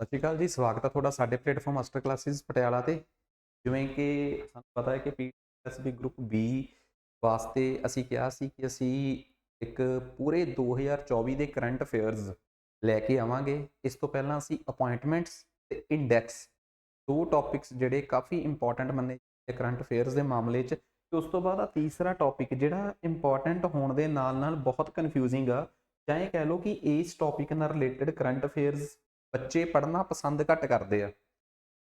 ਸਤਿ ਸ਼੍ਰੀ ਅਕਾਲ ਜੀ। ਸਵਾਗਤ ਹੈ ਤੁਹਾਡਾ ਸਾਡੇ ਪਲੇਟਫਾਰਮ ਮਾਸਟਰ ਕਲਾਸਿਸ ਪਟਿਆਲਾ ਤੇ। ਜਿਵੇਂ ਕਿ ਸਾਨੂੰ ਪਤਾ ਹੈ ਕਿ ਪੀਐਸਬੀ ਗਰੁੱਪ ਬੀ ਵਾਸਤੇ ਅਸੀਂ ਕਿਹਾ ਸੀ ਕਿ ਅਸੀਂ ਇੱਕ ਪੂਰੇ 2024 ਦੇ ਕਰੰਟ ਅਫੇਅਰਸ ਲੈ ਕੇ ਆਵਾਂਗੇ। ਇਸ ਤੋਂ ਪਹਿਲਾਂ ਅਸੀਂ ਅਪਾਇੰਟਮੈਂਟਸ ਤੇ ਇੰਡੈਕਸ ਦੋ ਟੌਪਿਕਸ ਜਿਹੜੇ ਕਾਫੀ ਇੰਪੋਰਟੈਂਟ ਮੰਨੇ ਕਰੰਟ ਅਫੇਅਰਸ ਦੇ ਮਾਮਲੇ 'ਚ। ਤੇ ਉਸ ਤੋਂ ਬਾਅਦ ਆ ਤੀਸਰਾ ਟੌਪਿਕ ਜਿਹੜਾ ਇੰਪੋਰਟੈਂਟ ਹੋਣ ਦੇ ਨਾਲ ਨਾਲ ਬਹੁਤ ਕਨਫਿਊਜ਼ਿੰਗ ਆ, ਜਾਂ ਇਹ ਕਹਿ ਲਓ ਕਿ ਇਸ ਟੌਪਿਕ ਨਾਲ ਰਿਲੇਟਡ ਕਰੰਟ ਅਫੇਅਰਸ ਬੱਚੇ ਪੜ੍ਹਨਾ ਪਸੰਦ ਘੱਟ ਕਰਦੇ ਆ।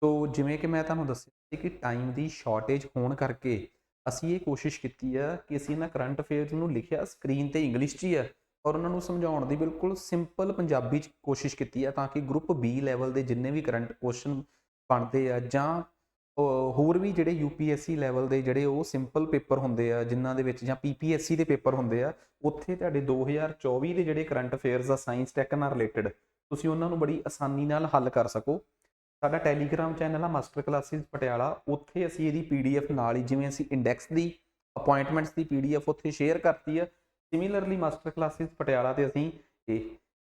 ਸੋ ਜਿਵੇਂ ਕਿ ਮੈਂ ਤੁਹਾਨੂੰ ਦੱਸਿਆ ਸੀ ਕਿ ਟਾਈਮ ਦੀ ਸ਼ਾਰਟੇਜ ਹੋਣ ਕਰਕੇ ਅਸੀਂ ਇਹ ਕੋਸ਼ਿਸ਼ ਕੀਤੀ ਆ ਕਿ ਅਸੀਂ ਇਹਨਾਂ ਕਰੰਟ ਅਫੇਅਰਸ ਨੂੰ ਲਿਖਿਆ ਸਕਰੀਨ ਤੇ ਇੰਗਲਿਸ਼ 'ਚ ਹੀ ਆ, ਔਰ ਉਹਨਾਂ ਨੂੰ ਸਮਝਾਉਣ ਦੀ ਬਿਲਕੁਲ ਸਿੰਪਲ ਪੰਜਾਬੀ 'ਚ ਕੋਸ਼ਿਸ਼ ਕੀਤੀ ਆ, ਤਾਂ ਕਿ ਗਰੁੱਪ ਬੀ ਲੈਵਲ ਦੇ ਜਿੰਨੇ ਵੀ ਕਰੰਟ ਕੁਐਸਚਨ ਬਣਦੇ ਆ, ਜਾਂ ਹੋਰ ਵੀ ਜਿਹੜੇ ਯੂਪੀਐਸਸੀ ਲੈਵਲ ਦੇ ਜਿਹੜੇ ਉਹ ਸਿੰਪਲ ਪੇਪਰ ਹੁੰਦੇ ਆ ਜਿਨ੍ਹਾਂ ਦੇ ਵਿੱਚ, ਜਾਂ ਪੀਪੀਐਸਸੀ ਦੇ ਪੇਪਰ ਹੁੰਦੇ ਆ, ਉੱਥੇ ਤੁਹਾਡੇ 2024 ਦੇ ਜਿਹੜੇ ਕਰੰਟ ਅਫੇਅਰਸ ਆ ਸਾਇੰਸ ਟੈਕ ਨਾਲ ਰਿਲੇਟਡ, ਤੁਸੀਂ ਉਹਨਾਂ ਨੂੰ ਬੜੀ ਆਸਾਨੀ ਨਾਲ ਹੱਲ ਕਰ ਸਕੋ। ਸਾਡਾ ਟੈਲੀਗ੍ਰਾਮ ਚੈਨਲ ਆ ਮਾਸਟਰ ਕਲਾਸਿਸ ਪਟਿਆਲਾ, ਉੱਥੇ ਅਸੀਂ ਇਹਦੀ ਪੀਡੀਐਫ ਨਾਲ ਹੀ, ਜਿਵੇਂ ਅਸੀਂ ਇੰਡੈਕਸ ਦੀ ਅਪਾਇੰਟਮੈਂਟਸ ਦੀ ਪੀਡੀਐਫ ਉੱਥੇ ਸ਼ੇਅਰ ਕਰਤੀ ਆ, ਸਿਮਿਲਰਲੀ ਮਾਸਟਰ ਕਲਾਸਿਸ ਪਟਿਆਲਾ ਤੇ ਅਸੀਂ ਇਹ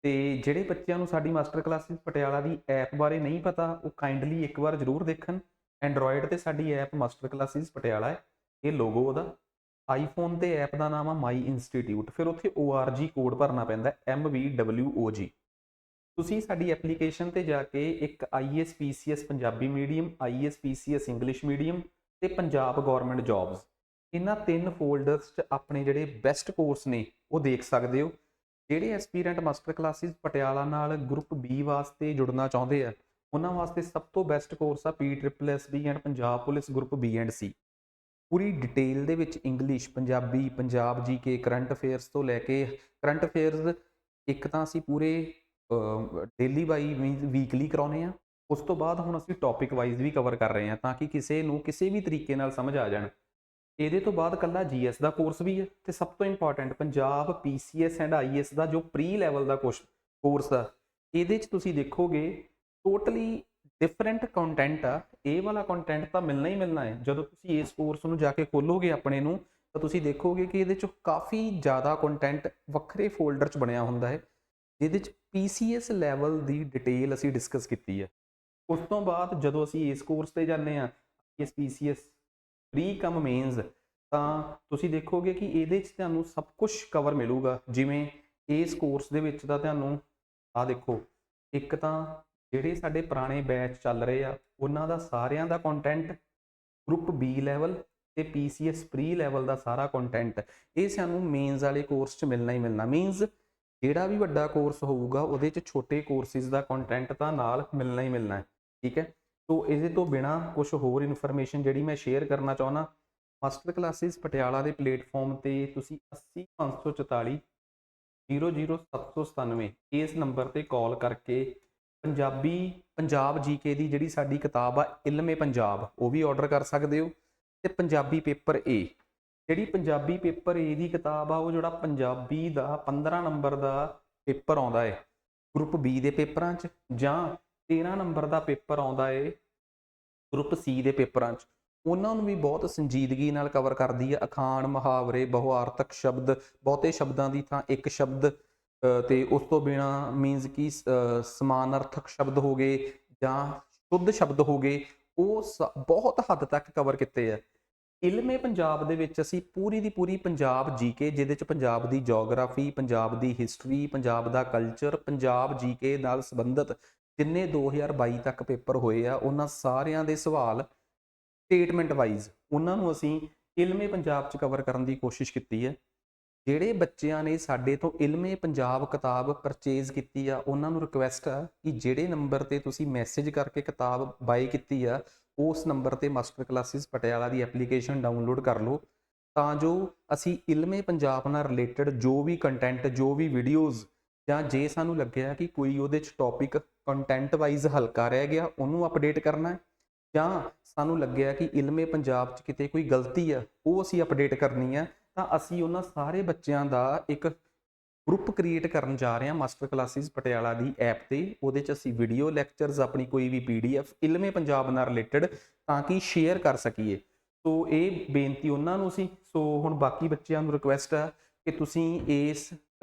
ਤੇ ਜਿਹੜੇ ਬੱਚਿਆਂ ਨੂੰ ਸਾਡੀ ਮਾਸਟਰ ਕਲਾਸਿਸ ਪਟਿਆਲਾ ਦੀ ਐਪ ਬਾਰੇ ਨਹੀਂ ਪਤਾ, ਉਹ ਕਾਈਂਡਲੀ ਇੱਕ ਵਾਰ ਜ਼ਰੂਰ ਦੇਖਣ। ਐਂਡਰੋਇਡ ਤੇ ਸਾਡੀ ਐਪ ਮਾਸਟਰ ਕਲਾਸਿਸ ਪਟਿਆਲਾ ਹੈ, ਇਹ ਲੋਗੋ ਉਹਦਾ। ਆਈਫੋਨ ਤੇ ਐਪ ਦਾ ਨਾਮ ਆ ਮਾਈ ਇੰਸਟੀਟਿਊਟ, ਫਿਰ ਉੱਥੇ ORG ਕੋਡ ਭਰਨਾ ਪੈਂਦਾ, MVWOG। ਤੁਸੀਂ ਸਾਡੀ ਐਪਲੀਕੇਸ਼ਨ ਤੇ ਜਾ ਕੇ ਇੱਕ IAS-PCS Punjabi medium, IAS-PCS English medium ਤੇ ਪੰਜਾਬ ਗਵਰਨਮੈਂਟ ਜੌਬਸ, ਇਹਨਾਂ ਤਿੰਨ ਫੋਲਡਰਸ 'ਚ ਆਪਣੇ ਜਿਹੜੇ ਬੈਸਟ ਕੋਰਸ ਨੇ ਉਹ ਦੇਖ ਸਕਦੇ ਹੋ। ਜਿਹੜੇ ਐਸਪੀਰੈਂਟ ਮਾਸਟਰ ਕਲਾਸਿਸ ਪਟਿਆਲਾ ਨਾਲ ਗਰੁੱਪ ਬੀ ਵਾਸਤੇ ਜੁੜਨਾ ਚਾਹੁੰਦੇ ਆ, ਉਹਨਾਂ ਵਾਸਤੇ ਸਭ ਤੋਂ ਬੈਸਟ ਕੋਰਸ ਆ PSSB and Punjab police group B and C. Puri detail ਦੇ ਵਿੱਚ English, Punjabi, Punjab GK, current affairs ਤੋਂ ਲੈ ਕੇ ਕਰੰਟ ਅਫੇਅਰਸ ਇੱਕ ਤਾਂ ਅਸੀਂ ਪੂਰੇ ਡੇਲੀ ਬਾਈ ਵੀਕਲੀ ਕਰਾਉਂਦੇ ਆ, ਉਸ ਤੋਂ ਬਾਅਦ ਹੁਣ ਅਸੀਂ ਟੌਪਿਕ ਵਾਈਜ਼ ਵੀ ਕਵਰ ਕਰ ਰਹੇ ਹਾਂ, ਤਾਂ ਕਿ ਕਿਸੇ ਨੂੰ ਕਿਸੇ ਵੀ ਤਰੀਕੇ ਨਾਲ ਸਮਝ ਆ ਜਾਣ। ਇਹਦੇ ਤੋਂ ਬਾਅਦ ਕੱਲਾ GS ਦਾ ਕੋਰਸ ਵੀ ਹੈ, ਤੇ ਸਭ ਤੋਂ important Punjab PCS and IAS ਦਾ ਜੋ ਪ੍ਰੀ ਲੈਵਲ ਦਾ ਕੋਰਸ ਆ, ਇਹਦੇ 'ਚ ਤੁਸੀਂ ਦੇਖੋਗੇ ਟੋਟਲੀ ਡਿਫਰੈਂਟ ਕੰਟੈਂਟ ਆ। ਇਹ ਵਾਲਾ ਕੰਟੈਂਟ ਤਾਂ ਮਿਲਣਾ ਹੀ ਮਿਲਣਾ ਹੈ। ਜਦੋਂ ਤੁਸੀਂ ਇਸ ਕੋਰਸ ਨੂੰ ਜਾ ਕੇ ਖੋਲੋਗੇ ਆਪਣੇ ਨੂੰ, ਤਾਂ ਤੁਸੀਂ ਦੇਖੋਗੇ ਕਿ ਇਹਦੇ 'ਚ ਕਾਫੀ ਜ਼ਿਆਦਾ ਕੰਟੈਂਟ ਵੱਖਰੇ ਫੋਲਡਰ 'ਚ ਬਣਿਆ ਹੁੰਦਾ ਹੈ, ਜਿਹਦੇ 'ਚ PCS ਲੈਵਲ ਦੀ ਡਿਟੇਲ ਅਸੀਂ ਡਿਸਕਸ ਕੀਤੀ ਹੈ। ਉਸ ਤੋਂ ਬਾਅਦ ਜਦੋਂ ਅਸੀਂ ਇਸ ਕੋਰਸ ਤੇ ਜਾਂਦੇ ਹਾਂ, ਇਸ PCS ਪ੍ਰੀ ਕਮ ਮੇਨਸ, ਤਾਂ ਤੁਸੀਂ ਦੇਖੋਗੇ ਕਿ ਇਹਦੇ 'ਚ ਤੁਹਾਨੂੰ ਸਭ ਕੁਝ ਕਵਰ ਮਿਲੂਗਾ। ਜਿਵੇਂ ਇਸ ਕੋਰਸ ਦੇ ਵਿੱਚ ਤਾਂ ਤੁਹਾਨੂੰ ਆਹ ਦੇਖੋ, ਇੱਕ ਤਾਂ ਜਿਹੜੇ ਸਾਡੇ ਪੁਰਾਣੇ ਬੈਚ ਚੱਲ ਰਹੇ ਆ ਉਹਨਾਂ ਦਾ ਸਾਰਿਆਂ ਦਾ ਕੰਟੈਂਟ, ਗਰੁੱਪ ਬੀ ਲੈਵਲ ਤੇ PCS ਪ੍ਰੀ ਲੈਵਲ ਦਾ ਸਾਰਾ ਕੰਟੈਂਟ, ਇਹ ਸਾਨੂੰ ਮੇਨਸ ਵਾਲੇ ਕੋਰਸ 'ਚ ਮਿਲਣਾ ਹੀ ਮਿਲਣਾ। ਮੀਨਸ ਜਿਹੜਾ ਵੀ ਵੱਡਾ ਕੋਰਸ ਹੋਊਗਾ ਉਹਦੇ 'ਚ ਛੋਟੇ ਕੋਰਸਿਸ ਦਾ ਕੰਟੈਂਟ ਤਾਂ ਨਾਲ ਮਿਲਣਾ ਹੀ ਮਿਲਣਾ ਹੈ, ਠੀਕ ਹੈ। ਸੋ ਇਹਦੇ ਤੋਂ ਬਿਨਾਂ ਕੁਝ ਹੋਰ ਇਨਫੋਰਮੇਸ਼ਨ ਜਿਹੜੀ ਮੈਂ ਸ਼ੇਅਰ ਕਰਨਾ ਚਾਹੁੰਦਾ, ਮਾਸਟਰ ਕਲਾਸਿਸ ਪਟਿਆਲਾ ਦੇ ਪਲੇਟਫਾਰਮ ਤੇ ਤੁਸੀਂ 80 544 00797 ਇਸ ਨੰਬਰ ਤੇ ਕਾਲ ਕਰਕੇ ਪੰਜਾਬ GK ਦੀ ਜਿਹੜੀ ਸਾਡੀ ਕਿਤਾਬ ਆ ਇਲਮੇ ਪੰਜਾਬ, ਉਹ ਵੀ ਆਰਡਰ ਕਰ ਸਕਦੇ ਹੋ। ਤੇ ਪੰਜਾਬੀ ਪੇਪਰ A, ਜਿਹੜੀ ਪੰਜਾਬੀ ਪੇਪਰ A ਦੀ ਕਿਤਾਬ ਆ, ਉਹ ਜਿਹੜਾ ਪੰਜਾਬੀ ਦਾ 15 ਨੰਬਰ ਦਾ ਪੇਪਰ ਆਉਂਦਾ ਹੈ ਗਰੁੱਪ B ਦੇ ਪੇਪਰਾਂ 'ਚ, ਜਾਂ 13 ਨੰਬਰ ਦਾ ਪੇਪਰ ਆਉਂਦਾ ਹੈ ਗਰੁੱਪ C ਦੇ ਪੇਪਰਾਂ 'ਚ, ਉਹਨਾਂ ਨੂੰ ਵੀ ਬਹੁਤ ਸੰਜੀਦਗੀ ਨਾਲ ਕਵਰ ਕਰਦੀ ਹੈ। ਅਖਾਣ, ਮੁਹਾਵਰੇ, ਬਹੁਆਰਥਕ ਸ਼ਬਦ, ਬਹੁਤੇ ਸ਼ਬਦਾਂ ਦੀ ਥਾਂ ਇੱਕ ਸ਼ਬਦ, ਤੇ ਉਸ ਤੋਂ ਬਿਨਾ ਮੀਨਸ ਕਿ ਸਮਾਨਾਰਥਕ ਸ਼ਬਦ ਹੋ ਗਏ ਜਾਂ ਸ਼ੁੱਧ ਸ਼ਬਦ ਹੋ ਗਏ, ਉਹ ਬਹੁਤ ਹੱਦ ਤੱਕ ਕਵਰ ਕੀਤੇ ਆ। ਇਲਮੇ ਪੰਜਾਬ ਦੇ ਵਿੱਚ ਅਸੀਂ ਪੂਰੀ ਦੀ ਪੂਰੀ ਪੰਜਾਬ GK, ਜਿਹਦੇ 'ਚ ਪੰਜਾਬ ਦੀ ਜੋਗਰਾਫੀ, ਪੰਜਾਬ ਦੀ ਹਿਸਟਰੀ, ਪੰਜਾਬ ਦਾ ਕਲਚਰ, ਪੰਜਾਬ GK ਨਾਲ ਸੰਬੰਧਿਤ ਜਿੰਨੇ 2022 ਤੱਕ ਪੇਪਰ ਹੋਏ ਆ, ਉਹਨਾਂ ਸਾਰਿਆਂ ਦੇ ਸਵਾਲ ਸਟੇਟਮੈਂਟ ਵਾਈਜ਼ ਉਹਨਾਂ ਨੂੰ ਅਸੀਂ ਇਲਮੇ ਪੰਜਾਬ 'ਚ ਕਵਰ ਕਰਨ ਦੀ ਕੋਸ਼ਿਸ਼ ਕੀਤੀ ਹੈ। ਜਿਹੜੇ ਬੱਚਿਆਂ ਨੇ ਸਾਡੇ ਤੋਂ ਇਲਮੇ ਪੰਜਾਬ ਕਿਤਾਬ ਪਰਚੇਜ਼ ਕੀਤੀ ਆ, ਉਹਨਾਂ ਨੂੰ ਰਿਕੁਐਸਟ ਆ ਕਿ ਜਿਹੜੇ ਨੰਬਰ ਤੇ ਤੁਸੀਂ ਮੈਸੇਜ ਕਰਕੇ ਕਿਤਾਬ ਬਾਏ ਕੀਤੀ ਆ, ਉਸ ਨੰਬਰ ਤੇ ਮਾਸਟਰ ਕਲਾਸਿਸ ਪਟਿਆਲਾ ਦੀ ਐਪਲੀਕੇਸ਼ਨ ਡਾਊਨਲੋਡ ਕਰ ਲਓ, ਤਾਂ ਜੋ ਅਸੀਂ ਇਲਮੇ ਪੰਜਾਬ ਨਾਲ ਰਿਲੇਟਡ ਜੋ ਵੀ ਕੰਟੈਂਟ, ਜੋ ਵੀ ਵੀਡੀਓਜ਼, ਜਾਂ ਜੇ ਸਾਨੂੰ ਲੱਗਿਆ ਕਿ ਕੋਈ ਉਹਦੇ 'ਚ ਟੌਪਿਕ ਕੰਟੈਂਟ ਵਾਈਜ਼ ਹਲਕਾ ਰਹਿ ਗਿਆ, ਉਹਨੂੰ ਅਪਡੇਟ ਕਰਨਾ ਹੈ, ਜਾਂ ਸਾਨੂੰ ਲੱਗਿਆ ਕਿ ਇਲਮੇ ਪੰਜਾਬ 'ਚ ਕਿਤੇ ਕੋਈ ਗਲਤੀ ਆ, ਉਹ ਅਸੀਂ ਅਪਡੇਟ ਕਰਨੀ ਆ, ਤਾਂ ਅਸੀਂ ਉਹਨਾਂ ਸਾਰੇ ਬੱਚਿਆਂ ਦਾ ਇੱਕ ਗਰੁੱਪ ਕ੍ਰੀਏਟ ਕਰਨ ਜਾ ਰਹੇ ਹਾਂ ਮਾਸਟਰ ਕਲਾਸਿਸ ਪਟਿਆਲਾ ਦੀ ਐਪ ਤੇ। ਉਹਦੇ 'ਚ ਅਸੀਂ ਵੀਡੀਓ ਲੈਕਚਰਸ, ਆਪਣੀ ਕੋਈ ਵੀ PDF ਇਲਮੇ ਪੰਜਾਬ ਨਾਲ ਰਿਲੇਟਡ, ਤਾਂ ਕਿ ਸ਼ੇਅਰ ਕਰ ਸਕੀਏ। ਸੋ ਇਹ ਬੇਨਤੀ ਉਹਨਾਂ ਨੂੰ ਸੀ। ਸੋ ਹੁਣ ਬਾਕੀ ਬੱਚਿਆਂ ਨੂੰ ਰਿਕੁਐਸਟ ਹੈ ਕਿ ਤੁਸੀਂ ਇਸ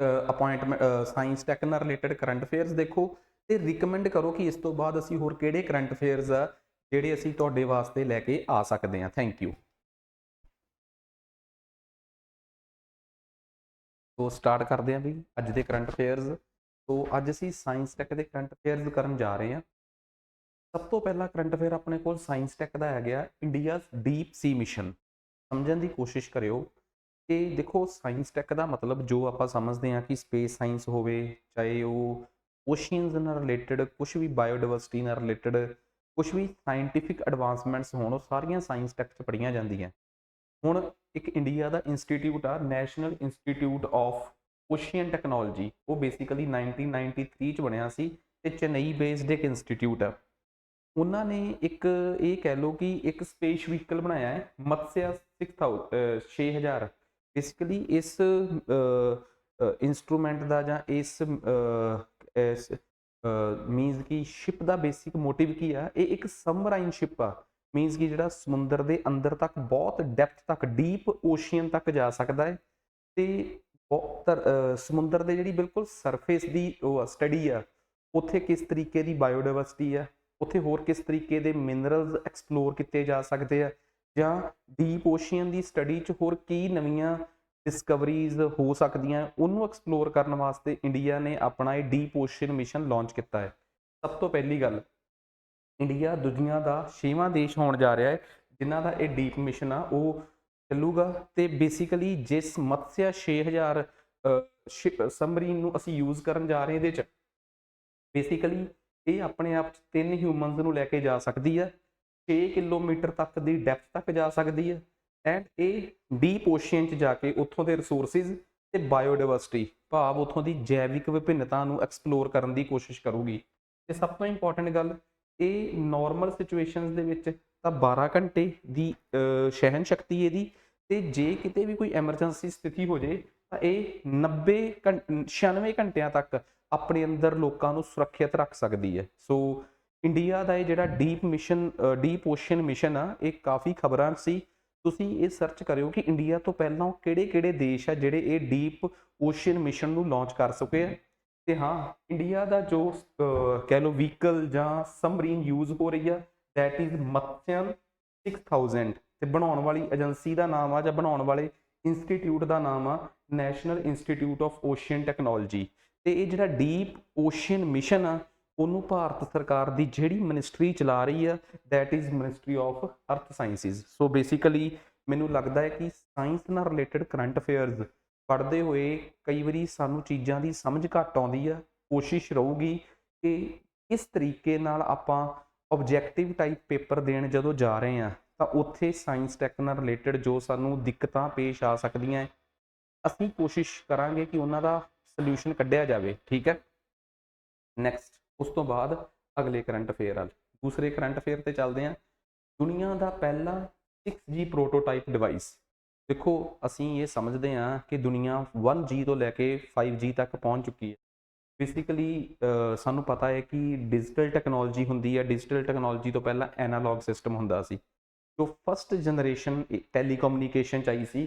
ਅਪਾਇੰਟਮੈਂਟ ਸਾਇੰਸ ਟੈਕ ਨਾਲ ਰਿਲੇਟਡ ਕਰੰਟ ਅਫੇਅਰਸ ਦੇਖੋ, ਤੇ ਰਿਕਮੈਂਡ ਕਰੋ ਕਿ ਇਸ ਤੋਂ ਬਾਅਦ ਅਸੀਂ ਹੋਰ ਕਿਹੜੇ ਕਰੰਟ ਅਫੇਅਰਸ ਆ ਜਿਹੜੇ ਅਸੀਂ ਤੁਹਾਡੇ ਵਾਸਤੇ ਲੈ ਕੇ ਆ ਸਕਦੇ ਹਾਂ। Thank you. ਸੋ ਸਟਾਰਟ ਕਰਦੇ ਹਾਂ ਵੀ ਅੱਜ ਦੇ ਕਰੰਟ ਅਫੇਅਰਸ। ਸੋ ਅੱਜ ਅਸੀਂ ਸਾਇੰਸ ਟੈਕ ਦੇ ਕਰੰਟ ਅਫੇਅਰਸ ਕਰਨ ਜਾ ਰਹੇ ਹਾਂ। ਸਭ ਤੋਂ ਪਹਿਲਾ ਕਰੰਟ ਅਫੇਅਰ ਆਪਣੇ ਕੋਲ ਸਾਇੰਸ ਟੈਕ ਦਾ ਹੈਗਾ ਇੰਡੀਆਜ਼ ਡੀਪ ਸੀ ਮਿਸ਼ਨ। ਸਮਝਣ ਦੀ ਕੋਸ਼ਿਸ਼ ਕਰਿਓ ਕਿ ਦੇਖੋ ਸਾਇੰਸ ਟੈਕ ਦਾ ਮਤਲਬ ਜੋ ਆਪਾਂ ਸਮਝਦੇ ਹਾਂ ਕਿ ਸਪੇਸ ਸਾਇੰਸ ਹੋਵੇ, ਚਾਹੇ ਉਹ ਓਸ਼ੀਅਨਸ ਨਾਲ ਰਿਲੇਟਡ ਕੁਛ ਵੀ, ਬਾਇਓਡਾਇਵਰਸਿਟੀ ਨਾਲ ਰਿਲੇਟਡ ਕੁਛ ਵੀ ਸਾਇੰਟੀਫਿਕ ਐਡਵਾਂਸਮੈਂਟਸ ਹੋਣ, ਉਹ ਸਾਰੀਆਂ ਸਾਇੰਸ ਟੈਕ 'ਚ ਪੜ੍ਹੀਆਂ ਜਾਂਦੀਆਂ। ਹੁਣ ਇੱਕ ਇੰਡੀਆ ਦਾ ਇੰਸਟੀਟਿਊਟ ਆ national institute of ocean technology, ਉਹ ਬੇਸਿਕਲੀ 1993 'ਚ ਬਣਿਆ ਸੀ ਤੇ ਚੇਨਈ ਬੇਸਡ ਇੱਕ ਇੰਸਟੀਟਿਊਟ ਆ। ਉਹਨਾਂ ਨੇ ਇੱਕ ਇਹ ਕਹਿ ਲਓ ਕਿ ਇੱਕ ਸਪੇਸ ਵਹੀਕਲ ਬਣਾਇਆ ਹੈ ਮਤਸਿਆ 6000। ਬੇਸਿਕਲੀ ਇਸ ਇੰਸਟਰੂਮੈਂਟ ਦਾ ਜਾਂ ਇਸ ਮੀਨਸ ਕਿ ਸ਼ਿਪ ਦਾ ਬੇਸਿਕ ਮੋਟਿਵ ਕੀ ਆ, ਇਹ ਇੱਕ ਸਬਮਰਾਈਨ ਸ਼ਿਪ ਆ। ਮੀਨਸ ਕਿ ਜਿਹੜਾ ਸਮੁੰਦਰ ਦੇ ਅੰਦਰ ਤੱਕ ਬਹੁਤ ਡੈਪਥ ਤੱਕ, ਡੀਪ ਓਸ਼ੀਅਨ ਤੱਕ ਜਾ ਸਕਦਾ ਹੈ ਤੇ ਸਮੁੰਦਰ ਦੇ ਜਿਹੜੀ ਬਿਲਕੁਲ ਸਰਫੇਸ ਦੀ ਉਹ ਸਟੱਡੀ ਆ, ਉੱਥੇ ਕਿਸ ਤਰੀਕੇ ਦੀ ਬਾਇਓਡਾਇਵਰਸਿਟੀ ਆ, ਉੱਥੇ ਹੋਰ ਕਿਸ ਤਰੀਕੇ ਦੇ ਮਿਨਰਲਸ ਐਕਸਪਲੋਰ ਕੀਤੇ ਜਾ ਸਕਦੇ ਆ, ਜਾਂ ਡੀਪ ਓਸ਼ੀਅਨ ਦੀ ਸਟੱਡੀ 'ਚ ਹੋਰ ਕੀ ਨਵੀਆਂ ਡਿਸਕਵਰੀਜ਼ ਹੋ ਸਕਦੀਆਂ, ਉਹਨੂੰ ਐਕਸਪਲੋਰ ਕਰਨ ਵਾਸਤੇ ਇੰਡੀਆ ਨੇ ਆਪਣਾ ਇਹ ਡੀਪ ਓਸ਼ੀਅਨ ਮਿਸ਼ਨ ਲਾਂਚ ਕੀਤਾ ਹੈ। ਸਭ ਤੋਂ ਪਹਿਲੀ ਗੱਲ, ਇੰਡੀਆ ਦੁਨੀਆ ਦਾ 6ਵਾਂ ਦੇਸ਼ ਹੋਣ ਜਾ ਰਿਹਾ ਹੈ ਜਿਨ੍ਹਾਂ ਦਾ ਇਹ ਡੀਪ ਮਿਸ਼ਨ ਆ ਉਹ ਚੱਲੂਗਾ। ਤੇ ਬੇਸਿਕਲੀ ਜਿਸ ਮਤਸਿਆ 6000 ਸਬਮਰੀਨ ਨੂੰ ਅਸੀਂ ਯੂਜ਼ ਕਰਨ ਜਾ ਰਹੇ ਇਹਦੇ 'ਚ, ਬੇਸਿਕਲੀ ਇਹ ਆਪਣੇ ਆਪ 'ਚ 3 ਹਿਊਮਨਸ ਨੂੰ ਲੈ ਕੇ ਜਾ ਸਕਦੀ ਹੈ, 6 ਕਿਲੋਮੀਟਰ ਤੱਕ ਦੀ ਡੈਪਥ ਤੱਕ ਜਾ ਸਕਦੀ ਹੈ, ਐਂਡ ਇਹ ਡੀਪ ਓਸ਼ੀਅਨ 'ਚ ਜਾ ਕੇ ਉੱਥੋਂ ਦੇ ਰਿਸੋਰਸਿਸ ਤੇ ਬਾਇਓਡਾਇਵਰਸਿਟੀ ਭਾਵ ਉੱਥੋਂ ਦੀ ਜੈਵਿਕ ਵਿਭਿੰਨਤਾ ਨੂੰ ਐਕਸਪਲੋਰ ਕਰਨ ਦੀ ਕੋਸ਼ਿਸ਼ ਕਰੂਗੀ। ਤੇ ਸਭ ਤੋਂ ਇੰਪੋਰਟੈਂਟ ਗੱਲ, ਇਹ ਨੋਰਮਲ ਸਿਚੁਏਸ਼ਨਸ ਦੇ ਵਿੱਚ ਤਾਂ 12 ਘੰਟੇ ਦੀ ਸਹਿਣ ਸ਼ਕਤੀ ਇਹਦੀ, ਤੇ ਜੇ ਕਿਤੇ ਵੀ ਕੋਈ ਐਮਰਜੈਂਸੀ ਸਥਿਤੀ ਹੋ ਜੇ ਤਾਂ ਇਹ 96 ਘੰਟਿਆਂ ਤੱਕ ਆਪਣੇ ਅੰਦਰ ਲੋਕਾਂ ਨੂੰ ਸੁਰੱਖਿਅਤ ਰੱਖ ਸਕਦੀ ਹੈ। ਸੋ ਇੰਡੀਆ ਦਾ ਇਹ ਜਿਹੜਾ deep mission, deep ocean mission ਆ, ਇਹ ਕਾਫੀ ਖਬਰਾਂ ਸੀ। ਤੁਸੀਂ ਇਹ ਸਰਚ ਕਰਿਓ ਕਿ ਇੰਡੀਆ ਤੋਂ ਪਹਿਲਾਂ ਕਿਹੜੇ-ਕਿਹੜੇ ਦੇਸ਼ ਆ ਜਿਹੜੇ ਇਹ ਡੀਪ ਓਸ਼ੀਅਨ ਮਿਸ਼ਨ ਨੂੰ ਲਾਂਚ ਕਰ ਚੁੱਕੇ ਆ। ਤੇ ਹਾਂ, ਇੰਡੀਆ ਦਾ ਜੋ ਕਹਿ ਲਓ ਵਹੀਕਲ ਜਾਂ ਸਬਮਰੀਨ ਯੂਜ਼ ਹੋ ਰਹੀ ਆ, ਦੈਟ ਇਜ਼ ਮਤਸਿਅਨ 6000, ਤੇ ਬਣਾਉਣ ਵਾਲੀ ਏਜੰਸੀ ਦਾ ਨਾਮ ਆ ਜਾਂ ਬਣਾਉਣ ਵਾਲੇ ਇੰਸਟੀਟਿਊਟ ਦਾ ਨਾਮ ਆ national institute of ocean technology. ਤੇ ਇਹ ਜਿਹੜਾ ਡੀਪ ਓਸ਼ੀਅਨ ਮਿਸ਼ਨ ਆ, ਉਹਨੂੰ ਭਾਰਤ ਸਰਕਾਰ ਦੀ ਜਿਹੜੀ ਮਿਨਿਸਟਰੀ ਚਲਾ ਰਹੀ ਆ, ਦੈਟ ਇਜ਼ ਮਿਨਿਸਟਰੀ ਆਫ ਅਰਥ ਸਾਇੰਸਿਸ। ਸੋ ਬੇਸਿਕਲੀ ਮੈਨੂੰ ਲੱਗਦਾ ਹੈ ਕਿ ਸਾਇੰਸ ਨਾਲ ਰਿਲੇਟਡ ਕਰੰਟ ਅਫੇਅਰਸ ਪੜ੍ਹਦੇ ਹੋਏ ਕਈ ਵਾਰੀ ਸਾਨੂੰ ਚੀਜ਼ਾਂ ਦੀ ਸਮਝ ਘੱਟ ਆਉਂਦੀ ਆ। ਕੋਸ਼ਿਸ਼ ਰਹੂਗੀ ਕਿ ਕਿਸ ਤਰੀਕੇ ਨਾਲ ਆਪਾਂ ਆਬਜੈਕਟਿਵ ਟਾਈਪ ਪੇਪਰ ਦੇਣ ਜਦੋਂ ਜਾ ਰਹੇ ਹਾਂ ਤਾਂ ਉੱਥੇ ਸਾਇੰਸ ਟੈਕ ਨਾਲ ਰਿਲੇਟਡ ਜੋ ਸਾਨੂੰ ਦਿੱਕਤਾਂ ਪੇਸ਼ ਆ ਸਕਦੀਆਂ, ਅਸੀਂ ਕੋਸ਼ਿਸ਼ ਕਰਾਂਗੇ ਕਿ ਉਹਨਾਂ ਦਾ ਸੋਲੂਸ਼ਨ ਕੱਢਿਆ ਜਾਵੇ। ਠੀਕ ਹੈ, ਨੈਕਸਟ ਉਸ ਤੋਂ ਬਾਅਦ ਅਗਲੇ ਕਰੰਟ ਅਫੇਅਰ ਵੱਲ, ਦੂਸਰੇ ਕਰੰਟ ਅਫੇਅਰ ਤੇ ਚੱਲਦੇ ਹਾਂ। ਦੁਨੀਆ ਦਾ ਪਹਿਲਾ 6G ਪ੍ਰੋਟੋਟਾਈਪ ਡਿਵਾਈਸ। ਦੇਖੋ ਅਸੀਂ ਇਹ ਸਮਝਦੇ ਹਾਂ ਕਿ ਦੁਨੀਆ 1G ਤੋਂ ਲੈ ਕੇ 5G ਤੱਕ ਪਹੁੰਚ ਚੁੱਕੀ ਹੈ। ਬੇਸਿਕਲੀ ਸਾਨੂੰ ਪਤਾ ਹੈ ਕਿ ਡਿਜੀਟਲ ਟੈਕਨੋਲੋਜੀ ਹੁੰਦੀ ਹੈ, ਡਿਜੀਟਲ ਟੈਕਨੋਲੋਜੀ ਤੋਂ ਪਹਿਲਾਂ ਐਨਾਲੌਗ ਸਿਸਟਮ ਹੁੰਦਾ ਸੀ। ਜੋ ਫਸਟ ਜਨਰੇਸ਼ਨ ਟੈਲੀਕਮਿਊਨੀਕੇਸ਼ਨ 'ਚ ਆਈ ਸੀ,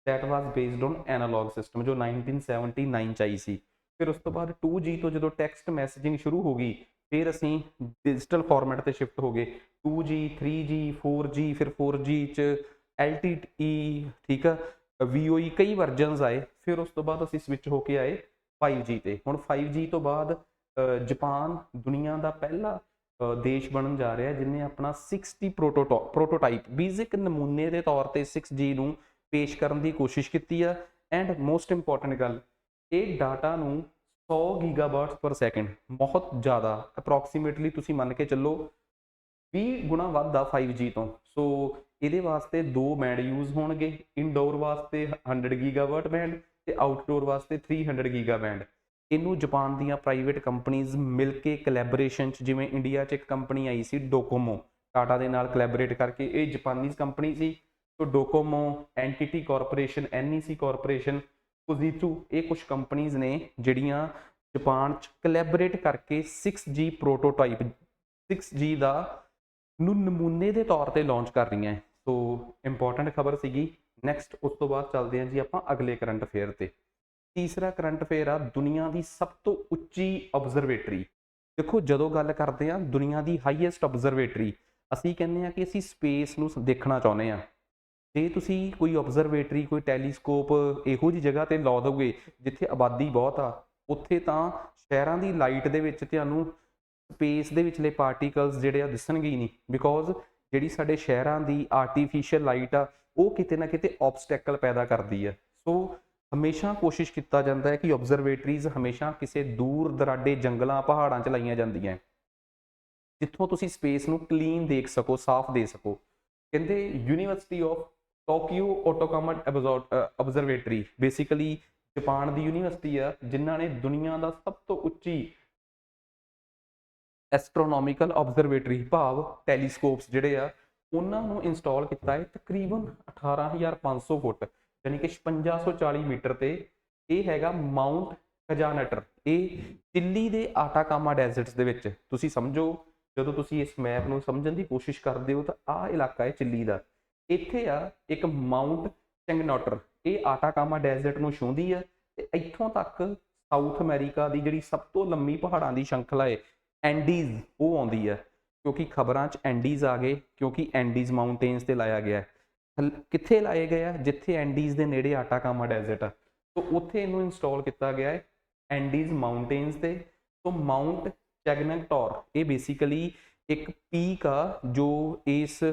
that was based on analogue system, ਜੋ 1979 'ਚ ਆਈ ਸੀ। ਫਿਰ ਉਸ ਤੋਂ ਬਾਅਦ 2G ਤੋਂ ਜਦੋਂ ਟੈਕਸਟ ਮੈਸੇਜਿੰਗ ਸ਼ੁਰੂ ਹੋ ਗਈ, ਫਿਰ ਅਸੀਂ ਡਿਜੀਟਲ ਫਾਰਮੈਟ ਤੇ ਸ਼ਿਫਟ ਹੋ ਗਏ। 2G 3G 4G, ਫਿਰ 4G 'ਚ LTE, ਠੀਕ ਆ, VOE, ਕਈ ਵਰਜਨਸ ਆਏ। ਫਿਰ ਉਸ ਤੋਂ ਬਾਅਦ ਅਸੀਂ ਸਵਿਚ ਹੋ ਕੇ ਆਏ 5G ਤੇ। ਹੁਣ 5G ਤੋਂ ਬਾਅਦ ਜਾਪਾਨ ਦੁਨੀਆ ਦਾ ਪਹਿਲਾ ਦੇਸ਼ ਬਣਨ ਜਾ ਰਿਹਾ ਜਿਹਨੇ ਆਪਣਾ 6G ਪ੍ਰੋਟੋਟਾਈਪ ਬੇਸਿਕ ਨਮੂਨੇ ਦੇ ਤੌਰ ਤੇ 6G ਨੂੰ ਪੇਸ਼ ਕਰਨ ਦੀ ਕੋਸ਼ਿਸ਼ ਕੀਤੀ ਆ। ਐਂਡ ਮੋਸਟ ਇੰਪੋਰਟੈਂਟ ਗੱਲ, ਇਹ ਡਾਟਾ ਨੂੰ 100 ਗੀਗਾਬਰਟਸ ਪਰ ਸੈਕਿੰਡ, ਬਹੁਤ ਜ਼ਿਆਦਾ, ਅਪਰੋਕਸੀਮੇਟਲੀ ਤੁਸੀਂ ਮੰਨ ਕੇ ਚੱਲੋ 20 ਗੁਣਾ ਵੱਧ ਆ 5G ਤੋਂ। ਸੋ ਇਹਦੇ ਵਾਸਤੇ 2 ਬੈਂਡ ਯੂਜ਼ ਹੋਣਗੇ, ਇਨਡੋਰ ਵਾਸਤੇ 100 ਗੀਗਾਬਰਟ ਬੈਂਡ ਤੇ ਆਊਟਡੋਰ ਵਾਸਤੇ 300 ਗੀਗਾ ਬੈਂਡ। ਇਹਨੂੰ ਜਾਪਾਨ ਦੀਆਂ ਪ੍ਰਾਈਵੇਟ ਕੰਪਨੀਜ਼ ਮਿਲ ਕੇ ਕੋਲੈਬੋਰੇਸ਼ਨ 'ਚ, ਜਿਵੇਂ ਇੰਡੀਆ 'ਚ ਇੱਕ ਕੰਪਨੀ ਆਈ ਸੀ ਡੋਕੋਮੋ, ਟਾਟਾ ਦੇ ਨਾਲ ਕੋਲੈਬੋਰੇਟ ਕਰਕੇ, ਇਹ ਜਾਪਾਨੀਜ਼ ਕੰਪਨੀ ਸੀ। So Docomo, NTT corporation, NEC corporation, Fujitsu, ਇਹ ਕੁਝ ਕੰਪਨੀਜ਼ ਨੇ ਜਿਹੜੀਆਂ ਜਾਪਾਨ 'ਚ ਕੋਲੈਬੋਰੇਟ ਕਰਕੇ 6G ਪ੍ਰੋਟੋਟਾਈਪ, 6G ਦਾ ਨੂੰ ਨਮੂਨੇ ਦੇ ਤੌਰ ਤੇ ਲਾਂਚ ਕਰ ਰਹੀਆਂ। ਸੋ ਇੰਪੋਰਟੈਂਟ ਖਬਰ ਸੀਗੀ। ਨੈਕਸਟ ਉਸ ਤੋਂ ਬਾਅਦ ਚੱਲਦੇ ਹਾਂ ਜੀ ਆਪਾਂ ਅਗਲੇ ਕਰੰਟ ਅਫੇਅਰ ਤੇ। ਤੀਸਰਾ ਕਰੰਟ ਅਫੇਅਰ ਆ ਦੁਨੀਆ ਦੀ ਸਭ ਤੋਂ ਉੱਚੀ ਆਬਜ਼ਰਵੇਟਰੀ। ਦੇਖੋ ਜਦੋਂ ਗੱਲ ਕਰਦੇ ਹਾਂ ਦੁਨੀਆ ਦੀ ਹਾਈਐਸਟ ਆਬਜ਼ਰਵੇਟਰੀ, ਅਸੀਂ ਕਹਿੰਦੇ ਹਾਂ ਕਿ ਅਸੀਂ ਸਪੇਸ ਨੂੰ ਦੇਖਣਾ ਚਾਹੁੰਦੇ ਹਾਂ। ਜੇ ਤੁਸੀਂ ਕੋਈ ਆਬਜ਼ਰਵੇਟਰੀ, ਕੋਈ ਟੈਲੀਸਕੋਪ ਇਹੋ ਜਿਹੀ ਜਗ੍ਹਾ ਤੇ ਲਾ ਦੋਗੇ ਜਿੱਥੇ ਆਬਾਦੀ ਬਹੁਤ ਆ, ਉੱਥੇ ਤਾਂ ਸ਼ਹਿਰਾਂ ਦੀ ਲਾਈਟ ਦੇ ਵਿੱਚ ਤੁਹਾਨੂੰ ਸਪੇਸ ਦੇ ਵਿਚਲੇ ਪਾਰਟੀਕਲਸ ਜਿਹੜੇ ਆ ਦਿਸਣਗੇ ਹੀ ਨਹੀਂ, ਬਿਕੋਜ਼ ਜਿਹੜੀ ਸਾਡੇ ਸ਼ਹਿਰਾਂ ਦੀ ਆਰਟੀਫਿਸ਼ੀਅਲ ਲਾਈਟ ਆ ਉਹ ਕਿਤੇ ਨਾ ਕਿਤੇ ਆਬਸਟੈਕਲ ਪੈਦਾ ਕਰਦੀ ਆ। ਸੋ ਹਮੇਸ਼ਾ ਕੋਸ਼ਿਸ਼ ਕੀਤਾ ਜਾਂਦਾ ਹੈ ਕਿ ਆਬਜ਼ਰਵੇਟਰੀਜ਼ ਹਮੇਸ਼ਾ ਕਿਸੇ ਦੂਰ ਦਰਾਡੇ ਜੰਗਲਾਂ ਪਹਾੜਾਂ 'ਚ ਲਾਈਆਂ ਜਾਂਦੀਆਂ, ਜਿੱਥੋਂ ਤੁਸੀਂ ਸਪੇਸ ਨੂੰ ਕਲੀਨ ਦੇਖ ਸਕੋ, ਸਾਫ਼ ਦੇ ਸਕੋ। ਕਹਿੰਦੇ university of Tokyo Atacama observatory basically Japan ਦੀ ਯੂਨੀਵਰਸਿਟੀ ਆ ਜਿਨ੍ਹਾਂ ਨੇ ਦੁਨੀਆ ਦਾ ਸਭ ਤੋਂ ਉੱਚੀ ਐਸਟਰੋਨੋਮਿਕਲ ਆਬਜ਼ਰਵੇਟਰੀ ਭਾਵ ਟੈਲੀਸਕੋਪਸ ਜਿਹੜੇ ਆ ਉਹਨਾਂ ਨੂੰ ਇੰਸਟਾਲ ਕੀਤਾ ਹੈ ਤਕਰੀਬਨ 18,500 ਫੁੱਟ ਯਾਨੀ ਕਿ 5640 ਮੀਟਰ ਤੇ। ਇਹ ਹੈਗਾ ਮਾਊਂਟ ਕਜਾਨਟਰ, ਇਹ ਚਿੱਲੀ ਦੇ ਆਟਾਕਾਮਾ ਡੈਜ਼ਰਟਸ ਦੇ ਵਿੱਚ। ਤੁਸੀਂ ਸਮਝੋ, ਜਦੋਂ ਤੁਸੀਂ ਇਸ ਮੈਪ ਨੂੰ ਸਮਝਣ ਦੀ ਕੋਸ਼ਿਸ਼ ਕਰਦੇ ਹੋ ਤਾਂ ਆਹ ਇਲਾਕਾ ਹੈ ਚਿੱਲੀ ਦਾ, ਇੱਥੇ ਆ ਇੱਕ ਮਾਊਂਟ ਚੈਂਗਨੋਟਰ, ਇਹ ਆਟਾਕਾਮਾ ਡੈਜ਼ਰਟ ਨੂੰ ਛੂੰਹਦੀ ਆ ਤੇ ਇੱਥੋਂ ਤੱਕ ਸਾਊਥ ਅਮਰੀਕਾ ਦੀ ਜਿਹੜੀ ਸਭ ਤੋਂ ਲੰਮੀ ਪਹਾੜਾਂ ਦੀ ਸ਼ೃಂਖਲਾ ਹੈ ਐਂਡੀਜ਼, ਉਹ ਆਉਂਦੀ ਆ। ਕਿਉਂਕਿ ਖਬਰਾਂ 'ਚ ਐਂਡੀਜ਼ ਆ ਗਏ ਕਿਉਂਕਿ ਐਂਡੀਜ਼ ਮਾਊਂਟੇਨਸ ਤੇ ਲਾਇਆ ਗਿਆ। ਕਿੱਥੇ ਲਾਏ ਗਏ ਆ? ਜਿੱਥੇ ਐਂਡੀਜ਼ ਦੇ ਨੇੜੇ ਆਟਾਕਾਮਾ ਡੈਜ਼ਰਟ ਆ, ਸੋ ਉੱਥੇ ਇਹਨੂੰ ਇੰਸਟਾਲ ਕੀਤਾ ਗਿਆ ਹੈ ਐਂਡੀਜ਼ ਮਾਊਂਟੇਨਸ ਤੇ। ਸੋ ਮਾਊਂਟ ਚੈਗਨਟੌਰ ਇਹ ਬੇਸਿਕਲੀ ਇੱਕ ਪੀਕ ਆ ਜੋ ਇਸ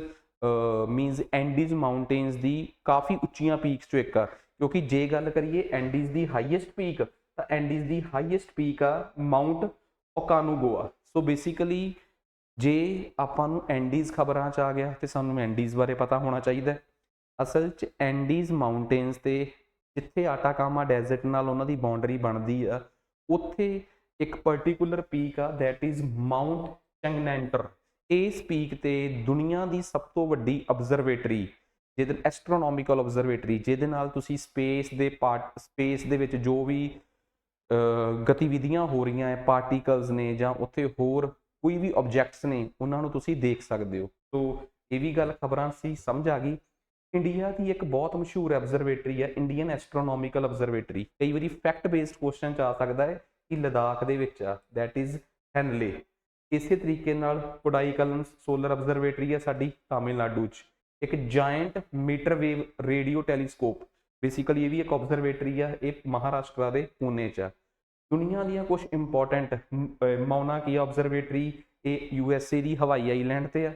ਮੀਨਸ ਐਂਡੀਜ਼ ਮਾਊਂਟੇਨਸ ਦੀ ਕਾਫੀ ਉੱਚੀਆਂ ਪੀਕਸ 'ਚੋਂ ਇੱਕ ਆ। ਕਿਉਂਕਿ ਜੇ ਗੱਲ ਕਰੀਏ ਐਂਡੀਜ਼ ਦੀ ਹਾਈਐਸਟ ਪੀਕ, ਤਾਂ ਐਂਡੀਜ਼ ਦੀ ਹਾਈਐਸਟ ਪੀਕ ਆ ਮਾਊਂਟ ਓਕਾਨੂਗੁਆ। ਸੋ ਬੇਸਿਕਲੀ ਜੇ ਆਪਾਂ ਨੂੰ ਐਂਡੀਜ਼ ਖਬਰਾਂ 'ਚ ਆ ਗਿਆ ਤੇ ਸਾਨੂੰ ਐਂਡੀਜ਼ ਬਾਰੇ ਪਤਾ ਹੋਣਾ ਚਾਹੀਦਾ। ਅਸਲ 'ਚ ਐਂਡੀਜ਼ ਮਾਊਂਟੇਨਸ ਤੇ ਜਿੱਥੇ ਆਟਾਕਾਮਾ ਡੈਜ਼ਰਟ ਨਾਲ ਉਹਨਾਂ ਦੀ ਬਾਉਂਡਰੀ ਬਣਦੀ ਆ, ਉੱਥੇ ਇੱਕ ਪਰਟੀਕੂਲਰ ਪੀਕ ਆ ਦੈਟ ਇਜ਼ ਮਾਊਂਟ ਚੈਂਗਨੈਂਟਰ। ਇਸ ਪੀਕ ਤੇ ਦੁਨੀਆ ਦੀ ਸਭ ਤੋਂ ਵੱਡੀ ਆਬਜ਼ਰਵੇਟਰੀ, ਜਿਹਦੇ ਐਸਟਰੋਨੋਮਿਕਲ ਆਬਜ਼ਰਵੇਟਰੀ, ਜਿਹਦੇ ਨਾਲ ਤੁਸੀਂ ਸਪੇਸ ਦੇ ਵਿੱਚ ਜੋ ਵੀ ਗਤੀਵਿਧੀਆਂ ਹੋ ਰਹੀਆਂ ਹੈ, ਪਾਰਟੀਕਲਸ ਨੇ ਜਾਂ ਉੱਥੇ ਹੋਰ ਕੋਈ ਵੀ ਆਬਜੈਕਟਸ ਨੇ, ਉਹਨਾਂ ਨੂੰ ਤੁਸੀਂ ਦੇਖ ਸਕਦੇ ਹੋ। ਸੋ ਇਹ ਵੀ ਗੱਲ ਖਬਰਾਂ ਸੀ ਸਮਝ ਆ ਗਈ। ਇੰਡੀਆ ਦੀ ਇੱਕ ਬਹੁਤ ਮਸ਼ਹੂਰ ਆਬਜ਼ਰਵੇਟਰੀ ਹੈ ਇੰਡੀਅਨ ਐਸਟਰੋਨੋਮਿਕਲ ਆਬਜ਼ਰਵੇਟਰੀ। ਕਈ ਵਾਰੀ ਫੈਕਟ ਬੇਸਡ ਕੁਐਸਚਨ 'ਚ ਆ ਸਕਦਾ ਹੈ ਕਿ ਲਦਾਖ ਦੇ ਵਿੱਚ ਆ, ਦੈਟ ਇਜ਼ ਹੈਨਲੇ। ਇਸੇ ਤਰੀਕੇ ਨਾਲ ਕੋਡਾਈਕਲਨ ਸੋਲਰ ਆਬਜ਼ਰਵੇਟਰੀ ਹੈ ਸਾਡੀ ਤਾਮਿਲਨਾਡੂ 'ਚ, ਇੱਕ giant meter wave radio telescope, basically ਇਹ ਵੀ ਇੱਕ ਆਬਜ਼ਰਵੇਟਰੀ ਆ, ਇਹ ਮਹਾਰਾਸ਼ਟਰ ਦੇ ਪੂਨੇ 'ਚ ਆ। ਦੁਨੀਆ ਦੀਆਂ ਕੁਝ ਇੰਪੋਰਟੈਂਟ ਮਾਉਨਾ ਕੀ ਆਬਜ਼ਰਵੇਟਰੀ, ਇਹ USA ਦੀ ਹਵਾਈ ਆਈਲੈਂਡ ਤੇ ਆ।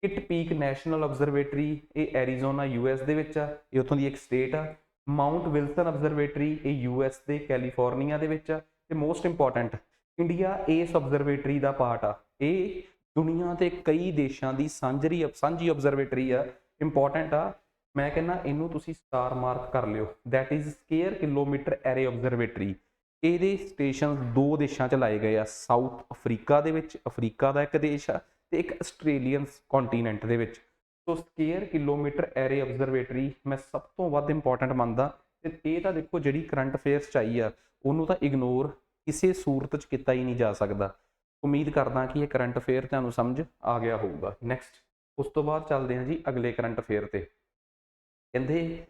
ਕਿਟ ਪੀਕ ਨੈਸ਼ਨਲ ਆਬਜ਼ਰਵੇਟਰੀ, ਇਹ ਐਰੀਜ਼ੋਨਾ US ਦੇ ਵਿੱਚ ਆ, ਇਹ ਉੱਥੋਂ ਦੀ ਇੱਕ ਸਟੇਟ ਆ। ਮਾਊਂਟ ਵਿਲਸਨ ਆਬਜ਼ਰਵੇਟਰੀ, ਇਹ US ਦੇ ਕੈਲੀਫੋਰਨੀਆ ਦੇ ਵਿੱਚ ਆ। ਤੇ ਮੋਸਟ ਇੰਪੋਰਟੈਂਟ, ਇੰਡੀਆ ਇਸ ਆਬਜ਼ਰਵੇਟਰੀ ਦਾ ਪਾਰਟ ਆ। ਇਹ ਦੁਨੀਆ ਦੇ ਕਈ ਦੇਸ਼ਾਂ ਦੀ ਸਾਂਝੀ ਆਬਜ਼ਰਵੇਟਰੀ ਆ, ਇੰਪੋਰਟੈਂਟ ਆ। ਮੈਂ ਕਹਿੰਦਾ ਇਹਨੂੰ ਤੁਸੀਂ ਸਟਾਰ ਮਾਰਕ ਕਰ ਲਿਓ, that is square kilometre array observatory. ਇਹਦੇ ਸਟੇਸ਼ਨ ਦੋ ਦੇਸ਼ਾਂ 'ਚ ਲਾਏ ਗਏ ਆ, ਸਾਊਥ ਅਫਰੀਕਾ ਦੇ ਵਿੱਚ, ਅਫਰੀਕਾ ਦਾ ਇੱਕ ਦੇਸ਼ ਆ, ਤੇ ਇੱਕ ਆਸਟ੍ਰੇਲੀਅਨ ਕੰਟੀਨੈਂਟ ਦੇ ਵਿੱਚ। ਸੋ ਸਕੁਅਰ ਕਿਲੋਮੀਟਰ ਐਰੇ ਆਬਜ਼ਰਵੇਟਰੀ ਮੈਂ ਸਭ ਤੋਂ ਵੱਧ ਇੰਪੋਰਟੈਂਟ ਮੰਨਦਾ। ਤੇ ਇਹ ਤਾਂ ਦੇਖੋ ਜਿਹੜੀ ਕਰੰਟ ਅਫੇਅਰਸ 'ਚ ਆਈ ਆ, ਉਹਨੂੰ ਤਾਂ ਇਗਨੋਰ ਕਿਸੇ ਸੂਰਤ 'ਚ ਕੀਤਾ ਹੀ ਨਹੀਂ ਜਾ ਸਕਦਾ। ਉਮੀਦ ਕਰਦਾ ਕਿ ਇਹ ਕਰੰਟ ਅਫੇਅਰ ਤੁਹਾਨੂੰ ਸਮਝ ਆ ਗਿਆ ਹੋਊਗਾ। ਨੈਕਸਟ, ਉਸ ਤੋਂ ਬਾਅਦ ਚੱਲਦੇ ਹਾਂ ਜੀ ਅਗਲੇ ਕਰੰਟ ਅਫੇਅਰ ਤੇ। ਕਹਿੰਦੇ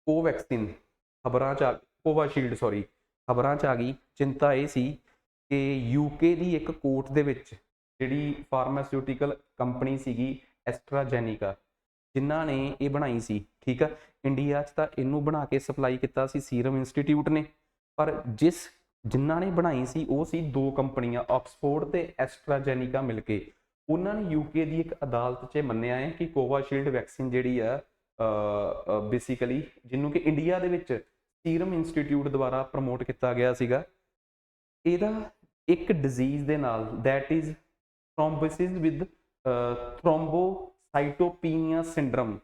ਕੋਵੈਕਸਿਨ ਖਬਰਾਂ 'ਚ ਕੋਵਾਸ਼ੀਲਡ ਖਬਰਾਂ 'ਚ ਆ ਗਈ। ਚਿੰਤਾ ਇਹ ਸੀ ਕਿ UK ਦੀ ਇੱਕ ਕੋਰਟ ਦੇ ਵਿੱਚ ਜਿਹੜੀ ਫਾਰਮਾਸਿਊਟੀਕਲ ਕੰਪਨੀ ਸੀਗੀ ਐਸਟਰਾਜੈਨਿਕਾ, ਜਿਨ੍ਹਾਂ ਨੇ ਇਹ ਬਣਾਈ ਸੀ, ਠੀਕ ਆ, ਇੰਡੀਆ 'ਚ ਤਾਂ ਇਹਨੂੰ ਬਣਾ ਕੇ ਸਪਲਾਈ ਕੀਤਾ ਸੀ ਸੀਰਮ ਇੰਸਟੀਟਿਊਟ ਨੇ, ਪਰ ਜਿਨ੍ਹਾਂ ਨੇ ਬਣਾਈ ਸੀ ਉਹ ਸੀ ਦੋ ਕੰਪਨੀਆਂ, ਆਕਸਫੋਰਡ ਤੇ ਐਸਟਰਾਜੈਨਿਕਾ ਮਿਲ ਕੇ। ਉਹਨਾਂ ਨੇ UK ਦੀ ਇੱਕ ਅਦਾਲਤ 'ਚ ਮੰਨਿਆ ਹੈ ਕਿ ਕੋਵਾਸ਼ੀਲਡ ਵੈਕਸੀਨ ਜਿਹੜੀ ਆ ਬੇਸਿਕਲੀ, ਜਿਹਨੂੰ ਕਿ ਇੰਡੀਆ ਦੇ ਵਿੱਚ ਸੀਰਮ ਇੰਸਟੀਟਿਊਟ ਦੁਆਰਾ ਪ੍ਰਮੋਟ ਕੀਤਾ ਗਿਆ ਸੀਗਾ, ਇਹਦਾ ਇੱਕ ਡਿਜ਼ੀਜ਼ ਦੇ ਨਾਲ, that is ਥ੍ਰੋਮਬੋਸਿਸ with thrombocytopenia syndrome.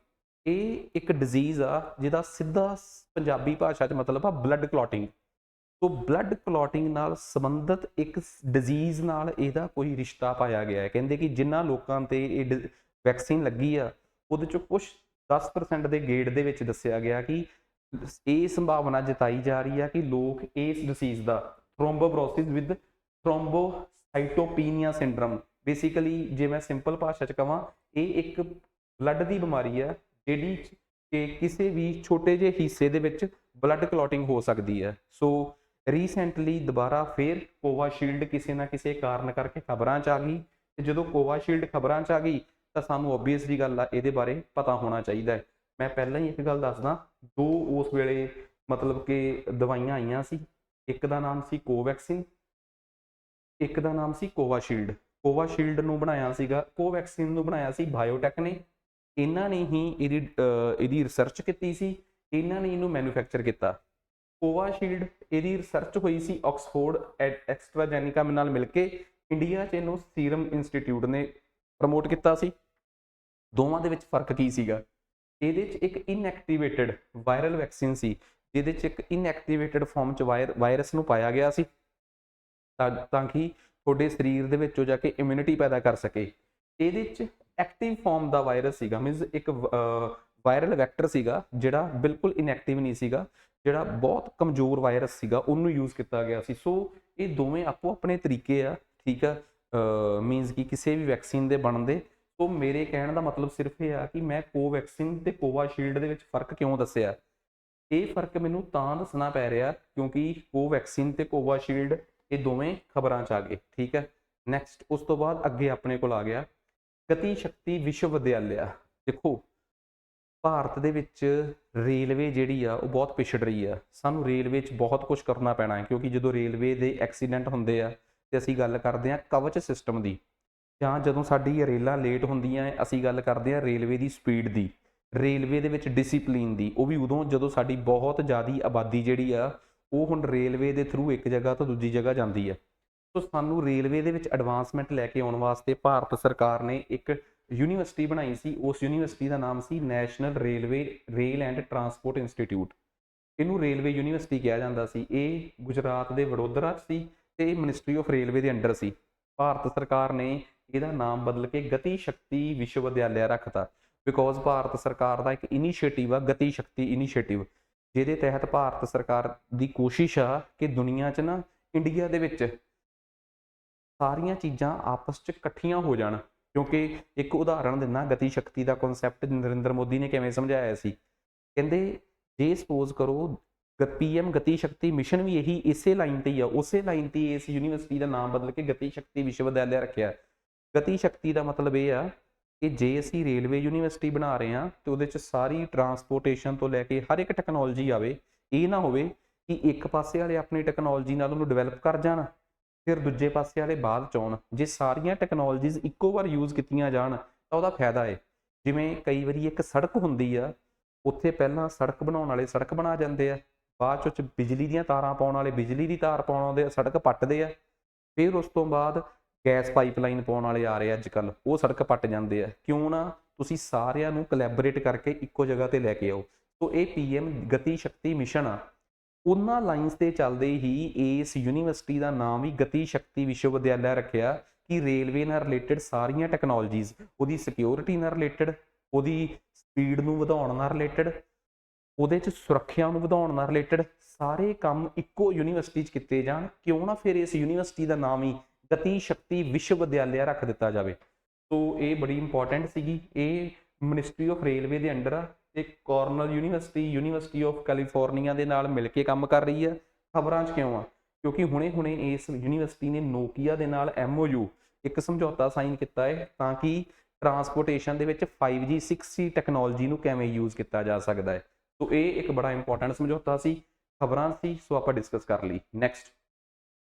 ਇਹ ਇੱਕ ਡਿਜ਼ੀਜ਼ ਆ ਜਿਹਦਾ ਸਿੱਧਾ ਪੰਜਾਬੀ ਭਾਸ਼ਾ 'ਚ ਮਤਲਬ ਆ ਬਲੱਡ ਕਲੌਟਿੰਗ। ਸੋ ਬਲੱਡ ਕਲੌਟਿੰਗ ਨਾਲ ਸੰਬੰਧਿਤ ਇੱਕ ਡਿਜ਼ੀਜ਼ ਨਾਲ ਇਹਦਾ ਕੋਈ ਰਿਸ਼ਤਾ ਪਾਇਆ ਗਿਆ ਹੈ। ਕਹਿੰਦੇ ਕਿ ਜਿਨ੍ਹਾਂ ਲੋਕਾਂ ਤੇ ਇਹ ਵੈਕਸੀਨ ਲੱਗੀ ਆ, ਉਹਦੇ 'ਚੋਂ ਕੁਛ 10% ਦੇ ਗੇੜ ਦੇ ਵਿੱਚ ਦੱਸਿਆ ਗਿਆ ਕਿ ਇਹ ਸੰਭਾਵਨਾ ਜਤਾਈ ਜਾ ਰਹੀ ਆ ਕਿ ਲੋਕ ਇਸ ਡਿਸੀਜ਼ ਦਾ, thrombosis with thrombocytopenia syndrome, basically ਜੇ ਮੈਂ ਸਿੰਪਲ ਭਾਸ਼ਾ 'ਚ ਕਹਾਂ, ਇਹ ਇੱਕ ਬਲੱਡ ਦੀ ਬਿਮਾਰੀ ਆ ਜਿਹੜੀ ਕਿ ਕਿਸੇ ਵੀ ਛੋਟੇ ਜਿਹੇ ਹਿੱਸੇ ਦੇ ਵਿੱਚ ਬਲੱਡ ਕਲੌਟਿੰਗ ਹੋ ਸਕਦੀ ਹੈ। ਸੋ ਰੀਸੈਂਟਲੀ ਦੁਬਾਰਾ ਫਿਰ ਕੋਵਾਸ਼ੀਲਡ ਕਿਸੇ ਨਾ ਕਿਸੇ ਕਾਰਨ ਕਰਕੇ ਖਬਰਾਂ 'ਚ ਆ ਗਈ, ਤੇ ਜਦੋਂ ਕੋਵਾਸ਼ੀਲਡ ਖਬਰਾਂ 'ਚ ਆ ਗਈ ਤਾਂ ਸਾਨੂੰ ਓਬਵੀਅਸ ਜੀ ਗੱਲ ਆ ਇਹਦੇ ਬਾਰੇ ਪਤਾ ਹੋਣਾ ਚਾਹੀਦਾ ਹੈ। ਮੈਂ ਪਹਿਲਾਂ ਹੀ ਇੱਕ ਗੱਲ ਦੱਸਦਾ, ਦੋ ਉਸ ਵੇਲੇ ਮਤਲਬ ਕਿ ਦਵਾਈਆਂ ਆਈਆਂ ਸੀ, ਇੱਕ ਦਾ ਨਾਮ ਸੀ ਕੋਵੈਕਸਿਨ, ਇੱਕ ਦਾ ਨਾਮ ਸੀ ਕੋਵਾਸ਼ੀਲਡ। ਕੋਵਾਸ਼ੀਲਡ ਨੂੰ ਬਣਾਇਆ ਸੀਗਾ, ਕੋਵੈਕਸਿਨ ਨੂੰ ਬਣਾਇਆ ਸੀ ਬਾਇਓਟੈਕ ਨੇ। ਇਹਨਾਂ ਨੇ ਹੀ ਇਹਦੀ ਰਿਸਰਚ ਕੀਤੀ ਸੀ, ਇਹਨਾਂ ਨੇ ਇਹਨੂੰ ਮੈਨੂਫੈਕਚਰ ਕੀਤਾ। ਕੋਵਾਸ਼ੀਲਡ ਇਹਦੀ ਰਿਸਰਚ ਹੋਈ ਸੀ ਆਕਸਫੋਰਡ ਐਸਟਰਾਜੈਨਿਕਾ ਨਾਲ ਮਿਲ ਕੇ, ਇੰਡੀਆ 'ਚ ਇਹਨੂੰ ਸੀਰਮ ਇੰਸਟੀਚਿਊਟ ਨੇ ਪ੍ਰਮੋਟ ਕੀਤਾ ਸੀ। ਦੋਵਾਂ ਦੇ ਵਿੱਚ ਫਰਕ ਕੀ ਸੀਗਾ? ਇਹਦੇ 'ਚ ਇੱਕ ਇਨਐਕਟੀਵੇਟਡ ਵਾਇਰਲ ਵੈਕਸੀਨ ਸੀ, ਜਿਹਦੇ 'ਚ ਇੱਕ ਇਨਐਕਟੀਵੇਟਡ ਫਾਰਮ 'ਚ ਵਾਇਰਸ ਨੂੰ ਪਾਇਆ ਗਿਆ ਸੀ ਤਾਂ ਕਿ ਤੁਹਾਡੇ ਸਰੀਰ ਦੇ ਵਿੱਚੋਂ ਜਾ ਕੇ ਇਮਿਊਨਿਟੀ ਪੈਦਾ ਕਰ ਸਕੇ। ਇਹਦੇ 'ਚ ਐਕਟਿਵ ਫਾਰਮ ਦਾ ਵਾਇਰਸ ਸੀਗਾ, ਮੀਨਸ ਇੱਕ ਵਾਇਰਲ ਵੈਕਟਰ ਸੀਗਾ ਜਿਹੜਾ ਬਿਲਕੁਲ ਇਨਐਕਟਿਵ ਨਹੀਂ ਸੀਗਾ, ਜਿਹੜਾ ਬਹੁਤ ਕਮਜ਼ੋਰ ਵਾਇਰਸ ਸੀਗਾ, ਉਹਨੂੰ ਯੂਜ਼ ਕੀਤਾ ਗਿਆ ਸੀ। ਸੋ ਇਹ ਦੋਵੇਂ ਆਪੋ ਆਪਣੇ ਤਰੀਕੇ ਆ, ਠੀਕ ਆ, ਮੀਨਸ ਕਿ ਕਿਸੇ ਵੀ ਵੈਕਸੀਨ ਦੇ ਬਣਨ ਦੇ। ਸੋ ਮੇਰੇ ਕਹਿਣ ਦਾ ਮਤਲਬ ਸਿਰਫ ਇਹ ਆ ਕਿ ਮੈਂ ਕੋਵੈਕਸਿਨ ਤੇ ਕੋਵਾਸ਼ੀਲਡ ਦੇ ਵਿੱਚ ਫਰਕ ਕਿਉਂ ਦੱਸਿਆ। ਇਹ ਫਰਕ ਮੈਨੂੰ ਤਾਂ ਦੱਸਣਾ ਪੈ ਰਿਹਾ ਕਿਉਂਕਿ ਕੋਵੈਕਸਿਨ ਤੇ ਕੋਵਾਸ਼ੀਲਡ ਇਹ ਦੋਵੇਂ ਖਬਰਾਂ 'ਚ ਆ ਗਏ, ਠੀਕ ਹੈ। ਨੈਕਸਟ ਉਸ ਤੋਂ ਬਾਅਦ ਅੱਗੇ ਆਪਣੇ ਕੋਲ ਆ ਗਿਆ ਗਤੀ ਸ਼ਕਤੀ ਵਿਸ਼ਵ ਵਿਦਿਆਲਿਆ। ਦੇਖੋ ਭਾਰਤ ਦੇ ਵਿੱਚ ਰੇਲਵੇ ਜਿਹੜੀ ਆ ਉਹ ਬਹੁਤ ਪਿਛੜ ਰਹੀ ਆ, ਸਾਨੂੰ ਰੇਲਵੇ 'ਚ ਬਹੁਤ ਕੁਝ ਕਰਨਾ ਪੈਣਾ ਹੈ ਕਿਉਂਕਿ ਜਦੋਂ ਰੇਲਵੇ ਦੇ ਐਕਸੀਡੈਂਟ ਹੁੰਦੇ ਆ ਤੇ ਅਸੀਂ ਗੱਲ ਕਰਦੇ ਹਾਂ ਕਵਚ ਸਿਸਟਮ ਦੀ, ਜਾਂ ਜਦੋਂ ਸਾਡੀ ਰੇਲਾਂ ਲੇਟ ਹੁੰਦੀਆਂ ਅਸੀਂ ਗੱਲ ਕਰਦੇ ਹਾਂ ਰੇਲਵੇ ਦੀ ਸਪੀਡ ਦੀ, ਰੇਲਵੇ ਦੇ ਵਿੱਚ ਡਿਸਿਪਲਿਨ ਦੀ। ਉਹ ਵੀ ਉਦੋਂ ਜਦੋਂ ਸਾਡੀ ਬਹੁਤ ਜ਼ਿਆਦਾ ਆਬਾਦੀ ਜਿਹੜੀ ਆ ਉਹ ਹੁਣ ਰੇਲਵੇ ਦੇ ਥਰੂ ਇੱਕ ਜਗ੍ਹਾ ਤੋਂ ਦੂਜੀ ਜਗ੍ਹਾ ਜਾਂਦੀ ਆ। ਸੋ ਸਾਨੂੰ ਰੇਲਵੇ ਦੇ ਵਿੱਚ ਐਡਵਾਂਸਮੈਂਟ ਲੈ ਕੇ ਆਉਣ ਵਾਸਤੇ ਭਾਰਤ ਸਰਕਾਰ ਨੇ ਇੱਕ ਯੂਨੀਵਰਸਿਟੀ ਬਣਾਈ ਸੀ। ਉਸ ਯੂਨੀਵਰਸਿਟੀ ਦਾ ਨਾਮ ਸੀ national rail and transport institute. ਇਹਨੂੰ ਰੇਲਵੇ ਯੂਨੀਵਰਸਿਟੀ ਕਿਹਾ ਜਾਂਦਾ ਸੀ। ਇਹ ਗੁਜਰਾਤ ਦੇ ਵਡੋਦਰਾ 'ਚ ਸੀ ਤੇ ਇਹ ਮਿਨਿਸਟਰੀ ਆਫ ਰੇਲਵੇ ਦੇ ਅੰਡਰ ਸੀ। ਭਾਰਤ ਸਰਕਾਰ ਨੇ ਇਹਦਾ ਨਾਮ ਬਦਲ ਕੇ ਗਤੀ ਸ਼ਕਤੀ ਵਿਸ਼ਵ ਵਿਦਿਆਲਿਆ ਰੱਖਤਾ, ਬਿਕੋਜ਼ ਭਾਰਤ ਸਰਕਾਰ ਦਾ ਇੱਕ ਇਨੀਸ਼ੀਏਟਿਵ ਆ ਗਤੀ ਸ਼ਕਤੀ ਇਨੀਸ਼ੀਏਟਿਵ, ਜਿਹਦੇ ਤਹਿਤ ਭਾਰਤ ਸਰਕਾਰ ਦੀ ਕੋਸ਼ਿਸ਼ ਆ ਕਿ ਦੁਨੀਆ 'ਚ ਨਾ ਇੰਡੀਆ ਦੇ ਵਿੱਚ ਸਾਰੀਆਂ ਚੀਜ਼ਾਂ ਆਪਸ 'ਚ ਇਕੱਠੀਆਂ ਹੋ ਜਾਣ। ਕਿਉਂਕਿ ਇੱਕ ਉਦਾਹਰਣ ਦਿੰਦਾ, ਗਤੀ ਸ਼ਕਤੀ ਦਾ ਕਨਸੈਪਟ ਨਰਿੰਦਰ ਮੋਦੀ ਨੇ ਕਿਵੇਂ ਸਮਝਾਇਆ ਸੀ। ਕਹਿੰਦੇ ਜੇ ਸਪੋਜ਼ ਕਰੋ PM ਗਤੀ ਸ਼ਕਤੀ ਮਿਸ਼ਨ ਵੀ ਇਹੀ ਇਸੇ ਲਾਈਨ ਤੇ ਹੀ ਆ, ਉਸੇ ਲਾਈਨ ਤੇ ਇਸ ਯੂਨੀਵਰਸਿਟੀ ਦਾ ਨਾਮ ਬਦਲ ਕੇ ਗਤੀ ਸ਼ਕਤੀ ਵਿਸ਼ਵ ਵਿਦਿਆਲਿਆ ਰੱਖਿਆ। ਗਤੀ ਸ਼ਕਤੀ ਦਾ ਮਤਲਬ ਇਹ ਆ ਕਿ ਜੇ ਅਸੀਂ ਰੇਲਵੇ ਯੂਨੀਵਰਸਿਟੀ ਬਣਾ ਰਹੇ ਹਾਂ ਤੇ ਉਹਦੇ 'ਚ ਸਾਰੀ ਟਰਾਂਸਪੋਰਟੇਸ਼ਨ ਤੋਂ ਲੈ ਕੇ ਹਰ ਇੱਕ ਟੈਕਨੋਲੋਜੀ ਆਵੇ। ਇਹ ਨਾ ਹੋਵੇ ਕਿ ਇੱਕ ਪਾਸੇ ਵਾਲੇ ਆਪਣੀ ਟੈਕਨੋਲੋਜੀ ਨਾਲ ਉਹਨੂੰ ਡਿਵੈਲਪ ਕਰ ਜਾਣ ਫਿਰ ਦੂਜੇ ਪਾਸੇ ਵਾਲੇ ਬਾਅਦ 'ਚ ਆਉਣ। ਜੇ ਸਾਰੀਆਂ ਟੈਕਨੋਲੋਜੀਜ਼ ਇੱਕੋ ਵਾਰ ਯੂਜ਼ ਕੀਤੀਆਂ ਜਾਣ ਤਾਂ ਉਹਦਾ ਫਾਇਦਾ ਹੈ। ਜਿਵੇਂ ਕਈ ਵਾਰੀ ਇੱਕ ਸੜਕ ਹੁੰਦੀ ਆ, ਉੱਥੇ ਪਹਿਲਾਂ ਸੜਕ ਬਣਾਉਣ ਵਾਲੇ ਸੜਕ ਬਣਾ ਜਾਂਦੇ ਆ, ਬਾਅਦ 'ਚ ਬਿਜਲੀ ਦੀਆਂ ਤਾਰਾਂ ਪਾਉਣ ਵਾਲੇ ਬਿਜਲੀ ਦੀ ਤਾਰ ਪਾਉਣ ਆਉਂਦੇ ਆ, ਸੜਕ ਪੱਟਦੇ ਆ। ਫਿਰ ਉਸ ਤੋਂ ਬਾਅਦ ਗੈਸ ਪਾਈਪਲਾਈਨ ਪਾਉਣ ਵਾਲੇ ਆ ਰਹੇ ਅੱਜ ਕੱਲ੍ਹ, ਉਹ ਸੜਕ ਪੱਟ ਜਾਂਦੇ ਆ। ਕਿਉਂ ਨਾ ਤੁਸੀਂ ਸਾਰਿਆਂ ਨੂੰ ਕੋਲੈਬੋਰੇਟ ਕਰਕੇ ਇੱਕੋ ਜਗ੍ਹਾ ਤੇ ਲੈ ਕੇ ਆਓ। ਸੋ ਇਹ PM ਗਤੀ ਸ਼ਕਤੀ ਮਿਸ਼ਨ ਆ। ਉਹਨਾਂ ਲਾਈਨਸ ਤੇ ਚੱਲਦੇ ਹੀ ਇਸ ਯੂਨੀਵਰਸਿਟੀ ਦਾ ਨਾਮ ਵੀ ਗਤੀ ਸ਼ਕਤੀ ਵਿਸ਼ਵ ਵਿਦਿਆਲਿਆ ਰੱਖਿਆ ਕਿ ਰੇਲਵੇ ਨਾਲ ਰਿਲੇਟਡ ਸਾਰੀਆਂ ਟੈਕਨੋਲੋਜੀਜ਼, ਉਹਦੀ ਸਿਕਿਉਰਿਟੀ ਨਾਲ ਰਿਲੇਟਡ, ਉਹਦੀ ਸਪੀਡ ਨੂੰ ਵਧਾਉਣ ਨਾਲ ਰਿਲੇਟਡ, ਉਹਦੇ 'ਚ ਸੁਰੱਖਿਆ ਨੂੰ ਵਧਾਉਣ ਨਾਲ ਰਿਲੇਟਡ ਸਾਰੇ ਕੰਮ ਇੱਕੋ ਯੂਨੀਵਰਸਿਟੀ 'ਚ ਕੀਤੇ ਜਾਣ। ਕਿਉਂ ਨਾ ਫਿਰ ਇਸ ਯੂਨੀਵਰਸਿਟੀ ਦਾ ਨਾਮ ਹੀ ਗਤੀ ਸ਼ਕਤੀ ਵਿਸ਼ਵ ਵਿਦਿਆਲਿਆ ਰੱਖ ਦਿੱਤਾ ਜਾਵੇ। ਸੋ ਇਹ ਬੜੀ ਇੰਪੋਰਟੈਂਟ ਸੀਗੀ। ਇਹ ਮਿਨਿਸਟਰੀ ਆਫ ਰੇਲਵੇ ਦੇ ਅੰਡਰ ਆ ਤੇ ਕਾਰਨਲ ਯੂਨੀਵਰਸਿਟੀ ਆਫ ਕੈਲੀਫੋਰਨੀਆ ਦੇ ਨਾਲ ਮਿਲ ਕੇ ਕੰਮ ਕਰ ਰਹੀ ਆ। ਖਬਰਾਂ 'ਚ ਕਿਉਂ ਆ? ਕਿਉਂਕਿ ਹੁਣੇ ਇਸ ਯੂਨੀਵਰਸਿਟੀ ਨੇ ਨੋਕੀਆ ਦੇ ਨਾਲ MOU ਇੱਕ ਸਮਝੌਤਾ ਸਾਈਨ ਕੀਤਾ ਹੈ ਤਾਂ ਕਿ ਟਰਾਂਸਪੋਰਟੇਸ਼ਨ ਦੇ ਵਿੱਚ 5G 6G ਟੈਕਨੋਲੋਜੀ ਨੂੰ ਕਿਵੇਂ ਯੂਜ਼ ਕੀਤਾ ਜਾ ਸਕਦਾ ਹੈ। ਸੋ ਇਹ ਇੱਕ ਬੜਾ ਇੰਪੋਰਟੈਂਟ ਸਮਝੌਤਾ ਸੀ, ਖਬਰਾਂ ਸੀ, ਸੋ ਆਪਾਂ ਡਿਸਕਸ ਕਰ ਲਈ। Next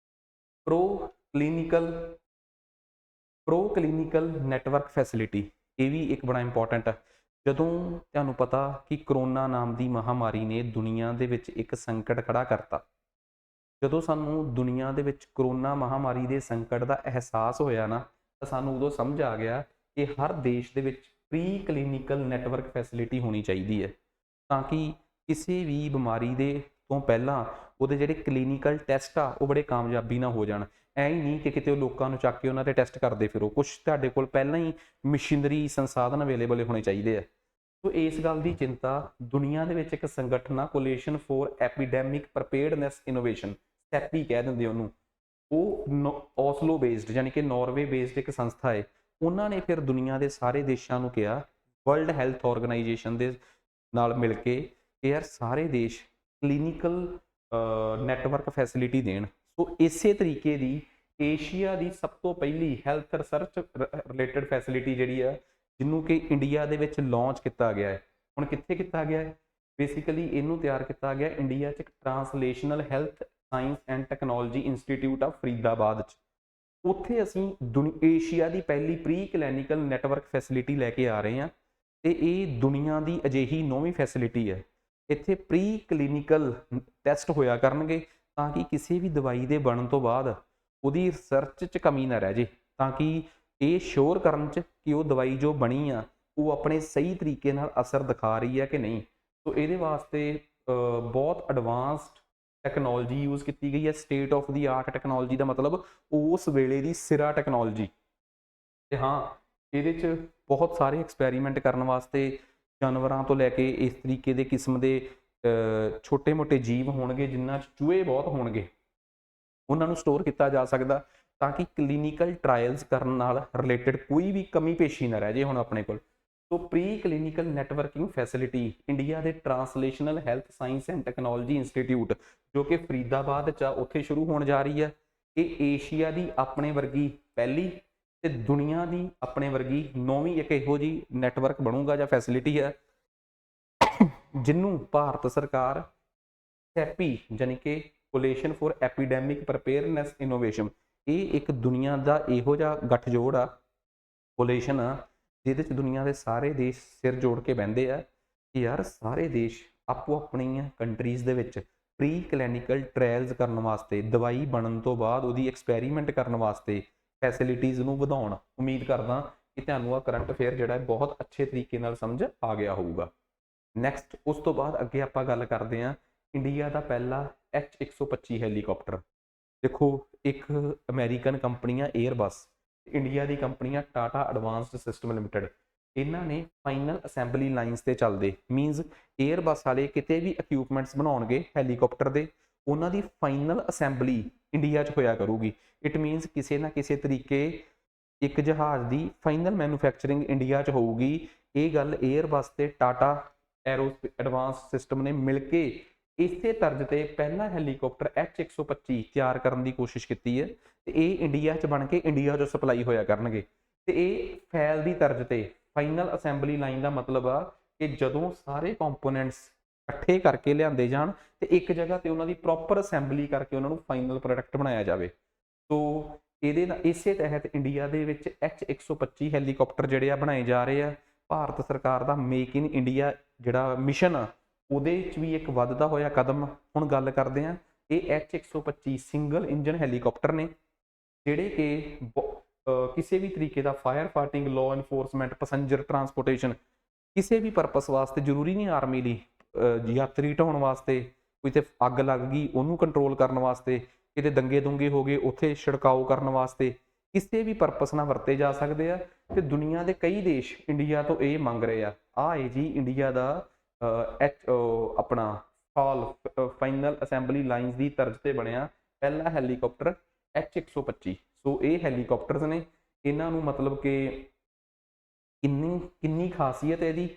pro clinical network facility. ਇਹ ਵੀ ਇੱਕ ਬੜਾ ਇੰਪੋਰਟੈਂਟ ਹੈ। ਜਦੋਂ ਤੁਹਾਨੂੰ ਪਤਾ ਕਿ ਕਰੋਨਾ ਨਾਮ ਦੀ ਮਹਾਮਾਰੀ ਨੇ ਦੁਨੀਆ ਦੇ ਵਿੱਚ ਇੱਕ ਸੰਕਟ ਖੜਾ ਕਰਤਾ, ਜਦੋਂ ਸਾਨੂੰ ਦੁਨੀਆ ਦੇ ਵਿੱਚ ਕਰੋਨਾ ਮਹਾਮਾਰੀ ਦੇ ਸੰਕਟ ਦਾ ਅਹਿਸਾਸ ਹੋਇਆ ਨਾ, ਤਾਂ ਸਾਨੂੰ ਉਦੋਂ ਸਮਝ ਆ ਗਿਆ ਕਿ ਹਰ ਦੇਸ਼ ਦੇ ਵਿੱਚ ਪ੍ਰੀ ਕਲੀਨਿਕਲ ਨੈਟਵਰਕ ਫੈਸਿਲਿਟੀ ਹੋਣੀ ਚਾਹੀਦੀ ਹੈ ਤਾਂ ਕਿ ਕਿਸੇ ਵੀ ਬਿਮਾਰੀ ਦੇ ਤੋਂ ਪਹਿਲਾਂ ਉਹਦੇ ਜਿਹੜੇ ਕਲੀਨਿਕਲ ਟੈਸਟ ਆ ਉਹ ਬੜੇ ਕਾਮਯਾਬੀ ਨਾਲ ਹੋ ਜਾਣ। ਐਂ ਹੀ ਨਹੀਂ ਕਿ ਕਿਤੇ ਉਹ ਲੋਕਾਂ ਨੂੰ ਚੱਕ ਕੇ ਉਹਨਾਂ 'ਤੇ ਟੈਸਟ ਕਰਦੇ ਫਿਰੋ। ਕੁਛ ਤੁਹਾਡੇ ਕੋਲ ਪਹਿਲਾਂ ਹੀ ਮਸ਼ੀਨਰੀ ਸੰਸਾਧਨ ਅਵੇਲੇਬਲ ਹੋਣੇ ਚਾਹੀਦੇ ਆ। ਸੋ ਇਸ ਗੱਲ ਦੀ ਚਿੰਤਾ ਦੁਨੀਆ ਦੇ ਵਿੱਚ ਇੱਕ ਸੰਗਠਨ ਆ, coalition for epidemic preparedness innovation, SEPI ਕਹਿ ਦਿੰਦੇ ਉਹਨੂੰ। ਉਹ ਓਸਲੋ ਬੇਸਡ ਯਾਨੀ ਕਿ ਨਾਰਵੇ ਬੇਸਡ ਇੱਕ ਸੰਸਥਾ ਹੈ। ਉਹਨਾਂ ਨੇ ਫਿਰ ਦੁਨੀਆ ਦੇ ਸਾਰੇ ਦੇਸ਼ਾਂ ਨੂੰ ਕਿਹਾ, ਵਰਲਡ ਹੈਲਥ ਆਰਗੇਨਾਈਜੇਸ਼ਨ ਦੇ ਨਾਲ ਮਿਲ ਕੇ, ਕਿ ਯਾਰ ਸਾਰੇ ਦੇਸ਼ ਕਲੀਨਿਕਲ ਨੈਟਵਰਕ ਫੈਸਿਲਿਟੀ ਦੇਣ। ਸੋ ਇਸੇ ਤਰੀਕੇ ਦੀ ਏਸ਼ੀਆ ਦੀ ਸਭ ਤੋਂ ਪਹਿਲੀ ਹੈਲਥ ਰਿਸਰਚ ਰਿਲੇਟਡ ਫੈਸਿਲਿਟੀ ਜਿਹੜੀ ਆ, ਜਿਹਨੂੰ ਕਿ ਇੰਡੀਆ ਦੇ ਵਿੱਚ ਲਾਂਚ ਕੀਤਾ ਗਿਆ ਹੈ। ਹੁਣ ਕਿੱਥੇ ਕੀਤਾ ਗਿਆ ਹੈ? ਬੇਸਿਕਲੀ ਇਹਨੂੰ ਤਿਆਰ ਕੀਤਾ ਗਿਆ ਇੰਡੀਆ 'ਚ ਇੱਕ translational health science and technology institute of Faridabad 'ਚ। ਉੱਥੇ ਅਸੀਂ ਏਸ਼ੀਆ ਦੀ ਪਹਿਲੀ ਪ੍ਰੀ ਕਲੀਨਿਕਲ ਨੈਟਵਰਕ ਫੈਸਿਲਿਟੀ ਲੈ ਕੇ ਆ ਰਹੇ ਹਾਂ, ਅਤੇ ਇਹ ਦੁਨੀਆ ਦੀ ਅਜਿਹੀ 9ਵੀਂ ਫੈਸਿਲਿਟੀ ਹੈ। ਇੱਥੇ ਪ੍ਰੀ ਕਲੀਨਿਕਲ ਟੈਸਟ ਹੋਇਆ ਕਰਨਗੇ ਤਾਂ ਕਿ ਕਿਸੇ ਵੀ ਦਵਾਈ ਦੇ ਬਣਨ ਤੋਂ ਬਾਅਦ ਉਹਦੀ ਰਿਸਰਚ 'ਚ ਕਮੀ ਨਾ ਰਹਿ ਜੇ, ਤਾਂ ਕਿ ਇਹ ਸ਼ੋਰ ਕਰਨ 'ਚ ਕਿ ਉਹ ਦਵਾਈ ਜੋ ਬਣੀ ਆ ਉਹ ਆਪਣੇ ਸਹੀ ਤਰੀਕੇ ਨਾਲ ਅਸਰ ਦਿਖਾ ਰਹੀ ਹੈ ਕਿ ਨਹੀਂ। ਸੋ ਇਹਦੇ ਵਾਸਤੇ ਬਹੁਤ ਐਡਵਾਂਸਡ ਟੈਕਨੋਲੋਜੀ ਯੂਜ਼ ਕੀਤੀ ਗਈ ਹੈ। State of the art technology ਦਾ ਮਤਲਬ ਉਸ ਵੇਲੇ ਦੀ ਸਿਰਾ ਟੈਕਨੋਲੋਜੀ। ਅਤੇ ਹਾਂ, ਇਹਦੇ 'ਚ ਬਹੁਤ ਸਾਰੇ ਐਕਸਪੈਰੀਮੈਂਟ ਕਰਨ ਵਾਸਤੇ ਜਾਨਵਰਾਂ ਤੋਂ ਲੈ ਕੇ ਇਸ ਤਰੀਕੇ ਦੇ ਕਿਸਮ ਦੇ ਛੋਟੇ ਮੋਟੇ ਜੀਵ ਹੋਣਗੇ, ਜਿਨ੍ਹਾਂ 'ਚ ਚੂਹੇ ਬਹੁਤ ਹੋਣਗੇ, ਉਹਨਾਂ ਨੂੰ ਸਟੋਰ ਕੀਤਾ ਜਾ ਸਕਦਾ ਤਾਂ ਕਿ ਕਲੀਨਿਕਲ ਟਰਾਇਲਸ ਕਰਨ ਨਾਲ ਰਿਲੇਟਡ ਕੋਈ ਵੀ ਕਮੀ ਪੇਸ਼ੀ ਨਾ ਰਹਿ ਜੇ ਹੁਣ ਆਪਣੇ ਕੋਲ। So preclinical networking facility India ਦੇ translational health science and technology institute, ਜੋ ਕਿ ਫਰੀਦਾਬਾਦ 'ਚ ਆ, ਉੱਥੇ ਸ਼ੁਰੂ ਹੋਣ ਜਾ ਰਹੀ ਹੈ। ਇਹ ਏਸ਼ੀਆ ਦੀ ਆਪਣੇ ਵਰਗੀ ਪਹਿਲੀ ਤੇ ਦੁਨੀਆ ਦੀ ਆਪਣੇ ਵਰਗੀ 9ਵੀਂ ਇੱਕ ਇਹੋ ਜਿਹੀ ਨੈਟਵਰਕ ਬਣੂਗਾ ਜਾਂ ਫੈਸਿਲਿਟੀ ਹੈ, ਜਿਹਨੂੰ ਭਾਰਤ ਸਰਕਾਰ ਸੈਪੀ ਯਾਨੀ ਕਿ ਕੋਲੇਸ਼ਨ ਫॉर ਐਪੀਡੈਮਿਕ ਪ੍ਰਪੇਅਰਨੈਸ ਇਨੋਵੇਸ਼ਨ, ਇਹ ਇੱਕ ਦੁਨੀਆ ਦਾ ਇਹੋ ਜਿਹਾ ਗੱਠਜੋੜ ਆ, ਕੋਲੇਸ਼ਨ ਆ, ਜਿਹਦੇ 'ਚ ਦੁਨੀਆ ਦੇ ਸਾਰੇ ਦੇਸ਼ ਸਿਰ ਜੋੜ ਕੇ ਬਹਿੰਦੇ ਆ ਕਿ ਯਾਰ ਸਾਰੇ ਦੇਸ਼ ਆਪੋ ਆਪਣੀਆਂ ਕੰਟਰੀਜ਼ ਦੇ ਵਿੱਚ ਪ੍ਰੀ ਕਲੀਨਿਕਲ ਟਰਾਇਲਸ ਕਰਨ ਵਾਸਤੇ, ਦਵਾਈ ਬਣਨ ਤੋਂ ਬਾਅਦ ਉਹਦੀ ਐਕਸਪੈਰੀਮੈਂਟ ਕਰਨ ਵਾਸਤੇ ਫੈਸਿਲਿਟੀਜ਼ ਨੂੰ ਵਧਾਉਣ। ਉਮੀਦ ਕਰਦਾ ਕਿ ਤੁਹਾਨੂੰ ਆਹ ਕਰੰਟ ਅਫੇਅਰ ਜਿਹੜਾ ਹੈ ਬਹੁਤ ਅੱਛੇ ਤਰੀਕੇ ਨਾਲ ਸਮਝ ਆ ਗਿਆ ਹੋਊਗਾ। ਨੈਕਸਟ ਉਸ ਤੋਂ ਬਾਅਦ ਅੱਗੇ ਆਪਾਂ ਗੱਲ ਕਰਦੇ ਹਾਂ ਇੰਡੀਆ ਦਾ ਪਹਿਲਾ H-125 ਹੈਲੀਕਾਪਟਰ। ਦੇਖੋ, ਇੱਕ ਅਮਰੀਕਨ ਕੰਪਨੀ ਆ ਏਅਰਬਸ, ਇੰਡੀਆ ਦੀ ਕੰਪਨੀ ਆ ਟਾਟਾ ਐਡਵਾਂਸਡ ਸਿਸਟਮ ਲਿਮਿਟਡ। ਇਹਨਾਂ ਨੇ ਫਾਈਨਲ ਅਸੈਂਬਲੀ ਲਾਈਨਸ ਤੇ ਚੱਲਦੇ, ਮੀਨਸ ਏਅਰਬਸ ਵਾਲੇ ਕਿਤੇ ਵੀ ਇਕਵਿਪਮੈਂਟਸ ਬਣਾਉਣਗੇ ਹੈਲੀਕਾਪਟਰ ਦੇ, ਉਹਨਾਂ ਦੀ ਫਾਈਨਲ ਅਸੈਂਬਲੀ ਇੰਡੀਆ 'ਚ ਹੋਇਆ ਕਰੂਗੀ। ਇਟ ਮੀਨਸ ਕਿਸੇ ਨਾ ਕਿਸੇ ਤਰੀਕੇ ਇੱਕ ਜਹਾਜ਼ ਦੀ ਫਾਈਨਲ ਮੈਨੂਫੈਕਚਰਿੰਗ ਇੰਡੀਆ 'ਚ ਹੋਊਗੀ। ਇਹ ਗੱਲ ਏਅਰਬਸ ਤੇ ਟਾਟਾ ਐਡਵਾਂਸ ਸਿਸਟਮ ਨੇ ਮਿਲ ਕੇ ਇਸੇ ਤਰਜ਼ ਤੇ ਪਹਿਲਾ ਹੈਲੀਕਾਪਟਰ H-125 ਤਿਆਰ ਕਰਨ ਦੀ ਕੋਸ਼ਿਸ਼ ਕੀਤੀ ਹੈ, ਤੇ ਇਹ ਇੰਡੀਆ 'ਚ ਬਣ ਕੇ ਇੰਡੀਆ 'ਚੋਂ ਸਪਲਾਈ ਹੋਇਆ ਕਰਨਗੇ। ਤੇ ਇਹ ਫੈਲ ਦੀ ਤਰਜ਼ ਤੇ ਫਾਈਨਲ ਅਸੈਂਬਲੀ ਲਾਈਨ ਦਾ ਮਤਲਬ ਆ ਕਿ ਜਦੋਂ ਸਾਰੇ ਕੰਪੋਨੈਂਟਸ ਇਕੱਠੇ ਕਰਕੇ ਲਿਆਂਦੇ ਜਾਣ ਤੇ ਇੱਕ ਜਗ੍ਹਾ ਤੇ ਉਹਨਾਂ ਦੀ ਪ੍ਰੋਪਰ ਅਸੈਂਬਲੀ ਕਰਕੇ ਉਹਨਾਂ ਨੂੰ ਫਾਈਨਲ ਪ੍ਰੋਡਕਟ ਬਣਾਇਆ ਜਾਵੇ। ਸੋ ਇਹਦੇ ਨਾਲ ਇਸੇ ਤਹਿਤ ਇੰਡੀਆ ਦੇ ਵਿੱਚ H-125 ਹੈਲੀਕਾਪਟਰ ਜਿਹੜੇ ਆ ਬਣਾਏ ਜਾ ਰਹੇ ਆ। ਭਾਰਤ ਸਰਕਾਰ ਦਾ ਮੇਕ ਇਨ ਇੰਡੀਆ ਜਿਹੜਾ ਮਿਸ਼ਨ ਆ, ਉਹਦੇ 'ਚ ਵੀ ਇੱਕ ਵੱਧਦਾ ਹੋਇਆ ਕਦਮ। ਹੁਣ ਗੱਲ ਕਰਦੇ ਹਾਂ, ਇਹ H-125 ਸਿੰਗਲ ਇੰਜਨ ਹੈਲੀਕਾਪਟਰ ਨੇ, ਜਿਹੜੇ ਕਿ ਕਿਸੇ ਵੀ ਤਰੀਕੇ ਦਾ fire fighting, law enforcement, passenger transportation, ਕਿਸੇ ਵੀ ਪਰਪਸ ਵਾਸਤੇ, ਜ਼ਰੂਰੀ ਨਹੀਂ ਆਰਮੀ ਲਈ, ਯਾਤਰੀ ਢਾਉਣ ਵਾਸਤੇ, ਕੋਈ ਤੇ ਅੱਗ ਲੱਗ ਗਈ ਉਹਨੂੰ ਕੰਟਰੋਲ ਕਰਨ ਵਾਸਤੇ, ਕਿਤੇ ਦੰਗੇ ਦੁੰਗੇ ਹੋ ਗਏ ਉੱਥੇ ਛਿੜਕਾਓ ਕਰਨ ਵਾਸਤੇ, ਕਿਸੇ ਵੀ ਪਰਪਸ ਨਾਲ ਵਰਤੇ ਜਾ ਸਕਦੇ ਆ। ਤੇ ਦੁਨੀਆ ਦੇ ਕਈ ਦੇਸ਼ ਇੰਡੀਆ ਤੋਂ ਇਹ ਮੰਗ ਰਹੇ ਆ। ਆਹ ਹੈ ਜੀ ਇੰਡੀਆ ਦਾ ਆਪਣਾ ਫਾਈਨਲ ਅਸੈਂਬਲੀ ਲਾਈਨਸ ਦੀ ਤਰਜ਼ ਤੇ ਬਣਿਆ ਪਹਿਲਾ ਹੈਲੀਕਾਪਟਰ H-125। ਸੋ ਇਹ ਹੈਲੀਕਾਪਟਰਸ ਨੇ, ਇਹਨਾਂ ਨੂੰ ਮਤਲਬ ਕਿ ਕਿੰਨੀ ਖਾਸੀਅਤ ਹੈ ਇਹਦੀ,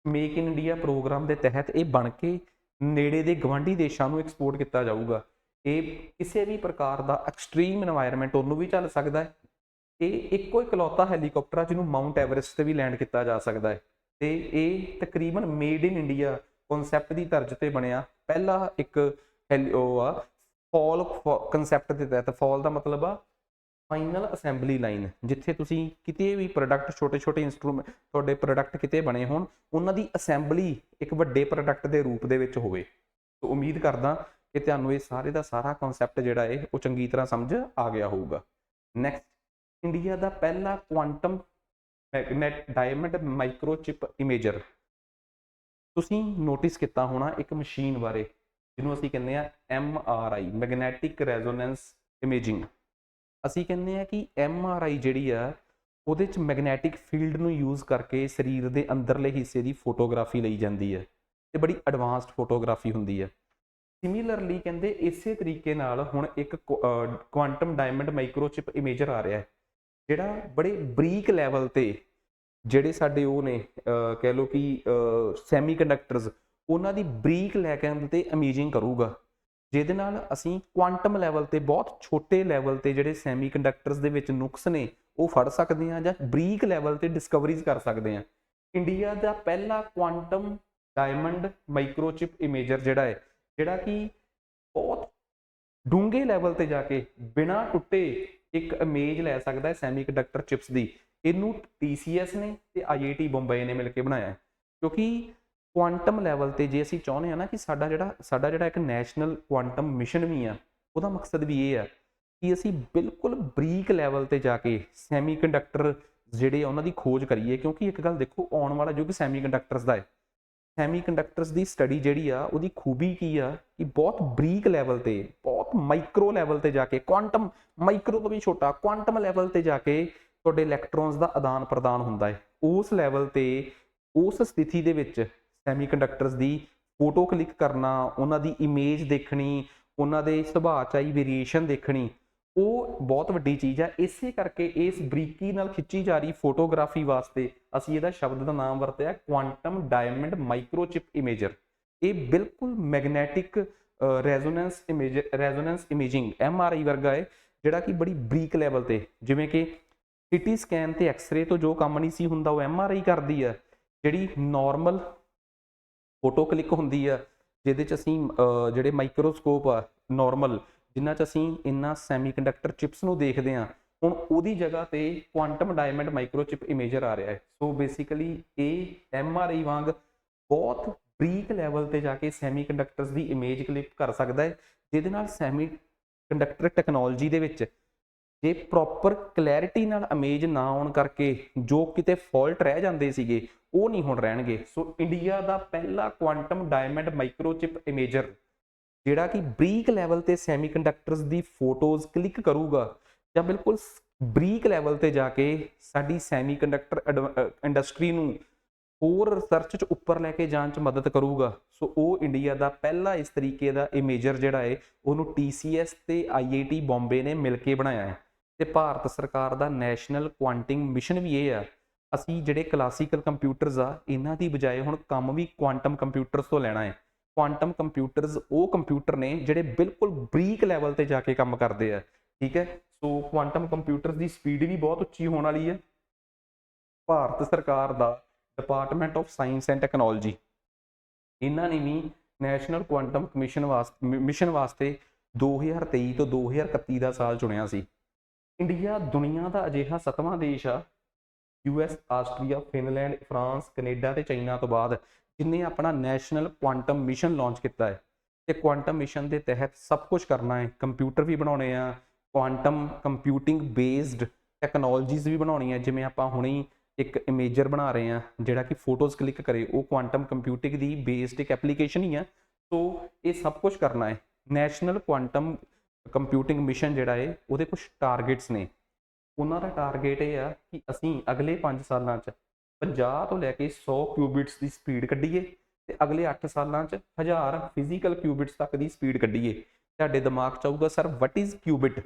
ਮੇਕ ਇਨ ਇੰਡੀਆ ਪ੍ਰੋਗਰਾਮ ਦੇ ਤਹਿਤ ਇਹ ਬਣ ਕੇ ਨੇੜੇ ਦੇ ਗਵਾਂਢੀ ਦੇਸ਼ਾਂ ਨੂੰ ਐਕਸਪੋਰਟ ਕੀਤਾ ਜਾਊਗਾ। ਇਹ ਕਿਸੇ ਵੀ ਪ੍ਰਕਾਰ ਦਾ ਐਕਸਟ੍ਰੀਮ ਇਨਵਾਇਰਮੈਂਟ ਉਹਨੂੰ ਵੀ ਚੱਲ ਸਕਦਾ ਹੈ। ਇਹ ਇੱਕੋ ਇਕਲੌਤਾ ਹੈਲੀਕਾਪਟਰ ਆ ਜਿਹਨੂੰ ਮਾਊਂਟ ਐਵਰੈਸਟ ਤੇ ਵੀ ਲੈਂਡ ਕੀਤਾ ਜਾ ਸਕਦਾ ਹੈ, ਤੇ ਇਹ ਤਕਰੀਬਨ ਮੇਡ ਇਨ ਇੰਡੀਆ ਕਨਸੈਪਟ ਦੀ ਤਰਜ਼ ਤੇ ਬਣਿਆ ਪਹਿਲਾ ਇੱਕ ਉਹ ਆ ਫਾਲ ਕਨਸੈਪਟ ਦੇ ਤਹਿਤ। ਫਾਲ ਦਾ ਮਤਲਬ ਆ ਫਾਈਨਲ ਅਸੈਂਬਲੀ ਲਾਈਨ, ਜਿੱਥੇ ਤੁਸੀਂ ਕਿਤੇ ਵੀ ਪ੍ਰੋਡਕਟ, ਛੋਟੇ ਛੋਟੇ ਇੰਸਟਰੂਮੈਂਟ, ਤੁਹਾਡੇ ਪ੍ਰੋਡਕਟ ਕਿਤੇ ਬਣੇ ਹੋਣ, ਉਹਨਾਂ ਦੀ ਅਸੈਂਬਲੀ ਇੱਕ ਵੱਡੇ ਪ੍ਰੋਡਕਟ ਦੇ ਰੂਪ ਦੇ ਵਿੱਚ ਹੋਵੇ। ਸੋ ਉਮੀਦ ਕਰਦਾ ਕਿ ਤੁਹਾਨੂੰ ਇਹ ਸਾਰੇ ਦਾ ਸਾਰਾ ਕਨਸੈਪਟ ਜਿਹੜਾ ਹੈ ਉਹ ਚੰਗੀ ਤਰ੍ਹਾਂ ਸਮਝ ਆ ਗਿਆ ਹੋਊਗਾ। ਨੈਕਸਟ, ਇੰਡੀਆ ਦਾ ਪਹਿਲਾ ਕੁਆਂਟਮ ਮੈਗਨੈਟ ਡਾਇਮੰਡ ਮਾਈਕਰੋਚਿਪ ਇਮੇਜਰ। ਤੁਸੀਂ ਨੋਟਿਸ ਕੀਤਾ ਹੋਣਾ ਇੱਕ ਮਸ਼ੀਨ ਬਾਰੇ ਜਿਹਨੂੰ ਅਸੀਂ ਕਹਿੰਦੇ ਆ MRI, ਮੈਗਨੈਟਿਕ ਰੈਜ਼ੋਨੈਂਸ ਇਮੇਜਿੰਗ। ਅਸੀਂ ਕਹਿੰਦੇ ਆ ਕਿ MRI ਜਿਹੜੀ ਆ ਉਹਦੇ 'ਚ ਮੈਗਨੈਟਿਕ ਫੀਲਡ ਨੂੰ ਯੂਜ਼ ਕਰਕੇ ਸਰੀਰ ਦੇ ਅੰਦਰਲੇ ਹਿੱਸੇ ਦੀ ਫੋਟੋਗ੍ਰਾਫੀ ਲਈ ਜਾਂਦੀ ਹੈ, ਤੇ ਬੜੀ ਐਡਵਾਂਸਡ ਫੋਟੋਗ੍ਰਾਫੀ ਹੁੰਦੀ ਹੈ। ਸਿਮਿਲਰਲੀ ਕਹਿੰਦੇ ਇਸੇ ਤਰੀਕੇ ਨਾਲ ਹੁਣ ਇੱਕ ਕੁਆਂਟਮ ਡਾਇਮੰਡ ਮਾਈਕਰੋਚਿਪ ਇਮੇਜਰ ਆ ਰਿਹਾ ਹੈ, ਜਿਹੜਾ ਬੜੇ ਬਰੀਕ ਲੈਵਲ ਤੇ ਜਿਹੜੇ ਸਾਡੇ ਉਹ ਨੇ ਕਹਿ ਲਓ ਕਿ ਸੈਮੀ ਕੰਡਕਟਰਸ, ਉਹਨਾਂ ਦੀ ਬਰੀਕ ਲੈਵਲ ਤੇ ਇਮੇਜਿੰਗ ਕਰੂਗਾ, ਜਿਹਦੇ ਨਾਲ ਅਸੀਂ ਕੁਆਂਟਮ ਲੈਵਲ ਤੇ ਬਹੁਤ ਛੋਟੇ ਲੈਵਲ ਤੇ ਜਿਹੜੇ ਸੈਮੀਕੰਡਕਟਰਸ ਦੇ ਵਿੱਚ ਨੁਕਸ ਨੇ ਉਹ ਫੜ ਸਕਦੇ ਹਾਂ ਜਾਂ ਬਰੀਕ ਲੈਵਲ ਤੇ ਡਿਸਕਵਰੀਜ਼ ਕਰ ਸਕਦੇ ਹਾਂ। ਇੰਡੀਆ ਦਾ ਪਹਿਲਾ ਕੁਆਂਟਮ ਡਾਇਮੰਡ ਮਾਈਕਰੋਚਿਪ ਇਮੇਜਰ ਜਿਹੜਾ ਹੈ, ਜਿਹੜਾ ਕਿ ਬਹੁਤ ਡੂੰਘੇ ਲੈਵਲ ਤੇ ਜਾ ਕੇ ਬਿਨਾਂ ਟੁੱਟੇ ਇੱਕ ਇਮੇਜ ਲੈ ਸਕਦਾ ਹੈ ਸੈਮੀਕੰਡਕਟਰ ਚਿਪਸ ਦੀ, ਇਹਨੂੰ TCS ਨੇ ਤੇ IIT ਬੰਬਈ ਨੇ ਮਿਲ ਕੇ ਬਣਾਇਆ ਹੈ। ਕਿਉਂਕਿ ਕੁਆਂਟਮ ਲੈਵਲ ਤੇ ਜੇ ਅਸੀਂ ਚਾਹੁੰਦੇ ਹਾਂ ਨਾ ਕਿ ਸਾਡਾ ਜਿਹੜਾ ਇੱਕ ਨੈਸ਼ਨਲ ਕੁਆਂਟਮ ਮਿਸ਼ਨ ਵੀ ਆ, ਉਹਦਾ ਮਕਸਦ ਵੀ ਇਹ ਆ ਕਿ ਅਸੀਂ ਬਿਲਕੁਲ ਬਰੀਕ ਲੈਵਲ ਤੇ ਜਾ ਕੇ ਸੈਮੀਕੰਡਕਟਰ ਜਿਹੜੇ ਉਹਨਾਂ ਦੀ ਖੋਜ ਕਰੀਏ। ਕਿਉਂਕਿ ਇੱਕ ਗੱਲ ਦੇਖੋ, ਆਉਣ ਵਾਲਾ ਯੁੱਗ ਸੈਮੀਕੰਡਕਟਰਸ ਦਾ ਹੈ। ਸੈਮੀਕੰਡਕਟਰਸ ਦੀ ਸਟੱਡੀ ਜਿਹੜੀ ਆ ਉਹਦੀ ਖੂਬੀ ਕੀ ਆ ਕਿ ਬਹੁਤ ਬਰੀਕ ਲੈਵਲ ਤੇ, ਬਹੁਤ ਮਾਈਕਰੋ ਲੈਵਲ ਤੇ ਜਾ ਕੇ, ਕੁਆਂਟਮ ਮਾਈਕਰੋ ਤੋਂ ਵੀ ਛੋਟਾ ਕੁਆਂਟਮ ਲੈਵਲ ਤੇ ਜਾ ਕੇ ਤੁਹਾਡੇ ਇਲੈਕਟ੍ਰੋਨਸ ਦਾ ਆਦਾਨ ਪ੍ਰਦਾਨ ਹੁੰਦਾ ਹੈ। ਉਸ ਲੈਵਲ ਤੇ, ਉਸ ਸਥਿਤੀ ਦੇ ਵਿੱਚ ਸੈਮੀਕੰਡਕਟਰਸ ਦੀ ਫੋਟੋ ਕਲਿੱਕ ਕਰਨਾ, ਉਹਨਾਂ ਦੀ ਇਮੇਜ ਦੇਖਣੀ, ਉਹਨਾਂ ਦੇ ਸੁਭਾਅ 'ਚ ਆਈ ਵੇਰੀਏਸ਼ਨ ਦੇਖਣੀ, ਉਹ ਬਹੁਤ ਵੱਡੀ ਚੀਜ਼ ਆ। ਇਸੇ ਕਰਕੇ ਇਸ ਬਰੀਕੀ ਨਾਲ ਖਿੱਚੀ ਜਾ ਰਹੀ ਫੋਟੋਗ੍ਰਾਫੀ ਵਾਸਤੇ ਅਸੀਂ ਇਹਦਾ ਸ਼ਬਦ ਦਾ ਨਾਮ ਵਰਤਿਆ ਕੁਆਂਟਮ ਡਾਇਮੰਡ ਮਾਈਕਰੋਚਿਪ ਇਮੇਜਰ। ਇਹ ਬਿਲਕੁਲ ਮੈਗਨੈਟਿਕ ਰੈਜ਼ੋਨੈਂਸ ਇਮੇਜਿੰਗ MRI ਵਰਗਾ ਹੈ, ਜਿਹੜਾ ਕਿ ਬੜੀ ਬਰੀਕ ਲੈਵਲ ਤੇ, ਜਿਵੇਂ ਕਿ CT ਸਕੈਨ ਤੇ ਐਕਸਰੇ ਤੋਂ ਜੋ ਕੰਮ ਨਹੀਂ ਸੀ ਹੁੰਦਾ ਉਹ MRI ਕਰਦੀ ਆ। ਜਿਹੜੀ ਨੋਰਮਲ ਫੋਟੋ ਕਲਿੱਕ ਹੁੰਦੀ ਆ, ਜਿਹਦੇ 'ਚ ਅਸੀਂ ਜਿਹੜੇ ਮਾਈਕਰੋਸਕੋਪ ਆ ਨੋਰਮਲ, ਜਿਨ੍ਹਾਂ 'ਚ ਅਸੀਂ ਇਹਨਾਂ ਸੈਮੀਕੰਡਕਟਰ ਚਿਪਸ ਨੂੰ ਦੇਖਦੇ ਹਾਂ, ਹੁਣ ਉਹਦੀ ਜਗ੍ਹਾ ਤੇ ਕੁਆਂਟਮ ਡਾਇਮੰਡ ਮਾਈਕਰੋਚਿਪ ਇਮੇਜਰ ਆ ਰਿਹਾ ਹੈ। ਸੋ ਬੇਸਿਕਲੀ ਇਹ MRI ਵਾਂਗ ਬਹੁਤ ਬਰੀਕ ਲੈਵਲ ਤੇ ਜਾ ਕੇ ਸੈਮੀਕੰਡਕਟਰਸ ਦੀ ਇਮੇਜ ਕਲਿੱਕ ਕਰ ਸਕਦਾ ਹੈ, ਜਿਹਦੇ ਨਾਲ ਸੈਮੀਕੰਡਕਟਰ ਟੈਕਨੋਲੋਜੀ ਦੇ ਵਿੱਚ ਜੇ ਪ੍ਰੋਪਰ ਕਲੈਰਿਟੀ ਨਾਲ ਇਮੇਜ ਨਾ ਆਉਣ ਕਰਕੇ ਜੋ ਕਿਤੇ ਫਾਲਟ ਰਹਿ ਜਾਂਦੇ ਸੀਗੇ ਉਹ ਨਹੀਂ ਹੁਣ ਰਹਿਣਗੇ। ਸੋ ਇੰਡੀਆ ਦਾ ਪਹਿਲਾ ਕੁਆਂਟਮ ਡਾਇਮੰਡ ਮਾਈਕਰੋਚਿਪ ਇਮੇਜਰ, ਜਿਹੜਾ ਕਿ ਬਰੀਕ ਲੈਵਲ ਤੇ ਸੈਮੀਕੰਡਕਟਰਸ ਦੀ ਫੋਟੋਜ਼ ਕਲਿੱਕ ਕਰੂਗਾ ਜਾਂ ਬਿਲਕੁਲ ਬਰੀਕ ਲੈਵਲ ਤੇ ਜਾ ਕੇ ਸਾਡੀ ਸੈਮੀਕੰਡਕਟਰ ਇੰਡਸਟਰੀ ਨੂੰ ਹੋਰ ਰਿਸਰਚ 'ਚ ਉੱਪਰ ਲੈ ਕੇ ਜਾਣ 'ਚ ਮਦਦ ਕਰੂਗਾ। ਸੋ ਉਹ ਇੰਡੀਆ ਦਾ ਪਹਿਲਾ ਇਸ ਤਰੀਕੇ ਦਾ ਇਮੇਜਰ ਜਿਹੜਾ ਹੈ ਉਹਨੂੰ TCS ਤੇ IIT ਬੰਬੇ ਨੇ ਮਿਲ ਕੇ ਬਣਾਇਆ ਹੈ। ਤੇ ਭਾਰਤ ਸਰਕਾਰ ਦਾ ਨੈਸ਼ਨਲ ਕੁਆਂਟਿੰਗ ਮਿਸ਼ਨ ਵੀ ਇਹ ਆ, ਅਸੀਂ ਜਿਹੜੇ ਕਲਾਸੀਕਲ ਕੰਪਿਊਟਰਸ ਆ ਇਹਨਾਂ ਦੀ ਬਜਾਏ ਹੁਣ ਕੰਮ ਵੀ ਕੁਆਂਟਮ ਕੰਪਿਊਟਰਸ ਤੋਂ ਲੈਣਾ ਹੈ। ਕੁਆਂਟਮ ਕੰਪਿਊਟਰਸ ਉਹ ਕੰਪਿਊਟਰ ਨੇ ਜਿਹੜੇ ਬਿਲਕੁਲ ਬਰੀਕ ਲੈਵਲ ਤੇ ਜਾ ਕੇ ਕੰਮ ਕਰਦੇ ਆ, ਠੀਕ ਹੈ। ਸੋ ਕੁਆਂਟਮ ਕੰਪਿਊਟਰਸ ਦੀ ਸਪੀਡ ਵੀ ਬਹੁਤ ਉੱਚੀ ਹੋਣ ਵਾਲੀ ਹੈ। ਭਾਰਤ ਸਰਕਾਰ ਦਾ department of science and technology, ਇਹਨਾਂ ਨੇ ਵੀ ਨੈਸ਼ਨਲ ਕੁਆਂਟਮ ਮਿਸ਼ਨ ਵਾਸਤੇ 2023 ਤੋਂ 2031 ਦਾ ਸਾਲ ਚੁਣਿਆ ਸੀ। ਇੰਡੀਆ ਦੁਨੀਆ ਦਾ ਅਜਿਹਾ 7ਵਾਂ ਦੇਸ਼ ਆ, US, Austria, Finland, France, Canada ਤੇ ਚਾਈਨਾ ਤੋਂ ਬਾਅਦ, ਜਿਨੇ ਆਪਣਾ ਨੈਸ਼ਨਲ ਕੁਆਂਟਮ ਮਿਸ਼ਨ ਲਾਂਚ ਕੀਤਾ ਹੈ। ਤੇ ਕੁਆਂਟਮ ਮਿਸ਼ਨ ਦੇ ਤਹਿਤ ਸਭ ਕੁਝ ਕਰਨਾ ਹੈ, ਕੰਪਿਊਟਰ ਵੀ ਬਣਾਉਣੇ ਆ, ਕੁਆਂਟਮ ਕੰਪਿਊਟਿੰਗ ਬੇਸਡ ਟੈਕਨੋਲੋਜੀਜ਼ ਵੀ ਬਣਾਉਣੀਆਂ। ਜਿਵੇਂ ਆਪਾਂ ਹੁਣੇ ਇੱਕ ਇਮੇਜਰ ਬਣਾ ਰਹੇ ਹਾਂ ਜਿਹੜਾ ਕਿ ਫੋਟੋਜ਼ ਕਲਿੱਕ ਕਰੇ, ਉਹ ਕੁਆਂਟਮ ਕੰਪਿਊਟਿੰਗ ਦੀ ਬੇਸਡ ਇੱਕ ਐਪਲੀਕੇਸ਼ਨ ਹੀ ਆ। ਸੋ ਇਹ ਸਭ ਕੁਝ ਕਰਨਾ ਹੈ। ਨੈਸ਼ਨਲ ਕੁਆਂਟਮ ਕੰਪਿਊਟਿੰਗ ਮਿਸ਼ਨ ਜਿਹੜਾ ਹੈ ਉਹਦੇ ਕੁਝ ਟਾਰਗੇਟਸ ਨੇ। ਉਹਨਾਂ ਦਾ ਟਾਰਗੇਟ ਇਹ ਆ ਕਿ ਅਸੀਂ ਅਗਲੇ 5 ਸਾਲਾਂ 'ਚ 50 ਤੋਂ ਲੈ ਕੇ 100 ਕਿਊਬਿਟਸ ਦੀ ਸਪੀਡ ਕੱਢੀਏ ਤੇ ਅਗਲੇ 8 ਸਾਲਾਂ 'ਚ 1000 ਫਿਜ਼ੀਕਲ ਕਿਊਬਿਟਸ ਤੱਕ ਦੀ ਸਪੀਡ ਕੱਢੀਏ। ਤੁਹਾਡੇ ਦਿਮਾਗ 'ਚ ਆਊਗਾ ਸਰ ਵਟ ਇਜ਼ ਕਿਊਬਿਟ?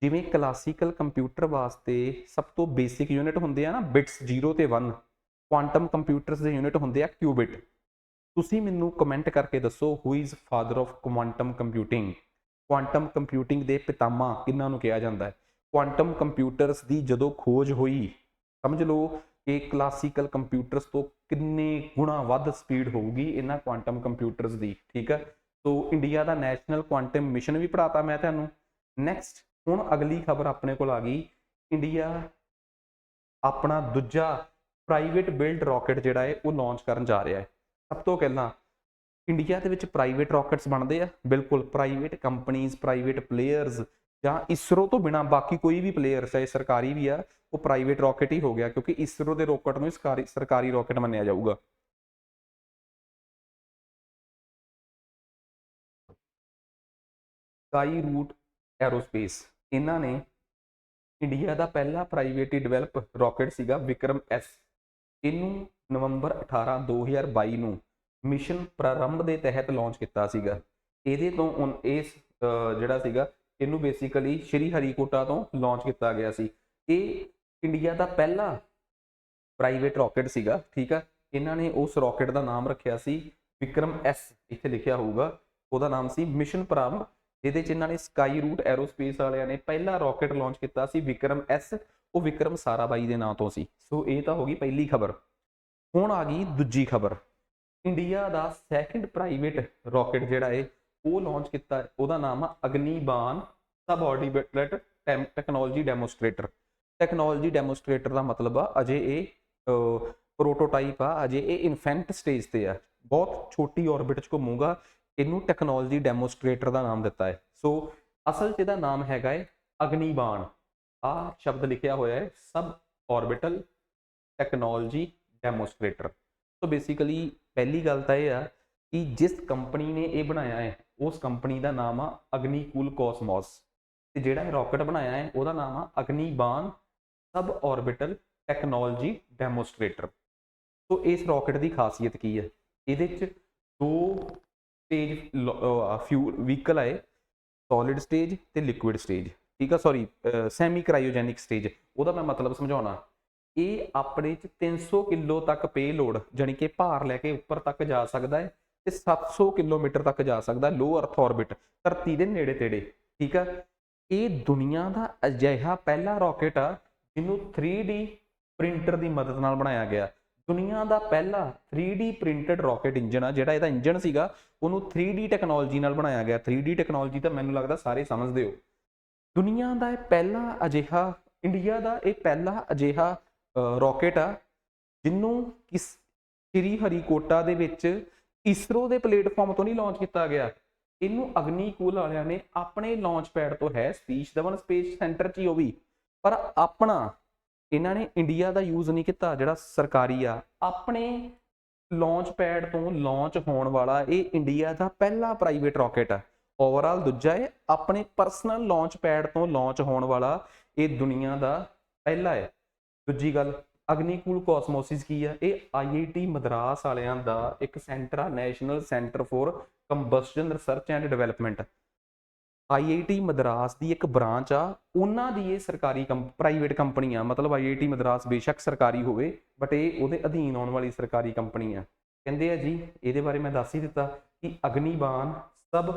ਜਿਵੇਂ ਕਲਾਸੀਕਲ ਕੰਪਿਊਟਰ ਵਾਸਤੇ ਸਭ ਤੋਂ ਬੇਸਿਕ ਯੂਨਿਟ ਹੁੰਦੇ ਆ ਨਾ ਬਿਟਸ 0 ਤੇ 1, ਕੁਆਂਟਮ ਕੰਪਿਊਟਰਸ ਦੇ ਯੂਨਿਟ ਹੁੰਦੇ ਆ ਕਿਊਬਿਟ। ਤੁਸੀਂ ਮੈਨੂੰ ਕਮੈਂਟ ਕਰਕੇ ਦੱਸੋ who is father of quantum computing? Quantum computing ਦੇ ਪਿਤਾਮਾ ਕਿਹਨਾਂ ਨੂੰ ਕਿਹਾ ਜਾਂਦਾ ਹੈ? ਕੁਆਂਟਮ ਕੰਪਿਊਟਰਸ ਦੀ ਜਦੋਂ ਖੋਜ ਹੋਈ, ਸਮਝ ਲਓ ਕਿ ਕਲਾਸੀਕਲ ਕੰਪਿਊਟਰਸ ਤੋਂ ਕਿੰਨੇ ਗੁਣਾ ਵੱਧ ਸਪੀਡ ਹੋਊਗੀ ਇਹਨਾਂ ਕੁਆਂਟਮ ਕੰਪਿਊਟਰਸ ਦੀ, ਠੀਕ ਹੈ। ਸੋ ਇੰਡੀਆ ਦਾ ਨੈਸ਼ਨਲ ਕੁਆਂਟਮ ਮਿਸ਼ਨ ਵੀ ਪੜ੍ਹਾਤਾ ਮੈਂ ਤੁਹਾਨੂੰ। ਨੈਕਸਟ ਹੁਣ ਅਗਲੀ ਖਬਰ ਆਪਣੇ ਕੋਲ ਆ ਗਈ, ਇੰਡੀਆ ਆਪਣਾ ਦੂਜਾ ਪ੍ਰਾਈਵੇਟ ਬਿਲਡ ਰਾਕਟ ਜਿਹੜਾ ਹੈ ਉਹ ਲਾਂਚ ਕਰਨ ਜਾ ਰਿਹਾ ਹੈ। ਸਭ ਤੋਂ ਪਹਿਲਾਂ ਇੰਡੀਆ ਦੇ ਵਿੱਚ ਪ੍ਰਾਈਵੇਟ ਰਾਕਟਸ ਬਣਦੇ ਆ, ਬਿਲਕੁਲ ਪ੍ਰਾਈਵੇਟ ਕੰਪਨੀਜ਼, ਪ੍ਰਾਈਵੇਟ ਪਲੇਅਰਸ, ਜਾਂ ਇਸਰੋ ਤੋਂ ਬਿਨਾ ਬਾਕੀ ਕੋਈ ਵੀ ਪਲੇਅਰ ਚਾਹੇ ਸਰਕਾਰੀ ਵੀ ਆ ਉਹ ਪ੍ਰਾਈਵੇਟ ਰਾਕਟ ਹੀ ਹੋ ਗਿਆ, ਕਿਉਂਕਿ ਇਸਰੋ ਦੇ ਰਾਕਟ ਨੂੰ ਸਰਕਾਰੀ ਰਾਕਟ ਮੰਨਿਆ ਜਾਊਗਾ। ਸਕਾਈ ਰੂਟ ਐਰੋਸਪੇਸ, ਇਹਨਾਂ ਨੇ ਇੰਡੀਆ ਦਾ ਪਹਿਲਾ ਪ੍ਰਾਈਵੇਟਲੀ ਡਿਵੈਲਪ ਰਾਕਟ ਸੀਗਾ ਵਿਕਰਮ S। ਇਹਨੂੰ ਨਵੰਬਰ 18 2022 ਨੂੰ ਮਿਸ਼ਨ ਪ੍ਰਾਰੰਭ ਦੇ ਤਹਿਤ ਲਾਂਚ ਕੀਤਾ ਸੀਗਾ। ਇਹਦੇ ਤੋਂ ਇਸ ਜਿਹੜਾ ਸੀਗਾ ਇਹਨੂੰ ਬੇਸਿਕਲੀ ਸ਼੍ਰੀ ਹਰੀਕੋਟਾ ਤੋਂ ਲਾਂਚ ਕੀਤਾ ਗਿਆ ਸੀ। ਇਹ ਇੰਡੀਆ ਦਾ ਪਹਿਲਾ ਪ੍ਰਾਈਵੇਟ ਰਾਕਟ ਸੀਗਾ, ਠੀਕ ਆ। ਇਹਨਾਂ ਨੇ ਉਸ ਰਾਕਟ ਦਾ ਨਾਮ ਰੱਖਿਆ ਸੀ ਵਿਕਰਮ S, ਇੱਥੇ ਲਿਖਿਆ ਹੋਊਗਾ ਉਹਦਾ ਨਾਮ ਸੀ ਮਿਸ਼ਨ ਪ੍ਰਾਰੰਭ, ਜਿਹਦੇ 'ਚ ਇਹਨਾਂ ਨੇ ਸਕਾਈ ਰੂਟ ਐਰੋਸਪੇਸ ਵਾਲਿਆਂ ਨੇ ਪਹਿਲਾ ਰੌਕਟ ਲਾਂਚ ਕੀਤਾ ਸੀ ਵਿਕਰਮ ਐਸ, ਉਹ ਵਿਕਰਮ ਸਾਰਾਭਾਈ ਦੇ ਨਾਂ ਤੋਂ ਸੀ। ਸੋ ਇਹ ਤਾਂ ਹੋ ਗਈ ਪਹਿਲੀ ਖਬਰ। ਹੁਣ ਆ ਗਈ ਦੂਜੀ ਖਬਰ। ਇੰਡੀਆ ਦਾ ਸੈਕਿੰਡ ਪ੍ਰਾਈਵੇਟ ਰੌਕਟ ਜਿਹੜਾ ਹੈ ਉਹ ਲਾਂਚ ਕੀਤਾ, ਉਹਦਾ ਨਾਮ ਆ ਅਗਨੀਬਾਨ ਸਬ ਆਰਬਿਟਲ ਟੈਕਨੋਲੋਜੀ ਡੈਮੋਸਟ੍ਰੇਟਰ। ਟੈਕਨੋਲੋਜੀ ਡੈਮੋਸਟ੍ਰੇਟਰ ਦਾ ਮਤਲਬ ਆ ਅਜੇ ਇਹ ਪ੍ਰੋਟੋਟਾਈਪ ਆ, ਅਜੇ ਇਹ ਇਨਫੈਂਟ ਸਟੇਜ ਤੇ ਆ, ਬਹੁਤ ਛੋਟੀ ਆਰਬਿਟ 'ਚ ਘੁੰਮੂਗਾ। ਇਹਨੂੰ ਟੈਕਨੋਲੋਜੀ ਡੈਮੋਸਟ੍ਰੇਟਰ ਦਾ ਨਾਮ ਦਿੱਤਾ ਹੈ। ਸੋ ਅਸਲ 'ਚ ਇਹਦਾ ਨਾਮ ਹੈਗਾ ਹੈ ਅਗਨੀਬਾਨ। ਆ ਸ਼ਬਦ ਲਿਖਿਆ ਹੋਇਆ ਹੈ ਸਬ ਆਰਬਿਟਲ ਟੈਕਨੋਲੋਜੀ ਡੈਮੋਸਟ੍ਰੇਟਰ। ਸੋ ਬੇਸਿਕਲੀ ਪਹਿਲੀ ਗੱਲ ਤਾਂ ਇਹ ਆ ਕਿ ਜਿਸ ਕੰਪਨੀ ਨੇ ਇਹ ਬਣਾਇਆ ਹੈ ਉਸ ਕੰਪਨੀ ਦਾ ਨਾਮ ਆ ਅਗਨੀਕੁਲ ਕੋਸਮੋਸ, ਤੇ ਜਿਹੜਾ ਇਹ ਰੌਕਟ ਬਣਾਇਆ ਹੈ ਉਹਦਾ ਨਾਮ ਆ ਅਗਨੀਬਾਨ ਸਬ ਆਰਬਿਟਲ ਟੈਕਨੋਲੋਜੀ ਡੈਮੋਸਟ੍ਰੇਟਰ। ਸੋ ਇਸ ਰੌਕਟ ਦੀ ਖਾਸੀਅਤ ਕੀ ਹੈ? ਇਹਦੇ 'ਚ ਦੋ ਸਟੇਜ ਫਿਊਲ ਵਹੀਕਲ ਆਏ, ਸੋਲਿਡ ਸਟੇਜ ਤੇ ਲਿਕੁਇਡ ਸਟੇਜ, ਠੀਕ ਆ, ਸੌਰੀ ਸੈਮੀ ਕ੍ਰਾਇਓਜੈਨਿਕ ਸਟੇਜ। ਉਹਦਾ ਮੈਂ ਮਤਲਬ ਸਮਝਾਉਣਾ। ਇਹ ਆਪਣੇ 'ਚ 300 ਕਿਲੋ ਤੱਕ ਪੇ ਲੋਡ ਜਾਣੀ ਕਿ ਭਾਰ ਲੈ ਕੇ ਉੱਪਰ ਤੱਕ ਜਾ ਸਕਦਾ ਹੈ, ਤੇ 700 ਕਿਲੋਮੀਟਰ ਤੱਕ ਜਾ ਸਕਦਾ ਲੋ ਅਰਥ ਆਰਬਿਟ, ਧਰਤੀ ਦੇ ਨੇੜੇ ਤੇੜੇ, ਠੀਕ ਆ। ਇਹ ਦੁਨੀਆ ਦਾ ਅਜਿਹਾ ਪਹਿਲਾ ਰੌਕਟ ਆ ਜਿਹਨੂੰ 3D ਪ੍ਰਿੰਟਰ ਦੀ ਮਦਦ ਨਾਲ ਬਣਾਇਆ ਗਿਆ। ਦੁਨੀਆ ਦਾ ਪਹਿਲਾ 3D ਪ੍ਰਿੰਟਡ ਰੌਕਟ ਇੰਜਨ ਆ, ਜਿਹੜਾ ਇਹਦਾ ਇੰਜਨ ਸੀਗਾ ਉਹਨੂੰ 3D ਟੈਕਨੋਲੋਜੀ ਨਾਲ ਬਣਾਇਆ ਗਿਆ। 3D ਟੈਕਨੋਲੋਜੀ ਤਾਂ ਮੈਨੂੰ ਲੱਗਦਾ ਸਾਰੇ ਸਮਝਦੇ ਹੋ। ਦੁਨੀਆ ਦਾ ਇਹ ਪਹਿਲਾ ਅਜਿਹਾ, ਇੰਡੀਆ ਦਾ ਇਹ ਪਹਿਲਾ ਅਜਿਹਾ ਰੌਕਟ ਆ ਜਿਹਨੂੰ ਸ਼੍ਰੀ ਹਰੀਕੋਟਾ ਦੇ ਵਿੱਚ ਇਸਰੋ ਦੇ ਪਲੇਟਫਾਰਮ ਤੋਂ ਨਹੀਂ ਲਾਂਚ ਕੀਤਾ ਗਿਆ। ਇਹਨੂੰ ਅਗਨੀਕੁਲ ਵਾਲਿਆਂ ਨੇ ਆਪਣੇ ਲਾਂਚ ਪੈਡ ਤੋਂ, ਹੈ ਸਤੀਸ਼ ਧਵਨ ਸਪੇਸ ਸੈਂਟਰ 'ਚ ਹੀ ਉਹ ਵੀ, ਪਰ ਆਪਣਾ ਇਹਨਾਂ ਨੇ ਇੰਡੀਆ ਦਾ ਯੂਜ਼ ਨਹੀਂ ਕੀਤਾ ਜਿਹੜਾ ਸਰਕਾਰੀ ਆ। ਆਪਣੇ ਲਾਂਚ ਪੈਡ ਤੋਂ ਲਾਂਚ ਹੋਣ ਵਾਲਾ ਇਹ ਇੰਡੀਆ ਦਾ ਪਹਿਲਾ ਪ੍ਰਾਈਵੇਟ ਰੌਕਟ ਆ। ਓਵਰਆਲ ਦੂਜਾ ਹੈ, ਆਪਣੇ ਪਰਸਨਲ ਲਾਂਚ ਪੈਡ ਤੋਂ ਲਾਂਚ ਹੋਣ ਵਾਲਾ ਇਹ ਦੁਨੀਆ ਦਾ ਪਹਿਲਾ ਹੈ। ਦੂਜੀ ਗੱਲ, ਅਗਨੀਕੁਲ ਕੋਸਮੋਸਿਸ ਕੀ ਆ? ਇਹ IIT ਮਦਰਾਸ ਵਾਲਿਆਂ ਦਾ ਇੱਕ ਸੈਂਟਰ ਆ, national centre for combustion research and development. IIT Madras ਦੀ ਇੱਕ ਬ੍ਰਾਂਚ ਆ, ਉਹਨਾਂ ਦੀ ਇਹ ਸਰਕਾਰੀ ਪ੍ਰਾਈਵੇਟ ਕੰਪਨੀ ਆ। ਮਤਲਬ IIT ਮਦਰਾਸ ਬੇਸ਼ੱਕ ਸਰਕਾਰੀ ਹੋਵੇ ਬਟ ਇਹ ਉਹਦੇ ਅਧੀਨ ਆਉਣ ਵਾਲੀ ਸਰਕਾਰੀ ਕੰਪਨੀ ਆ। ਕਹਿੰਦੇ ਆ ਜੀ, ਇਹਦੇ ਬਾਰੇ ਮੈਂ ਦੱਸ ਹੀ ਦਿੱਤਾ ਕਿ ਅਗਨੀਬਾਨ ਸਬ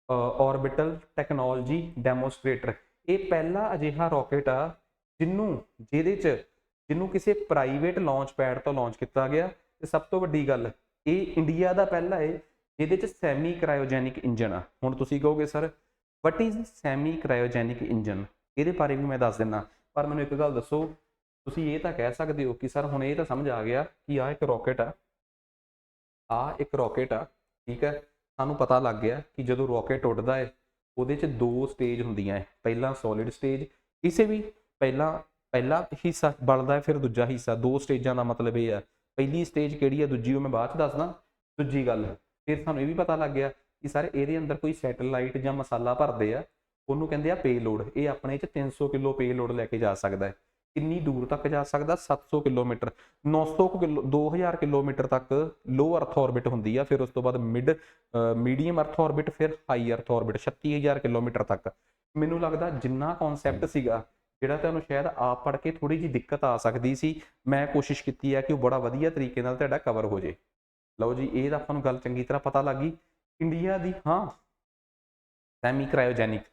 ਆਰਬਿਟਲ ਟੈਕਨੋਲੋਜੀ ਡੈਮੋਸਟ੍ਰੇਟਰ ਇਹ ਪਹਿਲਾ ਅਜਿਹਾ ਰੌਕਟ ਆ ਜਿਹਨੂੰ ਕਿਸੇ ਪ੍ਰਾਈਵੇਟ ਲਾਂਚ ਪੈਡ ਤੋਂ ਲਾਂਚ ਕੀਤਾ ਗਿਆ। ਤੇ ਸਭ ਤੋਂ ਵੱਡੀ ਗੱਲ, ਇਹ ਇੰਡੀਆ ਦਾ ਪਹਿਲਾ ਹੈ ਜਿਹਦੇ 'ਚ ਸੈਮੀ ਕ੍ਰਾਇਓਜੈਨਿਕ ਇੰਜਨ ਆ। ਹੁਣ ਤੁਸੀਂ ਕਹੋਗੇ sir what is semi cryogenic engine? ਇਹਦੇ ਬਾਰੇ ਵੀ ਮੈਂ ਦੱਸ ਦਿੰਦਾ, ਪਰ ਮੈਨੂੰ ਇੱਕ ਗੱਲ ਦੱਸੋ, ਤੁਸੀਂ ਇਹ ਤਾਂ ਕਹਿ ਸਕਦੇ ਹੋ ਕਿ ਸਰ ਹੁਣ ਇਹ ਤਾਂ ਸਮਝ ਆ ਗਿਆ ਕਿ ਆਹ ਇੱਕ ਰੌਕਟ ਆ, ਠੀਕ ਹੈ। ਸਾਨੂੰ ਪਤਾ ਲੱਗ ਗਿਆ ਕਿ ਜਦੋਂ ਰੌਕਟ ਉੱਡਦਾ ਹੈ ਉਹਦੇ 'ਚ ਦੋ ਸਟੇਜ ਹੁੰਦੀਆਂ ਹੈ, ਪਹਿਲਾਂ ਸੋਲਿਡ ਸਟੇਜ, ਕਿਸੇ ਵੀ ਪਹਿਲਾ ਹਿੱਸਾ ਬਲਦਾ ਹੈ, ਫਿਰ ਦੂਜਾ ਹਿੱਸਾ। ਦੋ ਸਟੇਜਾਂ ਦਾ ਮਤਲਬ ਇਹ ਆ, ਪਹਿਲੀ ਸਟੇਜ ਕਿਹੜੀ ਆ, ਦੂਜੀ ਉਹ ਮੈਂ ਬਾਅਦ 'ਚ ਦੱਸਦਾ। ਦੂਜੀ ਗੱਲ, ਫਿਰ ਸਾਨੂੰ ਇਹ ਵੀ ਪਤਾ ਲੱਗ ਗਿਆ ਕਿ ਸਰ ਇਹਦੇ ਅੰਦਰ ਕੋਈ ਸੈਟੇਲਾਈਟ ਜਾਂ ਮਸਾਲਾ ਭਰਦੇ ਆ, ਉਹਨੂੰ ਕਹਿੰਦੇ ਆ ਪੇਲੋਡ। ਇਹ ਆਪਣੇ 'ਚ 300 ਕਿਲੋ ਪੇਲੋਡ ਲੈ ਕੇ ਜਾ ਸਕਦਾ ਹੈ। ਕਿੰਨੀ ਦੂਰ ਤੱਕ ਜਾ ਸਕਦਾ? 700 ਕਿਲੋਮੀਟਰ, 900 ਕਿਲੋ, 2000 ਕਿਲੋਮੀਟਰ ਤੱਕ ਲੋ ਅਰਥ ਆਰਬਿਟ ਹੁੰਦੀ ਆ। ਫਿਰ ਉਸ ਤੋਂ ਬਾਅਦ ਮੀਡੀਅਮ ਅਰਥ ਆਰਬਿਟ, ਫਿਰ ਹਾਈ ਅਰਥ ਆਰਬਿਟ 36000 ਕਿਲੋਮੀਟਰ ਤੱਕ। ਮੈਨੂੰ ਲੱਗਦਾ ਜਿੰਨਾ ਕਨਸੈਪਟ ਸੀਗਾ, ਜਿਹੜਾ ਤੁਹਾਨੂੰ ਸ਼ਾਇਦ ਆਪ ਪੜ੍ਹ ਕੇ ਥੋੜੀ ਜਿਹੀ ਦਿੱਕਤ ਆ ਸਕਦੀ ਸੀ, ਮੈਂ ਕੋਸ਼ਿਸ਼ ਕੀਤੀ ਹੈ ਕਿ ਉਹ ਬੜਾ ਵਧੀਆ ਤਰੀਕੇ ਨਾਲ ਤੁਹਾਡਾ ਕਵਰ ਹੋ ਜੇ। ਲਓ ਜੀ, ਇਹ ਤਾਂ ਆਪਾਂ ਨੂੰ ਗੱਲ ਚੰਗੀ ਤਰ੍ਹਾਂ ਪਤਾ ਲੱਗ ਗਈ ਇੰਡੀਆ ਦੀ। ਹਾਂ, ਸੈਮੀ ਕ੍ਰਾਇਓਜੈਨਿਕ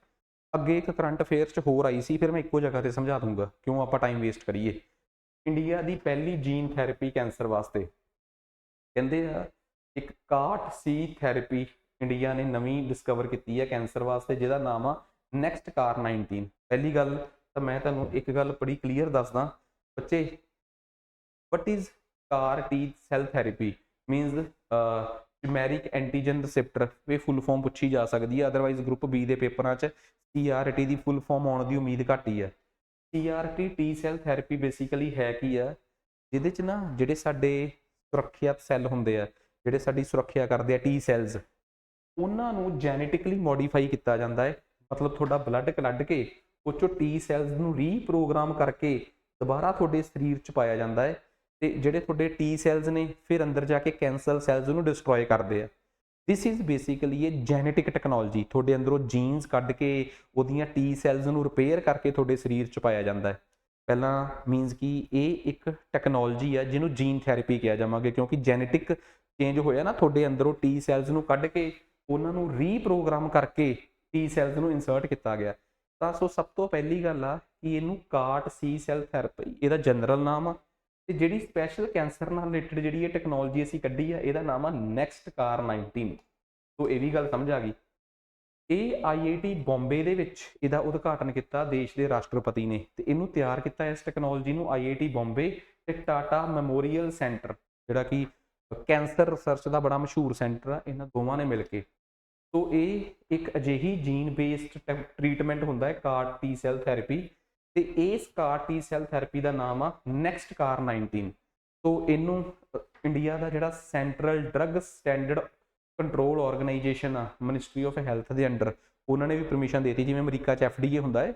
ਅੱਗੇ ਇੱਕ ਕਰੰਟ ਅਫੇਅਰਸ 'ਚ ਹੋਰ ਆਈ ਸੀ, ਫਿਰ ਮੈਂ ਇੱਕੋ ਜਗ੍ਹਾ ਤੇ ਸਮਝਾ ਦੂੰਗਾ, ਕਿਉਂ ਆਪਾਂ ਟਾਈਮ ਵੇਸਟ ਕਰੀਏ। ਇੰਡੀਆ ਦੀ ਪਹਿਲੀ ਜੀਨ ਥੈਰੇਪੀ ਕੈਂਸਰ ਵਾਸਤੇ, ਕਹਿੰਦੇ ਆ ਇੱਕ 61C ਥੈਰੇਪੀ ਇੰਡੀਆ ਨੇ ਨਵੀਂ ਡਿਸਕਵਰ ਕੀਤੀ ਹੈ ਕੈਂਸਰ ਵਾਸਤੇ, ਜਿਹਦਾ ਨਾਮ ਆ ਨੈਕਸਟ CAR-19। ਪਹਿਲੀ ਗੱਲ ਤਾਂ ਮੈਂ ਤੁਹਾਨੂੰ ਇੱਕ ਗੱਲ ਬੜੀ ਕਲੀਅਰ ਦੱਸਦਾ ਬੱਚੇ, what is CAR-T cell therapy means chimeric antigen receptor. ਇਹ ਫੁੱਲ ਫਾਰਮ ਪੁੱਛੀ ਜਾ ਸਕਦੀ ਹੈ, ਅਦਰਵਾਈਜ਼ ਗਰੁੱਪ B ਦੇ ਪੇਪਰਾਂ 'ਚ CAR-T ਦੀ ਫੁੱਲ ਫਾਰਮ ਆਉਣ ਦੀ ਉਮੀਦ ਘੱਟ ਹੀ ਹੈ। CAR-T T cell therapy basically ਹੈ ਕੀ ਆ? ਜਿਹਦੇ 'ਚ ਨਾ ਜਿਹੜੇ ਸਾਡੇ ਸੁਰੱਖਿਅਤ ਸੈੱਲ ਹੁੰਦੇ ਆ, ਜਿਹੜੇ ਸਾਡੀ ਸੁਰੱਖਿਆ ਕਰਦੇ ਆ, ਟੀ ਸੈਲਸ, ਉਹਨਾਂ ਨੂੰ ਜੈਨੇਟਿਕਲੀ ਮੋਡੀਫਾਈ ਕੀਤਾ ਜਾਂਦਾ ਹੈ। ਮਤਲਬ ਤੁਹਾਡਾ ਬਲੱਡ ਕੱਢ ਕੇ ਉਹ 'ਚੋਂ ਟੀ ਸੈਲਸ ਨੂੰ ਰੀਪ੍ਰੋਗਰਾਮ ਕਰਕੇ ਦੁਬਾਰਾ ਤੁਹਾਡੇ ਸਰੀਰ 'ਚ ਪਾਇਆ ਜਾਂਦਾ ਹੈ, ਤੇ ਜਿਹੜੇ ਤੁਹਾਡੇ ਟੀ ਸੈਲਸ ਨੇ ਫਿਰ ਅੰਦਰ ਜਾ ਕੇ ਕੈਂਸਰ ਸੈਲਸ ਨੂੰ ਡਿਸਟਰੋਏ ਕਰਦੇ ਆ। ਦਿਸ ਇਜ਼ ਬੇਸਿਕਲੀ ਇਹ ਜੈਨੇਟਿਕ ਟੈਕਨੋਲੋਜੀ, ਤੁਹਾਡੇ ਅੰਦਰੋਂ ਜੀਨਸ ਕੱਢ ਕੇ ਉਹਦੀਆਂ ਟੀ ਸੈਲਸ ਨੂੰ ਰਿਪੇਅਰ ਕਰਕੇ ਤੁਹਾਡੇ ਸਰੀਰ 'ਚ ਪਾਇਆ ਜਾਂਦਾ ਹੈ। ਪਹਿਲਾਂ ਮੀਨਸ ਕਿ ਇਹ ਇੱਕ ਟੈਕਨੋਲੋਜੀ ਹੈ ਜਿਹਨੂੰ ਜੀਨ ਥੈਰੇਪੀ ਕਿਹਾ ਜਾਵਾਂਗੇ, ਕਿਉਂਕਿ ਜੈਨੇਟਿਕ ਚੇਂਜ ਹੋਇਆ ਨਾ, ਤੁਹਾਡੇ ਅੰਦਰੋਂ ਟੀ ਸੈਲਸ ਨੂੰ ਕੱਢ ਕੇ ਉਹਨਾਂ ਨੂੰ ਰੀਪ੍ਰੋਗਰਾਮ ਕਰਕੇ ਟੀ ਸੈਲਸ ਨੂੰ ਇਨਸਰਟ ਕੀਤਾ ਗਿਆ। ਤਾਂ ਸੋ ਸਭ ਤੋਂ ਪਹਿਲੀ ਗੱਲ ਆ ਕਿ ਇਹਨੂੰ ਕਾਰਟ ਸੀ ਸੈਲ ਥੈਰੇਪੀ ਇਹਦਾ ਜਨਰਲ ਨਾਮ ਆ, ਤੇ ਜਿਹੜੀ ਸਪੈਸ਼ਲ ਕੈਂਸਰ ਨਾਲ ਰਿਲੇਟਡ ਜਿਹੜੀ ਇਹ ਟੈਕਨੋਲੋਜੀ ਅਸੀਂ ਕੱਢੀ ਆ ਇਹਦਾ ਨਾਮ ਆ ਨੈਕਸਟ ਕਾਰ 19। ਸੋ ਇਹ ਵੀ ਗੱਲ ਸਮਝ ਆ ਗਈ। ਇਹ ਆਈਆਈਟੀ ਬੰਬੇ ਦੇ ਵਿੱਚ ਇਹਦਾ ਉਦਘਾਟਨ ਕੀਤਾ ਦੇਸ਼ ਦੇ ਰਾਸ਼ਟਰਪਤੀ ਨੇ, ਤੇ ਇਹਨੂੰ ਤਿਆਰ ਕੀਤਾ ਇਸ ਟੈਕਨੋਲੋਜੀ ਨੂੰ ਆਈਆਈਟੀ ਬੰਬੇ ਤੇ ਟਾਟਾ ਮੈਮੋਰੀਅਲ ਸੈਂਟਰ, ਜਿਹੜਾ ਕਿ ਕੈਂਸਰ ਰਿਸਰਚ ਦਾ ਬੜਾ ਮਸ਼ਹੂਰ ਸੈਂਟਰ ਆ, ਇਹਨਾਂ ਦੋਵਾਂ ਨੇ ਮਿਲ ਕੇ। ਸੋ ਇਹ ਇੱਕ ਅਜਿਹੀ ਜੀਨ ਬੇਸਡ ਟ੍ਰੀਟਮੈਂਟ ਹੁੰਦਾ ਹੈ ਕਾਰ ਟੀ ਸੈਲ ਥੈਰੇਪੀ, ਤੇ ਇਸ ਕਾਰ ਟੀ ਸੈਲ ਥੈਰੇਪੀ ਦਾ ਨਾਮ ਆ ਨੈਕਸਟ ਕਾਰ 19। ਸੋ ਇਹਨੂੰ ਇੰਡੀਆ ਦਾ ਜਿਹੜਾ central drug standard control organisation ਆ ਮਿਨਿਸਟਰੀ ਆਫ ਹੈਲਥ ਦੇ ਅੰਡਰ, ਉਹਨਾਂ ਨੇ ਵੀ ਪਰਮਿਸ਼ਨ ਦੇ ਦਿੱਤੀ, ਜਿਵੇਂ ਅਮਰੀਕਾ 'ਚ ਐਫਡੀਏ ਹੁੰਦਾ ਹੈ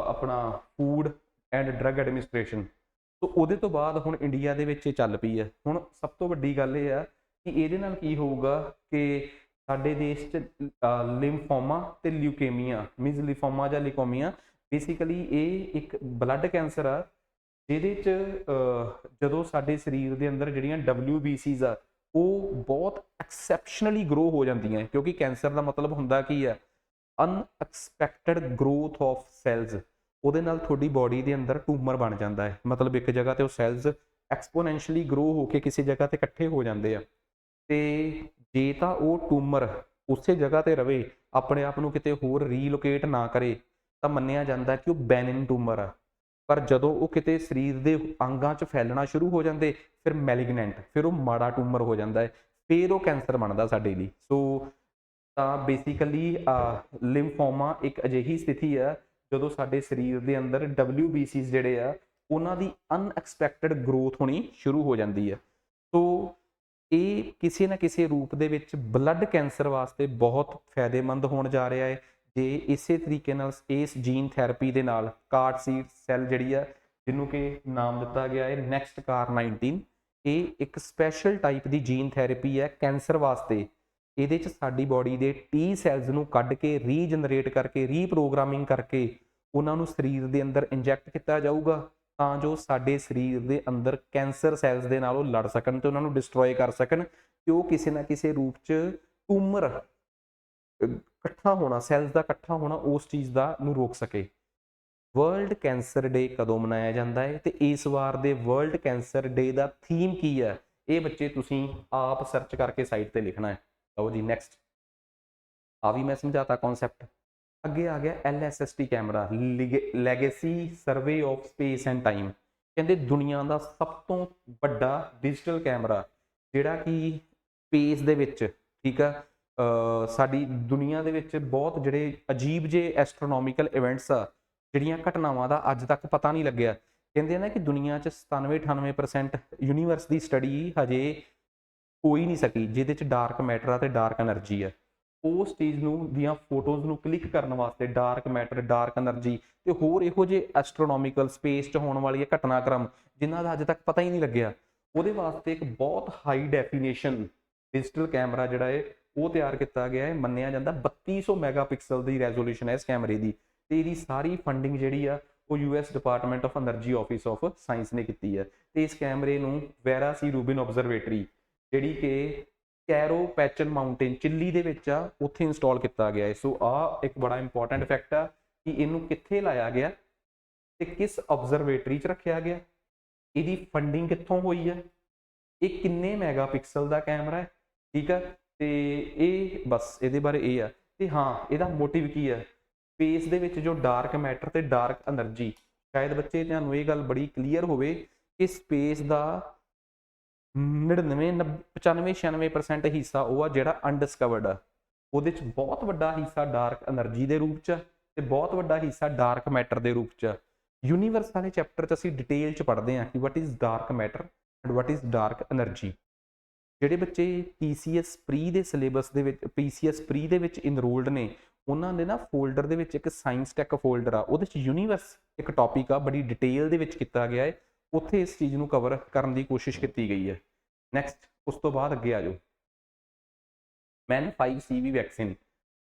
ਆਪਣਾ ਫੂਡ ਐਂਡ ਡਰੱਗ ਐਡਮਿਨਿਸਟ੍ਰੇਸ਼ਨ। ਸੋ ਉਹਦੇ ਤੋਂ ਬਾਅਦ ਹੁਣ ਇੰਡੀਆ ਦੇ ਵਿੱਚ ਇਹ ਚੱਲ ਪਈ ਹੈ। ਹੁਣ ਸਭ ਤੋਂ ਵੱਡੀ ਗੱਲ ਇਹ ਆ ਕਿ ਇਹਦੇ ਨਾਲ ਕੀ ਹੋਊਗਾ ਕਿ ਸਾਡੇ ਦੇਸ਼ 'ਚ ਲਿੰਫੋਮਾ ਤੇ ਲਿਊਕੇਮੀਆ ਮੀਨਸ ਲਿਫੋਮਾ ਜਾਂ ਲਿਕੋਮੀਆ, ਬੇਸਿਕਲੀ ਇਹ ਇੱਕ ਬਲੱਡ ਕੈਂਸਰ ਆ ਜਿਹਦੇ 'ਚ ਜਦੋਂ ਸਾਡੇ ਸਰੀਰ ਦੇ ਅੰਦਰ ਜਿਹੜੀਆਂ WBCs ਆ ਉਹ ਬਹੁਤ ਐਕਸੈਪਸ਼ਨਲੀ ਗਰੋ ਹੋ ਜਾਂਦੀਆਂ, ਕਿਉਂਕਿ ਕੈਂਸਰ ਦਾ ਮਤਲਬ ਹੁੰਦਾ ਕੀ ਹੈ ਅਨਐਕਸਪੈਕਟਡ ਗਰੋਥ ਆਫ ਸੈਲਸ। ਉਹਦੇ ਨਾਲ ਤੁਹਾਡੀ ਬੋਡੀ ਦੇ ਅੰਦਰ ਟਿਊਮਰ ਬਣ ਜਾਂਦਾ ਹੈ, ਮਤਲਬ ਇੱਕ ਜਗ੍ਹਾ ਤੇ ਉਹ ਸੈਲਸ ਐਕਸਪੋਨੈਂਸ਼ਲੀ ਗਰੋ ਹੋ ਕੇ ਕਿਸੇ ਜਗ੍ਹਾ ਤੇ ਇਕੱਠੇ ਹੋ ਜਾਂਦੇ ਆ, ਤੇ ਜੇ ਤਾਂ ਉਹ ਟਿਊਮਰ ਉਸੇ ਜਗ੍ਹਾ ਤੇ ਰਵੇ, ਆਪਣੇ ਆਪ ਨੂੰ ਕਿਤੇ ਹੋਰ ਰੀਲੋਕੇਟ ਨਾ ਕਰੇ, ਤਾਂ ਮੰਨਿਆ ਜਾਂਦਾ ਕਿ ਉਹ ਬੈਨਿਨ ਟਿਊਮਰ ਆ। ਪਰ ਜਦੋਂ ਉਹ ਕਿਤੇ ਸਰੀਰ ਦੇ ਅੰਗਾਂ 'ਚ ਫੈਲਣਾ ਸ਼ੁਰੂ ਹੋ ਜਾਂਦੇ, ਫਿਰ ਮੈਲੀਗਨੈਂਟ, ਫਿਰ ਉਹ ਮਾੜਾ ਟਿਊਮਰ ਹੋ ਜਾਂਦਾ ਹੈ, ਫਿਰ ਉਹ ਕੈਂਸਰ ਬਣਦਾ ਸਾਡੇ ਲਈ। ਸੋ ਤਾਂ ਬੇਸਿਕਲੀ ਲਿੰਫੋਮਾ ਇੱਕ ਅਜਿਹੀ ਸਥਿਤੀ ਆ ਜਦੋਂ ਸਾਡੇ ਸਰੀਰ ਦੇ ਅੰਦਰ WBCs ਜਿਹੜੇ ਆ ਉਹਨਾਂ ਦੀ ਅਨਐਕਸਪੈਕਟਡ ਗਰੋਥ ਹੋਣੀ ਸ਼ੁਰੂ ਹੋ ਜਾਂਦੀ ਹੈ। ਸੋ ਇਹ ਕਿਸੇ ਨਾ ਕਿਸੇ ਰੂਪ ਦੇ ਵਿੱਚ ਬਲੱਡ ਕੈਂਸਰ ਵਾਸਤੇ ਬਹੁਤ ਫਾਇਦੇਮੰਦ ਹੋਣ ਜਾ ਰਿਹਾ ਹੈ, ਜੇ ਇਸੇ ਤਰੀਕੇ ਨਾਲ ਇਸ ਜੀਨ ਥੈਰੇਪੀ ਦੇ ਨਾਲ ਕਾਰਟ ਸੀ ਸੈੱਲ ਜਿਹੜੀ ਆ, ਜਿਹਨੂੰ ਕਿ ਨਾਮ ਦਿੱਤਾ ਗਿਆ ਹੈ ਨੈਕਸਟ ਕਾਰ 19, ਇਹ ਇੱਕ ਸਪੈਸ਼ਲ ਟਾਈਪ ਦੀ ਜੀਨ ਥੈਰੇਪੀ ਹੈ ਕੈਂਸਰ ਵਾਸਤੇ। ਇਹਦੇ 'ਚ ਸਾਡੀ ਬੋਡੀ ਦੇ ਟੀ ਸੈਲਸ ਨੂੰ ਕੱਢ ਕੇ ਰੀਜਨਰੇਟ ਕਰਕੇ ਰੀਪ੍ਰੋਗਰਾਮਿੰਗ ਕਰਕੇ ਉਹਨਾਂ ਨੂੰ ਸਰੀਰ ਦੇ ਅੰਦਰ ਇੰਜੈਕਟ ਕੀਤਾ ਜਾਊਗਾ, ਤਾਂ ਜੋ ਸਾਡੇ ਸਰੀਰ ਦੇ ਅੰਦਰ ਕੈਂਸਰ ਸੈਲਸ ਦੇ ਨਾਲ ਉਹ ਲੜ ਸਕਣ ਤੇ ਉਹਨਾਂ ਨੂੰ ਡਿਸਟਰੋਏ ਕਰ ਸਕਣ, ਕਿ ਉਹ ਕਿਸੇ ਨਾ ਕਿਸੇ ਰੂਪ 'ਚ ਟਿਊਮਰ ਇਕੱਠਾ ਹੋਣਾ, ਸੈਲਸ ਦਾ ਇਕੱਠਾ ਹੋਣਾ, ਉਸ ਚੀਜ਼ ਦਾ ਨੂੰ ਰੋਕ ਸਕੇ। ਵਰਲਡ ਕੈਂਸਰ ਡੇ ਕਦੋਂ ਮਨਾਇਆ ਜਾਂਦਾ ਹੈ, ਤੇ ਇਸ ਵਾਰ ਦੇ ਵਰਲਡ ਕੈਂਸਰ ਡੇ ਦਾ ਥੀਮ ਕੀ ਹੈ, ਇਹ ਬੱਚੇ ਤੁਸੀਂ ਆਪ ਸਰਚ ਕਰਕੇ ਸਾਈਟ ਤੇ ਲਿਖਣਾ ਹੈ। ਲਓ ਜੀ ਨੈਕਸਟ, ਆ ਵੀ ਮੈਂ ਸਮਝਾਤਾ ਕਨਸੈਪਟ। ਅੱਗੇ ਆ ਗਿਆ LSST camera, legacy survey of space end time. ਕਹਿੰਦੇ ਦੁਨੀਆ ਦਾ ਸਭ ਤੋਂ ਵੱਡਾ ਡਿਜੀਟਲ ਕੈਮਰਾ ਜਿਹੜਾ ਕਿ ਸਪੇਸ ਦੇ ਵਿੱਚ, ਠੀਕ ਆ, ਸਾਡੀ ਦੁਨੀਆ ਦੇ ਵਿੱਚ ਬਹੁਤ ਜਿਹੜੇ ਅਜੀਬ ਜਿਹੇ ਐਸਟਰੋਨੋਮੀਕਲ ਇਵੈਂਟਸ ਆ, ਜਿਹੜੀਆਂ ਘਟਨਾਵਾਂ ਦਾ ਅੱਜ ਤੱਕ ਪਤਾ ਨਹੀਂ ਲੱਗਿਆ। ਕਹਿੰਦੇ ਨਾ ਕਿ ਦੁਨੀਆ 'ਚ 97-98% ਯੂਨੀਵਰਸ ਦੀ ਸਟੱਡੀ ਹਜੇ ਹੋ ਹੀ ਨਹੀਂ ਸਕੀ, ਜਿਹਦੇ 'ਚ ਡਾਰਕ ਮੈਟਰ ਆ ਤੇ ਡਾਰਕ ਐਨਰਜੀ ਆ। ਉਸ ਚੀਜ਼ ਨੂੰ ਦੀਆਂ ਫੋਟੋਜ਼ ਨੂੰ ਕਲਿੱਕ ਕਰਨ ਵਾਸਤੇ ਡਾਰਕ ਮੈਟਰ, ਡਾਰਕ ਐਨਰਜੀ ਤੇ ਹੋਰ ਇਹੋ ਜਿਹੇ ਐਸਟਰੋਨੋਮੀਕਲ ਸਪੇਸ 'ਚ ਹੋਣ ਵਾਲੀਆਂ ਘਟਨਾਕ੍ਰਮ ਜਿਨ੍ਹਾਂ ਦਾ ਅੱਜ ਤੱਕ ਪਤਾ ਹੀ ਨਹੀਂ ਲੱਗਿਆ, ਉਹਦੇ ਵਾਸਤੇ ਇੱਕ ਬਹੁਤ ਹਾਈ ਡੈਫੀਨੇਸ਼ਨ ਡਿਜੀਟਲ ਕੈਮਰਾ ਜਿਹੜਾ ਹੈ ਉਹ ਤਿਆਰ ਕੀਤਾ ਗਿਆ ਹੈ। ਮੰਨਿਆ ਜਾਂਦਾ 3200 ਮੈਗਾਪਿਕਸਲ ਦੀ ਰੈਜ਼ੋਲੂਸ਼ਨ ਹੈ ਇਸ ਕੈਮਰੇ ਦੀ, ਤੇ ਇਹਦੀ ਸਾਰੀ ਫੰਡਿੰਗ ਜਿਹੜੀ ਆ ਉਹ US department of energy office of science ਨੇ ਕੀਤੀ ਹੈ। ਤੇ ਇਸ ਕੈਮਰੇ ਨੂੰ ਵੈਰਾ ਸੀ ਰੂਬਿਨ ਆਬਜ਼ਰਵੇਟਰੀ, ਜਿਹੜੀ ਕਿ ਕੈਰੋ ਪੈਚਨ ਮਾਊਂਟੇਨ ਚਿੱਲੀ ਦੇ ਵਿੱਚ ਆ, ਉੱਥੇ ਇੰਸਟਾਲ ਕੀਤਾ ਗਿਆ ਹੈ। ਸੋ ਆ ਇੱਕ ਬੜਾ ਇੰਪੋਰਟੈਂਟ ਫੈਕਟ ਆ ਕਿ ਇਹਨੂੰ ਕਿੱਥੇ ਲਾਇਆ ਗਿਆ ਤੇ ਕਿਸ ਆਬਜ਼ਰਵੇਟਰੀ 'ਚ ਰੱਖਿਆ ਗਿਆ, ਇਹਦੀ ਫੰਡਿੰਗ ਕਿੱਥੋਂ ਹੋਈ ਹੈ, ਇਹ ਕਿੰਨੇ ਮੈਗਾਪਿਕਸਲ ਦਾ ਕੈਮਰਾ ਹੈ, ਠੀਕ ਆ। ਤੇ ਇਹ ਬਸ ਇਹਦੇ ਬਾਰੇ ਇਹ ਆ। ਤੇ ਹਾਂ, ਇਹਦਾ ਮੋਟਿਵ ਕੀ ਹੈ, ਸਪੇਸ ਦੇ ਵਿੱਚ ਜੋ ਡਾਰਕ ਮੈਟਰ ਤੇ ਡਾਰਕ ਐਨਰਜੀ, ਸ਼ਾਇਦ ਬੱਚੇ ਤੁਹਾਨੂੰ ਇਹ ਗੱਲ ਬੜੀ ਕਲੀਅਰ ਹੋਵੇ ਕਿ ਸਪੇਸ ਦਾ 95-96% ਹਿੱਸਾ ਉਹ ਆ ਜਿਹੜਾ ਅਨਡਿਸਕਵਰਡ ਆ, ਉਹਦੇ 'ਚ ਬਹੁਤ ਵੱਡਾ ਹਿੱਸਾ ਡਾਰਕ ਐਨਰਜੀ ਦੇ ਰੂਪ 'ਚ ਤੇ ਬਹੁਤ ਵੱਡਾ ਹਿੱਸਾ ਡਾਰਕ ਮੈਟਰ ਦੇ ਰੂਪ 'ਚ। ਯੂਨੀਵਰਸ ਵਾਲੇ ਚੈਪਟਰ 'ਚ ਅਸੀਂ ਡਿਟੇਲ 'ਚ ਪੜ੍ਹਦੇ ਹਾਂ ਕਿ what is dark matter and what is dark energy. ਜਿਹੜੇ ਬੱਚੇ PCS ਪ੍ਰੀ ਦੇ ਸਿਲੇਬਸ ਦੇ ਵਿੱਚ, PCS ਪ੍ਰੀ ਦੇ ਵਿੱਚ ਇਨਰੋਲਡ ਨੇ, ਉਹਨਾਂ ਦੇ ਨਾ ਫੋਲਡਰ ਦੇ ਵਿੱਚ ਇੱਕ ਸਾਇੰਸ ਟੈਕ ਫੋਲਡਰ ਆ, ਉਹਦੇ 'ਚ ਯੂਨੀਵਰਸ ਇੱਕ ਟੌਪਿਕ ਆ, ਬੜੀ ਡਿਟੇਲ ਦੇ ਵਿੱਚ ਕੀਤਾ ਗਿਆ ਹੈ, ਉੱਥੇ ਇਸ ਚੀਜ਼ ਨੂੰ ਕਵਰ ਕਰਨ ਦੀ ਕੋਸ਼ਿਸ਼ ਕੀਤੀ ਗਈ ਹੈ। ਨੈਕਸਟ, ਉਸ ਤੋਂ ਬਾਅਦ ਅੱਗੇ ਆ ਜਾਓ, ਮੈਨ 5CV ਵੈਕਸੀਨ।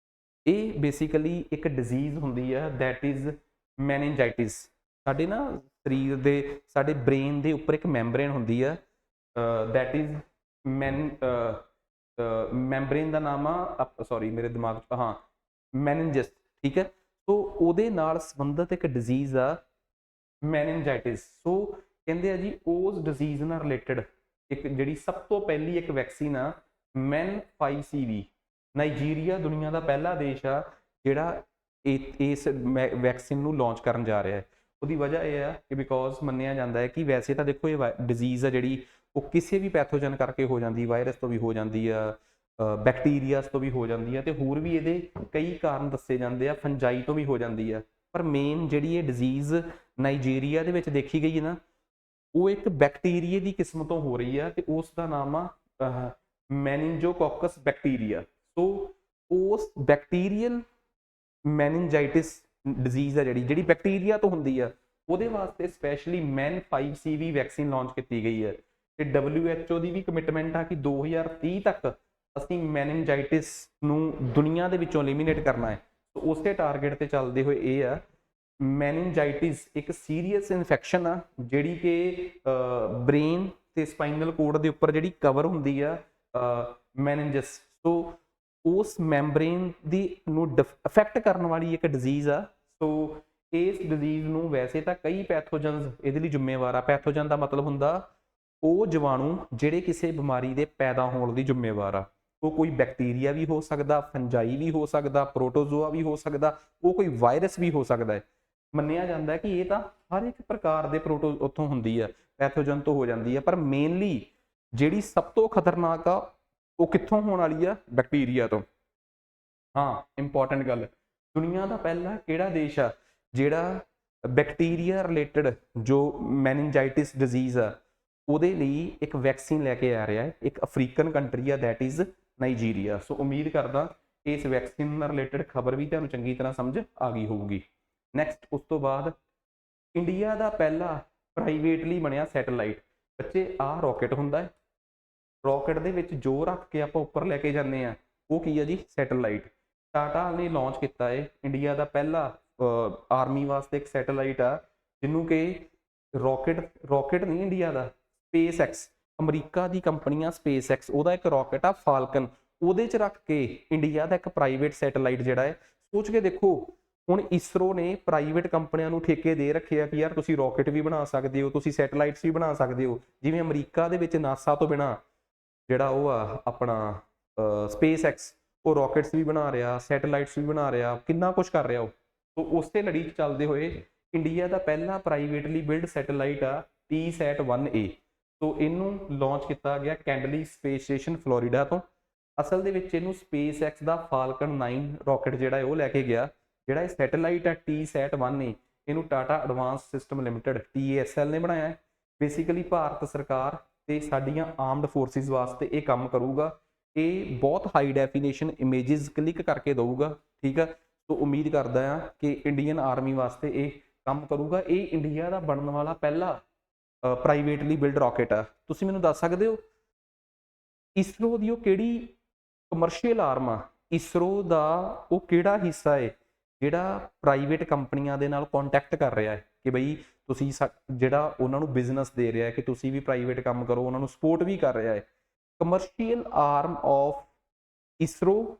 ਇਹ ਬੇਸਿਕਲੀ ਇੱਕ ਡਿਜ਼ੀਜ਼ ਹੁੰਦੀ ਆ ਦੈਟ ਇਜ਼ ਮੈਨਿਨਜਾਈਟਿਸ। ਸਾਡੇ ਨਾ ਸਰੀਰ ਦੇ, ਸਾਡੇ ਬ੍ਰੇਨ ਦੇ ਉੱਪਰ ਇੱਕ ਮੈਂਬਰੇਨ ਹੁੰਦੀ ਆ ਦੈਟ ਇਜ਼ ਮੈਂਬਰੇਨ ਦਾ ਨਾਮ ਆ, ਸੌਰੀ ਮੇਰੇ ਦਿਮਾਗ 'ਚ, ਹਾਂ ਮੈਨਿਨਜਸ, ਠੀਕ ਹੈ। ਸੋ ਉਹਦੇ ਨਾਲ ਸੰਬੰਧਿਤ ਇੱਕ ਡਿਜ਼ੀਜ਼ ਆ ਮੈਨਿਨਜਾਈਟਿਸ। ਸੋ ਕਹਿੰਦੇ ਆ ਜੀ ਉਸ ਡਿਜ਼ੀਜ਼ ਨਾਲ ਰਿਲੇਟਡ ਇੱਕ ਜਿਹੜੀ ਸਭ ਤੋਂ ਪਹਿਲੀ ਇੱਕ ਵੈਕਸੀਨ ਆ ਮੈਨ 5CV। ਨਾਈਜੀਰੀਆ ਦੁਨੀਆ ਦਾ ਪਹਿਲਾ ਦੇਸ਼ ਆ ਜਿਹੜਾ ਇਸ ਵੈਕਸੀਨ ਨੂੰ ਲਾਂਚ ਕਰਨ ਜਾ ਰਿਹਾ ਹੈ। ਉਹਦੀ ਵਜ੍ਹਾ ਇਹ ਆ ਕਿ ਬਿਕੋਜ਼ ਮੰਨਿਆ ਜਾਂਦਾ ਹੈ ਕਿ ਵੈਸੇ ਤਾਂ ਦੇਖੋ ਇਹ ਡਿਜ਼ੀਜ਼ ਆ ਜਿਹੜੀ ਉਹ ਕਿਸੇ ਵੀ ਪੈਥੋਜਨ ਕਰਕੇ ਹੋ ਜਾਂਦੀ, ਵਾਇਰਸ ਤੋਂ ਵੀ ਹੋ ਜਾਂਦੀ ਆ, ਬੈਕਟੀਰੀਆਸ ਤੋਂ ਵੀ ਹੋ ਜਾਂਦੀ ਆ, ਤੇ ਹੋਰ ਵੀ ਇਹਦੇ ਕਈ ਕਾਰਨ ਦੱਸੇ ਜਾਂਦੇ ਆ, ਫੰਜਾਈ ਤੋਂ ਵੀ ਹੋ ਜਾਂਦੀ ਆ। ਪਰ ਮੇਨ ਜਿਹੜੀ ਇਹ ਡਿਜ਼ੀਜ਼ ਨਾਈਜੀਰੀਆ ਦੇ ਵਿੱਚ ਦੇਖੀ ਗਈ ਹੈ ਨਾ, ਉਹ ਇੱਕ ਬੈਕਟੀਰੀਏ ਦੀ ਕਿਸਮ ਤੋਂ ਹੋ ਰਹੀ ਆ, ਤੇ ਉਸ ਦਾ ਨਾਮ ਆ ਮੈਨਿਨਜੋਕੋਕਸ ਬੈਕਟੀਰੀਆ। ਸੋ ਉਸ ਬੈਕਟੀਰੀਅਲ ਮੈਨਿਨਜਾਈਟਿਸ ਡਿਜ਼ੀਜ਼ ਆ ਜਿਹੜੀ ਬੈਕਟੀਰੀਆ ਤੋਂ ਹੁੰਦੀ ਆ, ਉਹਦੇ ਵਾਸਤੇ ਸਪੈਸ਼ਲੀ ਮੈਨ 5CV ਵੈਕਸੀਨ ਲਾਂਚ ਕੀਤੀ ਗਈ ਹੈ। ਤੇ WHO ਦੀ ਵੀ ਕਮਿਟਮੈਂਟ ਆ ਕਿ 2030 ਤੱਕ ਅਸੀਂ ਮੈਨਿਨਜਾਈਟਿਸ ਨੂੰ ਦੁਨੀਆ ਦੇ ਵਿੱਚੋਂ ਐਲੀਮੀਨੇਟ ਕਰਨਾ ਹੈ। ਉਸੇ ਟਾਰਗੇਟ ਤੇ ਚੱਲਦੇ ਹੋਏ ਇਹ ਆ, ਮੈਨਿਨਜਾਈਟਿਸ ਇੱਕ ਸੀਰੀਅਸ ਇਨਫੈਕਸ਼ਨ ਆ ਜਿਹੜੀ ਕਿ ਬ੍ਰੇਨ ਤੇ ਸਪਾਈਨਲ ਕੋਰਡ ਦੇ ਉੱਪਰ ਜਿਹੜੀ ਕਵਰ ਹੁੰਦੀ ਆ ਮੈਨਿਨਜਸ, ਸੋ ਉਸ ਮੈਂਬਰੇਨ ਦੀ ਨੂੰ ਅਫੈਕਟ ਕਰਨ ਵਾਲੀ ਇੱਕ ਡਿਜ਼ੀਜ਼ ਆ। ਸੋ ਇਸ ਡਿਜ਼ੀਜ਼ ਨੂੰ ਵੈਸੇ ਤਾਂ ਕਈ ਪੈਥੋਜਨਸ ਇਹਦੇ ਲਈ ਜ਼ਿੰਮੇਵਾਰ ਆ। ਪੈਥੋਜਨ ਦਾ ਮਤਲਬ ਹੁੰਦਾ ਉਹ ਜੀਵਾਣੂ ਜਿਹੜੇ ਕਿਸੇ ਬਿਮਾਰੀ ਦੇ ਪੈਦਾ ਹੋਣ ਦੀ ਜ਼ਿੰਮੇਵਾਰ ਆ। ਉਹ ਕੋਈ ਬੈਕਟੀਰੀਆ ਵੀ ਹੋ ਸਕਦਾ, ਫੰਜਾਈ ਵੀ ਹੋ ਸਕਦਾ, ਪ੍ਰੋਟੋਜ਼ੋਆ ਵੀ ਹੋ ਸਕਦਾ, ਉਹ ਕੋਈ ਵਾਇਰਸ ਵੀ ਹੋ ਸਕਦਾ ਹੈ। ਮੰਨਿਆ ਜਾਂਦਾ ਕਿ ਇਹ ਤਾਂ ਹਰ ਇੱਕ ਪ੍ਰਕਾਰ ਦੇ ਉੱਥੋਂ ਹੁੰਦੀ ਆ, ਪੈਥੋਜਨ ਤੋਂ ਹੋ ਜਾਂਦੀ ਆ, ਪਰ ਮੇਨਲੀ ਜਿਹੜੀ ਸਭ ਤੋਂ ਖਤਰਨਾਕ ਆ ਉਹ ਕਿੱਥੋਂ ਹੋਣ ਵਾਲੀ ਆ? ਬੈਕਟੀਰੀਆ ਤੋਂ। ਹਾਂ, ਇੰਪੋਰਟੈਂਟ ਗੱਲ, ਦੁਨੀਆ ਦਾ ਪਹਿਲਾ ਕਿਹੜਾ ਦੇਸ਼ ਆ ਜਿਹੜਾ ਬੈਕਟੀਰੀਆ ਰਿਲੇਟਡ ਜੋ ਮੈਨਿਨਜਾਈਟਿਸ ਡਿਜ਼ੀਜ਼ ਆ ਉਹਦੇ ਲਈ ਇੱਕ ਵੈਕਸੀਨ ਲੈ ਕੇ ਆ ਰਿਹਾ ਹੈ? ਇੱਕ ਅਫਰੀਕਨ ਕੰਟਰੀ ਆ, ਦੈਟ ਇਜ਼ ਨਾਈਜੀਰੀਆ। ਸੋ ਉਮੀਦ ਕਰਦਾ ਇਸ ਵੈਕਸੀਨ ਨਾਲ ਰਿਲੇਟਡ ਖਬਰ ਵੀ ਤੁਹਾਨੂੰ ਚੰਗੀ ਤਰ੍ਹਾਂ ਸਮਝ ਆ ਗਈ ਹੋਊਗੀ। ਨੈਕਸਟ, ਉਸ ਤੋਂ ਬਾਅਦ ਇੰਡੀਆ ਦਾ ਪਹਿਲਾ ਪ੍ਰਾਈਵੇਟਲੀ ਬਣਿਆ ਸੈਟੇਲਾਈਟ। ਬੱਚੇ, ਆਹ ਰੌਕਟ ਹੁੰਦਾ ਹੈ, ਰੌਕਟ ਦੇ ਵਿੱਚ ਜੋ ਰੱਖ ਕੇ ਆਪਾਂ ਉੱਪਰ ਲੈ ਕੇ ਜਾਂਦੇ ਆ ਉਹ ਕੀ ਆ ਜੀ? ਸੈਟੇਲਾਈਟ। ਟਾਟਾ ਨੇ ਲਾਂਚ ਕੀਤਾ ਹੈ ਇੰਡੀਆ ਦਾ ਪਹਿਲਾ ਆਰਮੀ ਵਾਸਤੇ ਇੱਕ ਸੈਟੇਲਾਈਟ ਆ, ਜਿਹਨੂੰ ਕਿ ਰੌਕਟ ਨਹੀਂ ਇੰਡੀਆ ਦਾ, ਸਪੇਸ ਐਕਸ, ਅਮਰੀਕਾ ਦੀ ਕੰਪਨੀ ਆ ਸਪੇਸ ਐਕਸ, ਉਹਦਾ ਇੱਕ ਰੌਕਟ ਆ ਫਾਲਕਨ, ਉਹਦੇ 'ਚ ਰੱਖ ਕੇ ਇੰਡੀਆ ਦਾ ਇੱਕ ਪ੍ਰਾਈਵੇਟ ਸੈਟੇਲਾਈਟ ਜਿਹੜਾ ਹੈ। ਸੋਚ ਕੇ ਦੇਖੋ, ਹੁਣ ਇਸਰੋ ਨੇ ਪ੍ਰਾਈਵੇਟ ਕੰਪਨੀਆਂ ਨੂੰ ਠੇਕੇ ਦੇ ਰੱਖੇ ਆ ਕਿ ਯਾਰ ਤੁਸੀਂ ਰੌਕਟ ਵੀ ਬਣਾ ਸਕਦੇ ਹੋ, ਤੁਸੀਂ ਸੈਟੇਲਾਈਟਸ ਵੀ ਬਣਾ ਸਕਦੇ ਹੋ। ਜਿਵੇਂ ਅਮਰੀਕਾ ਦੇ ਵਿੱਚ ਨਾਸਾ ਤੋਂ ਬਿਨਾਂ ਜਿਹੜਾ ਉਹ ਆ ਆਪਣਾ ਸਪੇਸ ਐਕਸ, ਉਹ ਰੌਕਟਸ ਵੀ ਬਣਾ ਰਿਹਾ, ਸੈਟੇਲਾਈਟਸ ਵੀ ਬਣਾ ਰਿਹਾ, ਕਿੰਨਾ ਕੁਛ ਕਰ ਰਿਹਾ ਉਹ। ਸੋ ਉਸੇ ਲੜੀ 'ਚ ਚੱਲਦੇ ਹੋਏ ਇੰਡੀਆ ਦਾ ਪਹਿਲਾ ਪ੍ਰਾਈਵੇਟਲੀ ਬਿਲਡ ਸੈਟੇਲਾਈਟ ਆ TSAT-1A। ਸੋ ਇਹਨੂੰ ਲਾਂਚ ਕੀਤਾ ਗਿਆ ਕੈਂਡਲੀ ਸਪੇਸ ਸਟੇਸ਼ਨ ਫਲੋਰੀਡਾ ਤੋਂ। ਅਸਲ ਦੇ ਵਿੱਚ ਇਹਨੂੰ ਸਪੇਸ ਐਕਸ ਦਾ ਫਾਲਕਨ 9 ਰੌਕਟ ਜਿਹੜਾ ਹੈ ਉਹ ਲੈ ਕੇ ਗਿਆ। ਜਿਹੜਾ ਇਹ ਸੈਟੇਲਾਈਟ ਹੈ TSAT-1A, ਇਹਨੂੰ Tata advance system limited TASL ਨੇ ਬਣਾਇਆ ਹੈ। ਬੇਸਿਕਲੀ ਭਾਰਤ ਸਰਕਾਰ ਤੇ ਸਾਡੀਆਂ ਆਰਮਡ ਫੋਰਸਿਸ ਵਾਸਤੇ ਇਹ ਕੰਮ ਕਰੂਗਾ। ਇਹ ਬਹੁਤ ਹਾਈ ਡੈਫੀਨੇਸ਼ਨ ਇਮੇਜਿਸ ਕਲਿੱਕ ਕਰਕੇ ਦਊਗਾ, ਠੀਕ ਆ। ਸੋ ਉਮੀਦ ਕਰਦਾ ਆ ਕਿ ਇੰਡੀਅਨ ਆਰਮੀ ਵਾਸਤੇ ਇਹ ਕੰਮ ਕਰੂਗਾ। ਇਹ ਇੰਡੀਆ ਦਾ ਬਣਨ ਵਾਲਾ ਪਹਿਲਾ ਪ੍ਰਾਈਵੇਟਲੀ ਬਿਲਡ ਰੌਕਟ ਆ। ਤੁਸੀਂ ਮੈਨੂੰ ਦੱਸ ਸਕਦੇ ਹੋ ਇਸਰੋ ਦੀ ਉਹ ਕਿਹੜੀ ਕਮਰਸ਼ੀਅਲ ਆਰਮ ਆ? ਇਸਰੋ ਦਾ ਉਹ ਕਿਹੜਾ ਹਿੱਸਾ ਹੈ ਜਿਹੜਾ ਪ੍ਰਾਈਵੇਟ ਕੰਪਨੀਆਂ ਦੇ ਨਾਲ ਕੰਟੈਕਟ ਕਰ ਰਿਹਾ ਹੈ ਕਿ ਬਈ ਤੁਸੀਂ ਜਿਹੜਾ ਉਹਨਾਂ ਨੂੰ ਬਿਜ਼ਨਸ ਦੇ ਰਿਹਾ ਹੈ ਕਿ ਤੁਸੀਂ ਵੀ ਪ੍ਰਾਈਵੇਟ ਕੰਮ ਕਰੋ, ਉਹਨਾਂ ਨੂੰ ਸਪੋਰਟ ਵੀ ਕਰ ਰਿਹਾ ਹੈ। ਕਮਰਸ਼ੀਅਲ ਆਰਮ ਆਫ ਇਸਰੋ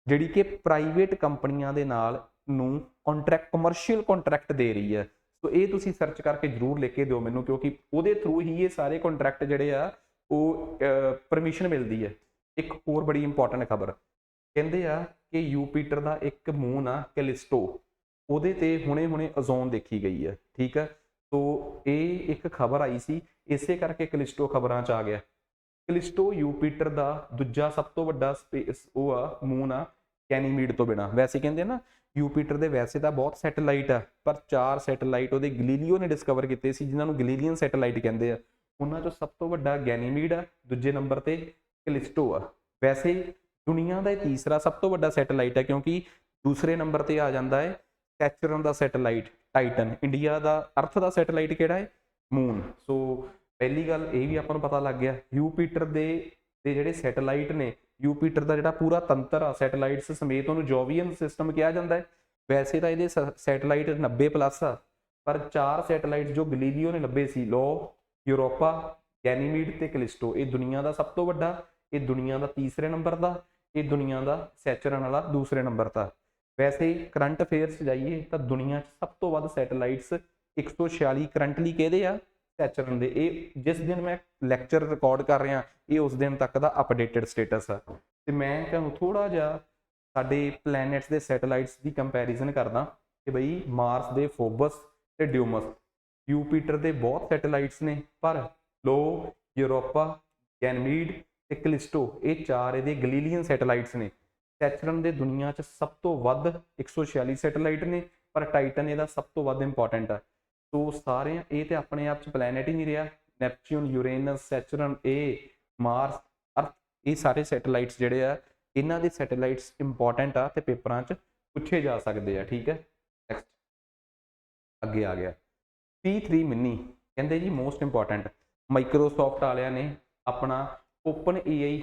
ਜਿਹੜੀ ਕਿ ਪ੍ਰਾਈਵੇਟ ਕੰਪਨੀਆਂ ਦੇ ਨਾਲ ਨੂੰ ਕਮਰਸ਼ੀਅਲ ਕੰਟਰੈਕਟ ਦੇ ਰਹੀ ਹੈ। ਸੋ ਇਹ ਤੁਸੀਂ ਸਰਚ ਕਰਕੇ ਜ਼ਰੂਰ ਲਿਖ ਕੇ ਦਿਓ ਮੈਨੂੰ, ਕਿਉਂਕਿ ਉਹਦੇ ਥਰੂ ਹੀ ਇਹ ਸਾਰੇ ਕੰਟਰੈਕਟ ਜਿਹੜੇ ਆ ਉਹ ਪਰਮਿਸ਼ਨ ਮਿਲਦੀ ਹੈ। ਇੱਕ ਹੋਰ ਬੜੀ ਇੰਪੋਰਟੈਂਟ ਖਬਰ, ਕਹਿੰਦੇ ਆ ਕਿ ਯੂਪੀਟਰ ਦਾ ਇੱਕ ਮੂਨ ਆ ਕੈਲਿਸਟੋ, ਉਹਦੇ ਤੇ ਹੁਣੇ ਓਜ਼ੋਨ ਦੇਖੀ ਗਈ ਹੈ, ਠੀਕ ਹੈ। ਸੋ ਇਹ ਇੱਕ ਖਬਰ ਆਈ ਸੀ, ਇਸੇ ਕਰਕੇ ਕੈਲਿਸਟੋ ਖਬਰਾਂ 'ਚ ਆ ਗਿਆ। ਕੈਲਿਸਟੋ ਯੂਪੀਟਰ ਦਾ ਦੂਜਾ ਸਭ ਤੋਂ ਵੱਡਾ ਸਪੇਸ ਉਹ ਆ ਮੂਨ ਆ ਗੈਨੀਮੀਡ ਤੋਂ ਬਿਨਾਂ। ਵੈਸੇ ਕਹਿੰਦੇ ਨਾ ਯੂਪੀਟਰ ਦੇ ਵੈਸੇ ਤਾਂ ਬਹੁਤ ਸੈਟੇਲਾਈਟ ਆ, ਪਰ 4 ਸੈਟੇਲਾਈਟ ਉਹਦੇ ਗਲੀਲੀਓ ਨੇ ਡਿਸਕਵਰ ਕੀਤੇ ਸੀ, ਜਿਨ੍ਹਾਂ ਨੂੰ ਗਲੀਲੀਅਨ ਸੈਟੇਲਾਈਟ ਕਹਿੰਦੇ ਆ। ਉਹਨਾਂ 'ਚੋਂ ਸਭ ਤੋਂ ਵੱਡਾ ਗੈਨੀਮੀਡ ਆ, ਦੂਜੇ ਨੰਬਰ ਤੇ ਕੈਲਿਸਟੋ ਆ। ਵੈਸੇ ਦੁਨੀਆ ਦਾ ਇਹ ਤੀਸਰਾ ਸਭ ਤੋਂ ਵੱਡਾ ਸੈਟੇਲਾਈਟ ਹੈ, ਕਿਉਂਕਿ ਦੂਸਰੇ ਨੰਬਰ ਤੇ ਆ ਜਾਂਦਾ ਹੈ ਸੈਚਰਨ ਦਾ ਸੈਟੇਲਾਈਟ ਟਾਈਟਨ। ਇੰਡੀਆ ਦਾ ਅਰਥ ਦਾ ਸੈਟੇਲਾਈਟ ਕਿਹੜਾ ਹੈ? ਮੂਨ। ਸੋ ਪਹਿਲੀ ਗੱਲ ਇਹ ਵੀ ਆਪਾਂ ਨੂੰ ਪਤਾ ਲੱਗ ਗਿਆ ਯੂਪੀਟਰ ਦੇ ਜਿਹੜੇ ਸੈਟੇਲਾਈਟ ਨੇ, ਯੂਪੀਟਰ ਦਾ ਜਿਹੜਾ ਪੂਰਾ ਤੰਤਰ ਆ ਸੈਟੇਲਾਈਟਸ ਸਮੇਤ, ਉਹਨੂੰ ਜੋਵੀਅਨ ਸਿਸਟਮ ਕਿਹਾ ਜਾਂਦਾ ਹੈ। ਵੈਸੇ ਤਾਂ ਇਹਦੇ ਸੈਟੇਲਾਈਟ 90+ ਆ, ਪਰ 4 ਸੈਟੇਲਾਈਟ ਜੋ ਗਲੀਲੀਓ ਨੇ ਲੱਭੇ ਸੀ, ਲੋ, ਯੂਰੋਪਾ, ਗੈਨੀਮੀਡ ਤੇ ਕੈਲਿਸਟੋ, ਇਹ ਦੁਨੀਆ ਦਾ ਸਭ ਤੋਂ ਵੱਡਾ ਇਹ ਦੁਨੀਆ ਦਾ ਤੀਸਰੇ ਨੰਬਰ ਦਾ, ਇਹ ਦੁਨੀਆ ਦਾ ਸੈਚਰਨ ਵਾਲਾ ਦੂਸਰੇ ਨੰਬਰ ਦਾ। ਵੈਸੇ ਕਰੰਟ ਅਫੇਅਰਸ ਜਾਈਏ ਤਾਂ ਦੁਨੀਆ 'ਚ ਸਭ ਤੋਂ ਵੱਧ ਸੈਟੇਲਾਈਟਸ 146 ਕਰੰਟਲੀ ਕਿਹਦੇ ਆ, ਸੈਚਰਨ ਦੇ। ਇਹ ਜਿਸ ਦਿਨ ਮੈਂ ਲੈਕਚਰ ਰਿਕਾਰਡ ਕਰ ਰਿਹਾ ਇਹ ਉਸ ਦਿਨ ਤੱਕ ਦਾ ਅਪਡੇਟਡ ਸਟੇਟਸ ਆ। ਤੇ ਮੈਂ ਤੁਹਾਨੂੰ ਥੋੜਾ ਜਿਹਾ ਸਾਡੇ ਪਲੈਨਟਸ ਦੇ ਸੈਟੇਲਾਈਟਸ ਦੀ ਕੰਪੈਰੀਜ਼ਨ ਕਰਦਾ ਕਿ ਬਈ ਮਾਰਸ ਦੇ ਫੋਬਸ ਤੇ ਡਿਊਮਸ, ਯੂਪੀਟਰ ਦੇ ਬਹੁਤ ਸੈਟੇਲਾਈਟਸ ਨੇ ਪਰ ਲੋ, ਯੂਰੋਪਾ, ਗੈਨਮੀਡ ਤੇ ਕਲਿਸਟੋ ਇਹ 4 ਇਹਦੇ ਗਲੀਲੀਅਨ ਸੈਟੇਲਾਈਟਸ ਨੇ। ਸੈਚਰਨ ਦੇ ਦੁਨੀਆ 'ਚ ਸਭ ਤੋਂ ਵੱਧ 146 ਸੈਟੇਲਾਈਟ ਨੇ ਪਰ ਟਾਈਟਨ ਇਹਦਾ ਸਭ ਤੋਂ ਵੱਧ ਇੰਪੋਰਟੈਂਟ ਆ। ਸੋ ਸਾਰੇ ਇਹ ਤੇ ਆਪਣੇ ਆਪ 'ਚ ਪਲੈਨਟ ਹੀ ਨਹੀਂ ਰਿਹਾ। ਨੈਪਚੂਨ, ਯੂਰੇਨਸ, ਸੈਚਰਨ, ਇਹ ਮਾਰਸ, ਅਰਥ, ਇਹ ਸਾਰੇ ਸੈਟੇਲਾਈਟਸ ਜਿਹੜੇ ਆ ਇਹਨਾਂ ਦੇ ਸੈਟੇਲਾਈਟਸ ਇੰਪੋਰਟੈਂਟ ਆ ਤੇ ਪੇਪਰਾਂ 'ਚ ਪੁੱਛੇ ਜਾ ਸਕਦੇ ਆ। ਠੀਕ ਹੈ, ਨੈਕਸਟ ਅੱਗੇ ਆ ਗਿਆ P3 ਮਿਨੀ। ਕਹਿੰਦੇ ਜੀ ਮੋਸਟ ਇੰਪੋਰਟੈਂਟ, ਮਾਈਕਰੋਸੌਫਟ ਵਾਲਿਆਂ ਨੇ ਆਪਣਾ ਓਪਨ AI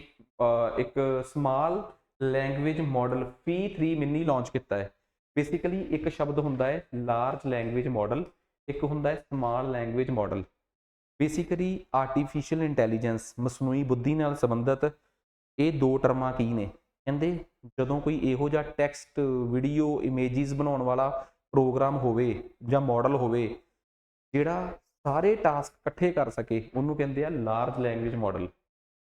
ਇੱਕ small language model P3 mini launch ਕੀਤਾ ਹੈ। ਬੇਸਿਕਲੀ ਇੱਕ ਸ਼ਬਦ ਹੁੰਦਾ ਹੈ ਲਾਰਜ ਲੈਂਗੁਏਜ ਮਾਡਲ, ਇੱਕ ਹੁੰਦਾ ਹੈ small language model. Basically artificial intelligence, ਮਸਨੂਈ ਬੁੱਧੀ ਨਾਲ ਸੰਬੰਧਿਤ ਇਹ ਦੋ ਟਰਮਾਂ ਕੀ ਨੇ। ਕਹਿੰਦੇ ਜਦੋਂ ਕੋਈ ਇਹੋ ਜਿਹਾ ਟੈਕਸਟ, ਵੀਡੀਓ, ਇਮੇਜਿਸ ਬਣਾਉਣ ਵਾਲਾ ਪ੍ਰੋਗਰਾਮ ਹੋਵੇ ਜਾਂ ਮਾਡਲ ਹੋਵੇ ਜਿਹੜਾ ਸਾਰੇ ਟਾਸਕ ਇਕੱਠੇ ਕਰ ਸਕੇ ਉਹਨੂੰ ਕਹਿੰਦੇ ਆ ਲਾਰਜ ਲੈਂਗੁਏਜ ਮਾਡਲ।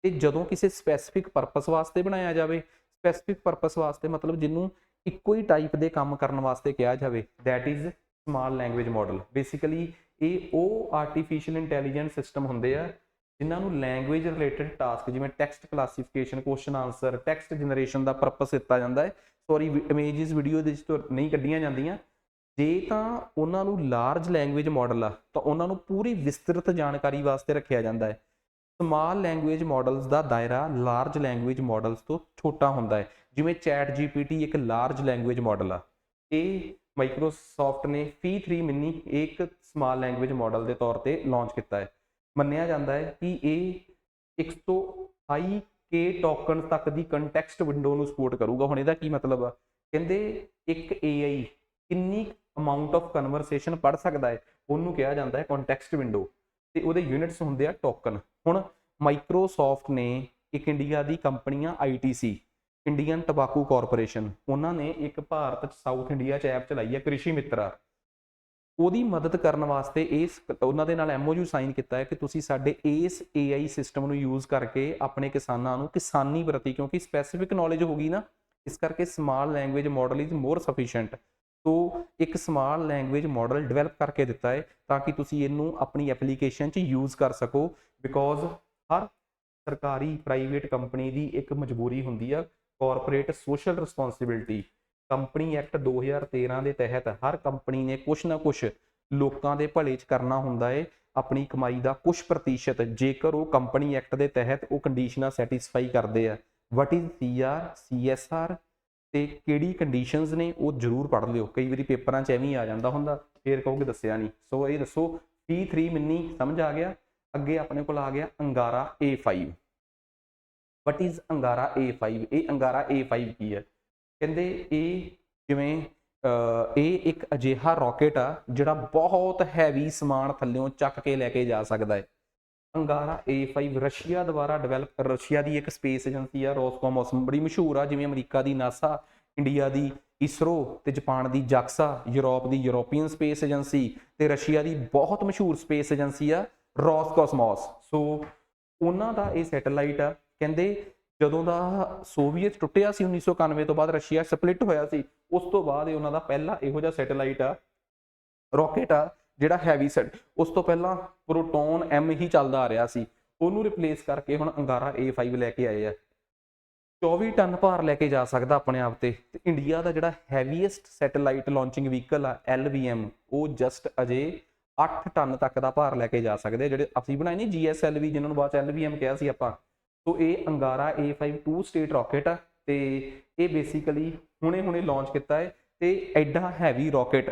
ਤੇ ਜਦੋਂ ਕਿਸੇ ਸਪੈਸੀਫਿਕ ਪਰਪਸ ਵਾਸਤੇ ਬਣਾਇਆ ਜਾਵੇ, ਸਪੈਸੀਫਿਕ ਪਰਪਸ ਵਾਸਤੇ ਮਤਲਬ ਜਿਹਨੂੰ ਇੱਕੋ ਹੀ ਟਾਈਪ ਦੇ ਕੰਮ ਕਰਨ ਵਾਸਤੇ ਕਿਹਾ ਜਾਵੇ, that is small language model. Basically ਇਹ ਉਹ ਆਰਟੀਫਿਸ਼ੀਅਲ ਇੰਟੈਲੀਜੈਂਸ ਸਿਸਟਮ ਹੁੰਦੇ ਆ ਜਿਨ੍ਹਾਂ ਨੂੰ ਲੈਂਗੁਏਜ ਰਿਲੇਟਡ ਟਾਸਕ ਜਿਵੇਂ text classification, question answer, text generation ਦਾ ਪਰਪਸ ਦਿੱਤਾ ਜਾਂਦਾ ਹੈ। ਸੌਰੀ, ਇਮੇਜਿਸ ਵੀਡੀਓ ਦੇ ਵਿੱਚ ਨਹੀਂ ਕੱਢੀਆਂ ਜਾਂਦੀਆਂ। ਜੇ ਤਾਂ ਉਹਨਾਂ ਨੂੰ ਲਾਰਜ ਲੈਂਗੁਏਜ ਮਾਡਲ ਆ ਤਾਂ ਉਹਨਾਂ ਨੂੰ ਪੂਰੀ ਵਿਸਤ੍ਰਿਤ ਜਾਣਕਾਰੀ ਵਾਸਤੇ ਰੱਖਿਆ ਜਾਂਦਾ ਹੈ। ਸਮਾਲ ਲੈਂਗੁਏਜ ਮਾਡਲਸ ਦਾ ਦਾਇਰਾ ਲਾਰਜ ਲੈਂਗੁਏਜ ਮਾਡਲਸ ਤੋਂ ਛੋਟਾ ਹੁੰਦਾ ਹੈ। ਜਿਵੇਂ ਚੈਟ GPT ਇੱਕ ਲਾਰਜ ਲੈਂਗੁਏਜ ਮਾਡਲ ਆ। ਇਹ ਮਾਈਕਰੋਸੌਫਟ ਨੇ P3 ਮਿਨੀ ਇੱਕ ਸਮਾਲ ਲੈਂਗੁਏਜ ਮਾਡਲ ਦੇ ਤੌਰ ਤੇ ਲਾਂਚ ਕੀਤਾ ਹੈ। ਮੰਨਿਆ ਜਾਂਦਾ ਹੈ ਕਿ ਇਹ 128K ਟੋਕਨ ਤੱਕ ਦੀ ਕੰਟੈਕਸਟ ਵਿੰਡੋ ਨੂੰ ਸਪੋਰਟ ਕਰੂਗਾ। ਹੁਣ ਇਹਦਾ ਕੀ ਮਤਲਬ ਆ? ਕਹਿੰਦੇ ਇੱਕ AI ਕਿੰਨੀ ਅਮਾਊਂਟ ਆਫ ਕਨਵਰਸੇਸ਼ਨ ਪੜ੍ਹ ਸਕਦਾ ਹੈ ਉਹਨੂੰ ਕਿਹਾ ਜਾਂਦਾ ਹੈ ਕੰਟੈਕਸਟ ਵਿੰਡੋ, ਤੇ ਉਹਦੇ ਯੂਨਿਟਸ ਹੁੰਦੇ ਆ ਟੋਕਨ। ਹੁਣ ਮਾਈਕਰੋਸੌਫਟ ਨੇ ਇੱਕ ਇੰਡੀਆ ਦੀ ਕੰਪਨੀ ਆ ITC, ਇੰਡੀਅਨ ਟਬਾਕੂ ਕਾਰਪੋਰੇਸ਼ਨ, ਉਹਨਾਂ ਨੇ ਇੱਕ ਭਾਰਤ 'ਚ ਸਾਊਥ ਇੰਡੀਆ 'ਚ ਐਪ ਚਲਾਈ ਹੈ ਕ੍ਰਿਸ਼ੀ ਮਿੱਤਰਾ। ਉਹਦੀ ਮਦਦ ਕਰਨ ਵਾਸਤੇ ਇਸ ਉਹਨਾਂ ਦੇ ਨਾਲ MOU ਸਾਈਨ ਕੀਤਾ ਹੈ ਕਿ ਤੁਸੀਂ ਸਾਡੇ ਇਸ AI ਸਿਸਟਮ ਨੂੰ ਯੂਜ਼ ਕਰਕੇ ਆਪਣੇ ਕਿਸਾਨਾਂ ਨੂੰ ਕਿਸਾਨੀ ਪ੍ਰਤੀ, ਕਿਉਂਕਿ ਸਪੈਸੀਫਿਕ ਨੌਲੇਜ ਹੋਗੀ ਨਾ, ਇਸ ਕਰਕੇ small language model is more sufficient. So ਇੱਕ ਸਮਾਲ ਲੈਂਗੁਏਜ ਮਾਡਲ ਡਿਵੈਲਪ ਕਰਕੇ ਦਿੱਤਾ ਹੈ ਤਾਂ ਕਿ ਤੁਸੀਂ ਇਹਨੂੰ ਆਪਣੀ ਐਪਲੀਕੇਸ਼ਨ 'ਚ ਯੂਜ਼ ਕਰ ਸਕੋ। ਬਿਕੋਜ਼ ਹਰ ਸਰਕਾਰੀ ਪ੍ਰਾਈਵੇਟ ਕੰਪਨੀ ਦੀ ਇੱਕ ਮਜਬੂਰੀ ਹੁੰਦੀ ਆ corporate social responsibility. Company act 2013 ਦੇ ਤਹਿਤ ਹਰ ਕੰਪਨੀ ਨੇ ਕੁਛ ਨਾ ਕੁਛ ਲੋਕਾਂ ਦੇ ਭਲੇ 'ਚ ਕਰਨਾ ਹੁੰਦਾ ਹੈ, ਆਪਣੀ ਕਮਾਈ ਦਾ ਕੁਛ ਪ੍ਰਤੀਸ਼ਤ, ਜੇਕਰ ਉਹ ਕੰਪਨੀ ਐਕਟ ਦੇ ਤਹਿਤ ਉਹ ਕੰਡੀਸ਼ਨਾਂ ਸੈਟੀਸਫਾਈ ਕਰਦੇ ਆ। ਵਟ ਇਜ਼ CR, CSR ਤੇ ਕਿਹੜੀ ਕੰਡੀਸ਼ਨਸ ਨੇ ਉਹ ਜ਼ਰੂਰ ਪੜ੍ਹ ਲਿਓ। ਕਈ ਵਾਰੀ ਪੇਪਰਾਂ 'ਚ ਐਵੇਂ ਆ ਜਾਂਦਾ ਹੁੰਦਾ, ਫੇਰ ਕਹੋਗੇ ਦੱਸਿਆ ਨਹੀਂ। ਸੋ ਇਹ ਦੱਸੋ P3 ਮਿਨੀ ਸਮਝ ਆ ਗਿਆ। ਅੱਗੇ ਆਪਣੇ ਕੋਲ ਆ ਗਿਆ ਅੰਗਾਰਾ A5। What is ਅੰਗਾਰਾ A5? ਇਹ ਅੰਗਾਰਾ A5 ਕੀ ਹੈ? ਕਹਿੰਦੇ ਇਹ ਜਿਵੇਂ ਇਹ ਇੱਕ ਅਜਿਹਾ ਰੌਕੇਟ ਆ ਜਿਹੜਾ ਬਹੁਤ ਹੈਵੀ ਸਮਾਨ ਥੱਲਿਓਂ ਚੱਕ ਕੇ ਲੈ ਕੇ ਜਾ ਸਕਦਾ ਹੈ। ਅੰਗਾਰਾ A5 ਰਸ਼ੀਆ ਦੁਆਰਾ ਡਿਵੈਲਪ, ਰਸ਼ੀਆ ਦੀ ਇੱਕ ਸਪੇਸ ਏਜੰਸੀ ਆ ਰੋਸਕੋਮੋਸ, ਬੜੀ ਮਸ਼ਹੂਰ ਆ। ਜਿਵੇਂ ਅਮਰੀਕਾ ਦੀ ਨਾਸਾ, ਇੰਡੀਆ ਦੀ ISRO ਤੇ ਜਾਪਾਨ ਦੀ JAXA, ਯੂਰਪ ਦੀ ਯੂਰੋਪੀਅਨ ਸਪੇਸ ਏਜੰਸੀ ਤੇ ਰਸ਼ੀਆ ਦੀ ਬਹੁਤ ਮਸ਼ਹੂਰ ਸਪੇਸ ਏਜੰਸੀ ਆ ਰੋਸਕੋਸਮੋਸ। ਸੋ ਉਹਨਾਂ ਦਾ ਇਹ ਸੈਟੇਲਾਈਟ ਆ। ਕਹਿੰਦੇ ਜਦੋਂ ਦਾ ਸੋਵੀਅਤ ਟੁੱਟਿਆ ਸੀ 1991 ਤੋਂ ਬਾਅਦ, ਰਸ਼ੀਆ ਸਪਲਿਟ ਹੋਇਆ ਸੀ, ਉਸ ਤੋਂ ਬਾਅਦ ਇਹ ਉਹਨਾਂ ਦਾ ਪਹਿਲਾ ਇਹੋ ਜਿਹਾ ਸੈਟੇਲਾਈਟ ਆ, ਰੌਕੇਟ ਆ ਜਿਹੜਾ ਹੈਵੀ ਸੈਟ। ਉਸ ਤੋਂ ਪਹਿਲਾਂ ਪ੍ਰੋਟੋਨ M ਹੀ ਚੱਲਦਾ ਆ ਰਿਹਾ ਸੀ, ਉਹਨੂੰ ਰਿਪਲੇਸ ਕਰਕੇ ਹੁਣ ਅੰਗਾਰਾ A5 ਲੈ ਕੇ ਆਏ ਆ। 24 ਟਨ ਭਾਰ ਲੈ ਕੇ ਜਾ ਸਕਦਾ ਆਪਣੇ ਆਪ ਤੇ। ਇੰਡੀਆ ਦਾ ਜਿਹੜਾ ਹੈਵੀਐਸਟ ਸੈਟੇਲਾਈਟ ਲਾਂਚਿੰਗ ਵਹੀਕਲ ਆ LVM, ਉਹ ਜਸਟ ਅਜੇ 8 ਟਨ ਤੱਕ ਦਾ ਭਾਰ ਲੈ ਕੇ ਜਾ ਸਕਦੇ। ਜਿਹੜੇ ਅਸੀਂ ਬਣਾਏ ਨਹੀਂ GSLV, ਜਿਹਨਾਂ ਨੂੰ ਬਾਅਦ 'ਚ LVM ਕਿਹਾ ਸੀ ਆਪਾਂ। ਸੋ ਇਹ ਅੰਗਾਰਾ A5 2 ਸਟੇਟ ਰੌਕੇਟ ਆ ਤੇ ਇਹ ਬੇਸਿਕਲੀ ਹੁਣੇ ਲਾਂਚ ਕੀਤਾ ਹੈ। ਤੇ ਐਡਾ ਹੈਵੀ ਰੌਕੇਟ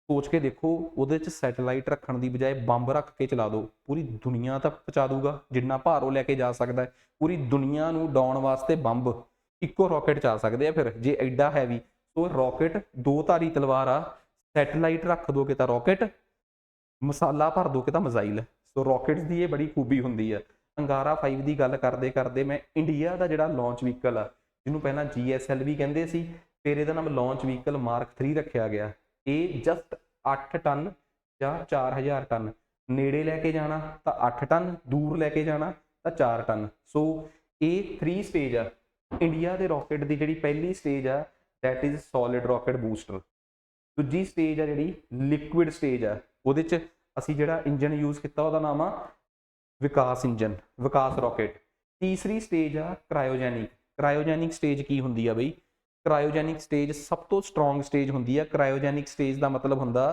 ਸੋਚ ਕੇ ਦੇਖੋ, ਉਹਦੇ 'ਚ ਸੈਟੇਲਾਈਟ ਰੱਖਣ ਦੀ ਬਜਾਏ ਬੰਬ ਰੱਖ ਕੇ ਚਲਾ ਦਿਓ, ਪੂਰੀ ਦੁਨੀਆ ਤੱਕ ਪਹੁੰਚਾ ਦੂਗਾ ਜਿੰਨਾ ਭਾਰ ਉਹ ਲੈ ਕੇ ਜਾ ਸਕਦਾ ਹੈ। ਪੂਰੀ ਦੁਨੀਆ ਨੂੰ ਡਾਉਣ ਵਾਸਤੇ ਬੰਬ ਇੱਕੋ ਰੌਕੇਟ 'ਚ ਆ ਸਕਦੇ ਆ ਫਿਰ, ਜੇ ਐਡਾ ਹੈਵੀ। ਸੋ ਰੌਕੇਟ ਦੋ ਧਾਰੀ ਤਲਵਾਰ ਆ, ਸੈਟੇਲਾਈਟ ਰੱਖ ਦੋਗੇ ਤਾਂ ਰੌਕੇਟ, ਮਸਾਲਾ ਭਰ ਦੋਗੇ ਤਾਂ ਮਿਜ਼ਾਈਲ। ਸੋ ਰੌਕੇਟਸ ਦੀ ਇਹ ਬੜੀ ਖੂਬੀ ਹੁੰਦੀ ਹੈ। ਅੰਗਾਰਾ 5 ਦੀ ਗੱਲ ਕਰਦੇ ਕਰਦੇ ਮੈਂ ਇੰਡੀਆ ਦਾ ਜਿਹੜਾ ਲਾਂਚ ਵਹੀਕਲ ਆ, ਜਿਹਨੂੰ ਪਹਿਲਾਂ GSLV ਕਹਿੰਦੇ ਸੀ, ਫਿਰ ਇਹਦਾ ਨਾਮ ਲਾਂਚ ਵਹੀਕਲ ਮਾਰਕ 3 ਰੱਖਿਆ ਗਿਆ। ਇਹ ਜਸਟ 8 ਟਨ ਜਾਂ 4000 ਟਨ, ਨੇੜੇ ਲੈ ਕੇ ਜਾਣਾ ਤਾਂ 8 ਟਨ, ਦੂਰ ਲੈ ਕੇ ਜਾਣਾ ਤਾਂ 4 ਟਨ। ਸੋ ਇਹ 3 ਸਟੇਜ ਆ ਇੰਡੀਆ ਦੇ ਰਾਕਟ ਦੀ। ਜਿਹੜੀ ਪਹਿਲੀ ਸਟੇਜ ਆ that is solid rocket booster. ਦੂਜੀ ਸਟੇਜ ਆ ਜਿਹੜੀ ਲਿਕੁਇਡ ਸਟੇਜ ਆ, ਉਹਦੇ 'ਚ ਅਸੀਂ ਜਿਹੜਾ ਇੰਜਨ ਯੂਜ਼ ਕੀਤਾ ਉਹਦਾ ਨਾਮ ਆ ਵਿਕਾਸ ਇੰਜਨ, ਵਿਕਾਸ ਰਾਕਟ। ਤੀਸਰੀ ਸਟੇਜ ਆ ਕ੍ਰਾਇਓਜੈਨਿਕ। ਕ੍ਰਾਇਓਜੈਨਿਕ ਸਟੇਜ ਕੀ ਹੁੰਦੀ ਆ ਬਈ? ਕ੍ਰਾਇਓਜੈਨਿਕ ਸਟੇਜ ਸਭ ਤੋਂ ਸਟਰੋਂਗ ਸਟੇਜ ਹੁੰਦੀ ਆ। ਕ੍ਰਾਇਓਜੈਨਿਕ ਸਟੇਜ ਦਾ ਮਤਲਬ ਹੁੰਦਾ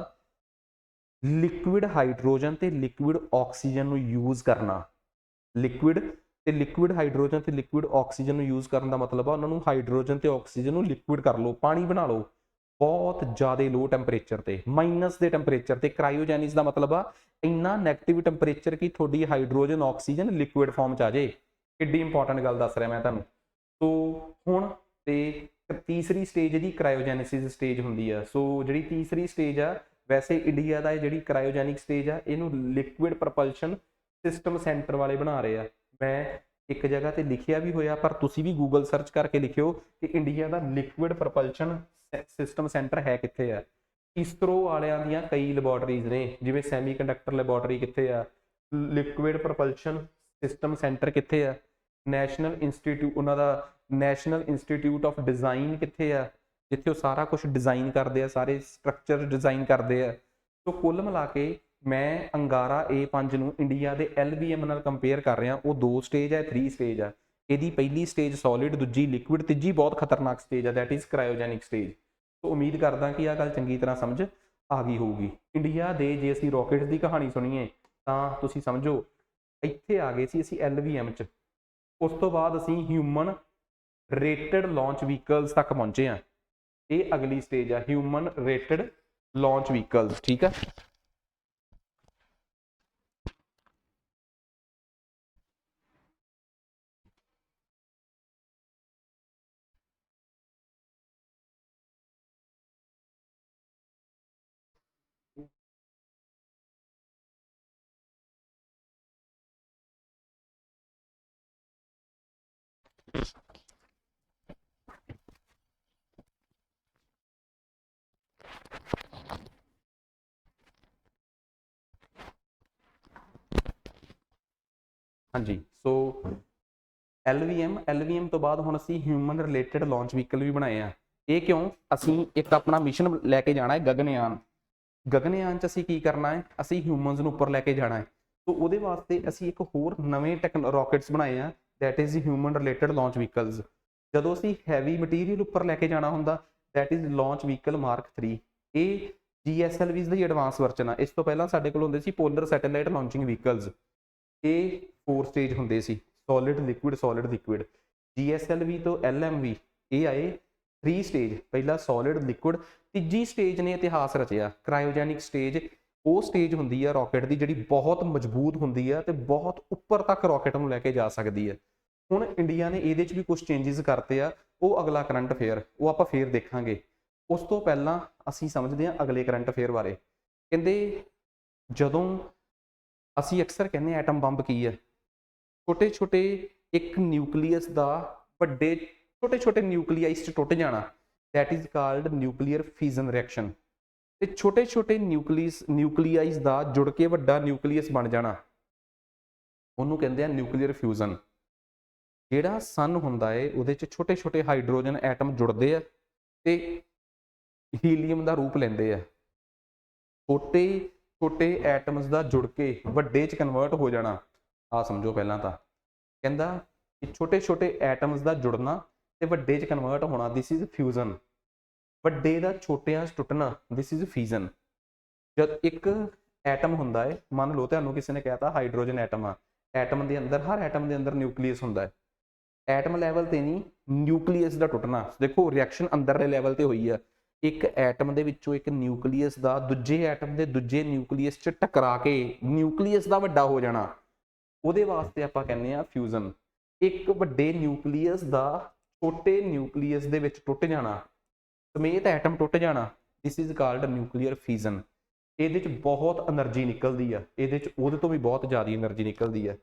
ਲਿਕੁਇਡ ਹਾਈਡਰੋਜਨ ਤੇ ਲਿਕੁਇਡ ਆਕਸੀਜਨ ਨੂੰ ਯੂਜ਼ ਕਰਨਾ। ਲਿਕੁਇਡ ਤੇ ਲਿਕੁਇਡ ਹਾਈਡਰੋਜਨ ਤੇ ਲਿਕੁਇਡ ਆਕਸੀਜਨ ਨੂੰ ਯੂਜ਼ ਕਰਨ ਦਾ ਮਤਲਬ ਆ ਉਹਨਾਂ ਨੂੰ ਹਾਈਡਰੋਜਨ ਤੇ ਆਕਸੀਜਨ ਨੂੰ ਲਿਕੁਇਡ ਕਰ ਲਓ, ਪਾਣੀ ਬਣਾ ਲਓ ਬਹੁਤ ਜ਼ਿਆਦਾ ਲੋ ਟੈਂਪਰੇਚਰ ਤੇ, ਮਾਈਨਸ ਦੇ ਟੈਂਪਰੇਚਰ ਤੇ। ਕ੍ਰਾਇਓਜੈਨਿਕ ਦਾ ਮਤਲਬ ਆ ਇੰਨਾ ਨੈਗੇਟਿਵ ਟੈਂਪਰੇਚਰ ਕਿ ਤੁਹਾਡੀ ਹਾਈਡਰੋਜਨ ਆਕਸੀਜਨ ਲਿਕੁਇਡ ਫਾਰਮ 'ਚ ਆ ਜਾਏ। ਕਿੱਡੀ ਇੰਪੋਰਟੈਂਟ ਗੱਲ ਦੱਸ ਰਿਹਾ ਮੈਂ ਤੁਹਾਨੂੰ। ਸੋ ਹੁਣ ਤੇ ਤੀਸਰੀ ਸਟੇਜ ਇਹਦੀ ਕ੍ਰਾਇਓਜੈਨਿਸਿਸ ਸਟੇਜ ਹੁੰਦੀ ਆ। ਸੋ ਜਿਹੜੀ ਤੀਸਰੀ ਸਟੇਜ ਆ, ਵੈਸੇ ਇੰਡੀਆ ਦਾ ਜਿਹੜੀ ਕ੍ਰਾਇਓਜੈਨਿਕ ਸਟੇਜ ਆ ਇਹਨੂੰ ਲਿਕੁਇਡ ਪ੍ਰੋਪਲਸ਼ਨ ਸਿਸਟਮ ਸੈਂਟਰ ਵਾਲੇ ਬਣਾ ਰਹੇ ਆ। ਮੈਂ ਇੱਕ ਜਗ੍ਹਾ ਤੇ ਲਿਖਿਆ ਵੀ ਹੋਇਆ, ਪਰ ਤੁਸੀਂ ਵੀ ਗੂਗਲ ਸਰਚ ਕਰਕੇ ਲਿਖਿਓ ਕਿ ਇੰਡੀਆ ਦਾ ਲਿਕੁਇਡ ਪ੍ਰੋਪਲਸ਼ਨ ਸਿਸਟਮ ਸੈਂਟਰ ਹੈ ਕਿੱਥੇ ਆ। ਇਸਰੋ ਵਾਲਿਆਂ ਦੀਆਂ ਕਈ ਲੈਬੋਰਟਰੀਜ਼ ਨੇ, ਜਿਵੇਂ ਸੈਮੀਕੰਡਕਟਰ ਲੈਬੋਰਟਰੀ ਕਿੱਥੇ ਆ, ਲਿਕੁਇਡ ਪ੍ਰੋਪਲਸ਼ਨ ਸਿਸਟਮ ਸੈਂਟਰ ਕਿੱਥੇ ਆ, ਨੈਸ਼ਨਲ ਇੰਸਟੀਟਿਊਟ ਉਹਨਾਂ ਦਾ ਨੈਸ਼ਨਲ ਇੰਸਟੀਟਿਊਟ ਆਫ ਡਿਜ਼ਾਈਨ ਕਿੱਥੇ ਆ, ਜਿੱਥੇ ਉਹ ਸਾਰਾ ਕੁਝ ਡਿਜ਼ਾਈਨ ਕਰਦੇ ਆ, ਸਾਰੇ ਸਟਰਕਚਰ ਡਿਜ਼ਾਈਨ ਕਰਦੇ ਆ। ਸੋ ਕੁੱਲ ਮਿਲਾ ਕੇ ਮੈਂ ਅੰਗਾਰਾ A5 ਨੂੰ ਇੰਡੀਆ ਦੇ LVM ਨਾਲ ਕੰਪੇਅਰ ਕਰ ਰਿਹਾ। ਉਹ 2 ਸਟੇਜ ਹੈ, 3 ਸਟੇਜ ਆ। ਇਹਦੀ ਪਹਿਲੀ ਸਟੇਜ ਸੋਲਿਡ, ਦੂਜੀ ਲਿਕੁਇਡ, ਤੀਜੀ ਬਹੁਤ ਖਤਰਨਾਕ ਸਟੇਜ ਆ ਦੈਟ ਇਜ਼ ਕ੍ਰਾਇਓਜੈਨਿਕ ਸਟੇਜ। ਸੋ ਉਮੀਦ ਕਰਦਾ ਕਿ ਆਹ ਗੱਲ ਚੰਗੀ ਤਰ੍ਹਾਂ ਸਮਝ ਆ ਗਈ ਹੋਊਗੀ। ਇੰਡੀਆ ਦੇ ਜੇ ਅਸੀਂ ਰਾਕਟਸ ਦੀ ਕਹਾਣੀ ਸੁਣੀਏ ਤਾਂ ਤੁਸੀਂ ਸਮਝੋ ਇੱਥੇ ਆ ਗਏ ਸੀ ਅਸੀਂ LVM 'ਚ। ਉਸ ਤੋਂ ਬਾਅਦ ਅਸੀਂ ਹਿਊਮਨ ਰੇਟਡ ਲਾਂਚ ਵਹੀਕਲਸ ਤੱਕ ਪਹੁੰਚੇ ਆ। ਇਹ ਅਗਲੀ ਸਟੇਜ ਆ, ਹਿਊਮਨ ਰੇਟਡ ਲਾਂਚ ਵਹੀਕਲਸ। ਠੀਕ ਆ। ਹਾਂਜੀ, ਸੋ LVM ਤੋਂ ਬਾਅਦ ਹੁਣ ਅਸੀਂ ਹਿਊਮਨ ਰਿਲੇਟਡ ਲਾਂਚ ਵਹੀਕਲ ਵੀ ਬਣਾਏ ਆ। ਇਹ ਕਿਉਂ? ਅਸੀਂ ਇੱਕ ਆਪਣਾ ਮਿਸ਼ਨ ਲੈ ਕੇ ਜਾਣਾ ਹੈ ਗਗਨਯਾਨ। ਗਗਨਯਾਨ 'ਚ ਅਸੀਂ ਕੀ ਕਰਨਾ ਹੈ? ਅਸੀਂ ਹਿਊਮਨਸ ਨੂੰ ਉੱਪਰ ਲੈ ਕੇ ਜਾਣਾ ਹੈ। ਸੋ ਉਹਦੇ ਵਾਸਤੇ ਅਸੀਂ ਇੱਕ ਹੋਰ ਨਵੇਂ ਰਾਕਟਸ ਬਣਾਏ ਆ that is human related launch vehicles. ਜਦੋਂ ਅਸੀਂ ਹੈਵੀ ਮਟੀਰੀਅਲ ਉੱਪਰ ਲੈ ਕੇ ਜਾਣਾ ਹੁੰਦਾ that is launch vehicle mark 3। ਇਹ GSLV ਦੀ ਐਡਵਾਂਸ ਵਰਜਨ ਆ। ਇਸ ਤੋਂ ਪਹਿਲਾਂ ਸਾਡੇ ਕੋਲ ਹੁੰਦੇ ਸੀ ਪੋਲਰ ਸੈਟੇਲਾਈਟ ਲਾਂਚਿੰਗ ਵਹੀਕਲਸ। ਇਹ 4 ਸਟੇਜ ਹੁੰਦੇ ਸੀ, solid, liquid, solid, liquid. GSLV ਤੋਂ LMV ਇਹ ਆਏ 3 ਸਟੇਜ, ਪਹਿਲਾ ਸੋਲਿਡ, ਲਿਕੁਇਡ। ਤੀਜੀ ਸਟੇਜ ਨੇ ਇਤਿਹਾਸ ਰਚਿਆ, ਕ੍ਰਾਇਓਜੈਨਿਕ ਸਟੇਜ। ਉਹ ਸਟੇਜ ਹੁੰਦੀ ਆ ਰਾਕਟ ਦੀ ਜਿਹੜੀ ਬਹੁਤ ਮਜ਼ਬੂਤ ਹੁੰਦੀ ਆ ਤੇ ਬਹੁਤ ਉੱਪਰ ਤੱਕ ਰਾਕਟ ਨੂੰ ਲੈ ਕੇ ਜਾ ਸਕਦੀ ਹੈ। ਹੁਣ ਇੰਡੀਆ ਨੇ ਇਹਦੇ 'ਚ ਵੀ ਕੁਝ ਚੇਂਜਸ ਕਰਤੇ ਆ, ਉਹ ਅਗਲਾ ਕਰੰਟ ਅਫੇਅਰ, ਉਹ ਆਪਾਂ ਫੇਰ ਦੇਖਾਂਗੇ। ਉਸ ਤੋਂ ਪਹਿਲਾਂ ਅਸੀਂ ਸਮਝਦੇ ਹਾਂ ਅਗਲੇ ਕਰੰਟ ਅਫੇਅਰ ਬਾਰੇ। ਕਹਿੰਦੇ ਜਦੋਂ ਅਸੀਂ ਅਕਸਰ ਕਹਿੰਦੇ ਐਟਮ ਬੰਬ ਕੀ ਹੈ? ਛੋਟੇ ਛੋਟੇ ਇੱਕ ਨਿਊਕਲੀਅਸ ਦਾ ਵੱਡੇ ਛੋਟੇ ਛੋਟੇ ਨਿਊਕਲੀਆਈਸ 'ਚ ਟੁੱਟ ਜਾਣਾ that is called nuclear fission reaction. ਤੇ ਛੋਟੇ ਛੋਟੇ ਨਿਊਕਲੀਆਈਸ ਦਾ ਜੁੜ ਕੇ ਵੱਡਾ ਨਿਊਕਲੀਅਸ ਬਣ ਜਾਣਾ ਉਹਨੂੰ ਕਹਿੰਦੇ ਆ ਨਿਊਕਲੀਅਰ ਫਿਊਜ਼ਨ। ਜਿਹੜਾ ਸਨ ਹੁੰਦਾ ਹੈ ਉਹਦੇ 'ਚ ਛੋਟੇ ਛੋਟੇ ਹਾਈਡਰੋਜਨ ਐਟਮ ਜੁੜਦੇ ਆ ਤੇ ਹੀਲੀਅਮ ਦਾ ਰੂਪ ਲੈਂਦੇ ਆ। ਛੋਟੇ ਛੋਟੇ ਐਟਮਸ ਦਾ ਜੁੜ ਕੇ ਵੱਡੇ 'ਚ ਕਨਵਰਟ ਹੋ ਜਾਣਾ। ਆ ਸਮਝੋ ਪਹਿਲਾਂ ਤਾਂ ਕਹਿੰਦਾ ਕਿ ਛੋਟੇ ਛੋਟੇ ਐਟਮਸ ਦਾ ਜੁੜਨਾ ਤੇ ਵੱਡੇ 'ਚ ਕਨਵਰਟ ਹੋਣਾ ਦਿਸ ਇਜ਼ ਫਿਊਜ਼ਨ। ਵੱਡੇ ਦਾ ਛੋਟਿਆਂ 'ਚ ਟੁੱਟਣਾ ਦਿਸ ਇਜ਼ ਫਿਜ਼ਨ। ਜਦ ਇੱਕ ਐਟਮ ਹੁੰਦਾ ਹੈ, ਮੰਨ ਲਓ ਤੁਹਾਨੂੰ ਕਿਸੇ ਨੇ ਕਹਿਤਾ ਹਾਈਡਰੋਜਨ ਐਟਮ ਆ, ਐਟਮ ਦੇ ਅੰਦਰ ਹਰ ਐਟਮ ਦੇ ਅੰਦਰ ਨਿਊਕਲੀਅਸ ਹੁੰਦਾ ਹੈ। ਐਟਮ ਲੈਵਲ ਤੇ ਨਹੀਂ, ਨਿਊਕਲੀਅਸ ਦਾ ਟੁੱਟਣਾ। ਦੇਖੋ ਰਿਐਕਸ਼ਨ ਅੰਦਰਲੇ ਲੈਵਲ ਤੇ ਹੋਈ ਆ। ਇੱਕ ਐਟਮ ਦੇ ਵਿੱਚੋਂ ਇੱਕ ਨਿਊਕਲੀਅਸ ਦਾ ਦੂਜੇ ਐਟਮ ਦੇ ਦੂਜੇ ਨਿਊਕਲੀਅਸ 'ਚ ਟਕਰਾ ਕੇ ਨਿਊਕਲੀਅਸ ਦਾ ਵੱਡਾ ਹੋ ਜਾਣਾ, ਉਹਦੇ ਵਾਸਤੇ ਆਪਾਂ ਕਹਿੰਦੇ ਆ ਫਿਊਜ਼ਨ। ਇੱਕ ਵੱਡੇ ਨਿਊਕਲੀਅਸ ਦਾ ਛੋਟੇ ਨਿਊਕਲੀਅਸ ਦੇ ਵਿੱਚ ਟੁੱਟ ਜਾਣਾ, ਸਮੇਤ ਐਟਮ ਟੁੱਟ ਜਾਣਾ, ਦਿਸ ਇਜ਼ ਕਾਲਡ ਨਿਊਕਲੀਅਰ ਫਿਜ਼ਨ। ਇਹਦੇ 'ਚ ਬਹੁਤ એનર્ਜੀ ਨਿਕਲਦੀ ਆ, ਇਹਦੇ 'ਚ ਉਹਦੇ ਤੋਂ ਵੀ ਬਹੁਤ ਜ਼ਿਆਦਾ એનર્ਜੀ ਨਿਕਲਦੀ ਆ।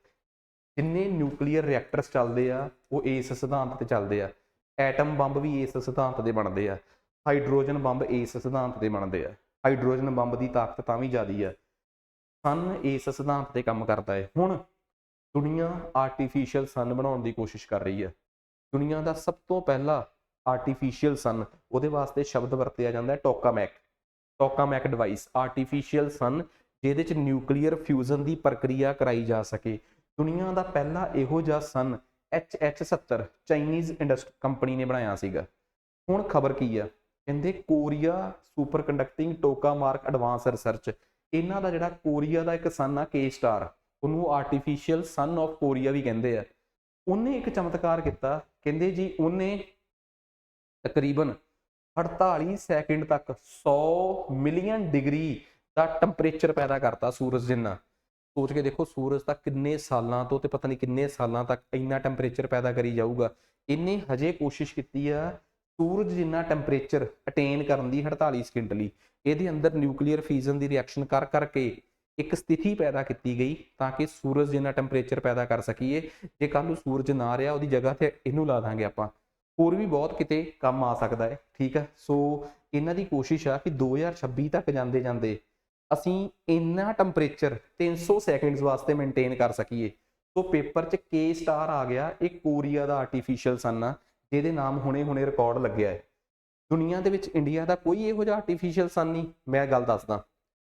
ਜਿੰਨੇ ਨਿਊਕਲੀਅਰ ਰਿਐਕਟਰਸ ਚੱਲਦੇ ਆ ਉਹ ਇਸ ਸਿਧਾਂਤ ਤੇ ਚੱਲਦੇ ਆ। ਐਟਮ ਬੰਬ ਵੀ ਇਸ ਸਿਧਾਂਤ ਦੇ ਬਣਦੇ ਆ। ਹਾਈਡਰੋਜਨ ਬੰਬ ਇਸ ਸਿਧਾਂਤ ਦੇ ਬਣਦੇ ਆ। ਹਾਈਡਰੋਜਨ ਬੰਬ ਦੀ ਤਾਕਤ ਤਾਂ ਵੀ ਜ਼ਿਆਦੀ ਆ। ਸਨ ਇਸ ਸਿਧਾਂਤ ਤੇ ਕੰਮ ਕਰਦਾ ਹੈ। ਹੁਣ ਦੁਨੀਆ ਆਰਟੀਫਿਸ਼ੀਅਲ ਸਨ ਬਣਾਉਣ ਦੀ ਕੋਸ਼ਿਸ਼ ਕਰ ਰਹੀ ਹੈ। ਦੁਨੀਆ ਦਾ ਸਭ ਤੋਂ ਪਹਿਲਾ ਆਰਟੀਫਿਸ਼ੀਅਲ ਸਨ, ਉਹਦੇ ਵਾਸਤੇ ਸ਼ਬਦ ਵਰਤਿਆ ਜਾਂਦਾ ਹੈ ਟੋਕਾਮੈਕ ਡਿਵਾਈਸ, ਆਰਟੀਫਿਸ਼ੀਅਲ ਸਨ ਜਿਹਦੇ ਚ ਨਿਊਕਲੀਅਰ ਫਿਊਜ਼ਨ ਦੀ ਪ੍ਰਕਿਰਿਆ ਕਰਾਈ ਜਾ ਸਕੇ। ਦੁਨੀਆ ਦਾ ਪਹਿਲਾ ਇਹੋ ਜਿਹਾ ਸਨ HH-70 ਚਾਈਨੀਜ਼ ਇੰਡਸਟਰੀ ਕੰਪਨੀ ਨੇ ਬਣਾਇਆ ਸੀਗਾ। ਹੁਣ ਖਬਰ ਕੀ ਆ, ਕਹਿੰਦੇ Korea superconducting tokamak advance research, ਇਹਨਾਂ ਦਾ ਜਿਹੜਾ ਕੋਰੀਆ ਦਾ ਇੱਕ ਸਨ ਆ ਕੇ ਸਟਾਰ, ਉਹਨੂੰ ਆਰਟੀਫਿਸ਼ੀਅਲ ਸਨ ਆਫ ਕੋਰੀਆ ਵੀ ਕਹਿੰਦੇ ਆ। ਉਹਨੇ ਇੱਕ ਚਮਤਕਾਰ ਕੀਤਾ, ਕਹਿੰਦੇ ਜੀ ਉਹਨੇ ਤਕਰੀਬਨ 48 ਸੈਕਿੰਡ ਤੱਕ 100 ਮਿਲੀਅਨ ਡਿਗਰੀ ਦਾ ਟੈਂਪਰੇਚਰ ਪੈਦਾ ਕਰਤਾ ਸੂਰਜ ਜਿੰਨਾ। ਸੋਚ ਕੇ ਦੇਖੋ ਸੂਰਜ ਤਾਂ ਕਿੰਨੇ ਸਾਲਾਂ ਤੋਂ ਤੇ ਪਤਾ ਨਹੀਂ ਕਿੰਨੇ ਸਾਲਾਂ ਤੱਕ ਇੰਨਾ ਟੈਂਪਰੇਚਰ ਪੈਦਾ ਕਰੀ ਜਾਊਗਾ। ਇਹਨੇ ਹਜੇ ਕੋਸ਼ਿਸ਼ ਕੀਤੀ ਆ ਸੂਰਜ ਜਿੰਨਾ ਟੈਂਪਰੇਚਰ ਅਟੇਨ ਕਰਨ ਦੀ 48 ਸਕਿੰਟ ਲਈ। ਇਹਦੇ ਅੰਦਰ ਨਿਊਕਲੀਅਰ ਫਿਊਜ਼ਨ ਦੀ ਰਿਐਕਸ਼ਨ ਕਰ ਕਰਕੇ ਇੱਕ ਸਥਿਤੀ ਪੈਦਾ ਕੀਤੀ ਗਈ ਤਾਂ ਕਿ ਸੂਰਜ ਜਿੰਨਾ ਟੈਂਪਰੇਚਰ ਪੈਦਾ ਕਰ ਸਕੀਏ। ਜੇ ਕੱਲ੍ਹ ਨੂੰ ਸੂਰਜ ਨਾ ਰਿਹਾ ਉਹਦੀ ਜਗ੍ਹਾ ਤੇ ਇਹਨੂੰ ਲਾ ਦਾਂਗੇ ਆਪਾਂ, ਹੋਰ ਵੀ ਬਹੁਤ ਕਿਤੇ ਕੰਮ ਆ ਸਕਦਾ ਹੈ। ਠੀਕ ਹੈ, ਸੋ ਇਹਨਾਂ ਦੀ ਕੋਸ਼ਿਸ਼ ਆ ਕਿ 2026 ਤੱਕ ਜਾਂਦੇ ਜਾਂਦੇ ਅਸੀਂ ਇੰਨਾ ਟੈਂਪਰੇਚਰ 300 ਸੈਕਿੰਡਸ ਵਾਸਤੇ ਮੇਨਟੇਨ ਕਰ ਸਕੀਏ। ਸੋ ਪੇਪਰ 'ਚ ਕੇ ਸਟਾਰ ਆ ਗਿਆ, ਇਹ ਕੋਰੀਆ ਦਾ ਆਰਟੀਫਿਸ਼ੀਅਲ ਸਨ ਆ ਜਿਹਦੇ ਨਾਮ ਹੁਣੇ ਰਿਕਾਰਡ ਲੱਗਿਆ ਹੈ। ਦੁਨੀਆ ਦੇ ਵਿੱਚ ਇੰਡੀਆ ਦਾ ਕੋਈ ਇਹੋ ਜਿਹਾ ਆਰਟੀਫਿਸ਼ੀਅਲ ਸਨ ਨਹੀਂ। ਮੈਂ ਗੱਲ ਦੱਸਦਾ,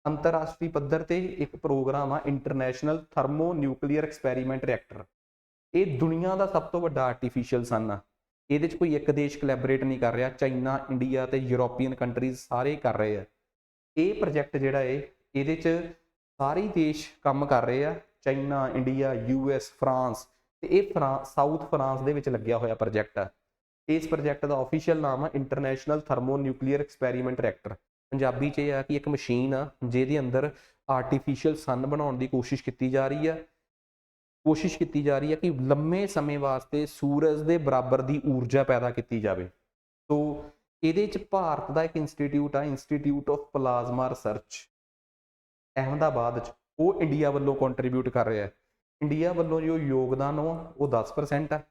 ਅੰਤਰਰਾਸ਼ਟਰੀ ਪੱਧਰ ਤੇ ਇੱਕ ਪ੍ਰੋਗਰਾਮ ਆ international thermo nuclear experiment reactor. ਇਹ ਦੁਨੀਆ ਦਾ ਸਭ ਤੋਂ ਵੱਡਾ ਆਰਟੀਫਿਸ਼ੀਅਲ ਸਨ ਆ। ਇਹਦੇ 'ਚ ਕੋਈ ਇੱਕ ਦੇਸ਼ ਕੋਲੈਬੋਰੇਟ ਨਹੀਂ ਕਰ ਰਿਹਾ, ਚਾਈਨਾ, ਇੰਡੀਆ ਤੇ ਯੂਰੋਪੀਅਨ ਕੰਟਰੀਜ਼ ਸਾਰੇ ਕਰ ਰਹੇ ਆ। ਇਹ ਪ੍ਰੋਜੈਕਟ ਜਿਹੜਾ ਹੈ ਇਹਦੇ 'ਚ ਸਾਰੇ ਦੇਸ਼ ਕੰਮ ਕਰ ਰਹੇ ਆ, ਚਾਈਨਾ, ਇੰਡੀਆ, US, ਫਰਾਂਸ, ਤੇ ਇਹ ਸਾਊਥ ਫਰਾਂਸ ਦੇ ਵਿੱਚ ਲੱਗਿਆ ਹੋਇਆ ਪ੍ਰੋਜੈਕਟ ਆ। ਇਸ ਪ੍ਰੋਜੈਕਟ ਦਾ ਆਫੀਸ਼ੀਅਲ ਨਾਮ ਆ international thermo nuclear experiment reactor. Punjabi 'ਚ ਇਹ ਆ ਕਿ ਇੱਕ ਮਸ਼ੀਨ ਆ ਜਿਹਦੇ ਅੰਦਰ ਆਰਟੀਫਿਸ਼ੀਅਲ ਸਨ ਬਣਾਉਣ ਦੀ ਕੋਸ਼ਿਸ਼ ਕੀਤੀ ਜਾ ਰਹੀ ਆ ਕਿ ਲੰਮੇ ਸਮੇਂ ਵਾਸਤੇ ਸੂਰਜ ਦੇ ਬਰਾਬਰ ਦੀ ਊਰਜਾ ਪੈਦਾ ਕੀਤੀ ਜਾਵੇ। ਸੋ ਇਹਦੇ 'ਚ ਭਾਰਤ ਦਾ ਇੱਕ ਇੰਸਟੀਟਿਊਟ ਆ, institute of plasma research, Ahmedabad 'ਚ, ਉਹ ਇੰਡੀਆ ਵੱਲੋਂ ਕੰਟਰੀਬਿਊਟ ਕਰ ਰਿਹਾ। ਇੰਡੀਆ ਵੱਲੋਂ ਜੋ ਯੋਗਦਾਨ ਉਹ 10% ਆ,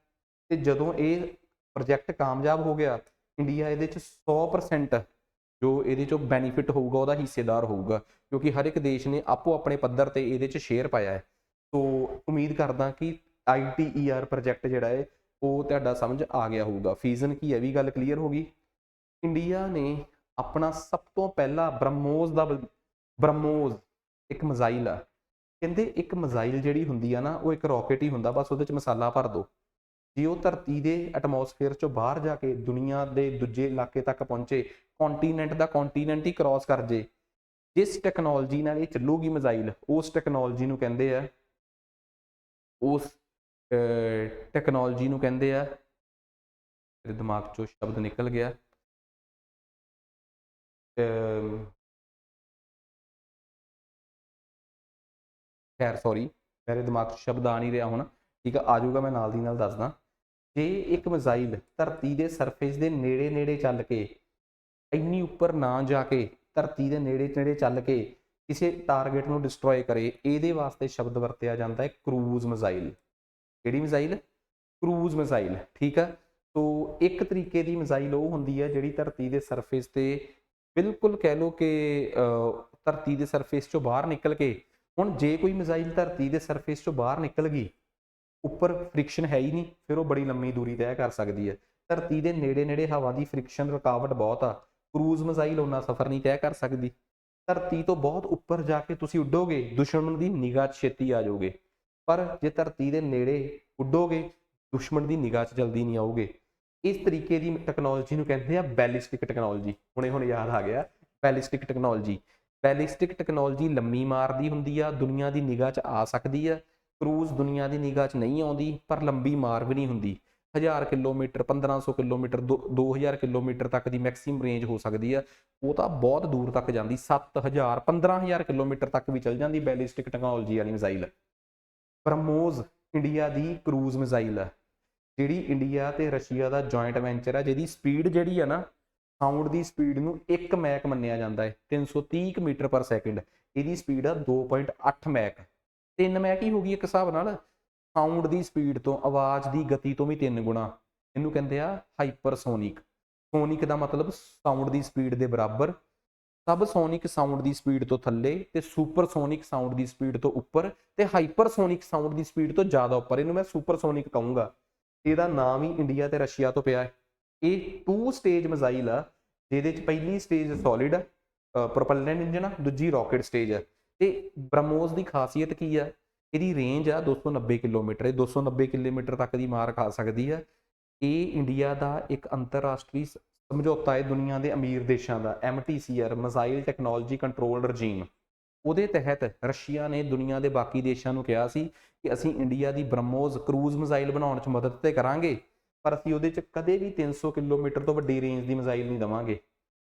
ਤੇ ਜਦੋਂ ਇਹ ਪ੍ਰੋਜੈਕਟ ਕਾਮਯਾਬ ਹੋ ਗਿਆ ਇੰਡੀਆ ਇਹਦੇ 'ਚ 100% ਜੋ ਇਹਦੇ 'ਚੋਂ ਬੈਨੀਫਿਟ ਹੋਊਗਾ ਉਹਦਾ ਹਿੱਸੇਦਾਰ ਹੋਊਗਾ, ਕਿਉਂਕਿ ਹਰ ਇੱਕ ਦੇਸ਼ ਨੇ ਆਪੋ ਆਪਣੇ ਪੱਧਰ ਤੇ ਇਹਦੇ 'ਚ ਸ਼ੇਅਰ ਪਾਇਆ ਹੈ। ਸੋ ਉਮੀਦ ਕਰਦਾ ਕਿ ITER ਪ੍ਰੋਜੈਕਟ ਜਿਹੜਾ ਹੈ ਉਹ ਤੁਹਾਡਾ ਸਮਝ ਆ ਗਿਆ ਹੋਊਗਾ। ਫਿਊਜ਼ਨ ਕੀ ਹੈ ਵੀ ਗੱਲ ਕਲੀਅਰ ਹੋ ਗਈ। ਇੰਡੀਆ ਨੇ ਆਪਣਾ ਸਭ ਤੋਂ ਪਹਿਲਾ ਬ੍ਰਹਮੋਸ ਇੱਕ ਮਿਜ਼ਾਈਲ ਆ। ਕਹਿੰਦੇ ਇੱਕ ਮਿਜ਼ਾਈਲ ਜਿਹੜੀ ਹੁੰਦੀ ਆ ਨਾ ਉਹ ਇੱਕ ਰੌਕਟ ਹੀ ਹੁੰਦਾ, ਬਸ ਉਹਦੇ 'ਚ ਮਸਾਲਾ ਭਰ ਦਿਓ। ਜੇ ਉਹ ਧਰਤੀ ਦੇ ਐਟਮੋਸਫੇਅਰ 'ਚੋਂ ਬਾਹਰ ਜਾ ਕੇ ਦੁਨੀਆ ਦੇ ਦੂਜੇ ਇਲਾਕੇ ਤੱਕ ਪਹੁੰਚੇ, ਕੰਟੀਨੈਂਟ ਹੀ ਕ੍ਰੋਸ ਕਰ ਜੇ, ਜਿਸ ਟੈਕਨੋਲੋਜੀ ਨਾਲ ਇਹ ਚੱਲੂਗੀ ਮਿਜ਼ਾਈਲ, ਉਸ ਟੈਕਨੋਲੋਜੀ ਨੂੰ ਕਹਿੰਦੇ ਆ ਮੇਰੇ ਦਿਮਾਗ 'ਚੋਂ ਸ਼ਬਦ ਨਿਕਲ ਗਿਆ, ਖੈਰ ਸੌਰੀ, ਮੇਰੇ ਦਿਮਾਗ 'ਚ ਸ਼ਬਦ ਆ ਨਹੀਂ ਰਿਹਾ ਹੁਣ। ਠੀਕ ਆ, ਆ ਜਾਊਗਾ, ਮੈਂ ਨਾਲ ਦੀ ਨਾਲ ਦੱਸਦਾ। ਜੇ ਇੱਕ ਮਿਜ਼ਾਈਲ ਧਰਤੀ ਦੇ ਸਰਫੇਸ ਦੇ ਨੇੜੇ ਚੱਲ ਕੇ, ਇੰਨੀ ਉੱਪਰ ਨਾ ਜਾ ਕੇ ਧਰਤੀ ਦੇ ਨੇੜੇ ਚੱਲ ਕੇ ਕਿਸੇ ਟਾਰਗੇਟ ਨੂੰ ਡਿਸਟਰੋਏ ਕਰੇ, ਇਹਦੇ ਵਾਸਤੇ ਸ਼ਬਦ ਵਰਤਿਆ ਜਾਂਦਾ ਹੈ ਕਰੂਜ਼ ਮਿਜ਼ਾਈਲ। ਕਿਹੜੀ ਮਿਜ਼ਾਈਲ? Cruise missile. ਠੀਕ ਆ, ਸੋ ਇੱਕ ਤਰੀਕੇ ਦੀ ਮਿਜ਼ਾਈਲ ਉਹ ਹੁੰਦੀ ਹੈ ਜਿਹੜੀ ਧਰਤੀ ਦੇ ਸਰਫੇਸ ਤੇ ਬਿਲਕੁਲ ਕਹਿ ਲਓ ਕਿ ਧਰਤੀ ਦੇ ਸਰਫੇਸ 'ਚੋਂ ਬਾਹਰ ਨਿਕਲ ਕੇ, ਹੁਣ ਜੇ ਕੋਈ ਮਿਜ਼ਾਈਲ ਧਰਤੀ ਦੇ ਸਰਫੇਸ 'ਚੋਂ ਬਾਹਰ ਨਿਕਲ ਗਈ, ਉੱਪਰ ਫ੍ਰਿਕਸ਼ਨ ਹੈ ਹੀ ਨਹੀਂ, ਫਿਰ ਉਹ ਬੜੀ ਲੰਮੀ ਦੂਰੀ ਤੈਅ ਕਰ ਸਕਦੀ ਹੈ। ਧਰਤੀ ਦੇ ਨੇੜੇ ਹਵਾ ਦੀ ਫ੍ਰਿਕਸ਼ਨ ਰੁਕਾਵਟ ਬਹੁਤ ਆ, ਕਰੂਜ਼ ਮਿਜ਼ਾਈਲ ਉਹਨਾਂ ਸਫ਼ਰ ਨਹੀਂ ਤੈਅ ਕਰ ਸਕਦੀ। ਧਰਤੀ ਤੋਂ ਬਹੁਤ ਉੱਪਰ ਜਾ ਕੇ ਤੁਸੀਂ ਉੱਡੋਗੇ, ਦੁਸ਼ਮਣ ਦੀ ਨਿਗਾਹ 'ਚ ਛੇਤੀ ਆ ਜਾਓਗੇ, ਪਰ ਜੇ ਧਰਤੀ ਦੇ ਨੇੜੇ ਉੱਡੋਗੇ ਦੁਸ਼ਮਣ ਦੀ ਨਿਗਾਹ 'ਚ ਜਲਦੀ ਨਹੀਂ ਆਓਗੇ। ਇਸ ਤਰੀਕੇ ਦੀ ਟੈਕਨੋਲੋਜੀ ਨੂੰ ਕਹਿੰਦੇ ਆ ਬੈਲਿਸਟਿਕ ਟੈਕਨੋਲੋਜੀ। ਹੁਣ ਯਾਦ ਆ ਗਿਆ, ਬੈਲਿਸਟਿਕ ਟੈਕਨੋਲੋਜੀ ਲੰਮੀ ਮਾਰਦੀ ਹੁੰਦੀ ਆ, ਦੁਨੀਆ ਦੀ ਨਿਗਾਹ 'ਚ ਆ ਸਕਦੀ ਆ। ਕਰੂਜ਼ ਦੁਨੀਆ ਦੀ ਨਿਗਾਹ 'ਚ ਨਹੀਂ ਆਉਂਦੀ, ਪਰ ਲੰਬੀ ਮਾਰ ਵੀ ਨਹੀਂ ਹੁੰਦੀ। 1000 ਕਿਲੋਮੀਟਰ, 1500 ਕਿਲੋਮੀਟਰ, 2000 ਕਿਲੋਮੀਟਰ ਤੱਕ ਦੀ ਮੈਕਸਿਮਮ ਰੇਂਜ ਹੋ ਸਕਦੀ ਆ। ਉਹ ਤਾਂ ਬਹੁਤ ਦੂਰ ਤੱਕ ਜਾਂਦੀ, 7000 15000 ਕਿਲੋਮੀਟਰ ਤੱਕ ਵੀ ਚੱਲ ਜਾਂਦੀ ਬੈਲਿਸਟਿਕ ਟੈਕਨੋਲੋਜੀ ਵਾਲੀ ਮਿਜ਼ਾਈਲ। ਬ੍ਰਹਮੋਸ ਇੰਡੀਆ ਦੀ ਕਰੂਜ਼ ਮਿਜ਼ਾਈਲ ਆ, ਜਿਹੜੀ ਇੰਡੀਆ ਤੇ ਰਸ਼ੀਆ ਦਾ ਜੁਆਇੰਟ ਵੈਂਚਰ ਆ, ਜਿਹਦੀ ਸਪੀਡ ਜਿਹੜੀ ਆ ਨਾ, ਸਾਊਂਡ ਦੀ ਸਪੀਡ ਨੂੰ 1 ਮੈਕ ਮੰਨਿਆ ਜਾਂਦਾ ਹੈ, 330 ਮੀਟਰ ਪਰ ਸੈਕਿੰਡ। ਇਹਦੀ ਸਪੀਡ ਆ 2.8 ਮੈਕ, 3 ਮੈਕ ਹੀ ਹੋ ਗਈ ਇੱਕ ਹਿਸਾਬ ਨਾਲ। ਸਾਊਂਡ ਦੀ ਸਪੀਡ ਤੋਂ, ਆਵਾਜ਼ ਦੀ ਗਤੀ ਤੋਂ ਵੀ 3 ਗੁਣਾ। ਇਹਨੂੰ ਕਹਿੰਦੇ ਆ ਹਾਈਪਰਸੋਨਿਕ। ਸੋਨਿਕ ਦਾ ਮਤਲਬ ਸਾਊਂਡ ਦੀ ਸਪੀਡ ਦੇ ਬਰਾਬਰ, ਸਬ ਸੋਨਿਕ ਸਾਊਂਡ ਦੀ ਸਪੀਡ ਤੋਂ ਥੱਲੇ, ਤੇ ਸੁਪਰਸੋਨਿਕ ਸਾਊਂਡ ਦੀ ਸਪੀਡ ਤੋਂ ਉੱਪਰ, ਤੇ ਹਾਈਪਰਸੋਨਿਕ ਸਾਊਂਡ ਦੀ ਸਪੀਡ ਤੋਂ ਜ਼ਿਆਦਾ ਉੱਪਰ। ਇਹਨੂੰ ਮੈਂ ਸੁਪਰਸੋਨਿਕ ਕਹੂੰਗਾ। ਇਹਦਾ ਨਾਮ ਹੀ ਇੰਡੀਆ ਤੇ ਰਸ਼ੀਆ ਤੋਂ ਪਿਆ ਹੈ। ਇਹ 2 ਸਟੇਜ ਮਿਜ਼ਾਈਲ ਆ, ਜਿਹਦੇ ਚ ਪਹਿਲੀ ਸਟੇਜ ਸੋਲਿਡ ਪ੍ਰੋਪੈਲੈਂਟ ਇੰਜਨ ਆ, ਦੂਜੀ ਰੌਕਟ ਸਟੇਜ ਆ। ਤੇ ਬ੍ਰਹਮੋਸ ਦੀ ਖਾਸੀਅਤ ਕੀ ਆ? ਇਹਦੀ ਰੇਂਜ ਆ 290 ਕਿਲੋਮੀਟਰ। ਇਹ 290 ਕਿਲੋਮੀਟਰ ਤੱਕ ਦੀ ਮਾਰ ਖਾ ਸਕਦੀ ਆ। ਇਹ ਇੰਡੀਆ ਦਾ ਇੱਕ ਅੰਤਰਰਾਸ਼ਟਰੀ ਸਮਝੌਤਾ ਹੈ ਦੁਨੀਆ ਦੇ ਅਮੀਰ ਦੇਸ਼ਾਂ ਦਾ, MTCR missile technology control regime. ਉਹਦੇ ਤਹਿਤ ਰਸ਼ੀਆ ਨੇ ਦੁਨੀਆ ਦੇ ਬਾਕੀ ਦੇਸ਼ਾਂ ਨੂੰ ਕਿਹਾ ਸੀ ਕਿ ਅਸੀਂ ਇੰਡੀਆ ਦੀ ਬ੍ਰਹਮੋਸ ਕਰੂਜ਼ ਮਿਜ਼ਾਈਲ ਬਣਾਉਣ 'ਚ ਮਦਦ ਤੇ ਕਰਾਂਗੇ, ਪਰ ਅਸੀਂ ਉਹਦੇ 'ਚ ਕਦੇ ਵੀ 300 ਕਿਲੋਮੀਟਰ ਤੋਂ ਵੱਡੀ ਰੇਂਜ ਦੀ ਮਿਜ਼ਾਈਲ ਨਹੀਂ ਦੇਵਾਂਗੇ।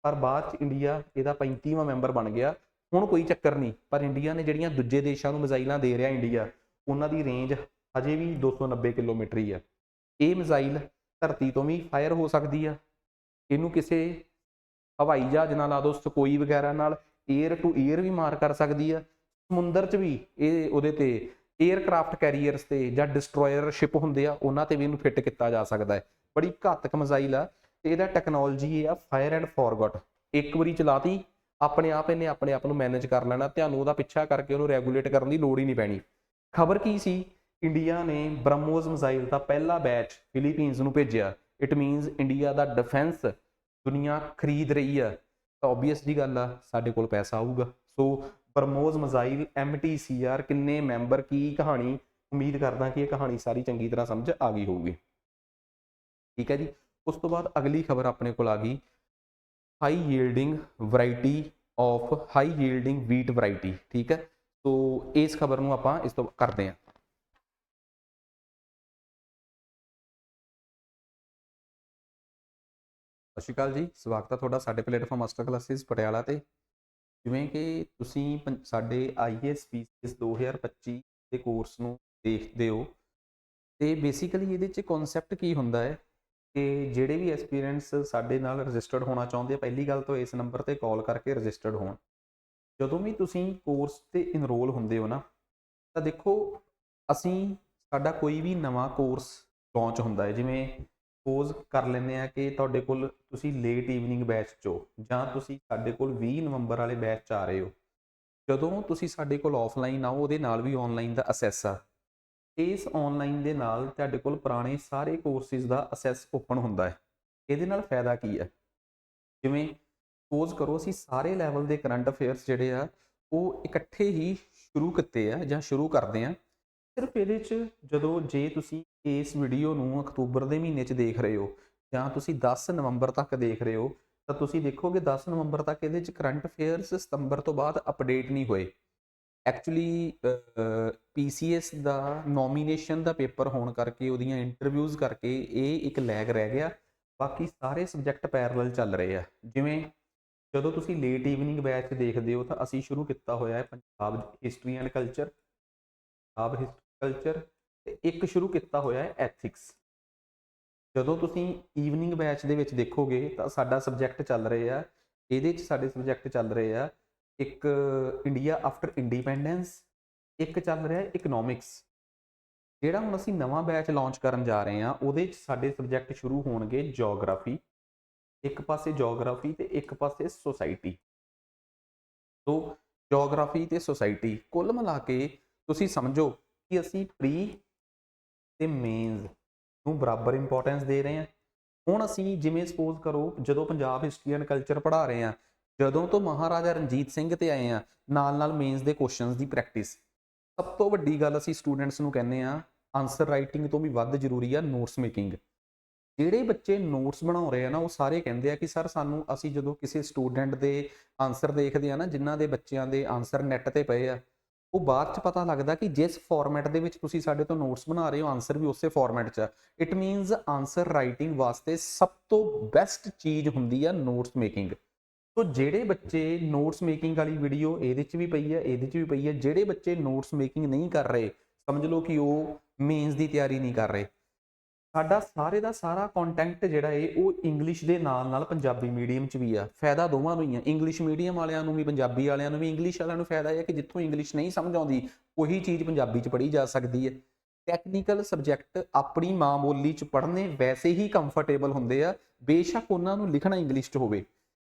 ਪਰ ਬਾਅਦ 'ਚ ਇੰਡੀਆ ਇਹਦਾ 35ਵਾਂ ਮੈਂਬਰ ਬਣ ਗਿਆ। ਹੁਣ ਕੋਈ ਚੱਕਰ ਨਹੀਂ, ਪਰ ਇੰਡੀਆ ਨੇ ਜਿਹੜੀਆਂ ਦੂਜੇ ਦੇਸ਼ਾਂ ਨੂੰ ਮਿਜ਼ਾਈਲਾਂ ਦੇ ਰਿਹਾ ਇੰਡੀਆ, ਉਹਨਾਂ ਦੀ ਰੇਂਜ ਹਜੇ ਵੀ 290 ਕਿਲੋਮੀਟਰ ਹੀ ਆ। ਇਹ ਮਿਜ਼ਾਈਲ ਧਰਤੀ ਤੋਂ ਵੀ ਫਾਇਰ ਹੋ ਸਕਦੀ ਆ। ਇਹਨੂੰ ਕਿਸੇ ਹਵਾਈ ਜਹਾਜ਼ ਨਾਲ ਲਾ ਦਿਓ, ਸਕੋਈ ਵਗੈਰਾ ਨਾਲ ਏਅਰ ਟੂ ਏਅਰ ਵੀ ਮਾਰ ਕਰ ਸਕਦੀ ਆ। ਸਮੁੰਦਰ 'ਚ ਵੀ ਇਹ ਉਹਦੇ ਤੇ ਏਅਰਕ੍ਰਾਫਟ ਕੈਰੀਅਰਸ ਤੇ ਜਾਂ ਡਿਸਟਰੋਇਰ ਸ਼ਿਪ ਹੁੰਦੇ ਆ, ਉਹਨਾਂ ਤੇ ਵੀ ਇਹਨੂੰ ਫਿੱਟ ਕੀਤਾ ਜਾ ਸਕਦਾ ਹੈ। ਬੜੀ ਘਾਤਕ ਮਿਜ਼ਾਈਲ ਆ। ਤੇ ਇਹਦਾ ਟੈਕਨੋਲੋਜੀ ਇਹ ਆ ਫਾਇਰ ਐਂਡ ਫੋਰਗਟ। ਇੱਕ ਵਾਰੀ ਚਲਾਤੀ, ਆਪਣੇ ਆਪ ਇਹਨੇ ਆਪਣੇ ਆਪ ਨੂੰ ਮੈਨੇਜ ਕਰ ਲੈਣਾ। ਤੁਹਾਨੂੰ ਉਹਦਾ ਪਿੱਛਾ ਕਰਕੇ ਉਹਨੂੰ ਰੈਗੂਲੇਟ ਕਰਨ ਦੀ ਲੋੜ ਹੀ ਨਹੀਂ ਪੈਣੀ। ਖਬਰ ਕੀ ਸੀ? ਇੰਡੀਆ ਨੇ ਬ੍ਰਹਮੋਸ ਮਿਜ਼ਾਈਲ ਦਾ ਪਹਿਲਾ ਬੈਚ ਫਿਲੀਪੀਨਸ ਨੂੰ ਭੇਜਿਆ। It means India the defence ਦੁਨੀਆ ਖਰੀਦ ਰਹੀ ਆ। ਤਾਂ ਓਬਵੀਅਸ ਜੀ ਗੱਲ ਆ, ਸਾਡੇ ਕੋਲ ਪੈਸਾ ਆਊਗਾ। ਸੋ ਬ੍ਰਹਮੋਸ ਮਿਜ਼ਾਈਲ, MTCR, ਕਿੰਨੇ ਮੈਂਬਰ, ਕੀ ਕਹਾਣੀ। ਉਮੀਦ ਕਰਦਾ ਕਿ ਇਹ ਕਹਾਣੀ ਸਾਰੀ ਚੰਗੀ ਤਰ੍ਹਾਂ ਸਮਝ ਆ ਗਈ ਹੋਊਗੀ। ਠੀਕ ਹੈ ਜੀ। ਉਸ ਤੋਂ ਬਾਅਦ ਅਗਲੀ ਖਬਰ ਆਪਣੇ ਕੋਲ ਆ ਗਈ, high yielding variety of high yielding wheat variety. ਠੀਕ ਹੈ, ਸੋ ਇਸ ਖਬਰ ਨੂੰ ਆਪਾਂ ਇਸ ਤੋਂ ਕਰਦੇ ਹਾਂ। ਸਤਿ ਸ਼੍ਰੀ ਅਕਾਲ ਜੀ, ਸਵਾਗਤ ਹੈ ਤੁਹਾਡਾ ਸਾਡੇ ਪਲੇਟਫਾਰਮ ਮਾਸਟਰ ਕਲਾਸਿਸ ਪਟਿਆਲਾ ਤੇ। ਜਿਵੇਂ ਕਿ ਤੁਸੀਂ ਸਾਡੇ IAS PCS 2025 ਦੇ ਕੋਰਸ ਨੂੰ ਦੇਖਦੇ ਹੋ, ਤੇ ਬੇਸਿਕਲੀ ਇਹਦੇ 'ਚ ਕਨਸੈਪਟ ਕੀ ਹੁੰਦਾ ਹੈ ਕਿ ਜਿਹੜੇ ਵੀ ਐਸਪੀਰੈਂਟਸ ਸਾਡੇ ਨਾਲ ਰਜਿਸਟਰਡ ਹੋਣਾ ਚਾਹੁੰਦੇ ਆ, ਪਹਿਲੀ ਗੱਲ ਤਾਂ ਇਸ ਨੰਬਰ ਤੇ ਕਾਲ ਕਰਕੇ ਰਜਿਸਟਰਡ ਹੋਣ। ਜਦੋਂ ਵੀ ਤੁਸੀਂ ਕੋਰਸ ਤੇ ਇਨਰੋਲ ਹੁੰਦੇ ਹੋ ਨਾ, ਤਾਂ ਦੇਖੋ ਸਾਡਾ ਕੋਈ ਵੀ ਨਵਾਂ ਕੋਰਸ ਲਾਂਚ ਹੁੰਦਾ ਹੈ, ਜਿਵੇਂ ਸਪੋਜ਼ ਕਰ ਲੈਂਦੇ ਆ ਕਿ ਤੁਹਾਡੇ ਕੋਲ ਤੁਸੀਂ ਲੇਟ ਈਵਨਿੰਗ ਬੈਚ 'ਚੋਂ ਜਾਂ ਤੁਸੀਂ ਸਾਡੇ ਕੋਲ 20 ਨਵੰਬਰ ਵਾਲੇ ਬੈਚ 'ਚ ਆ ਰਹੇ ਹੋ। ਜਦੋਂ ਤੁਸੀਂ ਸਾਡੇ ਕੋਲ ਆਫਲਾਈਨ ਆਓ, ਉਹਦੇ ਨਾਲ ਵੀ ਆਨਲਾਈਨ ਦਾ ਅਸੈਸ ਆ। ਇਸ ਆਨਲਾਈਨ ਦੇ ਨਾਲ ਤੁਹਾਡੇ ਕੋਲ ਪੁਰਾਣੇ ਸਾਰੇ ਕੋਰਸਿਸ ਦਾ ਅਸੈਸ ਓਪਨ ਹੁੰਦਾ ਹੈ। ਇਹਦੇ ਨਾਲ ਫਾਇਦਾ ਕੀ ਹੈ? ਜਿਵੇਂ ਸਪੋਜ਼ ਕਰੋ ਅਸੀਂ ਸਾਰੇ ਲੈਵਲ ਦੇ ਕਰੰਟ ਅਫੇਅਰਸ ਜਿਹੜੇ ਆ ਉਹ ਇਕੱਠੇ ਹੀ ਸ਼ੁਰੂ ਕੀਤੇ ਆ ਜਾਂ ਸ਼ੁਰੂ ਕਰਦੇ ਆ। ਸਿਰਫ ਇਹਦੇ 'ਚ ਜੇ ਤੁਸੀਂ ਇਸ ਵੀਡੀਓ ਨੂੰ ਅਕਤੂਬਰ ਦੇ ਮਹੀਨੇ 'ਚ ਦੇਖ ਰਹੇ ਹੋ ਜਾਂ ਤੁਸੀਂ 10 ਨਵੰਬਰ ਤੱਕ ਦੇਖ ਰਹੇ ਹੋ, ਤਾਂ ਤੁਸੀਂ ਦੇਖੋਗੇ 10 ਨਵੰਬਰ ਤੱਕ ਇਹਦੇ 'ਚ ਕਰੰਟ ਅਫੇਅਰਸ ਸਤੰਬਰ ਤੋਂ ਬਾਅਦ ਅਪਡੇਟ ਨਹੀਂ ਹੋਏ। ਐਕਚੁਅਲੀ PCS ਦਾ ਨੋਮੀਨੇਸ਼ਨ ਦਾ ਪੇਪਰ ਹੋਣ ਕਰਕੇ, ਉਹਦੀਆਂ ਇੰਟਰਵਿਊਜ਼ ਕਰਕੇ ਇਹ ਇੱਕ ਲੈਗ ਰਹਿ ਗਿਆ। ਬਾਕੀ ਸਾਰੇ ਸਬਜੈਕਟ ਪੈਰਲਲ ਚੱਲ ਰਹੇ ਆ। ਜਿਵੇਂ ਜਦੋਂ ਤੁਸੀਂ ਲੇਟ ਈਵਨਿੰਗ ਬੈਚ ਦੇਖਦੇ ਹੋ, ਤਾਂ ਅਸੀਂ ਸ਼ੁਰੂ ਕੀਤਾ ਹੋਇਆ ਹੈ ਪੰਜਾਬ ਹਿਸਟਰੀ ਐਂਡ ਕਲਚਰ, ਤੇ ਇੱਕ ਸ਼ੁਰੂ ਕੀਤਾ ਹੋਇਆ ਹੈ ਐਥਿਕਸ। ਜਦੋਂ ਤੁਸੀਂ ਈਵਨਿੰਗ ਬੈਚ ਦੇ ਵਿੱਚ ਦੇਖੋਗੇ ਤਾਂ ਸਾਡਾ ਸਬਜੈਕਟ ਚੱਲ ਰਹੇ ਆ, ਇਹਦੇ 'ਚ ਸਾਡੇ ਸਬਜੈਕਟ ਚੱਲ ਰਹੇ ਆ, ਇੱਕ ਇੰਡੀਆ ਆਫਟਰ ਇੰਡੀਪੈਂਡੈਂਸ, ਇੱਕ ਚੱਲ ਰਿਹਾ ਇਕਨੋਮਿਕਸ। ਜਿਹੜਾ ਹੁਣ ਅਸੀਂ ਨਵਾਂ ਬੈਚ ਲਾਂਚ ਕਰਨ ਜਾ ਰਹੇ ਹਾਂ, ਉਹਦੇ 'ਚ ਸਾਡੇ ਸਬਜੈਕਟ ਸ਼ੁਰੂ ਹੋਣਗੇ ਜਿਓਗ੍ਰਾਫੀ, ਇੱਕ ਪਾਸੇ ਜਿਓਗ੍ਰਾਫੀ ਤੇ ਇੱਕ ਪਾਸੇ ਸੋਸਾਇਟੀ। ਸੋ ਜਿਓਗ੍ਰਾਫੀ ਤੇ ਸੋਸਾਇਟੀ ਕੁੱਲ ਮਿਲਾ ਕੇ ਤੁਸੀਂ ਸਮਝੋ ਕਿ ਅਸੀਂ ਪ੍ਰੀ ਤੇ ਮੇਨਸ ਨੂੰ ਬਰਾਬਰ ਇੰਪੋਰਟੈਂਸ ਦੇ ਰਹੇ ਹਾਂ। ਹੁਣ ਅਸੀਂ ਜਿਵੇਂ ਸਪੋਜ਼ ਕਰੋ, ਜਦੋਂ ਪੰਜਾਬ ਹਿਸਟਰੀ ਐਂਡ ਕਲਚਰ ਪੜ੍ਹਾ ਰਹੇ ਹਾਂ, ਜਦੋਂ ਤੋਂ ਮਹਾਰਾਜਾ ਰਣਜੀਤ ਸਿੰਘ ਤੇ ਆਏ ਆ, ਨਾਲ ਨਾਲ ਮੇਨਸ ਦੇ ਕੁਐਸਚਨਸ ਦੀ ਪ੍ਰੈਕਟਿਸ। ਸਭ ਤੋਂ ਵੱਡੀ ਗੱਲ ਅਸੀਂ ਸਟੂਡੈਂਟਸ ਨੂੰ ਕਹਿੰਦੇ ਆ, ਆਨਸਰ ਰਾਈਟਿੰਗ ਤੋਂ ਵੀ ਵੱਧ ਜ਼ਰੂਰੀ ਆ ਨੋਟਸ ਮੇਕਿੰਗ। ਜਿਹੜੇ ਬੱਚੇ ਨੋਟਸ ਬਣਾ ਰਹੇ ਆ ਨਾ, ਉਹ ਸਾਰੇ ਕਹਿੰਦੇ ਆ ਕਿ ਸਰ ਅਸੀਂ ਜਦੋਂ ਕਿਸੇ ਸਟੂਡੈਂਟ ਦੇ ਆਨਸਰ ਦੇਖਦੇ ਆ ਨਾ, ਜਿਨ੍ਹਾਂ ਦੇ ਬੱਚਿਆਂ ਦੇ ਆਨਸਰ ਨੈਟ ਤੇ ਪਏ ਆ, ਉਹ ਬਾਅਦ 'ਚ ਪਤਾ ਲੱਗਦਾ ਕਿ ਜਿਸ ਫਾਰਮੈਟ ਦੇ ਵਿੱਚ ਤੁਸੀਂ ਸਾਡੇ ਤੋਂ ਨੋਟਸ ਬਣਾ ਰਹੇ ਹੋ, ਆਨਸਰ ਵੀ ਉਸੇ ਫਾਰਮੈਟ 'ਚ ਆ। ਇਟ ਮੀਨਸ ਆਨਸਰ ਰਾਈਟਿੰਗ ਵਾਸਤੇ ਸਭ ਤੋਂ ਬੈਸਟ ਚੀਜ਼ ਹੁੰਦੀ ਆ ਨੋਟਸ ਮੇਕਿੰਗ। ਸੋ ਜਿਹੜੇ ਬੱਚੇ ਨੋਟਸ ਮੇਕਿੰਗ ਵਾਲੀ ਵੀਡੀਓ ਇਹਦੇ 'ਚ ਵੀ ਪਈ ਹੈ, ਇਹਦੇ 'ਚ ਵੀ ਪਈ ਹੈ, ਜਿਹੜੇ ਬੱਚੇ ਨੋਟਸ ਮੇਕਿੰਗ ਨਹੀਂ ਕਰ ਰਹੇ, ਸਮਝ ਲਓ ਕਿ ਉਹ ਮੇਨਸ ਦੀ ਤਿਆਰੀ ਨਹੀਂ ਕਰ ਰਹੇ। ਸਾਡਾ ਸਾਰੇ ਦਾ ਸਾਰਾ ਕੰਟੈਂਟ ਜਿਹੜਾ ਹੈ ਉਹ ਇੰਗਲਿਸ਼ ਦੇ ਨਾਲ ਨਾਲ ਪੰਜਾਬੀ ਮੀਡੀਅਮ 'ਚ ਵੀ ਆ। ਫਾਇਦਾ ਦੋਵਾਂ ਨੂੰ ਹੀ ਆ, ਇੰਗਲਿਸ਼ ਮੀਡੀਅਮ ਵਾਲਿਆਂ ਨੂੰ ਵੀ, ਪੰਜਾਬੀ ਵਾਲਿਆਂ ਨੂੰ ਵੀ। ਇੰਗਲਿਸ਼ ਵਾਲਿਆਂ ਨੂੰ ਫਾਇਦਾ ਇਹ ਹੈ ਕਿ ਜਿੱਥੋਂ ਇੰਗਲਿਸ਼ ਨਹੀਂ ਸਮਝ ਆਉਂਦੀ, ਉਹੀ ਚੀਜ਼ ਪੰਜਾਬੀ 'ਚ ਪੜ੍ਹੀ ਜਾ ਸਕਦੀ ਹੈ। ਟੈਕਨੀਕਲ ਸਬਜੈਕਟ ਆਪਣੀ ਮਾਂ ਬੋਲੀ ਚ ਪੜ੍ਹਨੇ ਵੈਸੇ ਹੀ ਕੰਫਰਟੇਬਲ ਹੁੰਦੇ ਆ, ਬੇਸ਼ੱਕ ਉਹਨਾਂ ਨੂੰ ਲਿਖਣਾ ਇੰਗਲਿਸ਼ ਚ ਹੋਵੇ।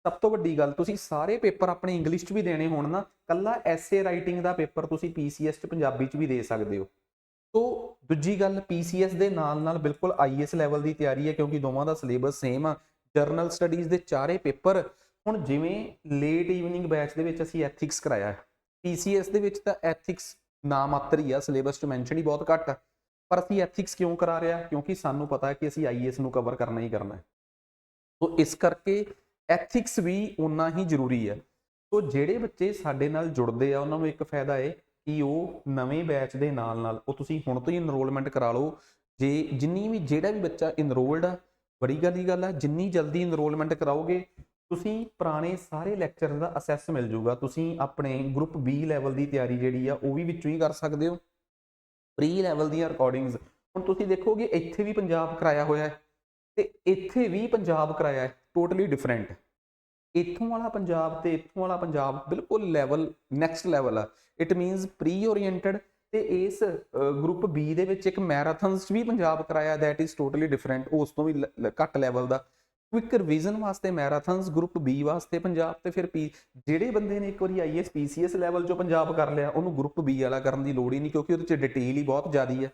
ਸਭ ਤੋਂ ਵੱਡੀ ਗੱਲ, ਤੁਸੀਂ ਸਾਰੇ ਪੇਪਰ ਆਪਣੇ ਇੰਗਲਿਸ਼ ਚ ਵੀ ਦੇਣੇ ਹੋਣ ਨਾ, ਕੱਲਾ ਐਸੇ ਰਾਈਟਿੰਗ ਦਾ ਪੇਪਰ ਤੁਸੀਂ ਪੀਸੀਐਸ ਚ ਪੰਜਾਬੀ ਚ ਵੀ ਦੇ ਸਕਦੇ ਹੋ। ਤੋ ਦੂਜੀ ਗੱਲ, ਪੀਸੀਐਸ ਦੇ ਨਾਲ ਨਾਲ ਬਿਲਕੁਲ ਆਈਐਸ ਲੈਵਲ ਦੀ ਤਿਆਰੀ ਹੈ, ਕਿਉਂਕਿ ਦੋਵਾਂ ਦਾ ਸਿਲੇਬਸ ਸੇਮ ਆ। ਜਰਨਲ ਸਟੱਡੀਜ਼ ਦੇ ਚਾਰੇ ਪੇਪਰ, ਹੁਣ ਜਿਵੇਂ ਲੇਟ ਈਵਨਿੰਗ ਬੈਚ ਦੇ ਵਿੱਚ ਅਸੀਂ ਐਥਿਕਸ ਕਰਾਇਆ, ਪੀਸੀਐਸ ਦੇ ਵਿੱਚ ਤਾਂ ਐਥਿਕਸ ਨਾ ਮਾਤਰ ਹੀ ਆ, ਸਿਲੇਬਸ 'ਚ ਮੈਂਸ਼ਨ ਹੀ ਬਹੁਤ ਘੱਟ ਆ, ਪਰ ਅਸੀਂ ਐਥਿਕਸ ਕਿਉਂ ਕਰਾ ਰਿਹਾ? ਕਿਉਂਕਿ ਸਾਨੂੰ ਪਤਾ ਹੈ ਕਿ ਅਸੀਂ ਆਈਏਐਸ ਨੂੰ ਕਵਰ ਕਰਨਾ ਹੀ ਕਰਨਾ ਹੈ। ਤੋ ਇਸ ਕਰਕੇ ਐਥਿਕਸ ਵੀ ਉਨਾ ਹੀ ਜ਼ਰੂਰੀ ਹੈ। ਤੋ ਜਿਹੜੇ ਬੱਚੇ ਸਾਡੇ ਨਾਲ ਜੁੜਦੇ ਆ ਉਹਨਾਂ ਨੂੰ ਇੱਕ ਫਾਇਦਾ ਹੈ ਕਿ ਉਹ ਨਵੇਂ ਬੈਚ ਦੇ ਨਾਲ ਨਾਲ ਉਹ ਤੁਸੀਂ ਹੁਣ ਤੋਂ ਹੀ ਇਨਰੋਲਮੈਂਟ ਕਰਾ ਲਓ। ਜੇ ਜਿਹੜਾ ਵੀ ਬੱਚਾ ਇਨਰੋਲਡ ਆ, ਬੜੀ ਗੱਲ ਹੈ, ਜਿੰਨੀ ਜਲਦੀ ਇਨਰੋਲਮੈਂਟ ਕਰਾਓਗੇ ਤੁਸੀਂ ਪੁਰਾਣੇ ਸਾਰੇ ਲੈਕਚਰ ਦਾ ਅਸੈਸ ਮਿਲ ਜੂਗਾ। ਤੁਸੀਂ ਆਪਣੇ ਗਰੁੱਪ ਬੀ ਲੈਵਲ ਦੀ ਤਿਆਰੀ ਜਿਹੜੀ ਆ ਉਹ ਵੀ ਵਿੱਚੋਂ ਹੀ ਕਰ ਸਕਦੇ ਹੋ, ਪ੍ਰੀ ਲੈਵਲ ਦੀਆਂ ਰਿਕਾਰਡਿੰਗਸ। ਹੁਣ ਤੁਸੀਂ ਦੇਖੋਗੇ ਇੱਥੇ ਵੀ ਪੰਜਾਬ ਕਰਾਇਆ ਹੋਇਆ ਹੈ ਤੇ ਇੱਥੇ ਵੀ ਪੰਜਾਬ ਕਰਾਇਆ ਹੈ, ਟੋਟਲੀ ਡਿਫਰੈਂਟ। ਇੱਥੋਂ ਵਾਲਾ ਪੰਜਾਬ ਤੇ ਇੱਥੋਂ ਵਾਲਾ ਪੰਜਾਬ ਬਿਲਕੁਲ ਲੈਵਲ ਨੈਕਸਟ ਲੈਵਲ ਆ। ਇਟ ਮੀਨਸ ਪ੍ਰੀ ਓਰੀਐਂਟਡ, ਤੇ ਇਸ ਗਰੁੱਪ ਬੀ ਦੇ ਵਿੱਚ ਇੱਕ ਮੈਰਾਥਨਸ ਵੀ ਪੰਜਾਬ ਕਰਾਇਆ, ਦੈਟ ਇਜ਼ ਟੋਟਲੀ ਡਿਫਰੈਂਟ, ਉਸ ਤੋਂ ਵੀ ਘੱਟ ਲੈਵਲ ਦਾ। ਕੁਇਕ ਰਿਵੀਜ਼ਨ ਵਾਸਤੇ ਮੈਰਾਥਨਸ, ਗਰੁੱਪ ਬੀ ਵਾਸਤੇ ਪੰਜਾਬ, ਤੇ ਫਿਰ ਜਿਹੜੇ ਬੰਦੇ ਨੇ ਇੱਕ ਵਾਰੀ ਆਈਐਸ ਪੀਸੀਐਸ ਲੈਵਲ 'ਚੋਂ ਪੰਜਾਬ ਕਰ ਲਿਆ, ਉਹਨੂੰ ਗਰੁੱਪ ਬੀ ਵਾਲਾ ਕਰਨ ਦੀ ਲੋੜ ਹੀ ਨਹੀਂ, ਕਿਉਂਕਿ ਉਹਦੇ 'ਚ ਡਿਟੇਲ ਹੀ ਬਹੁਤ ਜ਼ਿਆਦਾ ਹੈ।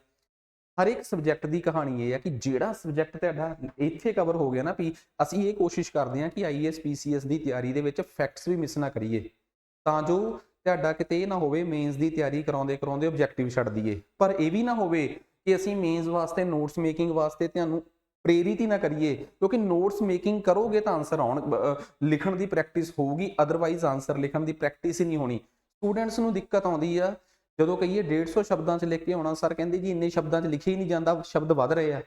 ਹਰ ਇੱਕ ਸਬਜੈਕਟ ਦੀ ਕਹਾਣੀ ਇਹ ਹੈ ਕਿ ਜਿਹੜਾ ਸਬਜੈਕਟ ਤੁਹਾਡਾ ਇੱਥੇ ਕਵਰ ਹੋ ਗਿਆ ਨਾ, ਅਸੀਂ ਇਹ ਕੋਸ਼ਿਸ਼ ਕਰਦੇ ਹਾਂ ਕਿ ਆਈਏਐਸ ਪੀਸੀਐਸ ਦੀ ਤਿਆਰੀ ਦੇ ਵਿੱਚ ਫੈਕਟਸ ਵੀ ਮਿਸ ਨਾ ਕਰੀਏ, ਤਾਂ ਜੋ ਤੁਹਾਡਾ ਕਿਤੇ ਇਹ ਨਾ ਹੋਵੇ ਮੇਨਸ ਦੀ ਤਿਆਰੀ ਕਰਾਉਂਦੇ ਆਬਜੈਕਟਿਵ ਛੱਡ ਦਈਏ। ਪਰ ਇਹ ਵੀ ਨਾ ਹੋਵੇ ਕਿ ਅਸੀਂ ਮੇਨਸ ਵਾਸਤੇ ਨੋਟਸ ਮੇਕਿੰਗ ਵਾਸਤੇ ਤੁਹਾਨੂੰ ਪ੍ਰੇਰਿਤ ਹੀ ਨਾ ਕਰੀਏ, ਕਿਉਂਕਿ ਨੋਟਸ ਮੇਕਿੰਗ ਕਰੋਗੇ ਤਾਂ ਆਨਸਰ ਲਿਖਣ ਦੀ ਪ੍ਰੈਕਟਿਸ ਹੋਊਗੀ, ਅਦਰਵਾਈਜ਼ ਆਨਸਰ ਲਿਖਣ ਦੀ ਪ੍ਰੈਕਟਿਸ ਹੀ ਨਹੀਂ ਹੋਣੀ। ਸਟੂਡੈਂਟਸ ਨੂੰ ਦਿੱਕਤ ਆਉਂਦੀ ਆ ਜਦੋਂ ਕਹੀਏ 150 ਸ਼ਬਦਾਂ 'ਚ ਲਿਖ ਕੇ ਆਉਣਾ, ਸਰ ਕਹਿੰਦੇ ਜੀ ਇੰਨੇ ਸ਼ਬਦਾਂ 'ਚ ਲਿਖੇ ਹੀ ਨਹੀਂ ਜਾਂਦਾ, ਸ਼ਬਦ ਵੱਧ ਰਹੇ ਆ।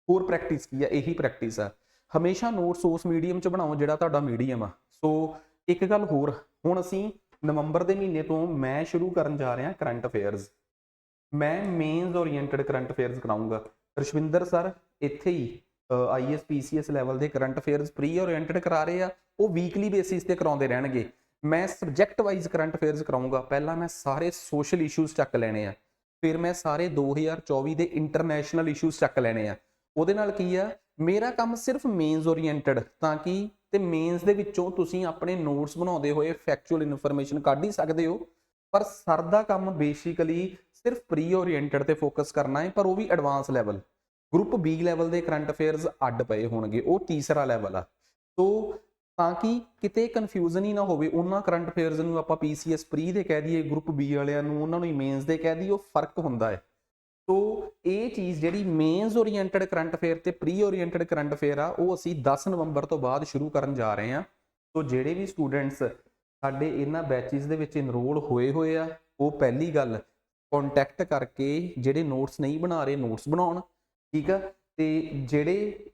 ਹੋਰ ਪ੍ਰੈਕਟਿਸ ਕੀ ਆ? ਇਹੀ ਪ੍ਰੈਕਟਿਸ ਆ। ਹਮੇਸ਼ਾ ਨੋਟਸ ਉਸ ਮੀਡੀਅਮ 'ਚ ਬਣਾਓ ਜਿਹੜਾ ਤੁਹਾਡਾ ਮੀਡੀਅਮ ਆ। ਸੋ ਇੱਕ ਗੱਲ ਹੋਰ, ਹੁਣ ਅਸੀਂ ਨਵੰਬਰ ਦੇ ਮਹੀਨੇ ਤੋਂ ਮੈਂ ਸ਼ੁਰੂ ਕਰਨ ਜਾ ਰਿਹਾ ਕਰੰਟ ਅਫੇਅਰਸ। ਮੈਂ ਮੇਨਸ ਓਰੀਐਂਟਡ ਕਰੰਟ ਅਫੇਅਰਸ ਕਰਾਊਂਗਾ। ਰਸ਼ਵਿੰਦਰ ਸਰ ਇੱਥੇ ਹੀ ਆਈਐਸ ਪੀਸੀਐਸ ਲੈਵਲ ਦੇ ਕਰੰਟ ਅਫੇਅਰਸ ਪ੍ਰੀ ਓਰੀਐਂਟਡ ਕਰਾ ਰਹੇ ਆ, ਉਹ ਵੀਕਲੀ ਬੇਸਿਸ ਤੇ ਕਰਾਉਂਦੇ ਰਹਿਣਗੇ। ਮੈਂ ਸਬਜੈਕਟ ਵਾਈਜ਼ ਕਰੰਟ ਅਫੇਅਰਸ ਕਰਾਊਂਗਾ। ਪਹਿਲਾਂ ਮੈਂ ਸਾਰੇ ਸੋਸ਼ਲ ਇਸ਼ੂਜ਼ ਚੱਕ ਲੈਣੇ ਆ, ਫਿਰ ਮੈਂ ਸਾਰੇ 2024 ਦੇ ਇੰਟਰਨੈਸ਼ਨਲ ਇਸ਼ੂਜ਼ ਚੱਕ ਲੈਣੇ ਆ। ਉਹਦੇ ਨਾਲ ਕੀ ਆ, ਮੇਰਾ ਕੰਮ ਸਿਰਫ ਮੇਨਸ ਓਰੀਐਂਟਡ, ਤਾਂ ਕਿ ਤੇ ਮੇਨਸ ਦੇ ਵਿੱਚੋਂ ਤੁਸੀਂ ਆਪਣੇ ਨੋਟਸ ਬਣਾਉਂਦੇ ਹੋਏ ਫੈਕਚੁਅਲ ਇਨਫੋਰਮੇਸ਼ਨ ਕੱਢ ਹੀ ਸਕਦੇ ਹੋ। ਪਰ ਸਰ ਦਾ ਕੰਮ ਬੇਸਿਕਲੀ ਸਿਰਫ ਪ੍ਰੀ ਓਰੀਐਂਟਡ ਤੇ ਫੋਕਸ ਕਰਨਾ ਹੈ, ਪਰ ਉਹ ਵੀ advance level. Group B level ਦੇ ਕਰੰਟ ਅਫੇਅਰਸ ਅੱਡ ਪਏ ਹੋਣਗੇ, ਉਹ ਤੀਸਰਾ ਲੈਵਲ ਆ। ਸੋ ਤਾਂ ਕਿ ਕਿਤੇ ਕਨਫਿਊਜ਼ਨ ਹੀ ਨਾ ਹੋਵੇ, ਉਹਨਾਂ ਕਰੰਟ ਅਫੇਅਰਸ ਨੂੰ ਆਪਾਂ ਪੀਸੀਐਸ ਪ੍ਰੀ ਦੇ ਕਹਿ ਦਈਏ, ਗਰੁੱਪ ਬੀ ਵਾਲਿਆਂ ਨੂੰ ਉਹਨਾਂ ਨੂੰ ਮੇਨਸ ਦੇ ਕਹਿ ਦਈਏ, ਉਹ ਫਰਕ ਹੁੰਦਾ ਹੈ। ਸੋ ਇਹ ਚੀਜ਼ ਜਿਹੜੀ ਮੇਨਸ ਓਰੀਐਂਟਡ ਕਰੰਟ ਅਫੇਅਰ ਤੇ ਪ੍ਰੀ ਓਰੀਐਂਟਡ ਕਰੰਟ ਅਫੇਅਰ ਆ, ਉਹ ਅਸੀਂ 10 ਨਵੰਬਰ ਤੋਂ ਬਾਅਦ ਸ਼ੁਰੂ ਕਰਨ ਜਾ ਰਹੇ ਹਾਂ। ਸੋ ਜਿਹੜੇ ਵੀ ਸਟੂਡੈਂਟਸ ਸਾਡੇ ਇਹਨਾਂ ਬੈਚਿਸ ਦੇ ਵਿੱਚ ਇਨਰੋਲ ਹੋਏ ਆ, ਉਹ ਪਹਿਲੀ ਗੱਲ ਕੰਟੈਕਟ ਕਰਕੇ ਜਿਹੜੇ ਨੋਟਸ ਨਹੀਂ ਬਣਾ ਰਹੇ ਨੋਟਸ ਬਣਾਉਣ, ਠੀਕ ਆ। ਤੇ ਜਿਹੜੇ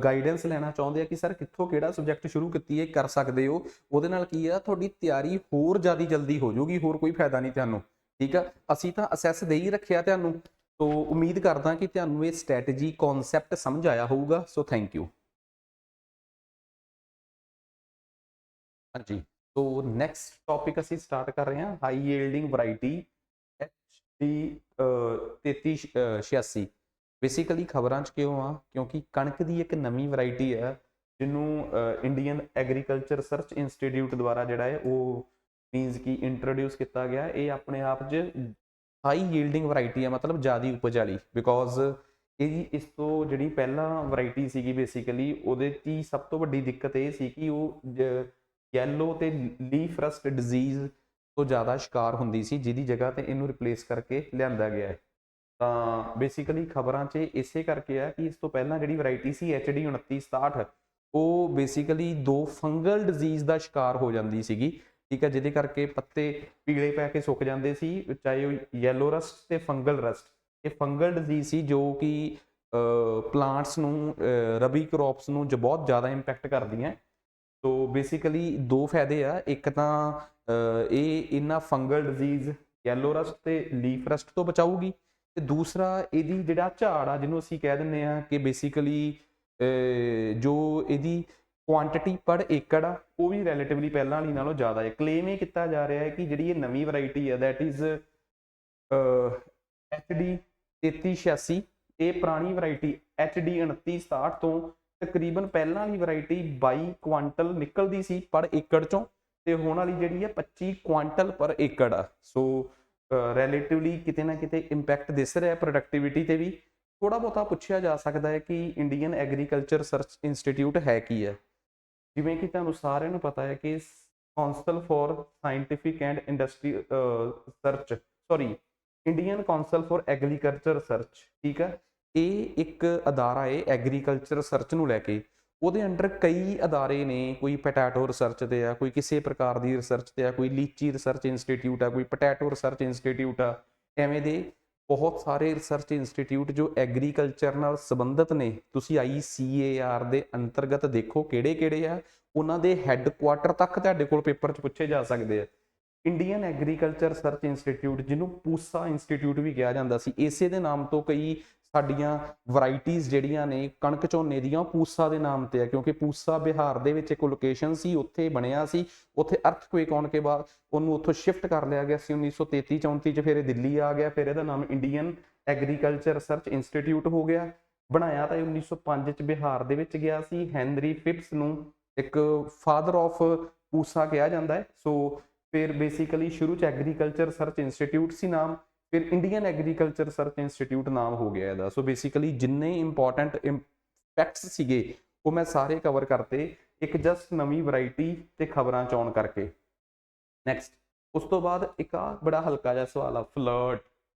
ਗਾਈਡੈਂਸ ਲੈਣਾ ਚਾਹੁੰਦੇ ਆ ਕਿ ਸਰ ਕਿੱਥੋਂ ਕਿਹੜਾ ਸਬਜੈਕਟ ਸ਼ੁਰੂ ਕੀਤੀ ਹੈ, ਕਰ ਸਕਦੇ ਹੋ। ਉਹਦੇ ਨਾਲ ਕੀ ਆ, ਤੁਹਾਡੀ ਤਿਆਰੀ ਹੋਰ ਜ਼ਿਆਦਾ ਜਲਦੀ ਹੋ ਜਾਊਗੀ, ਹੋਰ ਕੋਈ ਫਾਇਦਾ ਨਹੀਂ ਤੁਹਾਨੂੰ, ਠੀਕ ਆ। ਅਸੀਂ ਤਾਂ ਅਸੈਸ ਦੇ ਹੀ ਰੱਖਿਆ ਤੁਹਾਨੂੰ। ਸੋ ਉਮੀਦ ਕਰਦਾ ਕਿ ਤੁਹਾਨੂੰ ਇਹ ਸਟ੍ਰੈਟਜੀ ਕਨਸੈਪਟ ਸਮਝ ਆਇਆ ਹੋਊਗਾ। So thank you. ਹਾਂਜੀ, ਸੋ ਨੈਕਸਟ ਟੌਪਿਕ ਅਸੀਂ ਸਟਾਰਟ ਕਰ ਰਹੇ ਹਾਂ, high yielding variety HD 3386। Basically ਖਬਰਾਂ 'ਚ ਕਿਉਂ ਆ, ਕਿਉਂਕਿ ਕਣਕ ਦੀ ਇੱਕ ਨਵੀਂ ਵੈਰਾਈਟੀ ਹੈ ਜਿਹਨੂੰ ਇੰਡੀਅਨ ਐਗਰੀਕਲਚਰ ਰਿਸਰਚ ਇੰਸਟੀਟਿਊਟ ਦੁਆਰਾ ਜਿਹੜਾ ਹੈ ਉਹ ਮੀਨਸ ਕਿ ਇੰਟਰੋਡਿਊਸ ਕੀਤਾ ਗਿਆ। ਇਹ ਆਪਣੇ ਆਪ 'ਚ ਹਾਈ ਯੀਲਡਿੰਗ ਵੈਰਾਈਟੀ ਹੈ, ਮਤਲਬ ਜ਼ਿਆਦਾ ਉਪਜ ਵਾਲੀ। ਬਿਕੋਜ਼ ਇਹ ਇਸ ਤੋਂ ਜਿਹੜੀ ਪਹਿਲਾਂ ਵੈਰਾਈਟੀ ਸੀਗੀ ਬੇਸਿਕਲੀ, ਉਹਦੇ 'ਚ ਸਭ ਤੋਂ ਵੱਡੀ ਦਿੱਕਤ ਇਹ ਸੀ ਕਿ ਉਹ ਯੈਲੋ ਤੇ ਲੀਫ ਰਸਟ ਡਿਜ਼ੀਜ਼ ਤੋਂ ਜ਼ਿਆਦਾ ਸ਼ਿਕਾਰ ਹੁੰਦੀ ਸੀ, ਜਿਹਦੀ ਜਗ੍ਹਾ ਤੇ ਇਹਨੂੰ ਰਿਪਲੇਸ ਕਰਕੇ ਲਿਆਂਦਾ ਗਿਆ ਹੈ। ਤਾਂ ਬੇਸਿਕਲੀ ਖਬਰਾਂ 'ਚ ਇਸੇ ਕਰਕੇ ਆ ਕਿ ਇਸ ਤੋਂ ਪਹਿਲਾਂ ਜਿਹੜੀ ਵੈਰਾਈਟੀ ਸੀ HD 2967, ਉਹ ਬੇਸਿਕਲੀ 2 ਫੰਗਲ ਡਿਜ਼ੀਜ਼ ਦਾ ਸ਼ਿਕਾਰ ਹੋ ਜਾਂਦੀ ਸੀਗੀ, ਠੀਕ ਹੈ, ਜਿਹਦੇ ਕਰਕੇ ਪੱਤੇ ਪੀਲੇ ਪੈ ਕੇ ਸੁੱਕ ਜਾਂਦੇ ਸੀ, ਚਾਹੇ ਉਹ ਯੈਲੋ ਰਸਟ ਤੇ ਫੰਗਲ ਰਸਟ। ਇਹ ਫੰਗਲ ਡਿਜ਼ੀਜ਼ ਸੀ ਜੋ ਕਿ ਪਲਾਂਟਸ ਨੂੰ, ਰਬੀ ਕਰੋਪਸ ਨੂੰ ਜੋ ਬਹੁਤ ਜ਼ਿਆਦਾ ਇੰਪੈਕਟ ਕਰਦੀਆਂ। ਸੋ ਬੇਸਿਕਲੀ 2 ਫਾਇਦੇ ਆ, ਇੱਕ ਤਾਂ ਇਹ ਇਹਨਾਂ ਫੰਗਲ ਡਿਜ਼ੀਜ਼ ਯੈਲੋ ਰਸਟ ਤੇ ਲੀਫ ਰਸਟ ਤੋਂ ਬਚਾਊਗੀ, ਤੇ ਦੂਸਰਾ ਇਹਦੀ ਜਿਹੜਾ ਝਾੜ ਆ ਜਿਹਨੂੰ ਅਸੀਂ ਕਹਿ ਦਿੰਦੇ ਆ ਕਿ ਬੇਸਿਕਲੀ ਜੋ ਇਹਦੀ ਕੁਆਂਟੀਟੀ ਪਰ ਏਕੜ ਆ ਉਹ ਵੀ ਰਿਲੇਟਿਵਲੀ ਪਹਿਲਾਂ ਵਾਲੀ ਨਾਲੋਂ ਜ਼ਿਆਦਾ ਹੈ। ਕਲੇਮ ਇਹ ਕੀਤਾ ਜਾ ਰਿਹਾ ਹੈ ਕਿ ਜਿਹੜੀ ਇਹ ਨਵੀਂ ਵੈਰਾਈਟੀ ਹੈ ਦੈਟ ਇਜ਼ HD 3386 ਇਹ ਪੁਰਾਣੀ ਵੈਰਾਈਟੀ HD 2967 ਤੋਂ ਤਕਰੀਬਨ ਪਹਿਲਾਂ ਵਾਲੀ ਵੈਰਾਈਟੀ 22 ਕੁਆਂਟਲ ਨਿਕਲਦੀ ਸੀ ਪਰ ਏਕੜ ਚੋਂ, ਤੇ ਹੁਣ ਵਾਲੀ ਜਿਹੜੀ ਹੈ 25 ਕੁਆਂਟਲ ਪਰ ਏਕੜ ਆ। ਸੋ ਰਿਲੇਟਿਵਲੀ ਕਿਤੇ ਨਾ ਕਿਤੇ ਇੰਪੈਕਟ ਦਿਸ ਰਿਹਾ ਪ੍ਰੋਡਕਟਿਵਿਟੀ ਤੇ ਵੀ। ਥੋੜਾ ਬਹੁਤਾ ਪੁੱਛਿਆ ਜਾ ਸਕਦਾ ਹੈ ਕਿ ਇੰਡੀਅਨ ਐਗਰੀਕਲਚਰ ਰਿਸਰਚ ਇੰਸਟੀਟਿਊਟ ਹੈ ਕੀ ਹੈ। ਜਿਵੇਂ ਕਿ ਤੁਹਾਨੂੰ ਸਾਰਿਆਂ ਨੂੰ ਪਤਾ ਹੈ ਕਿ council for scientific and industry research, sorry Indian council for agriculture research, ਠੀਕ ਹੈ, ਇਹ ਇੱਕ ਅਦਾਰਾ ਹੈ ਐਗਰੀਕਲਚਰ ਰਿਸਰਚ ਨੂੰ ਲੈ ਕੇ। ਉਹਦੇ ਅੰਡਰ ਕਈ ਅਦਾਰੇ ਨੇ, ਕੋਈ ਪੋਟੈਟੋ ਰਿਸਰਚ ਤੇ ਆ, ਕੋਈ ਕਿਸੇ ਪ੍ਰਕਾਰ ਦੀ ਰਿਸਰਚ ਤੇ ਆ, ਕੋਈ ਲੀਚੀ ਰਿਸਰਚ ਇੰਸਟੀਟਿਊਟ ਆ, ਕੋਈ ਪੋਟੈਟੋ ਰਿਸਰਚ ਇੰਸਟੀਟਿਊਟ ਆ। ਐਵੇਂ ਦੇ ਬਹੁਤ ਸਾਰੇ ਰਿਸਰਚ ਇੰਸਟੀਟਿਊਟ ਜੋ ਐਗਰੀਕਲਚਰ ਨਾਲ ਸੰਬੰਧਿਤ ਨੇ। ਤੁਸੀਂ ICAR ਦੇ ਅੰਤਰਗਤ ਦੇਖੋ ਕਿਹੜੇ ਕਿਹੜੇ ਆ, ਉਹਨਾਂ ਦੇ ਹੈੱਡਕੁਆਟਰ ਤੱਕ ਤੁਹਾਡੇ ਕੋਲ ਪੇਪਰ 'ਚ ਪੁੱਛੇ ਜਾ ਸਕਦੇ ਆ। ਇੰਡੀਅਨ ਐਗਰੀਕਲਚਰ ਰਿਸਰਚ ਇੰਸਟੀਟਿਊਟ, ਜਿਹਨੂੰ ਪੂਸਾ ਇੰਸਟੀਟਿਊਟ ਵੀ ਕਿਹਾ ਜਾਂਦਾ ਸੀ, ਇਸੇ ਦੇ ਨਾਮ ਤੋਂ ਕਈ ਸਾਡੀਆਂ ਵੈਰਾਈਟੀਜ਼ ਜਿਹੜੀਆਂ ਨੇ ਕਣਕ ਝੋਨੇ ਦੀਆਂ, ਪੂਸਾ ਦੇ ਨਾਮ ਤੇ ਆ, ਕਿਉਂਕਿ ਪੂਸਾ ਬਿਹਾਰ ਦੇ ਵਿੱਚ ਇੱਕ ਲੋਕੇਸ਼ਨ ਸੀ, ਉੱਥੇ ਬਣਿਆ ਸੀ। ਉੱਥੇ ਅਰਥਕੁਏਕ ਆਉਣ ਕੇ ਬਾਅਦ ਉਹਨੂੰ ਉੱਥੋਂ ਸ਼ਿਫਟ ਕਰ ਲਿਆ ਗਿਆ ਸੀ 1933-34 'ਚ, ਫਿਰ ਇਹ ਦਿੱਲੀ ਆ ਗਿਆ। ਫਿਰ ਇਹਦਾ ਨਾਮ ਇੰਡੀਅਨ ਐਗਰੀਕਲਚਰ ਰਿਸਰਚ ਇੰਸਟੀਟਿਊਟ ਹੋ ਗਿਆ। ਬਣਾਇਆ ਤਾਂ 1905 'ਚ ਬਿਹਾਰ ਦੇ ਵਿੱਚ ਗਿਆ ਸੀ। ਹੈਨਰੀ ਫਿਪਸ ਨੂੰ ਇੱਕ ਫਾਦਰ ਆਫ ਪੂਸਾ ਕਿਹਾ ਜਾਂਦਾ ਹੈ। ਸੋ ਫਿਰ ਬੇਸਿਕਲੀ ਸ਼ੁਰੂ 'ਚ ਐਗਰੀਕਲਚਰ ਰਿਸਰਚ ਇੰਸਟੀਟਿਊਟ ਸੀ ਨਾਮ, ਫਿਰ ਇੰਡੀਅਨ ਐਗਰੀਕਲਚਰ ਰਿਸਰਚ ਇੰਸਟੀਟਿਊਟ ਨਾਮ ਹੋ ਗਿਆ ਇਹਦਾ। ਸੋ ਬੇਸਿਕਲੀ ਜਿੰਨੇ ਇੰਪੋਰਟੈਂਟ ਇੰਪੈਕਟਸ ਸੀਗੇ ਉਹ ਮੈਂ ਸਾਰੇ ਕਵਰ ਕਰਤੇ ਇੱਕ ਜਸਟ ਨਵੀਂ ਵੈਰਾਈਟੀ ਤੇ ਖਬਰਾਂ ਚੋਣ ਕਰਕੇ। ਨੈਕਸਟ, ਉਸ ਤੋਂ ਬਾਅਦ ਇੱਕ ਆ ਬੜਾ ਹਲਕਾ ਜਿਹਾ ਸਵਾਲ ਆ, ਫਲਰਟ।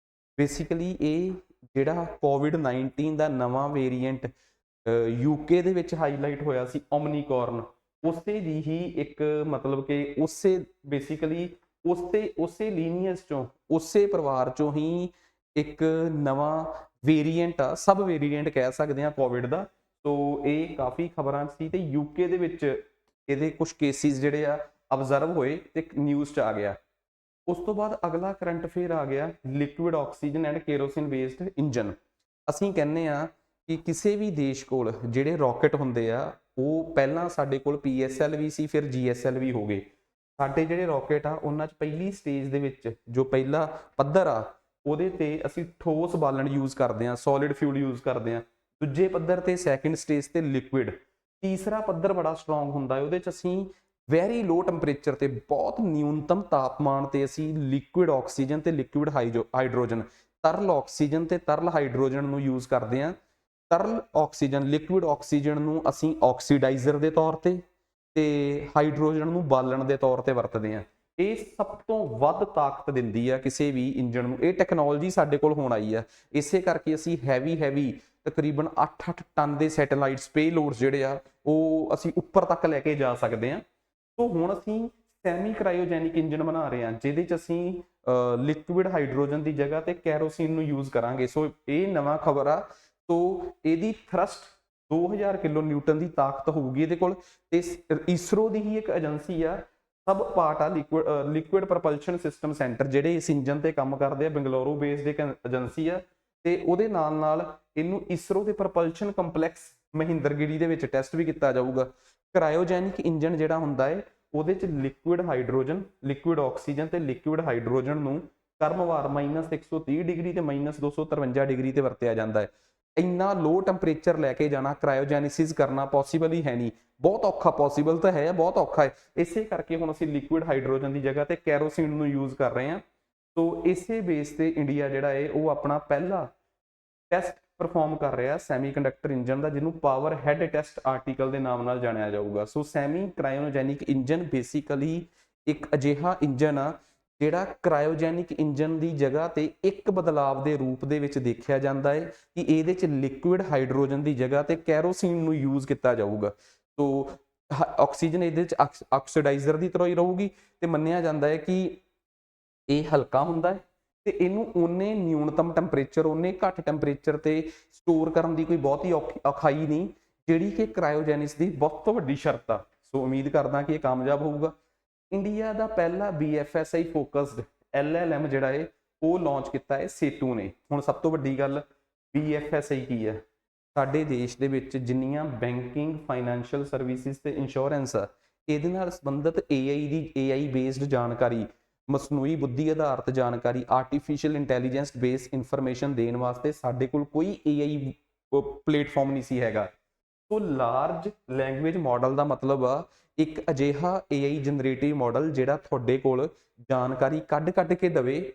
ਬੇਸਿਕਲੀ ਇਹ ਜਿਹੜਾ COVID-19 ਦਾ ਨਵਾਂ ਵੇਰੀਐਂਟ UK ਦੇ ਵਿੱਚ ਹਾਈਲਾਈਟ ਹੋਇਆ ਸੀ, ਓਮਨੀਕੌਰਨ, ਉਸੇ ਦੀ ਹੀ ਇੱਕ ਮਤਲਬ ਕਿ ਉਸੇ ਬੇਸਿਕਲੀ ਉਸੇ ਲੀਨੀਅਸ ਚੋਂ, ਉਸੇ ਪਰਿਵਾਰ ਚੋਂ ਹੀ ਇੱਕ ਨਵਾਂ ਵੇਰੀਐਂਟ ਆ, ਸਬ ਵੇਰੀਐਂਟ ਕਹਿ ਸਕਦੇ ਆ ਕੋਵਿਡ ਦਾ। ਸੋ ਇਹ ਕਾਫੀ ਖਬਰਾਂ ਸੀ ਤੇ UK ਦੇ ਵਿੱਚ ਇਹਦੇ ਕੁਝ ਕੇਸਿਸ ਜਿਹੜੇ ਆ ਅਬਜ਼ਰਵ ਹੋਏ ਤੇ ਨਿਊਜ਼ 'ਚ ਆ ਗਿਆ। ਉਸ ਤੋਂ ਬਾਅਦ ਅਗਲਾ ਕਰੰਟ ਅਫੇਅਰ ਆ ਗਿਆ, liquid oxygen and kerosene based engine. ਅਸੀਂ ਕਹਿੰਦੇ ਆ ਕਿ ਕਿਸੇ ਵੀ ਦੇਸ਼ ਕੋਲ ਜਿਹੜੇ ਰਾਕਟ ਹੁੰਦੇ ਆ, ਉਹ ਪਹਿਲਾਂ ਸਾਡੇ ਕੋਲ PSLV ਸੀ, ਫਿਰ GSLV ਹੋ ਗਏ। ਸਾਡੇ ਜਿਹੜੇ ਰਾਕਟ ਆ ਉਹਨਾਂ 'ਚ ਪਹਿਲੀ ਸਟੇਜ ਦੇ ਵਿੱਚ ਜੋ ਪਹਿਲਾ ਪੱਧਰ ਆ, ਉਹਦੇ ਤੇ ਅਸੀਂ ਠੋਸ ਬਾਲਣ ਯੂਜ਼ ਕਰਦੇ ਆ, ਸੋਲਿਡ ਫਿਊਲ ਯੂਜ਼ ਕਰਦੇ ਆ। ਦੂਜੇ ਪੱਧਰ ਤੇ ਸੈਕਿੰਡ ਸਟੇਜ ਤੇ ਲਿਕੁਇਡ। ਤੀਸਰਾ ਪੱਧਰ ਬੜਾ ਸਟਰੋਂਗ ਹੁੰਦਾ ਹੈ, ਉਹਦੇ 'ਚ ਅਸੀਂ ਵੈਰੀ ਲੋ ਟੈਂਪਰੇਚਰ ਤੇ ਬਹੁਤ ਨਿਊਨਤਮ ਤਾਪਮਾਨ ਤੇ ਅਸੀਂ ਲਿਕੁਇਡ ਆਕਸੀਜਨ ਤੇ ਲਿਕੁਇਡ ਹਾਈਡਰੋਜਨ, ਤਰਲ ਆਕਸੀਜਨ ਤੇ ਤਰਲ ਹਾਈਡਰੋਜਨ ਨੂੰ ਯੂਜ਼ ਕਰਦੇ ਆ। ਤਰਲ ਆਕਸੀਜਨ, ਲਿਕੁਇਡ ਆਕਸੀਜਨ ਨੂੰ ਅਸੀਂ ਆਕਸੀਡਾਈਜ਼ਰ ਦੇ ਤੌਰ ਤੇ ਹਾਈਡਰੋਜਨ ਨੂੰ ਬਾਲਣ ਦੇ ਤੌਰ ਤੇ ਵਰਤਦੇ ਆ। ਇਹ ਸਭ ਤੋਂ ਵੱਧ ਤਾਕਤ ਦਿੰਦੀ ਆ ਕਿਸੇ ਵੀ ਇੰਜਨ ਨੂੰ। ਇਹ ਟੈਕਨੋਲੋਜੀ ਸਾਡੇ ਕੋਲ ਹੁਣ ਆਈ ਆ, ਇਸੇ ਕਰਕੇ ਅਸੀਂ ਹੈਵੀ ਤਕਰੀਬਨ 8-8 ਟਨ ਦੇ ਸੈਟੇਲਾਈਟਸ ਪੇਲੋਡਸ ਜਿਹੜੇ ਆ ਉਹ ਅਸੀਂ ਉੱਪਰ ਤੱਕ ਲੈ ਕੇ ਜਾ ਸਕਦੇ ਆ। ਸੋ ਹੁਣ ਅਸੀਂ ਸੈਮੀ ਕ੍ਰਾਇਓਜੈਨਿਕ ਇੰਜਨ ਬਣਾ ਰਹੇ ਹਾਂ, ਜਿਹਦੇ 'ਚ ਅਸੀਂ ਲਿਕੁਇਡ ਹਾਈਡਰੋਜਨ ਦੀ ਜਗ੍ਹਾ ਤੇ ਕੈਰੋਸਿਨ ਨੂੰ ਯੂਜ਼ ਕਰਾਂਗੇ। ਸੋ ਇਹ ਨਵਾਂ ਖਬਰ ਆ। ਸੋ ਇਹਦੀ ਥਰਸਟ 2000 ਕਿਲੋ ਨਿਊਟਨ ਦੀ ਤਾਕਤ ਹੋਊਗੀ ਇਹਦੇ ਕੋਲ। ਤੇ ਇਸਰੋ ਦੀ ਹੀ ਇੱਕ ਏਜੰਸੀ ਆ, ਸਬ ਪਾਰਟ ਆ ਲਿਕੁਇਡ ਪ੍ਰੋਪਲਸ਼ਨ ਸਿਸਟਮ ਸੈਂਟਰ, ਜਿਹੜੇ ਇਸ ਇੰਜਨ ਤੇ ਕੰਮ ਕਰਦੇ ਆ, ਬੰਗਲੌਰੂ ਬੇਸਡ ਇੱਕ ਏਜੰਸੀ ਆ। ਤੇ ਉਹਦੇ ਨਾਲ ਇਹਨੂੰ ਇਸਰੋ ਦੇ ਪ੍ਰੋਪਲਸ਼ਨ ਕੰਪਲੈਕਸ ਮਹਿੰਦਰਗਿਰੀ ਦੇ ਵਿੱਚ ਟੈਸਟ ਵੀ ਕੀਤਾ ਜਾਊਗਾ। ਕ੍ਰਾਇਓਜੈਨਿਕ ਇੰਜਨ ਜਿਹੜਾ ਹੁੰਦਾ ਹੈ, ਉਹਦੇ 'ਚ ਲਿਕੁਇਡ ਹਾਈਡਰੋਜਨ, ਲਿਕੁਇਡ ਆਕਸੀਜਨ ਤੇ ਲਿਕੁਇਡ ਹਾਈਡਰੋਜਨ ਨੂੰ ਕ੍ਰਮਵਾਰ -130 ਡਿਗਰੀ ਤੇ -253 ਡਿਗਰੀ ਤੇ ਵਰਤਿਆ ਜਾਂਦਾ ਹੈ। ਇੰਨਾ ਲੋ ਟੈਂਪਰੇਚਰ ਲੈ ਕੇ ਜਾਣਾ, ਕ੍ਰਾਇਓਜੈਨਿਸਿਸ ਕਰਨਾ ਪੋਸੀਬਲ ਹੀ ਹੈ ਨਹੀਂ, ਬਹੁਤ ਔਖਾ। ਪੋਸੀਬਲ ਤਾਂ ਹੈ, ਬਹੁਤ ਔਖਾ ਹੈ। ਇਸੇ ਕਰਕੇ ਹੁਣ ਅਸੀਂ ਲਿਕੁਇਡ ਹਾਈਡਰੋਜਨ ਦੀ ਜਗ੍ਹਾ ਤੇ ਕੈਰੋਸਿਨ ਨੂੰ ਯੂਜ਼ ਕਰ ਰਹੇ ਹਾਂ। ਸੋ ਇਸੇ ਬੇਸ ਤੇ ਇੰਡੀਆ ਜਿਹੜਾ ਹੈ ਉਹ ਆਪਣਾ ਪਹਿਲਾ ਟੈਸਟ ਪਰਫਾਰਮ ਕਰ ਰਿਹਾ ਸੈਮੀਕੰਡਕਟਰ ਇੰਜਨ ਦਾ, ਜਿਹਨੂੰ ਪਾਵਰ ਹੈਡ ਟੈਸਟ ਆਰਟੀਕਲ ਦੇ ਨਾਮ ਨਾਲ ਜਾਣਿਆ ਜਾਊਗਾ। ਸੋ ਸੈਮੀ ਕ੍ਰਾਇਓਜੈਨਿਕ ਇੰਜਨ ਬੇਸਿਕਲੀ ਇੱਕ ਅਜਿਹਾ ਇੰਜਨ ਆ ਜਿਹੜਾ ਕ੍ਰਾਇਓਜੈਨਿਕ ਇੰਜਨ ਦੀ ਜਗ੍ਹਾ ਤੇ ਇੱਕ ਬਦਲਾਵ ਦੇ ਰੂਪ ਦੇ ਵਿੱਚ ਦੇਖਿਆ ਜਾਂਦਾ ਹੈ ਕਿ ਇਹਦੇ 'ਚ ਲਿਕੁਇਡ ਹਾਈਡਰੋਜਨ ਦੀ ਜਗ੍ਹਾ ਤੇ ਕੈਰੋਸਿਨ ਨੂੰ ਯੂਜ਼ ਕੀਤਾ ਜਾਊਗਾ। ਸੋ ਆਕਸੀਜਨ ਇਹਦੇ 'ਚ ਆਕਸੀਡਾਈਜ਼ਰ ਦੀ ਤਰ੍ਹਾਂ ਹੀ ਰਹੂਗੀ ਤੇ ਮੰਨਿਆ ਜਾਂਦਾ ਹੈ ਕਿ ਇਹ ਹਲਕਾ ਹੁੰਦਾ ਹੈ ਤੇ ਇਹਨੂੰ ਉਹਨੇ ਨਿਊਨਤਮ ਟੈਂਪਰੇਚਰ, ਉਹਨੇ ਘੱਟ ਟੈਂਪਰੇਚਰ ਤੇ ਸਟੋਰ ਕਰਨ ਦੀ ਕੋਈ ਬਹੁਤੀ ਔਖਾਈ ਨਹੀਂ, ਜਿਹੜੀ ਕਿ ਕ੍ਰਾਇਓਜੈਨਿਸ ਦੀ ਬਹੁਤ ਤੋਂ ਵੱਡੀ ਸ਼ਰਤ ਆ। ਸੋ ਉਮੀਦ ਕਰਦਾ ਕਿ ਇਹ ਕਾਮਯਾਬ ਹੋਊਗਾ। ਇੰਡੀਆ ਦਾ ਪਹਿਲਾ BFSI ਫੋਕਸਡ LLM ਜਿਹੜਾ ਹੈ ਉਹ ਲਾਂਚ ਕੀਤਾ ਹੈ ਸੇਤੂ ਨੇ। ਹੁਣ ਸਭ ਤੋਂ ਵੱਡੀ ਗੱਲ, BFSI ਕੀ ਹੈ? ਸਾਡੇ ਦੇਸ਼ ਦੇ ਵਿੱਚ ਜਿੰਨੀਆਂ ਬੈਂਕਿੰਗ, ਫਾਈਨੈਂਸ਼ੀਅਲ ਸਰਵਿਸਿਜ਼ ਤੇ ਇੰਸ਼ੋਰੈਂਸ ਆ, ਇਹਦੇ ਨਾਲ ਸੰਬੰਧਿਤ AI ਬੇਸਡ ਜਾਣਕਾਰੀ ਮਸਨੂਈ ਬੁੱਧੀ ਆਧਾਰਿਤ ਜਾਣਕਾਰੀ ਆਰਟੀਫੀਸ਼ੀਅਲ ਇੰਟੈਲੀਜੈਂਸ ਬੇਸ ਇਨਫੋਰਮੇਸ਼ਨ ਦੇਣ ਵਾਸਤੇ ਸਾਡੇ ਕੋਲ ਕੋਈ AI ਪਲੇਟਫਾਰਮ ਨਹੀਂ ਸੀ ਹੈਗਾ। ਸੋ ਲਾਰਜ ਲੈਂਗੁਏਜ ਮਾਡਲ ਦਾ ਮਤਲਬ ਆ ਇੱਕ ਅਜਿਹਾ AI ਜਨਰੇਟਿਵ ਮਾਡਲ ਜਿਹੜਾ ਤੁਹਾਡੇ ਕੋਲ ਜਾਣਕਾਰੀ ਕੱਢ ਕੇ ਦਵੇ,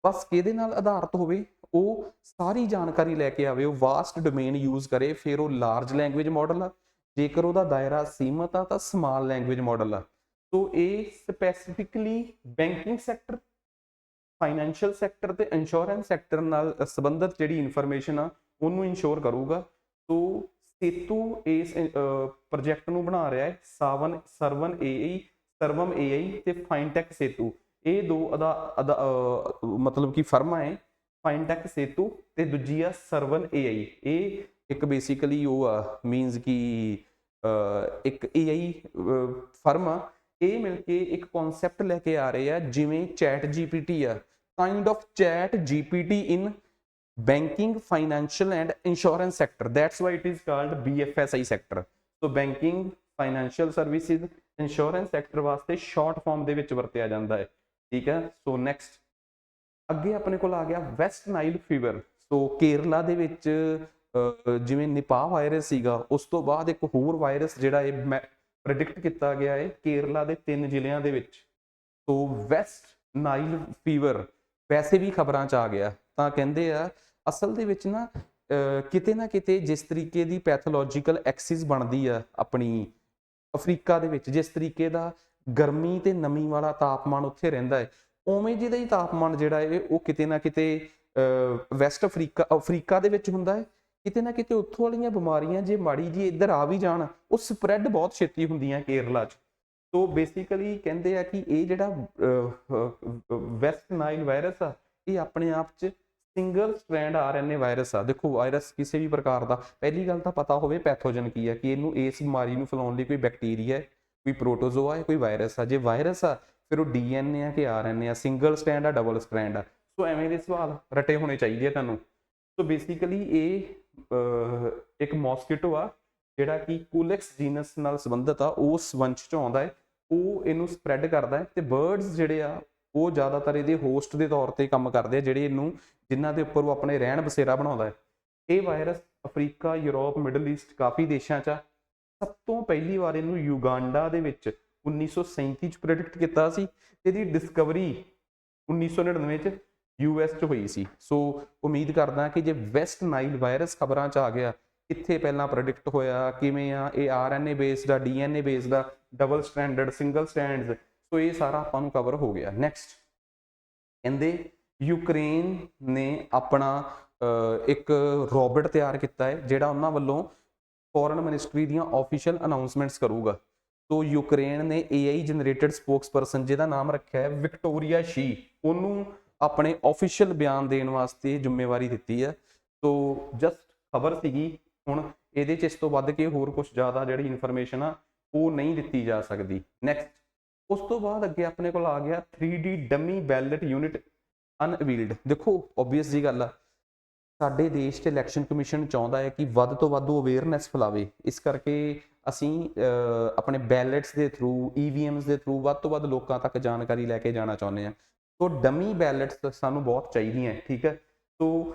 ਬਸ ਕਿਹਦੇ ਨਾਲ ਆਧਾਰਿਤ ਹੋਵੇ, ਉਹ ਸਾਰੀ ਜਾਣਕਾਰੀ ਲੈ ਕੇ ਆਵੇ, ਉਹ ਵਾਸਟ ਡੋਮੇਨ ਯੂਜ਼ ਕਰੇ, ਫਿਰ ਉਹ ਲਾਰਜ ਲੈਂਗੁਏਜ ਮਾਡਲ ਆ। ਜੇਕਰ ਉਹਦਾ ਦਾਇਰਾ ਸੀਮਤ ਆ ਤਾਂ ਸਮਾਲ ਲੈਂਗੁਏਜ ਮਾਡਲ ਆ। ਸੋ ਇਹ specifically banking sector, financial sector ਤੇ ਇੰਸ਼ੋਰੈਂਸ ਸੈਕਟਰ ਨਾਲ ਸੰਬੰਧਿਤ ਜਿਹੜੀ ਇਨਫੋਰਮੇਸ਼ਨ ਆ ਉਹਨੂੰ ਇੰਸ਼ੋਰ ਕਰੂਗਾ। ਸੋ ਸੇਤੂ ਇਸ ਪ੍ਰੋਜੈਕਟ ਨੂੰ ਬਣਾ ਰਿਹਾ ਹੈ ਸਰਵਮ AI ਤੇ ਫਾਈਨਟੈਕ ਸੇਤੂ। ਇਹ ਦੋ ਮਤਲਬ ਕਿ ਫਰਮਾਂ ਹੈ, ਫਾਈਨਟੈਕ ਸੇਤੂ ਤੇ ਦੂਜੀ ਆ ਸਰਵਨ AI। ਇਹ ਇੱਕ ਬੇਸਿਕਲੀ ਉਹ ਆ ਮੀਨਸ ਕਿ ਇੱਕ AI ਫਰਮ ਆ। ਇਹ ਮਿਲ ਕੇ ਇੱਕ ਕਨਸੈਪਟ ਲੈ ਕੇ ਆ ਰਹੇ ਆ, ਜਿਵੇਂ ਚੈਟ GPT ਆ, kind of chat GPT in banking, financial and insurance sector. That's why it is called BFSI sector. So banking, financial services, insurance sector ਵਾਸਤੇ short form ਦੇ ਵਿੱਚ ਵਰਤਿਆ ਜਾਂਦਾ ਹੈ, ਠੀਕ ਹੈ। ਸੋ ਨੈਕਸਟ ਅੱਗੇ ਆਪਣੇ ਕੋਲ ਆ ਗਿਆ ਵੈਸਟ ਨਾਈਲ ਫੀਵਰ। ਸੋ ਕੇਰਲਾ ਦੇ ਵਿੱਚ ਜਿਵੇਂ ਨਿਪਾਹ ਵਾਇਰਸ ਸੀਗਾ, ਉਸ ਤੋਂ ਬਾਅਦ ਇੱਕ ਹੋਰ ਵਾਇਰਸ ਜਿਹੜਾ ਇਹ ਪ੍ਰੈਡਿਕਟ ਕੀਤਾ ਗਿਆ ਹੈ ਕੇਰਲਾ ਦੇ 3 ਜ਼ਿਲ੍ਹਿਆਂ ਦੇ ਵਿੱਚ। ਸੋ ਵੈਸਟ ਨਾਈਲ ਫੀਵਰ ਵੈਸੇ ਵੀ ਖਬਰਾਂ 'ਚ ਆ ਗਿਆ। ਤਾਂ ਕਹਿੰਦੇ ਆ ਅਸਲ ਦੇ ਵਿੱਚ ਨਾ ਕਿਤੇ ਜਿਸ ਤਰੀਕੇ ਦੀ ਪੈਥੋਲੋਜੀਕਲ ਐਕਸਿਸ ਬਣਦੀ ਆ ਆਪਣੀ ਅਫਰੀਕਾ ਦੇ ਵਿੱਚ, ਜਿਸ ਤਰੀਕੇ ਦਾ ਗਰਮੀ ਤੇ ਨਮੀ ਵਾਲਾ ਤਾਪਮਾਨ ਉੱਥੇ ਰਹਿੰਦਾ ਹੈ, ਉਵੇਂ ਜਿਹਦਾ ਹੀ ਤਾਪਮਾਨ ਜਿਹੜਾ ਹੈ ਉਹ ਕਿਤੇ ਨਾ ਕਿਤੇ ਵੈਸਟ ਅਫਰੀਕਾ ਦੇ ਵਿੱਚ ਹੁੰਦਾ ਹੈ। ਕਿਤੇ ਨਾ ਕਿਤੇ ਉੱਥੋਂ ਵਾਲੀਆਂ ਬਿਮਾਰੀਆਂ ਜੇ ਮਾੜੀ ਜੀ ਇੱਧਰ ਆ ਵੀ ਜਾਣ, ਉਹ ਸਪਰੈਡ ਬਹੁਤ ਛੇਤੀ ਹੁੰਦੀਆਂ ਕੇਰਲਾ 'ਚ। ਸੋ ਬੇਸਿਕਲੀ ਕਹਿੰਦੇ ਆ ਕਿ ਇਹ ਜਿਹੜਾ ਵੈਸਟ ਨਾਈਲ ਵਾਇਰਸ ਆ, ਇਹ ਆਪਣੇ ਆਪ 'ਚ ਸਿੰਗਲ ਸਟ੍ਰੈਂਡ RNA ਵਾਇਰਸ ਆ। ਦੇਖੋ ਵਾਇਰਸ ਕਿਸੇ ਵੀ ਪ੍ਰਕਾਰ ਦਾ, ਪਹਿਲੀ ਗੱਲ ਤਾਂ ਪਤਾ ਹੋਵੇ ਪੈਥੋਜਨ ਕੀ ਆ, ਕਿ ਇਹਨੂੰ ਇਸ ਬਿਮਾਰੀ ਨੂੰ ਫੈਲਾਉਣ ਲਈ ਕੋਈ ਬੈਕਟੀਰੀਆ ਹੈ, ਕੋਈ ਪ੍ਰੋਟੋਜ਼ੋਆ ਹੈ, ਕੋਈ ਵਾਇਰਸ ਆ। ਜੇ ਵਾਇਰਸ ਆ ਫਿਰ ਉਹ DNA ਆ ਕਿ RNA ਆ, ਸਿੰਗਲ ਸਟ੍ਰੈਂਡ ਆ, ਡਬਲ ਸਟ੍ਰੈਂਡ ਆ। ਸੋ ਐਵੇਂ ਦੇ ਸਵਾਲ ਰਟੇ ਹੋਣੇ ਚਾਹੀਦੇ ਆ ਤੁਹਾਨੂੰ। ਸੋ ਬੇਸਿਕਲੀ ਇਹ ਇੱਕ ਮੋਸਕੀਟੋ ਆ ਜਿਹੜਾ ਕਿ ਕੁਲੈਕਸ ਜੀਨਸ ਨਾਲ ਸੰਬੰਧਿਤ ਆ, ਉਸ ਵੰਸ਼ 'ਚੋਂ ਆਉਂਦਾ ਹੈ। ਉਹ ਇਹਨੂੰ ਸਪਰੈਡ ਕਰਦਾ ਹੈ ਤੇ ਬਰਡਸ ਜਿਹੜੇ ਆ ਉਹ ਜ਼ਿਆਦਾਤਰ ਇਹਦੇ ਹੋਸਟ ਦੇ ਤੌਰ ਤੇ ਕੰਮ ਕਰਦੇ ਆ, ਜਿਹੜੇ ਇਹਨੂੰ ਜਿਨ੍ਹਾਂ ਦੇ ਉੱਪਰ ਉਹ ਆਪਣੇ ਰਹਿਣ ਬਸੇਰਾ ਬਣਾਉਂਦਾ ਹੈ। ਇਹ virus Africa, Europe, middle east ਕਾਫੀ ਦੇਸ਼ਾਂ 'ਚ ਆ। ਸਭ ਤੋਂ ਪਹਿਲੀ ਵਾਰ ਇਹਨੂੰ ਯੂਗਾਂਡਾ ਦੇ ਵਿੱਚ 1937 'ਚ ਪ੍ਰੈਡਿਕਟ ਕੀਤਾ ਸੀ। ਇਹਦੀ ਡਿਸਕਵਰੀ 1999 'ਚ US 'ਚ ਹੋਈ ਸੀ। ਸੋ ਉਮੀਦ ਕਰਦਾ ਕਿ ਜੇ ਵੈਸਟ ਨਾਈਲ ਵਾਇਰਸ ਖਬਰਾਂ 'ਚ ਆ ਗਿਆ, ਕਿੱਥੇ ਪਹਿਲਾਂ ਪ੍ਰੈਡਿਕਟ ਹੋਇਆ, ਕਿਵੇਂ ਆ, ਇਹ RNA ਬੇਸਡ ਆ, DNA ਬੇਸਡ ਆ, ਡਬਲ ਸਟੈਂਡਰਡ, ਸਿੰਗਲ ਸਟੈਂਡਸ, ਸੋ ਇਹ ਸਾਰਾ ਆਪਾਂ ਨੂੰ ਕਵਰ ਹੋ ਗਿਆ। ਨੈਕਸਟ ਕਹਿੰਦੇ ਯੂਕਰੇਨ ਨੇ ਆਪਣਾ ਇੱਕ ਰੋਬੋਟ ਤਿਆਰ ਕੀਤਾ ਹੈ, ਜਿਹੜਾ ਉਹਨਾਂ ਵੱਲੋਂ ਫੋਰਨ ਮਿਨਿਸਟਰੀ ਦੀਆਂ ਆਫੀਸ਼ੀਅਲ ਅਨਾਉਂਸਮੈਂਟਸ ਕਰੂਗਾ। ਸੋ ਯੂਕਰੇਨ ਨੇ AI ਜਨਰੇਟਡ ਸਪੋਕਸਪਰਸਨ, ਜਿਹਦਾ ਨਾਮ ਰੱਖਿਆ ਹੈ ਵਿਕਟੋਰੀਆ ਸ਼ੀ, ਉਹਨੂੰ ਆਪਣੇ ਆਫੀਸ਼ੀਅਲ ਬਿਆਨ ਦੇਣ ਵਾਸਤੇ ਜ਼ਿੰਮੇਵਾਰੀ ਦਿੱਤੀ ਹੈ। ਸੋ ਜਸਟ ਖਬਰ ਸੀਗੀ, ਹੁਣ ਇਹਦੇ 'ਚ ਇਸ ਤੋਂ ਵੱਧ ਕੇ ਹੋਰ ਕੁਝ ਜ਼ਿਆਦਾ ਜਿਹੜੀ ਇਨਫੋਰਮੇਸ਼ਨ ਆ ਉਹ ਨਹੀਂ ਦਿੱਤੀ ਜਾ ਸਕਦੀ। ਨੈਕਸਟ ਉਸ ਤੋਂ ਬਾਅਦ ਅੱਗੇ ਆਪਣੇ ਕੋਲ ਆ ਗਿਆ 3D ਡਮੀ ਬੈਲਟ ਯੂਨਿਟ ਅਨਵੀਲਡ। ਦੇਖੋ ਓਬਵੀਅਸ ਜੀ ਗੱਲ ਆ, ਸਾਡੇ ਦੇਸ਼ 'ਚ ਇਲੈਕਸ਼ਨ ਕਮਿਸ਼ਨ ਚਾਹੁੰਦਾ ਹੈ ਕਿ ਵੱਧ ਤੋਂ ਵੱਧ ਅਵੇਅਰਨੈਸ ਫੈਲਾਵੇ। ਇਸ ਕਰਕੇ ਅਸੀਂ ਆਪਣੇ ਬੈਲਟਸ ਦੇ ਥਰੂ, EVMs ਦੇ ਥਰੂ ਵੱਧ ਤੋਂ ਵੱਧ ਲੋਕਾਂ ਤੱਕ ਜਾਣਕਾਰੀ ਲੈ ਕੇ ਜਾਣਾ ਚਾਹੁੰਦੇ ਹਾਂ। ਸੋ ਡਮੀ ਬੈਲਟਸ ਸਾਨੂੰ ਬਹੁਤ ਚਾਹੀਦੀਆਂ, ਠੀਕ ਹੈ। ਸੋ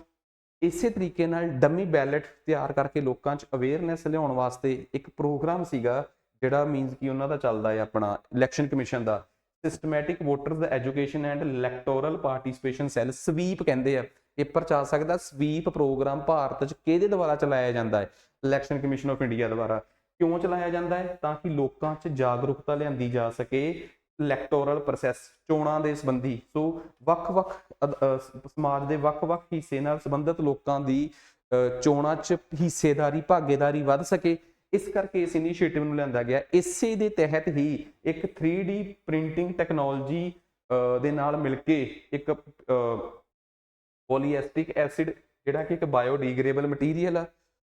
ਇਸੇ ਤਰੀਕੇ ਨਾਲ ਡਮੀ ਬੈਲਟ ਤਿਆਰ ਕਰਕੇ ਲੋਕਾਂ 'ਚ ਅਵੇਅਰਨੈਸ ਲਿਆਉਣ ਵਾਸਤੇ ਇੱਕ ਪ੍ਰੋਗਰਾਮ ਸੀਗਾ, ਜਿਹੜਾ ਮੀਨਸ ਕਿ ਉਹਨਾਂ ਦਾ ਚੱਲਦਾ ਹੈ ਆਪਣਾ ਇਲੈਕਸ਼ਨ ਕਮਿਸ਼ਨ ਦਾ, systematic voters education and electoral participation cell, ਸਵੀਪ ਕਹਿੰਦੇ ਆ। ਪੇਪਰ 'ਚ ਆ ਸਕਦਾ ਸਵੀਪ ਪ੍ਰੋਗਰਾਮ ਭਾਰਤ 'ਚ ਕਿਹਦੇ ਦੁਆਰਾ ਚਲਾਇਆ ਜਾਂਦਾ ਹੈ? ਇਲੈਕਸ਼ਨ ਕਮਿਸ਼ਨ ਆਫ ਇੰਡੀਆ ਦੁਆਰਾ। ਕਿਉਂ ਚਲਾਇਆ ਜਾਂਦਾ ਹੈ? ਤਾਂ ਕਿ ਲੋਕਾਂ 'ਚ ਜਾਗਰੂਕਤਾ ਲਿਆਂਦੀ ਜਾ ਸਕੇ ਇਲੈਕਟੋਰਲ ਪ੍ਰੋਸੈਸ, ਚੋਣਾਂ ਦੇ ਸੰਬੰਧੀ। ਸੋ ਵੱਖ-ਵੱਖ ਸਮਾਜ ਦੇ ਵੱਖ-ਵੱਖ ਹਿੱਸੇ ਨਾਲ ਸੰਬੰਧਿਤ ਲੋਕਾਂ ਦੀ ਚੋਣਾਂ 'ਚ ਹਿੱਸੇਦਾਰੀ, ਭਾਗੀਦਾਰੀ ਵੱਧ ਸਕੇ। ਇਸ ਕਰਕੇ ਇਸ ਇਨੀਸ਼ੀਏਟਿਵ ਨੂੰ ਲਿਆਂਦਾ ਗਿਆ। ਇਸੇ ਦੇ ਤਹਿਤ ਹੀ ਇੱਕ 3D ਪ੍ਰਿੰਟਿੰਗ ਟੈਕਨੋਲੋਜੀ ਦੇ ਨਾਲ ਮਿਲ ਕੇ ਇੱਕ ਪੋਲੀਐਸਟਿਕ ਐਸਿਡ, ਜਿਹੜਾ ਕਿ ਇੱਕ ਬਾਇਓਡੀਗ੍ਰੇਡੇਬਲ ਮਟੀਰੀਅਲ ਆ,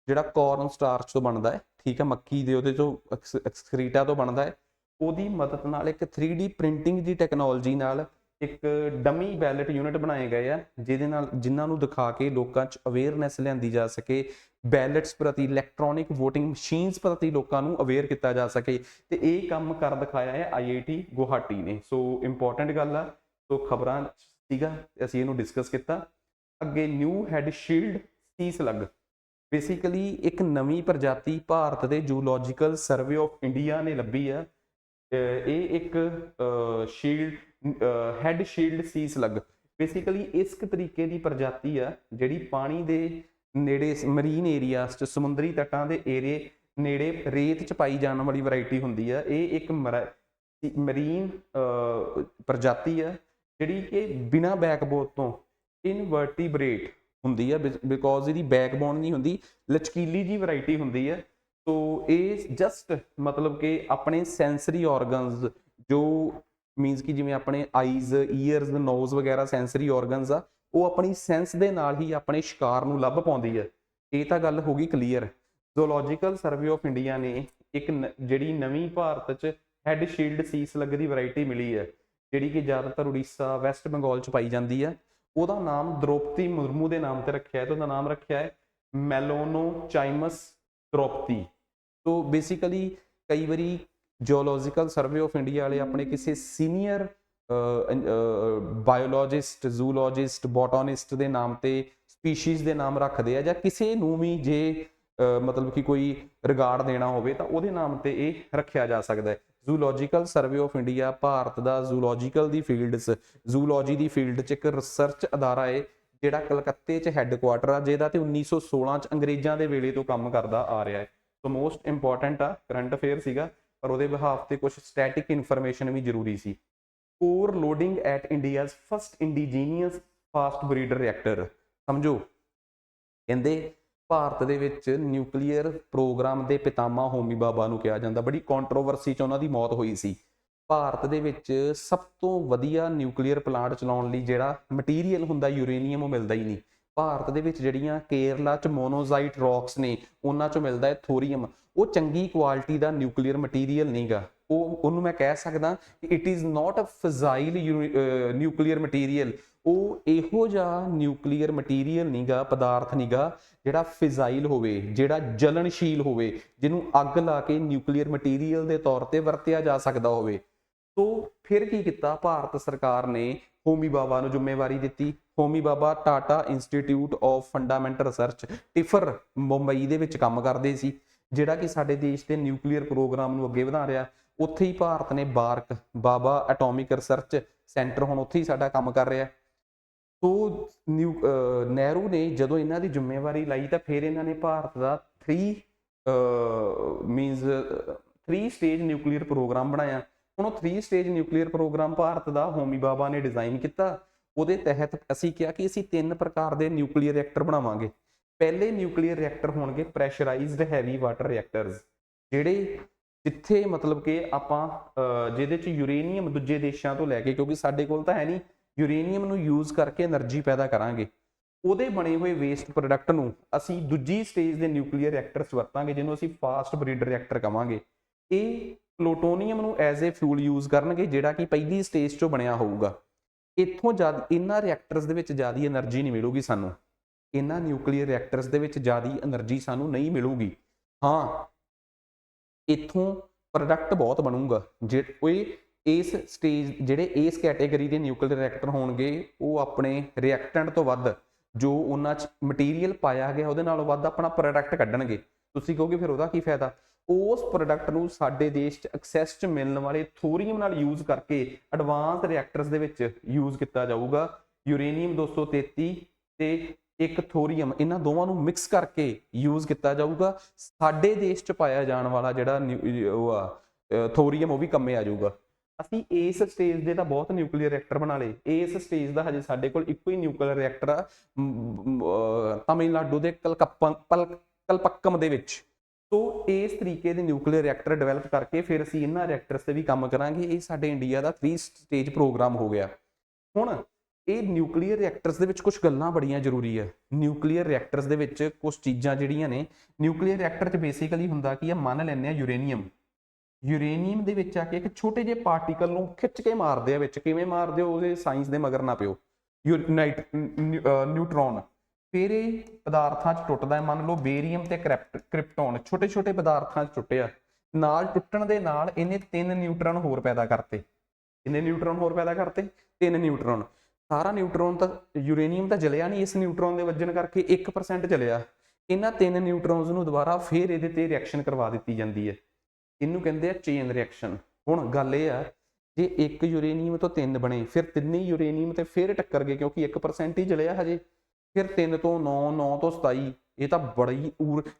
ਜਿਹੜਾ ਕੋਰਨ ਸਟਾਰਚ ਤੋਂ ਬਣਦਾ ਹੈ, ਠੀਕ ਹੈ, ਮੱਕੀ ਦੇ ਉਹਦੇ ਤੋਂ ਐਕਸਕ੍ਰੀਟਾ ਤੋਂ ਬਣਦਾ ਹੈ। ਉਹਦੀ ਮਦਦ ਨਾਲ ਇੱਕ 3D ਪ੍ਰਿੰਟਿੰਗ ਦੀ ਟੈਕਨੋਲੋਜੀ ਨਾਲ ਇੱਕ ਡਮੀ ਬੈਲਟ ਯੂਨਿਟ ਬਣਾਏ ਗਏ ਆ ਜਿਹਦੇ ਨਾਲ ਜਿਨ੍ਹਾਂ ਨੂੰ ਦਿਖਾ ਕੇ ਲੋਕਾਂ 'ਚ ਅਵੇਅਰਨੈਸ ਲਿਆਂਦੀ ਜਾ ਸਕੇ, ਬੈਲਟਸ ਪ੍ਰਤੀ, ਇਲੈਕਟ੍ਰੋਨਿਕ ਵੋਟਿੰਗ ਮਸ਼ੀਨਸ ਪ੍ਰਤੀ ਲੋਕਾਂ ਨੂੰ ਅਵੇਅਰ ਕੀਤਾ ਜਾ ਸਕੇ। ਤੇ ਇਹ ਕੰਮ ਕਰ ਦਿਖਾਇਆ ਹੈ IIT ਗੁਹਾਟੀ ਨੇ। ਸੋ ਇੰਪੋਰਟੈਂਟ ਗੱਲ ਆ। ਸੋ ਖਬਰਾਂ ਸੀਗਾ ਅਸੀਂ ਇਹਨੂੰ ਡਿਸਕਸ ਕੀਤਾ। ਅੱਗੇ ਨਿਊ ਹੈਡ ਸ਼ੀਲਡ ਸੀ ਸਲੱਗ, ਬੇਸਿਕਲੀ ਇੱਕ ਨਵੀਂ ਪ੍ਰਜਾਤੀ ਭਾਰਤ ਦੇ ਜੂਲੋਜੀਕਲ ਸਰਵੇ ਆਫ ਇੰਡੀਆ ਨੇ ਲੱਭੀ ਆ। ਇਹ ਇੱਕ ਹੈਡ ਸ਼ੀਲਡ ਸੀ ਸਲੱਗ, ਬੇਸਿਕਲੀ ਇਸ ਤਰੀਕੇ ਦੀ ਪ੍ਰਜਾਤੀ ਆ ਜਿਹੜੀ ਪਾਣੀ ਦੇ ਨੇੜੇ ਮਰੀਨ ਏਰੀਆਸ 'ਚ, ਸਮੁੰਦਰੀ ਤੱਟਾਂ ਦੇ ਏਰੀਏ ਨੇੜੇ ਰੇਤ 'ਚ ਪਾਈ ਜਾਣ ਵਾਲੀ ਵੈਰਾਈਟੀ ਹੁੰਦੀ ਆ। ਇਹ ਇੱਕ ਮਰੀਨ ਪ੍ਰਜਾਤੀ ਆ ਜਿਹੜੀ ਕਿ ਬਿਨਾਂ ਬੈਕਬੋਨ ਤੋਂ ਇਨਵਰਟੀਬਰੇਟ ਹੁੰਦੀ ਆ, ਬਿਕੋਜ਼ ਇਹਦੀ ਬੈਕਬੋਨ ਨਹੀਂ ਹੁੰਦੀ, ਲਚਕੀਲੀ ਜੀ ਵੈਰਾਈਟੀ ਹੁੰਦੀ ਆ। ਸੋ ਇਹ ਜਸਟ ਮਤਲਬ ਕਿ ਆਪਣੇ ਸੈਂਸਰੀ ਔਰਗਨਸ ਜੋ ਮੀਨਸ ਕਿ ਜਿਵੇਂ ਆਪਣੇ ਆਈਜ਼, ਈਅਰਸ, ਨੋਜ਼ ਵਗੈਰਾ ਸੈਂਸਰੀ ਔਰਗਨਸ ਆ, ਉਹ ਆਪਣੀ ਸੈਂਸ ਦੇ ਨਾਲ ਹੀ ਆਪਣੇ ਸ਼ਿਕਾਰ ਨੂੰ ਲੱਭ ਪਾਉਂਦੀ ਆ। ਇਹ ਤਾਂ ਗੱਲ ਹੋ ਗਈ clear. Zoological survey of India ਨੇ ਇੱਕ ਜਿਹੜੀ ਨਵੀਂ ਭਾਰਤ 'ਚ ਹੈਡ ਸ਼ੀਲਡ ਸੀ ਸਲੱਗ ਦੀ ਵੈਰਾਈਟੀ ਮਿਲੀ ਹੈ, ਜਿਹੜੀ ਕਿ ਜ਼ਿਆਦਾਤਰ ਉੜੀਸਾ, ਵੈਸਟ ਬੰਗਾਲ 'ਚ ਪਾਈ ਜਾਂਦੀ ਆ। ਉਹਦਾ ਨਾਮ ਦ੍ਰੋਪਦੀ ਮੁਰਮੂ ਦੇ ਨਾਮ ਤੇ ਰੱਖਿਆ ਹੈ, ਤੇ ਉਹਦਾ ਨਾਮ ਰੱਖਿਆ ਹੈ ਮੈਲੋਨੋਚਾਈਮਸ ਦ੍ਰੋਪਦੀ। ਸੋ ਬੇਸਿਕਲੀ ਕਈ ਵਾਰੀ ਜਿਓਲੋਜੀਕਲ ਸਰਵੇ ਆਫ ਇੰਡੀਆ ਵਾਲੇ ਆਪਣੇ ਕਿਸੇ ਸੀਨੀਅਰ ਬਾਇਓਲੋਜਿਸਟ, ਜ਼ੂਲੋਜਿਸਟ, ਬੋਟਾਨਿਸਟ ਦੇ ਨਾਮ ਤੇ ਸਪੀਸ਼ੀਜ਼ ਦੇ ਨਾਮ ਰੱਖਦੇ ਆ, ਜਾਂ ਕਿਸੇ ਨੂੰ ਵੀ ਜੇ ਮਤਲਬ ਕਿ ਕੋਈ ਰਿਗਾਰਡ ਦੇਣਾ ਹੋਵੇ ਤਾਂ ਉਹਦੇ ਨਾਮ ਤੇ ਇਹ ਰੱਖਿਆ ਜਾ ਸਕਦਾ ਹੈ। Zoological survey of India Bharat the zoological the fields, zoology the field 'ਚ ਇੱਕ ਰਿਸਰਚ ਅਦਾਰਾ ਹੈ ਜਿਹੜਾ ਕਲਕੱਤੇ 'ਚ ਹੈੱਡਕੁਆਟਰ ਆ, ਜਿਹਦਾ ਤੇ 1916 'ਚ ਅੰਗਰੇਜ਼ਾਂ ਦੇ ਵੇਲੇ ਤੋਂ ਕੰਮ ਕਰਦਾ ਆ ਰਿਹਾ ਹੈ। ਸੋ ਮੋਸਟ ਇੰਪੋਰਟੈਂਟ ਆ, ਕਰੰਟ ਅਫੇਅਰ ਸੀਗਾ, ਪਰ ਉਹਦੇ ਬਿਹਾਫ ਤੇ ਕੁਝ ਸਟੈਟਿਕ ਇਨਫੋਰਮੇਸ਼ਨ ਵੀ ਜ਼ਰੂਰੀ ਸੀ। Core loading at India's first indigenous fast breeder reactor. ਸਮਝੋ, ਕਹਿੰਦੇ ਭਾਰਤ ਦੇ ਵਿੱਚ ਨਿਊਕਲੀਅਰ ਪ੍ਰੋਗਰਾਮ ਦੇ ਪਿਤਾਮਾ ਹੋਮੀ ਬਾਬਾ ਨੂੰ ਕਿਹਾ ਜਾਂਦਾ। ਬੜੀ ਕੰਟਰੋਵਰਸੀ 'ਚ ਉਹਨਾਂ ਦੀ ਮੌਤ ਹੋਈ ਸੀ। ਭਾਰਤ ਦੇ ਵਿੱਚ ਸਭ ਤੋਂ ਵਧੀਆ ਨਿਊਕਲੀਅਰ ਪਲਾਂਟ ਚਲਾਉਣ ਲਈ ਜਿਹੜਾ ਮਟੀਰੀਅਲ ਹੁੰਦਾ ਯੂਰੇਨੀਅਮ, ਉਹ ਮਿਲਦਾ ਹੀ ਨਹੀਂ। ਭਾਰਤ ਦੇ ਵਿੱਚ ਜਿਹੜੀਆਂ ਕੇਰਲਾ 'ਚ ਮੋਨੋਜ਼ਾਈਟ ਰੌਕਸ ਨੇ, ਉਹਨਾਂ 'ਚੋਂ ਮਿਲਦਾ ਹੈ ਥੋਰੀਅਮ। ਉਹ ਚੰਗੀ ਕੁਆਲਿਟੀ ਦਾ ਨਿਊਕਲੀਅਰ ਮਟੀਰੀਅਲ ਨਹੀਂਗਾ। ਉਹਨੂੰ ਮੈਂ ਕਹਿ ਸਕਦਾ ਕਿ it is not a fissile nuclear material. ਉਹ ਇਹੋ ਜਿਹਾ ਨਿਊਕਲੀਅਰ ਮਟੀਰੀਅਲ ਨਹੀਂਗਾ, ਪਦਾਰਥ ਨਹੀਂਗਾ ਜਿਹੜਾ ਫਿਜ਼ਾਈਲ ਹੋਵੇ, ਜਿਹੜਾ ਜਲਣਸ਼ੀਲ ਹੋਵੇ, ਜਿਹਨੂੰ ਅੱਗ ਲਾ ਕੇ ਨਿਊਕਲੀਅਰ ਮਟੀਰੀਅਲ ਦੇ ਤੌਰ ਤੇ ਵਰਤਿਆ ਜਾ ਸਕਦਾ ਹੋਵੇ। ਸੋ ਫਿਰ ਕੀ ਕੀਤਾ ਭਾਰਤ ਸਰਕਾਰ ਨੇ? ਹੋਮੀ ਬਾਬਾ ਨੂੰ ਜ਼ਿੰਮੇਵਾਰੀ ਦਿੱਤੀ। Homi Bhabha Tata institute of fundamental research, TIFR, Mumbai ਦੇ ਵਿੱਚ ਕੰਮ ਕਰਦੇ ਸੀ, ਜਿਹੜਾ ਕਿ ਸਾਡੇ ਦੇਸ਼ ਦੇ ਨਿਊਕਲੀਅਰ ਪ੍ਰੋਗਰਾਮ ਨੂੰ ਅੱਗੇ ਵਧਾ ਰਿਹਾ। ਉੱਥੇ ਹੀ ਭਾਰਤ ਨੇ ਬਾਰਕ, ਬਾਬਾ ਐਟੋਮਿਕ ਰਿਸਰਚ ਸੈਂਟਰ, ਹੁਣ ਉੱਥੇ ਹੀ ਸਾਡਾ ਕੰਮ ਕਰ ਰਿਹਾ। ਸੋ ਨਹਿਰੂ ਨੇ ਜਦੋਂ ਇਹਨਾਂ ਦੀ ਜ਼ਿੰਮੇਵਾਰੀ ਲਈ ਤਾਂ ਫਿਰ ਇਹਨਾਂ ਨੇ ਭਾਰਤ ਦਾ 3 ਸਟੇਜ ਨਿਊਕਲੀਅਰ ਪ੍ਰੋਗਰਾਮ ਬਣਾਇਆ। ਹੁਣ ਉਹ 3 ਸਟੇਜ ਨਿਊਕਲੀਅਰ ਪ੍ਰੋਗਰਾਮ ਭਾਰਤ ਦਾ ਹੋਮੀ ਬਾਬਾ ਨੇ ਡਿਜ਼ਾਈਨ ਕੀਤਾ। ਉਹਦੇ ਤਹਿਤ ਅਸੀਂ ਕਿਹਾ ਕਿ ਅਸੀਂ 3 ਪ੍ਰਕਾਰ ਦੇ ਨਿਊਕਲੀਅਰ ਰਿਐਕਟਰ ਬਣਾਵਾਂਗੇ। ਪਹਿਲੇ ਨਿਊਕਲੀਅਰ ਰਿਐਕਟਰ ਹੋਣਗੇ ਪ੍ਰੈਸ਼ਰਾਈਜ਼ਡ ਹੈਵੀ ਵਾਟਰ ਰਿਐਕਟਰਸ, ਜਿਹੜੇ ਜਿੱਥੇ ਮਤਲਬ ਕਿ ਆਪਾਂ ਜਿਹਦੇ 'ਚ ਯੂਰੇਨੀਅਮ ਦੂਜੇ ਦੇਸ਼ਾਂ ਤੋਂ ਲੈ ਕੇ, ਕਿਉਂਕਿ ਸਾਡੇ ਕੋਲ ਤਾਂ ਹੈ ਨਹੀਂ, ਯੂਰੇਨੀਅਮ ਨੂੰ ਯੂਜ਼ ਕਰਕੇ ਐਨਰਜੀ ਪੈਦਾ ਕਰਾਂਗੇ। ਉਹਦੇ ਬਣੇ ਹੋਏ ਵੇਸਟ ਪ੍ਰੋਡਕਟ ਨੂੰ ਅਸੀਂ ਦੂਜੀ ਸਟੇਜ ਦੇ ਨਿਊਕਲੀਅਰ ਰਿਐਕਟਰਸ ਵਰਤਾਂਗੇ, ਜਿਹਨੂੰ ਅਸੀਂ ਫਾਸਟ ਬਰੀਡਰ ਰਿਐਕਟਰ ਕਵਾਂਗੇ। ਇਹ ਪਲੂਟੋਨੀਅਮ ਨੂੰ ਐਜ਼ ਏ ਫਿਊਲ ਯੂਜ਼ ਕਰਨਗੇ, ਜਿਹੜਾ ਕਿ ਪਹਿਲੀ ਸਟੇਜ 'ਚੋਂ ਬਣਿਆ ਹੋਊਗਾ। ਇੱਥੋਂ ਇਹਨਾਂ ਰਿਐਕਟਰਸ ਦੇ ਵਿੱਚ ਜ਼ਿਆਦਾ ਐਨਰਜੀ ਨਹੀਂ ਮਿਲੂਗੀ ਸਾਨੂੰ, ਇਹਨਾਂ ਨਿਊਕਲੀਅਰ ਰਿਐਕਟਰਸ ਦੇ ਵਿੱਚ ਜ਼ਿਆਦਾ ਐਨਰਜੀ ਸਾਨੂੰ ਨਹੀਂ ਮਿਲੂਗੀ। ਹਾਂ, ਇੱਥੋਂ ਪ੍ਰੋਡਕਟ ਬਹੁਤ ਬਣੂਗਾ। ਇਸ ਸਟੇਜ ਜਿਹੜੇ ਇਸ ਕੈਟੇਗਰੀ ਦੇ ਨਿਊਕਲੀਅਰ ਰਿਐਕਟਰ ਹੋਣਗੇ, ਉਹ ਆਪਣੇ ਰਿਐਕਟੈਂਟ ਤੋਂ ਵੱਧ ਜੋ ਉਹਨਾਂ 'ਚ ਮਟੀਰੀਅਲ ਪਾਇਆ ਗਿਆ ਉਹਦੇ ਨਾਲੋਂ ਵੱਧ ਆਪਣਾ ਪ੍ਰੋਡਕਟ ਕੱਢਣਗੇ। ਤੁਸੀਂ ਕਹੋਗੇ ਫਿਰ ਉਹਦਾ ਕੀ ਫਾਇਦਾ? ਉਸ ਪ੍ਰੋਡਕਟ ਨੂੰ ਸਾਡੇ ਦੇਸ਼ 'ਚ ਐਕਸੈਸ 'ਚ ਮਿਲਣ ਵਾਲੇ ਥੋਰੀਅਮ ਨਾਲ ਯੂਜ਼ ਕਰਕੇ ਐਡਵਾਂਸ ਰਿਐਕਟਰਸ ਦੇ ਵਿੱਚ ਯੂਜ਼ ਕੀਤਾ ਜਾਊਗਾ। ਯੂਰੇਨੀਅਮ 233 ਤੇ ਇੱਕ ਥੋਰੀਅਮ, ਇਹਨਾਂ ਦੋਵਾਂ ਨੂੰ ਮਿਕਸ ਕਰਕੇ ਯੂਜ਼ ਕੀਤਾ ਜਾਊਗਾ। ਸਾਡੇ ਦੇਸ਼ 'ਚ ਪਾਇਆ ਜਾਣ ਵਾਲਾ ਜਿਹੜਾ ਥੋਰੀਅਮ, ਉਹ ਵੀ ਕੰਮੇ ਆ ਜਾਊਗਾ। ਅਸੀਂ ਇਸ ਸਟੇਜ ਦੇ ਤਾਂ ਬਹੁਤ ਨਿਊਕਲੀਅਰ ਰਿਐਕਟਰ ਬਣਾ ਲਏ। ਇਸ ਸਟੇਜ ਦਾ ਹਜੇ ਸਾਡੇ ਕੋਲ ਇੱਕੋ ਹੀ ਨਿਊਕਲੀਅਰ ਰਿਐਕਟਰ ਆ ਤਮਿਲਨਾਡੂ ਦੇ ਕਲਪੱਕਮ ਦੇ ਵਿੱਚ। ਸੋ ਇਸ ਤਰੀਕੇ ਦੇ ਨਿਊਕਲੀਅਰ ਰਿਐਕਟਰ ਡਿਵੈਲਪ ਕਰਕੇ ਫਿਰ ਅਸੀਂ ਇਹਨਾਂ ਰਿਐਕਟਰਸ ਤੇ ਵੀ ਕੰਮ ਕਰਾਂਗੇ। ਇਹ ਸਾਡੇ ਇੰਡੀਆ ਦਾ 3 ਸਟੇਜ ਪ੍ਰੋਗਰਾਮ ਹੋ ਗਿਆ। ਹੁਣ ਇਹ ਨਿਊਕਲੀਅਰ ਰਿਐਕਟਰਸ ਦੇ ਵਿੱਚ ਕੁਝ ਗੱਲਾਂ ਬੜੀਆਂ ਜ਼ਰੂਰੀ ਹੈ। ਨਿਊਕਲੀਅਰ ਰਿਐਕਟਰਸ ਦੇ ਵਿੱਚ ਕੁਝ ਚੀਜ਼ਾਂ ਜਿਹੜੀਆਂ ਨੇ, ਨਿਊਕਲੀਅਰ ਰਿਐਕਟਰ 'ਚ ਬੇਸਿਕਲੀ ਹੁੰਦਾ ਕੀ ਆ, ਮੰਨ ਲੈਂਦੇ ਆ ਯੂਰੇਨੀਅਮ। ਯੂਰੇਨੀਅਮ ਦੇ ਵਿੱਚ ਆ ਕੇ ਇੱਕ ਛੋਟੇ ਜਿਹੇ ਪਾਰਟੀਕਲ ਨੂੰ ਖਿੱਚ ਕੇ ਮਾਰਦੇ ਆ ਵਿੱਚ। ਕਿਵੇਂ ਮਾਰਦੇ ਹੋ, ਉਹਦੇ ਸਾਇੰਸ ਦੇ ਮਗਰ ਨਾ ਪਿਓ। ਨਿਊਟਰੋਨ ਫਿਰ ਇਹ ਪਦਾਰਥਾਂ 'ਚ ਟੁੱਟਦਾ ਹੈ। ਮੰਨ ਲਓ ਬੇਰੀਅਮ ਤੇ ਕ੍ਰਿਪਟੋਨ ਛੋਟੇ ਛੋਟੇ ਪਦਾਰਥਾਂ 'ਚ ਟੁੱਟਿਆ, ਨਾਲ ਟੁੱਟਣ ਦੇ ਨਾਲ ਇਹਨੇ 3 ਨਿਊਟਰੋਨ ਹੋਰ ਪੈਦਾ ਕਰਤੇ। ਕਿੰਨੇ ਨਿਊਟਰੋਨ ਹੋਰ ਪੈਦਾ ਕਰਤੇ? 3 ਨਿਊਟਰੋਨ। ਸਾਰਾ ਨਿਊਟਰੋਨ ਤਾਂ ਯੂਰੇਨੀਅਮ ਤਾਂ ਜਲਿਆ ਨਹੀਂ, ਇਸ ਨਿਊਟਰੋਨ ਦੇ ਵੱਜਣ ਕਰਕੇ 1% ਜਲਿਆ। ਇਹਨਾਂ 3 ਨਿਊਟਰੋਨਸ ਨੂੰ ਦੁਬਾਰਾ ਫਿਰ ਇਹਦੇ ਤੇ ਰਿਐਕਸ਼ਨ ਕਰਵਾ ਦਿੱਤੀ ਜਾਂਦੀ ਹੈ। ਇਹਨੂੰ ਕਹਿੰਦੇ ਆ ਚੇਨ ਰਿਐਕਸ਼ਨ। ਹੁਣ ਗੱਲ ਇਹ ਆ, ਜੇ ਇੱਕ ਯੂਰੇਨੀਅਮ ਤੋਂ 3 ਬਣੇ, ਫਿਰ ਤਿੰਨੇ ਯੂਰੇਨੀਅਮ ਤੇ ਫਿਰ ਟੱਕਰ ਗਏ ਕਿਉਂਕਿ 1% ਹੀ ਜਲਿਆ ਹਜੇ। ਫਿਰ 3 ਤੋਂ 9, 9 ਤੋਂ 27, ਇਹ ਤਾਂ ਬੜੀ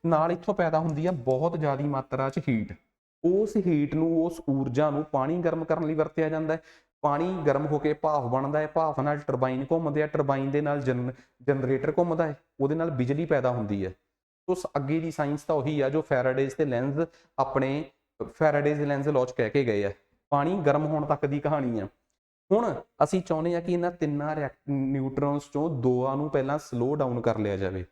ਨਾਲ ਇੱਥੋਂ ਪੈਦਾ ਹੁੰਦੀ ਆ ਬਹੁਤ ਜ਼ਿਆਦਾ ਮਾਤਰਾ 'ਚ ਹੀਟ। ਉਸ ਹੀਟ ਨੂੰ, ਉਸ ਊਰਜਾ ਨੂੰ ਪਾਣੀ ਗਰਮ ਕਰਨ ਲਈ ਵਰਤਿਆ ਜਾਂਦਾ ਹੈ। ਪਾਣੀ ਗਰਮ ਹੋ ਕੇ ਭਾਫ ਬਣਦਾ ਹੈ, ਭਾਫ ਨਾਲ ਟਰਬਾਈਨ ਘੁੰਮਦੇ ਆ, ਟਰਬਾਈਨ ਦੇ ਨਾਲ ਜਨਰੇਟਰ ਘੁੰਮਦਾ ਹੈ, ਉਹਦੇ ਨਾਲ ਬਿਜਲੀ ਪੈਦਾ ਹੁੰਦੀ ਹੈ। ਸੋ ਅੱਗੇ ਦੀ ਸਾਇੰਸ ਤਾਂ ਉਹੀ ਆ ਜੋ ਫੈਰਾਡੇਜ਼ ਤੇ ਲੈਂਜ਼ ਆਪਣੇ ਫੈਰਾਡੇਜ਼ ਲੈਂਜ਼ ਲਾਅ 'ਚ ਕਹਿ ਕੇ ਗਏ ਆ। ਪਾਣੀ ਗਰਮ ਹੋਣ ਤੱਕ ਦੀ ਕਹਾਣੀ ਆ। ਹੁਣ ਅਸੀਂ ਚਾਹੁੰਦੇ ਆ ਕਿ ਇਹਨਾਂ 3 ਨਿਊਟਰੋਨਸ ਚੋਂ 2 ਨੂੰ ਪਹਿਲਾਂ ਸਲੋ ਡਾਊਨ ਕਰ ਲਿਆ ਜਾਵੇ।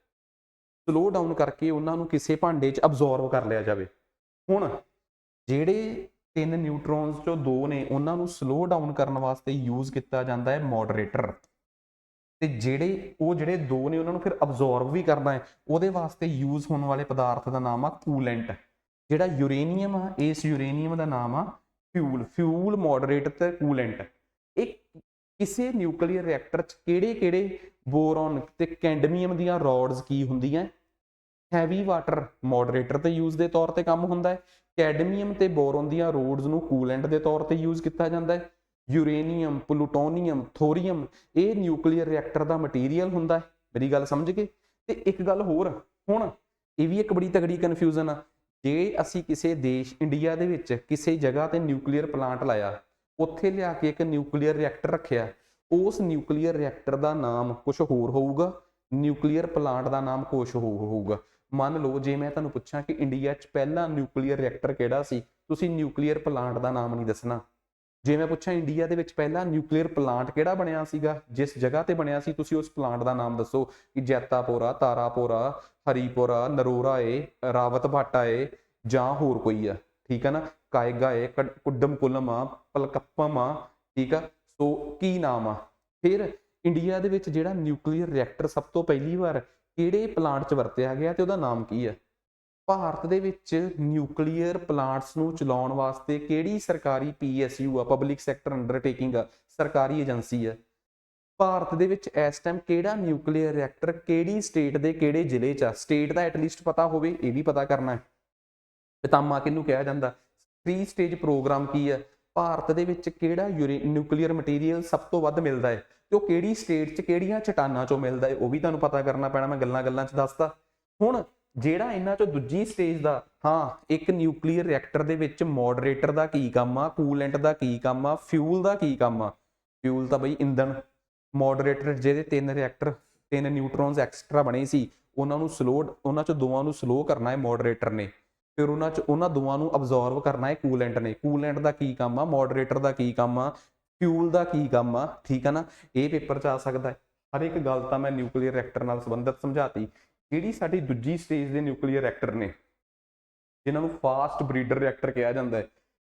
ਸਲੋ ਡਾਊਨ ਕਰਕੇ ਉਹਨਾਂ ਨੂੰ ਕਿਸੇ ਭਾਂਡੇ 'ਚ ਅਬਜ਼ੋਰਬ ਕਰ ਲਿਆ ਜਾਵੇ। ਹੁਣ ਜਿਹੜੇ 3 ਨਿਊਟਰੋਨਸ ਚੋਂ 2 ਨੇ, ਉਹਨਾਂ ਨੂੰ ਸਲੋ ਡਾਊਨ ਕਰਨ ਵਾਸਤੇ ਯੂਜ਼ ਕੀਤਾ ਜਾਂਦਾ ਹੈ ਮੋਡਰੇਟਰ। ਤੇ ਜਿਹੜੇ 2 ਨੇ ਉਹਨਾਂ ਨੂੰ ਫਿਰ ਅਬਜ਼ੋਰਬ ਵੀ ਕਰਨਾ ਹੈ। ਉਹਦੇ ਵਾਸਤੇ ਯੂਜ਼ ਹੋਣ ਵਾਲੇ ਪਦਾਰਥ ਦਾ ਨਾਮ ਆ ਕੂਲੈਂਟ। ਜਿਹੜਾ ਯੂਰੇਨੀਅਮ ਆ, ਇਸ ਯੂਰੇਨੀਅਮ ਦਾ ਨਾਮ ਆ ਫਿਊਲ, ਮੋਡਰੇਟਰ ਤੇ ਕੂਲੈਂਟ। ਇਹ ਕਿਸੇ ਨਿਊਕਲੀਅਰ ਰਿਐਕਟਰ 'ਚ ਕਿਹੜੇ ਬੋਰੋਨ ਤੇ ਕੈਡਮੀਅਮ ਦੀਆਂ ਰੋਡਸ ਕੀ ਹੁੰਦੀਆਂ? ਹੈਵੀ ਵਾਟਰ ਮੋਡਰੇਟਰ ਤੇ ਯੂਜ਼ ਦੇ ਤੌਰ ਤੇ ਕੰਮ ਹੁੰਦਾ ਹੈ। ਕੈਡਮੀਅਮ ਤੇ ਬੋਰੋਨ ਦੀਆਂ ਰੋਡਸ ਨੂੰ ਕੂਲੈਂਟ ਦੇ ਤੌਰ ਤੇ ਯੂਜ਼ ਕੀਤਾ ਜਾਂਦਾ ਹੈ। ਯੂਰੇਨੀਅਮ, ਪਲੂਟੋਨੀਅਮ, ਥੋਰੀਅਮ ਇਹ ਨਿਊਕਲੀਅਰ ਰਿਐਕਟਰ ਦਾ ਮਟੀਰੀਅਲ ਹੁੰਦਾ ਹੈ। ਮੇਰੀ ਗੱਲ ਸਮਝ ਗਏ? ਤੇ ਇੱਕ ਗੱਲ ਹੋਰ, ਹੁਣ ਇਹ ਵੀ ਇੱਕ ਬੜੀ ਤਗੜੀ ਕਨਫਿਊਜ਼ਨ ਆ। ਜੇ ਅਸੀਂ ਕਿਸੇ ਦੇਸ਼, ਇੰਡੀਆ ਦੇ ਵਿੱਚ ਕਿਸੇ ਜਗ੍ਹਾ ਤੇ ਨਿਊਕਲੀਅਰ ਪਲਾਂਟ ਲਾਇਆ, ਉੱਥੇ ਲਿਆ ਕੇ ਇੱਕ ਨਿਊਕਲੀਅਰ ਰਿਐਕਟਰ ਰੱਖਿਆ, ਉਸ ਨਿਊਕਲੀਅਰ ਰਿਐਕਟਰ ਦਾ ਨਾਮ ਕੁਝ ਹੋਰ ਹੋਊਗਾ, ਨਿਊਕਲੀਅਰ ਪਲਾਂਟ ਦਾ ਨਾਮ ਕੁਝ ਹੋਰ ਹੋਊਗਾ। ਮੰਨ ਲਓ ਜੇ ਮੈਂ ਤੁਹਾਨੂੰ ਪੁੱਛਾਂ ਕਿ ਇੰਡੀਆ 'ਚ ਪਹਿਲਾ ਨਿਊਕਲੀਅਰ ਰਿਐਕਟਰ ਕਿਹੜਾ ਸੀ, ਤੁਸੀਂ ਨਿਊਕਲੀਅਰ ਪਲਾਂਟ ਦਾ ਨਾਮ ਨਹੀਂ ਦੱਸਣਾ। ਜੇ ਮੈਂ ਪੁੱਛਾਂ ਇੰਡੀਆ ਦੇ ਵਿੱਚ ਪਹਿਲਾ ਨਿਊਕਲੀਅਰ ਪਲਾਂਟ ਕਿਹੜਾ ਬਣਿਆ ਸੀਗਾ, ਜਿਸ ਜਗ੍ਹਾ ਤੇ ਬਣਿਆ ਸੀ, ਤੁਸੀਂ ਉਸ ਪਲਾਂਟ ਦਾ ਨਾਮ ਦੱਸੋ ਕਿ ਜੈਤਾਪੁਰਾ, ਤਾਰਾਪੁਰਾ, ਹਰੀਪੁਰਾ, ਨਰੋਰਾ ਏ, ਰਾਵਤ ਭਾਟਾ ਏ ਜਾਂ ਹੋਰ ਕੋਈ ਆ। ਠੀਕ ਆ ਨਾ? ਕਾਇਗਾ ਏ, ਕੁੱਡਮਕੁਲਮ ਆ, ਪਲਕੱਪਮ ਆ। ਠੀਕ ਆ? ਸੋ ਕੀ ਨਾਮ ਆ? ਫਿਰ ਇੰਡੀਆ ਦੇ ਵਿੱਚ ਜਿਹੜਾ ਨਿਊਕਲੀਅਰ ਰਿਐਕਟਰ ਸਭ ਤੋਂ ਪਹਿਲੀ ਵਾਰ ਕਿਹੜੇ ਪਲਾਂਟ 'ਚ ਵਰਤਿਆ ਗਿਆ ਤੇ ਉਹਦਾ ਨਾਮ ਕੀ ਹੈ? ਭਾਰਤ ਦੇ ਵਿੱਚ ਨਿਊਕਲੀਅਰ ਪਲਾਂਟਸ ਨੂੰ ਚਲਾਉਣ ਵਾਸਤੇ ਕਿਹੜੀ ਸਰਕਾਰੀ PSU ਆ, ਪਬਲਿਕ ਸੈਕਟਰ ਅੰਡਰਟੇਕਿੰਗ ਆ, ਸਰਕਾਰੀ ਏਜੰਸੀ ਆ? ਭਾਰਤ ਦੇ ਵਿੱਚ ਇਸ ਟਾਈਮ ਕਿਹੜਾ ਨਿਊਕਲੀਅਰ ਰਿਐਕਟਰ ਕਿਹੜੀ ਸਟੇਟ ਦੇ ਕਿਹੜੇ ਜ਼ਿਲ੍ਹੇ 'ਚ ਆ? ਸਟੇਟ ਦਾ ਐਟਲੀਸਟ ਪਤਾ ਹੋਵੇ, ਇਹ ਵੀ ਪਤਾ ਕਰਨਾ ਹੈ। ਪਿਤਾਮਾ ਕਿਹਨੂੰ ਕਿਹਾ ਜਾਂਦਾ? 3 ਸਟੇਜ ਪ੍ਰੋਗਰਾਮ ਕੀ ਹੈ? ਭਾਰਤ ਦੇ ਵਿੱਚ ਕਿਹੜਾ ਨਿਊਕਲੀਅਰ ਮਟੀਰੀਅਲ ਸਭ ਤੋਂ ਵੱਧ ਮਿਲਦਾ ਹੈ ਤੇ ਉਹ ਕਿਹੜੀ ਸਟੇਟ 'ਚ ਕਿਹੜੀਆਂ ਚਟਾਨਾਂ 'ਚੋਂ ਮਿਲਦਾ ਹੈ, ਉਹ ਵੀ ਤੁਹਾਨੂੰ ਪਤਾ ਕਰਨਾ ਪੈਣਾ। ਮੈਂ ਗੱਲਾਂ 'ਚ ਦੱਸਦਾ। ਹੁਣ ਜਿਹੜਾ ਇਹਨਾਂ 'ਚੋਂ ਦੂਜੀ ਸਟੇਜ ਦਾ, ਹਾਂ, ਇੱਕ ਨਿਊਕਲੀਅਰ ਰਿਐਕਟਰ ਦੇ ਵਿੱਚ ਮੋਡਰੇਟਰ ਦਾ ਕੀ ਕੰਮ ਆ, ਕੂਲੈਂਟ ਦਾ ਕੀ ਕੰਮ ਆ, ਫਿਊਲ ਦਾ ਕੀ ਕੰਮ ਆ? ਫਿਊਲ ਤਾਂ ਬਈ ਇੰਧਨ। ਮੋਡਰੇਟਰ ਜਿਹਦੇ 3 ਨਿਊਟਰੋਨਸ ਐਕਸਟਰਾ ਬਣੇ ਸੀ, ਉਹਨਾਂ 'ਚੋਂ 2 ਨੂੰ ਸਲੋ ਕਰਨਾ ਹੈ ਮੋਡਰੇਟਰ ਨੇ। ਫਿਰ ਉਹਨਾਂ 2 ਨੂੰ ਅਬਜ਼ੋਰਬ ਕਰਨਾ ਹੈ ਕੂਲੈਂਟ ਨੇ। ਕੂਲੈਂਟ ਦਾ ਕੀ ਕੰਮ ਆ, ਮੋਡਰੇਟਰ ਦਾ ਕੀ ਕੰਮ ਆ, ਫਿਊਲ ਦਾ ਕੀ ਕੰਮ ਆ? ਠੀਕ ਆ ਨਾ? ਇਹ ਪੇਪਰ 'ਚ ਆ ਸਕਦਾ ਹੈ। ਹਰ ਇੱਕ ਗੱਲ ਤਾਂ ਮੈਂ ਨਿਊਕਲੀਅਰ ਰਿਐਕਟਰ ਨਾਲ ਸੰਬੰਧਿਤ ਸਮਝਾਤੀ। ਜਿਹੜੀ ਸਾਡੀ ਦੂਜੀ ਸਟੇਜ ਦੇ ਨਿਊਕਲੀਅਰ ਰਿਐਕਟਰ ਨੇ, ਜਿਨ੍ਹਾਂ ਨੂੰ ਫਾਸਟ ਬਰੀਡਰ ਰਿਐਕਟਰ ਕਿਹਾ ਜਾਂਦਾ ਹੈ,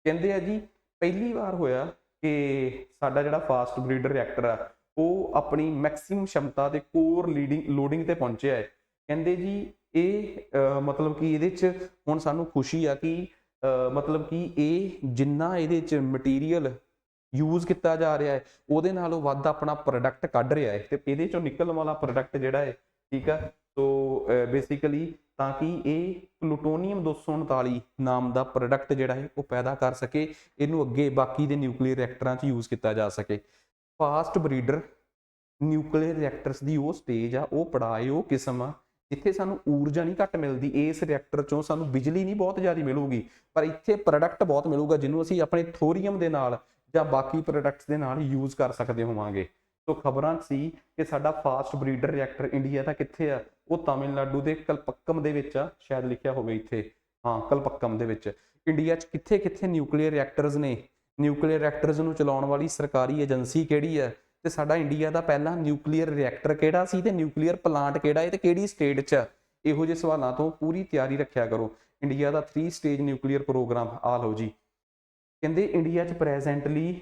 ਕਹਿੰਦੇ ਆ ਜੀ ਪਹਿਲੀ ਵਾਰ ਹੋਇਆ ਕਿ ਸਾਡਾ ਜਿਹੜਾ ਫਾਸਟ ਬਰੀਡਰ ਰਿਐਕਟਰ ਆ ਉਹ ਆਪਣੀ ਮੈਕਸਿਮਮ क्षमता ਤੇ ਕੋਰ ਲੋਡਿੰਗ ਤੇ ਪਹੁੰਚਿਆ ਹੈ। ਕਹਿੰਦੇ ਜੀ ਇਹ ਮਤਲਬ ਕਿ ਇਹਦੇ 'ਚ ਹੁਣ ਸਾਨੂੰ ਖੁਸ਼ੀ ਆ ਕਿ ਮਤਲਬ ਕਿ ਇਹ ਜਿੰਨਾ ਇਹਦੇ 'ਚ ਮਟੀਰੀਅਲ ਯੂਜ਼ ਕੀਤਾ ਜਾ ਰਿਹਾ ਹੈ ਉਹਦੇ ਨਾਲੋਂ ਵੱਧ ਆਪਣਾ ਪ੍ਰੋਡਕਟ ਕੱਢ ਰਿਹਾ ਹੈ ਤੇ ਇਹਦੇ 'ਚੋਂ ਨਿਕਲਣ ਵਾਲਾ ਪ੍ਰੋਡਕਟ ਜਿਹੜਾ ਹੈ, ਠੀਕ ਆ, ਸੋ ਬੇਸਿਕਲੀ ਤਾਂ ਕਿ ਇਹ ਪਲੂਟੋਨੀਅਮ 239 ਨਾਮ ਦਾ ਪ੍ਰੋਡਕਟ ਜਿਹੜਾ ਹੈ ਉਹ ਪੈਦਾ ਕਰ ਸਕੇ, ਇਹਨੂੰ ਅੱਗੇ ਬਾਕੀ ਦੇ ਨਿਊਕਲੀਅਰ ਰਿਐਕਟਰਾਂ 'ਚ ਯੂਜ਼ ਕੀਤਾ ਜਾ ਸਕੇ। ਫਾਸਟ ਬਰੀਡਰ ਨਿਊਕਲੀਅਰ ਰਿਐਕਟਰਸ ਦੀ ਉਹ ਸਟੇਜ ਆ, ਉਹ ਪੜਾਅ, ਉਹ ਕਿਸਮ ਆ ਜਿੱਥੇ ਸਾਨੂੰ ਊਰਜਾ ਨਹੀਂ ਘੱਟ ਮਿਲਦੀ। ਇਸ ਰਿਐਕਟਰ 'ਚੋਂ ਸਾਨੂੰ ਬਿਜਲੀ ਨਹੀਂ ਬਹੁਤ ਜ਼ਿਆਦਾ ਮਿਲੂਗੀ, ਪਰ ਇੱਥੇ ਪ੍ਰੋਡਕਟ ਬਹੁਤ ਮਿਲੂਗਾ ਜਿਹਨੂੰ ਅਸੀਂ ਆਪਣੇ ਥੋਰੀਅਮ ਦੇ ਨਾਲ ਜਾਂ ਬਾਕੀ ਪ੍ਰੋਡਕਟਸ ਦੇ ਨਾਲ ਯੂਜ਼ ਕਰ ਸਕਦੇ ਹੋਵਾਂਗੇ। ਸੋ ਖਬਰਾਂ ਸੀ ਕਿ ਸਾਡਾ ਫਾਸਟ ਬਰੀਡਰ ਰਿਐਕਟਰ ਇੰਡੀਆ ਦਾ ਕਿੱਥੇ ਆ? ਉਹ ਤਾਮਿਲਨਾਡੂ ਦੇ ਕਲਪੱਕਮ ਦੇ ਵਿੱਚ ਆ, ਸ਼ਾਇਦ ਲਿਖਿਆ ਹੋਵੇ ਇੱਥੇ, ਹਾਂ ਕਲਪੱਕਮ ਦੇ ਵਿੱਚ। ਇੰਡੀਆ 'ਚ ਕਿੱਥੇ ਕਿੱਥੇ ਨਿਊਕਲੀਅਰ ਰਿਐਕਟਰਸ ਨੇ? ਨਿਊਕਲੀਅਰ ਰਿਐਕਟਰਸ ਨੂੰ ਚਲਾਉਣ ਵਾਲੀ ਸਰਕਾਰੀ ਏਜੰਸੀ ਕਿਹੜੀ ਹੈ? ਤੇ ਸਾਡਾ ਇੰਡੀਆ ਦਾ ਪਹਿਲਾ ਨਿਊਕਲੀਅਰ ਰਿਐਕਟਰ ਕਿਹੜਾ ਸੀ ਤੇ ਨਿਊਕਲੀਅਰ ਪਲਾਂਟ ਕਿਹੜਾ ਹੈ ਤੇ ਕਿਹੜੀ ਸਟੇਟ 'ਚ? ਇਹੋ ਜਿਹੇ ਸਵਾਲਾਂ ਤੋਂ ਪੂਰੀ ਤਿਆਰੀ ਰੱਖਿਆ ਕਰੋ। ਇੰਡੀਆ ਦਾ 3 ਸਟੇਜ ਨਿਊਕਲੀਅਰ ਪ੍ਰੋਗਰਾਮ ਆ ਲਓ ਜੀ। ਕਹਿੰਦੇ ਇੰਡੀਆ 'ਚ ਪ੍ਰੈਜ਼ੈਂਟਲੀ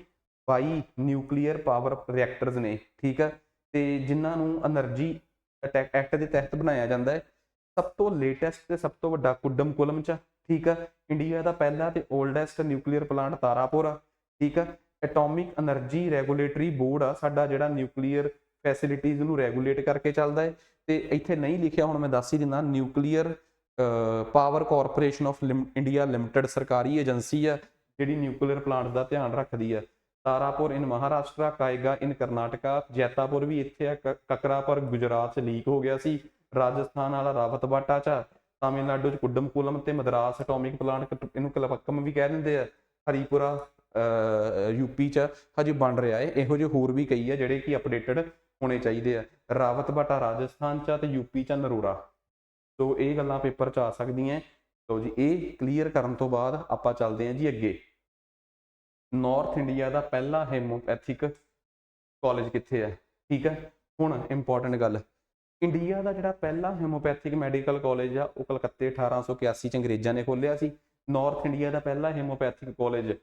22 ਨਿਊਕਲੀਅਰ ਪਾਵਰ ਰਿਐਕਟਰਸ ਨੇ, ਠੀਕ ਆ, ਤੇ ਜਿਨ੍ਹਾਂ ਨੂੰ એનર્ਜੀ ਐਕਟ ਦੇ ਤਹਿਤ ਬਣਾਇਆ ਜਾਂਦਾ ਹੈ। ਸਭ ਤੋਂ ਲੇਟੈਸਟ ਤੇ ਸਭ ਤੋਂ ਵੱਡਾ ਕੁੱਡਮਕੁਲਮ 'ਚ, ਠੀਕ ਆ। ਇੰਡੀਆ ਦਾ ਪਹਿਲਾ ਤੇ ਓਲਡੈਸਟ ਨਿਊਕਲੀਅਰ ਪਲਾਂਟ ਤਾਰਾਪੁਰ ਆ, ਠੀਕ ਆ। ਐਟੋਮਿਕ એનર્ਜੀ ਰੈਗੂਲੇਟਰੀ ਬੋਰਡ ਆ ਸਾਡਾ, ਜਿਹੜਾ ਨਿਊਕਲੀਅਰ ਫੈਸਿਲਿਟੀਜ਼ ਨੂੰ ਰੈਗੂਲੇਟ ਕਰਕੇ ਚੱਲਦਾ ਹੈ। ਤੇ ਇੱਥੇ ਨਹੀਂ ਲਿਖਿਆ, ਹੁਣ ਮੈਂ ਦੱਸ ਹੀ ਦਿੰਦਾ, nuclear power corporation of India limited ਸਰਕਾਰੀ ਏਜੰਸੀ ਆ ਜਿਹੜੀ ਨਿਊਕਲੀਅਰ ਪਲਾਂਟ ਦਾ ਧਿਆਨ ਰੱਖਦੀ ਆ। ਤਾਰਾਪੁਰ ਇਨ ਮਹਾਰਾਸ਼ਟਰ, ਕਾਇਗਾ ਇਨ ਕਰਨਾਟਕਾ, ਜੈਤਾਪੁਰ ਵੀ ਇੱਥੇ ਆ, ਕਕਰਾਪੁਰ ਗੁਜਰਾਤ 'ਚ ਲੀਕ ਹੋ ਗਿਆ ਸੀ, ਰਾਜਸਥਾਨ ਵਾਲਾ ਰਾਵਤਬਾਟਾ 'ਚ, ਤਾਮਿਲਨਾਡੂ 'ਚ ਕੁੱਡਮਕੁਲਮ ਤੇ ਮਦਰਾਸ ਐਟੋਮਿਕ ਪਲਾਂਟ, ਇਹਨੂੰ ਕਲਪੱਕਮ ਵੀ ਕਹਿ ਦਿੰਦੇ ਆ, ਹਰੀਪੁਰਾ ਯੂਪੀ 'ਚ ਹਜੇ ਬਣ ਰਿਹਾ ਹੈ। ਇਹੋ ਜਿਹੇ ਹੋਰ ਵੀ ਕਈ ਆ ਜਿਹੜੇ ਕਿ ਅਪਡੇਟਡ ਹੋਣੇ ਚਾਹੀਦੇ ਆ। ਰਾਵਤਬਾਟਾ ਰਾਜਸਥਾਨ 'ਚ ਤੇ ਯੂਪੀ 'ਚ ਨਰੋਰਾ। ਸੋ ਇਹ ਗੱਲਾਂ ਪੇਪਰ 'ਚ ਆ ਸਕਦੀਆਂ। ਸੋ ਜੀ ਇਹ ਕਲੀਅਰ ਕਰਨ ਤੋਂ ਬਾਅਦ ਆਪਾਂ ਚੱਲਦੇ ਹਾਂ ਜੀ ਅੱਗੇ। ਨਾਰਥ ਇੰਡੀਆ ਦਾ ਪਹਿਲਾ ਹੈਮੋਪੈਥਿਕ ਕਾਲਜ ਕਿੱਥੇ ਹੈ, ਠੀਕ ਹੈ। ਹੁਣ ਇੰਪੋਰਟੈਂਟ ਗੱਲ, ਇੰਡੀਆ ਦਾ ਜਿਹੜਾ ਪਹਿਲਾ ਹੈਮੋਪੈਥਿਕ ਮੈਡੀਕਲ ਕਾਲਜ ਆ ਉਹ ਕਲਕੱਤੇ 1881 ਚ ਅੰਗਰੇਜ਼ਾਂ ਨੇ ਖੋਲ੍ਹਿਆ ਸੀ। ਨਾਰਥ ਇੰਡੀਆ ਦਾ ਪਹਿਲਾ ਹੈਮੋਪੈਥਿਕ ਕਾਲਜ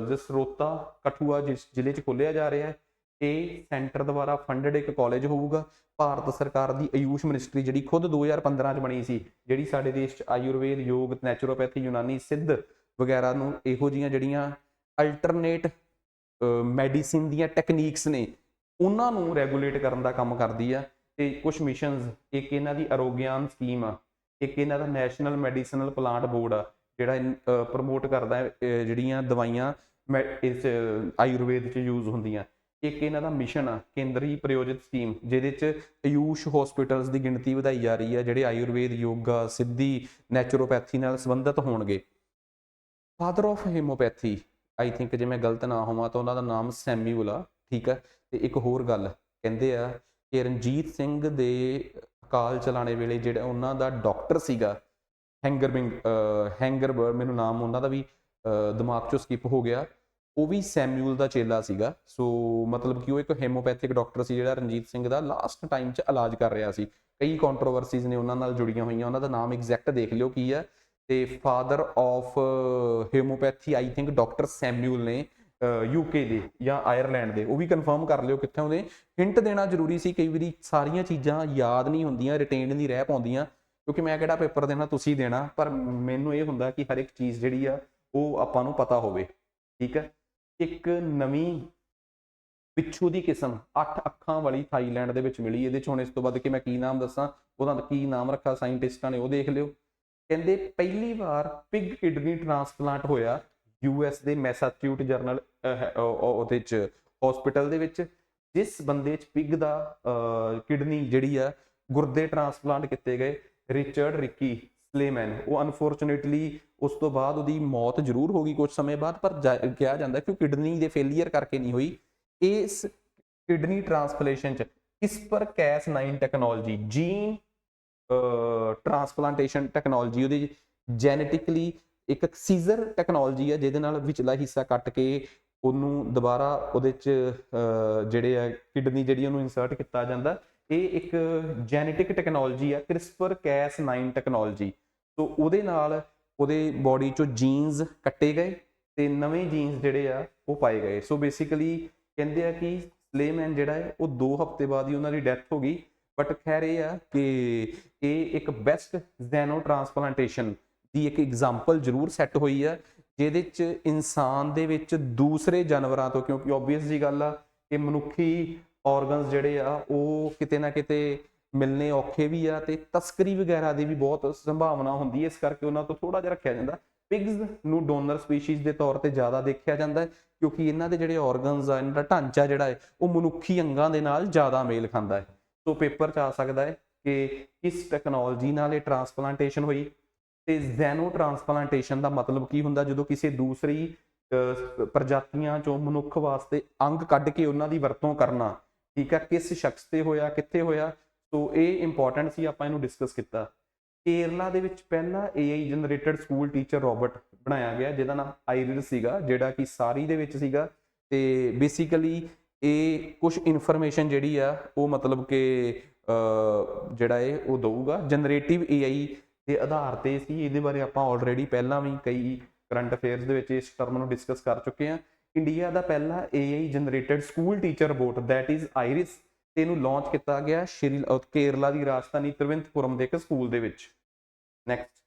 ਜਸਰੋਤਾ ਕਠੂਆ ਜ਼ਿਲ੍ਹੇ 'ਚ ਖੋਲ੍ਹਿਆ ਜਾ ਰਿਹਾ ਹੈ। ਇਹ ਸੈਂਟਰ ਦੁਆਰਾ ਫੰਡਡ ਇੱਕ ਕਾਲਜ ਹੋਊਗਾ। ਭਾਰਤ ਸਰਕਾਰ ਦੀ ਆਯੂਸ਼ ਮਿਨਿਸਟਰੀ ਜਿਹੜੀ ਖੁਦ 2015 ਚ ਬਣੀ ਸੀ, ਜਿਹੜੀ ਸਾਡੇ ਦੇਸ਼ 'ਚ ਆਯੁਰਵੇਦ, ਯੋਗ, ਨੈਚੁਰੋਪੈਥੀ, ਯੂਨਾਨੀ, ਸਿੱਧ ਵਗੈਰਾ ਨੂੰ ਇਹੋ ਜਿਹੀਆਂ ਜਿਹੜੀਆਂ ਅਲਟਰਨੇਟ ਮੈਡੀਸਿਨ ਦੀਆਂ ਟੈਕਨੀਕਸ ਨੇ ਉਹਨਾਂ ਨੂੰ ਰੈਗੂਲੇਟ ਕਰਨ ਦਾ ਕੰਮ ਕਰਦੀ ਆ। ਤੇ ਕੁਝ ਮਿਸ਼ਨਸ, ਇੱਕ ਇਹਨਾਂ ਦੀ ਆਰੋਗਿਆਨ ਸਕੀਮ ਆ, ਇੱਕ ਇਹਨਾਂ ਦਾ ਨੈਸ਼ਨਲ ਮੈਡੀਸਨਲ ਪਲਾਂਟ ਬੋਰਡ ਆ ਜਿਹੜਾ ਪ੍ਰਮੋਟ ਕਰਦਾ ਜਿਹੜੀਆਂ ਦਵਾਈਆਂ ਇਸ ਆਯੁਰਵੇਦ 'ਚ ਯੂਜ਼ ਹੁੰਦੀਆਂ। ਇੱਕ ਇਹਨਾਂ ਦਾ ਮਿਸ਼ਨ ਆ ਕੇਂਦਰੀ ਪ੍ਰਯੋਜਿਤ ਸਕੀਮ, ਜਿਹਦੇ 'ਚ ਆਯੂਸ਼ ਹਸਪੀਟਲਸ ਦੀ ਗਿਣਤੀ ਵਧਾਈ ਜਾ ਰਹੀ ਹੈ ਜਿਹੜੇ ਆਯੁਰਵੇਦ, ਯੋਗਾ, ਸਿੱਧੀ, ਨੈਚੁਰੋਪੈਥੀ ਨਾਲ ਸੰਬੰਧਿਤ ਹੋਣਗੇ। Father of homoeopathy, I think ਜੇ ਮੈਂ ਗਲਤ ਨਾ ਹੋਵਾਂ ਤਾਂ ਉਹਨਾਂ ਦਾ ਨਾਮ ਸੈਮਿਊਲ ਆ, ਠੀਕ ਆ। ਤੇ ਇੱਕ ਹੋਰ ਗੱਲ ਕਹਿੰਦੇ ਆ ਕਿ ਰਣਜੀਤ ਸਿੰਘ ਦੇ ਅਕਾਲ ਚਲਾਣੇ ਵੇਲੇ ਜਿਹੜਾ ਉਹਨਾਂ ਦਾ ਡਾਕਟਰ ਸੀਗਾ ਹੈਂਗਰਬਰਗ, ਮੈਨੂੰ ਨਾਮ ਉਹਨਾਂ ਦਾ ਵੀ ਦਿਮਾਗ 'ਚੋਂ ਸਕਿਪ ਹੋ ਗਿਆ, ਉਹ ਵੀ ਸੈਮਿਊਲ ਦਾ ਚੇਲਾ ਸੀਗਾ। ਸੋ ਮਤਲਬ ਕਿ ਉਹ ਇੱਕ ਹੈਮੋਪੈਥਿਕ ਡਾਕਟਰ ਸੀ ਜਿਹੜਾ ਰਣਜੀਤ ਸਿੰਘ ਦਾ ਲਾਸਟ ਟਾਈਮ 'ਚ ਇਲਾਜ ਕਰ ਰਿਹਾ ਸੀ। ਕਈ ਕੰਟਰੋਵਰਸੀਜ਼ ਨੇ ਉਹਨਾਂ ਨਾਲ ਜੁੜੀਆਂ ਹੋਈਆਂ, ਉਹਨਾਂ ਦਾ ਨਾਮ ਐਗਜ਼ੈਕਟ ਦੇਖ ਲਿਓ ਕੀ ਆ। ਤੇ father of homoeopathy I think doctor Samuel ਨੇ, ਯੂਕੇ ਦੇ ਜਾਂ ਆਇਰਲੈਂਡ ਦੇ, ਉਹ ਵੀ ਕਨਫਰਮ ਕਰ ਲਿਓ ਕਿੱਥੋਂ ਦੇ। ਹਿੰਟ ਦੇਣਾ ਜ਼ਰੂਰੀ ਸੀ, ਕਈ ਵਾਰੀ ਸਾਰੀਆਂ ਚੀਜ਼ਾਂ ਯਾਦ ਨਹੀਂ ਹੁੰਦੀਆਂ, ਰਿਟੇਨ ਨਹੀਂ ਰਹਿ ਪਾਉਂਦੀਆਂ, ਕਿਉਂਕਿ ਮੈਂ ਕਿਹੜਾ ਪੇਪਰ ਦੇਣਾ, ਤੁਸੀਂ ਦੇਣਾ, ਪਰ ਮੈਨੂੰ ਇਹ ਹੁੰਦਾ ਕਿ ਹਰ ਇੱਕ ਚੀਜ਼ ਜਿਹੜੀ ਆ ਉਹ ਆਪਾਂ ਨੂੰ ਪਤਾ ਹੋਵੇ, ਠੀਕ ਹੈ। ਇੱਕ ਨਵੀਂ ਪਿੱਛੂ ਦੀ ਕਿਸਮ 8 ਅੱਖਾਂ ਵਾਲੀ ਥਾਈਲੈਂਡ ਦੇ ਵਿੱਚ ਮਿਲੀ। ਇਹਦੇ 'ਚ ਹੁਣ ਇਸ ਤੋਂ ਬਾਅਦ ਕਿ ਮੈਂ ਕੀ ਨਾਮ ਦੱਸਾਂ, ਉਹਦਾ ਕੀ ਨਾਮ ਰੱਖਾ ਸਾਇੰਟਿਸਟਾਂ ਨੇ, ਉਹ ਦੇਖ ਲਿਓ। ਕਹਿੰਦੇ ਪਹਿਲੀ ਵਾਰ ਪਿਗ ਕਿਡਨੀ ਟ੍ਰਾਂਸਪਲਾਂਟ ਹੋਇਆ US ਦੇ ਮੈਸਾਚਿਊਟ ਜਰਨਲ ਉਹਦੇ 'ਚ ਹਸਪੀਟਲ ਦੇ ਵਿੱਚ, ਜਿਸ ਬੰਦੇ 'ਚ ਪਿਗ ਦਾ ਕਿਡਨੀ ਜਿਹੜੀ ਆ ਗੁਰਦੇ ਟ੍ਰਾਂਸਪਲਾਂਟ ਕੀਤੇ ਗਏ, ਰਿਚਰਡ ਰਿਕੀ ਸਲੇਮੈਨ। ਉਹ ਅਨਫੋਰਚੂਨੇਟਲੀ ਉਸ ਤੋਂ ਬਾਅਦ ਉਹਦੀ ਮੌਤ ਜ਼ਰੂਰ ਹੋ ਗਈ ਕੁਝ ਸਮੇਂ ਬਾਅਦ, ਪਰ ਕਿਹਾ ਜਾਂਦਾ ਕਿ ਕਿਡਨੀ ਦੇ ਫੇਲੀਅਰ ਕਰਕੇ ਨਹੀਂ ਹੋਈ। ਇਸ ਕਿਡਨੀ ਟ੍ਰਾਂਸਪਲੇਸ਼ਨ 'ਚ CRISPR-Cas9 technology, jean transplantation technology, ਉਹਦੇ ਜੈਨੇਟਿਕਲੀ ਇੱਕ ਸੀਜ਼ਰ ਟੈਕਨੋਲੋਜੀ ਆ ਜਿਹਦੇ ਨਾਲ ਵਿਚਲਾ ਹਿੱਸਾ ਕੱਟ ਕੇ ਉਹਨੂੰ ਦੁਬਾਰਾ ਉਹਦੇ 'ਚ ਜਿਹੜੇ ਆ ਕਿਡਨੀ ਜਿਹੜੀ ਉਹਨੂੰ ਇਨਸਰਟ ਕੀਤਾ ਜਾਂਦਾ। ਇਹ ਇੱਕ ਜੈਨੇਟਿਕ ਟੈਕਨੋਲੋਜੀ ਆ, CRISPR-Cas9 ਟੈਕਨੋਲੋਜੀ। ਸੋ ਉਹਦੇ ਨਾਲ ਉਹਦੇ ਬੋਡੀ 'ਚੋਂ ਜੀਨਸ ਕੱਟੇ ਗਏ ਤੇ ਨਵੇਂ ਜੀਨਸ ਜਿਹੜੇ ਆ ਉਹ ਪਾਏ ਗਏ। ਸੋ ਬੇਸਿਕਲੀ ਕਹਿੰਦੇ ਆ ਕਿ ਸਲੇਮੈਨ ਜਿਹੜਾ ਹੈ ਉਹ 2 ਹਫ਼ਤੇ ਬਾਅਦ ਹੀ ਉਹਨਾਂ ਦੀ ਡੈਥ ਹੋ ਗਈ। ਬਟ ਖੈਰ ਇਹ ਆ ਕਿ ਇਹ ਇੱਕ ਬੈਸਟ ਜ਼ੈਨੋ ਟ੍ਰਾਂਸਪਲਾਂਟੇਸ਼ਨ ਦੀ ਇੱਕ ਐਗਜ਼ਾਮਪਲ ਜ਼ਰੂਰ ਸੈੱਟ ਹੋਈ ਆ, ਜਿਹਦੇ 'ਚ ਇਨਸਾਨ ਦੇ ਵਿੱਚ ਦੂਸਰੇ ਜਾਨਵਰਾਂ ਤੋਂ, ਕਿਉਂਕਿ ਓਬਵੀਅਸ ਜੀ ਗੱਲ ਆ ਕਿ ਮਨੁੱਖੀ ਔਰਗਨਸ ਜਿਹੜੇ ਆ ਉਹ ਕਿਤੇ ਨਾ ਕਿਤੇ ਮਿਲਣੇ ਔਖੇ ਵੀ ਆ ਤੇ ਤਸਕਰੀ ਵਗੈਰਾ ਦੀ ਵੀ ਬਹੁਤ ਸੰਭਾਵਨਾ ਹੁੰਦੀ ਹੈ, ਇਸ ਕਰਕੇ ਉਹਨਾਂ ਤੋਂ ਥੋੜਾ ਜਿਹਾ ਰੱਖਿਆ ਜਾਂਦਾ। ਪਿਗਸ ਨੂੰ ਡੋਨਰ ਸਪੀਸ਼ੀਜ਼ ਦੇ ਤੌਰ ਤੇ ਜ਼ਿਆਦਾ ਦੇਖਿਆ ਜਾਂਦਾ ਹੈ ਕਿਉਂਕਿ ਇਹਨਾਂ ਦੇ ਜਿਹੜੇ ਔਰਗਨਸ ਆ, ਇਹਨਾਂ ਦਾ ਢਾਂਚਾ ਜਿਹੜਾ ਹੈ ਉਹ ਮਨੁੱਖੀ ਅੰਗਾਂ ਦੇ ਨਾਲ ਜ਼ਿਆਦਾ ਮੇਲ ਖਾਂਦਾ ਹੈ। ਸੋ ਪੇਪਰ 'ਚ ਆ ਸਕਦਾ ਹੈ ਕਿ ਕਿਸ ਟੈਕਨੋਲੋਜੀ ਨਾਲ ਇਹ ਟ੍ਰਾਂਸਪਲਾਂਟੇਸ਼ਨ ਹੋਈ ਤੇ ਜ਼ੈਨੋ ਟ੍ਰਾਂਸਪਲਾਂਟੇਸ਼ਨ ਦਾ ਮਤਲਬ ਕੀ ਹੁੰਦਾ, ਜਦੋਂ ਕਿਸੇ ਦੂਸਰੀ ਪ੍ਰਜਾਤੀਆਂ 'ਚੋਂ ਮਨੁੱਖ ਵਾਸਤੇ ਅੰਗ ਕੱਢ ਕੇ ਉਹਨਾਂ ਦੀ ਵਰਤੋਂ ਕਰਨਾ, ਠੀਕ ਹੈ, ਕਿਸ ਸ਼ਖਸ ਤੇ ਹੋਇਆ, ਕਿੱਥੇ ਹੋਇਆ। ਸੋ ਇਹ ਇੰਪੋਰਟੈਂਟ ਸੀ, ਆਪਾਂ ਇਹਨੂੰ ਡਿਸਕਸ ਕੀਤਾ। ਕੇਰਲਾ ਦੇ ਵਿੱਚ ਪਹਿਲਾ AI generated school teacher robot ਬਣਾਇਆ ਗਿਆ ਜਿਹਦਾ ਨਾਮ ਆਈਰਿਸ ਸੀਗਾ, ਜਿਹੜਾ ਕਿ ਸਾਰੀ ਦੇ ਵਿੱਚ ਸੀਗਾ। ਤੇ ਬੇਸਿਕਲੀ ਇਹ ਕੁਝ ਇਨਫੋਰਮੇਸ਼ਨ ਜਿਹੜੀ ਆ ਉਹ ਮਤਲਬ ਕਿ ਜਿਹੜਾ ਇਹ ਉਹ ਦਊਗਾ ਜਨਰੇਟਿਵ AI ਦੇ ਆਧਾਰ ਤੇ ਸੀ। ਇਹਦੇ ਬਾਰੇ ਆਪਾਂ ਆਲਰੇਡੀ ਪਹਿਲਾਂ ਵੀ ਕਈ ਕਰੰਟ ਅਫੇਅਰਸ ਦੇ ਵਿੱਚ ਇਸ ਟਰਮ ਨੂੰ ਡਿਸਕਸ ਕਰ ਚੁੱਕੇ ਹਾਂ। ਇੰਡੀਆ ਦਾ ਪਹਿਲਾ AI generated school teacher robot that is iris ਤੇ ਇਹਨੂੰ ਲਾਂਚ ਕੀਤਾ ਗਿਆ ਕੇਰਲਾ ਦੀ ਰਾਜਧਾਨੀ ਤਿਰਵੰਤਪੁਰਮ ਦੇ ਇੱਕ ਸਕੂਲ ਦੇ ਵਿੱਚ। ਨੈਕਸਟ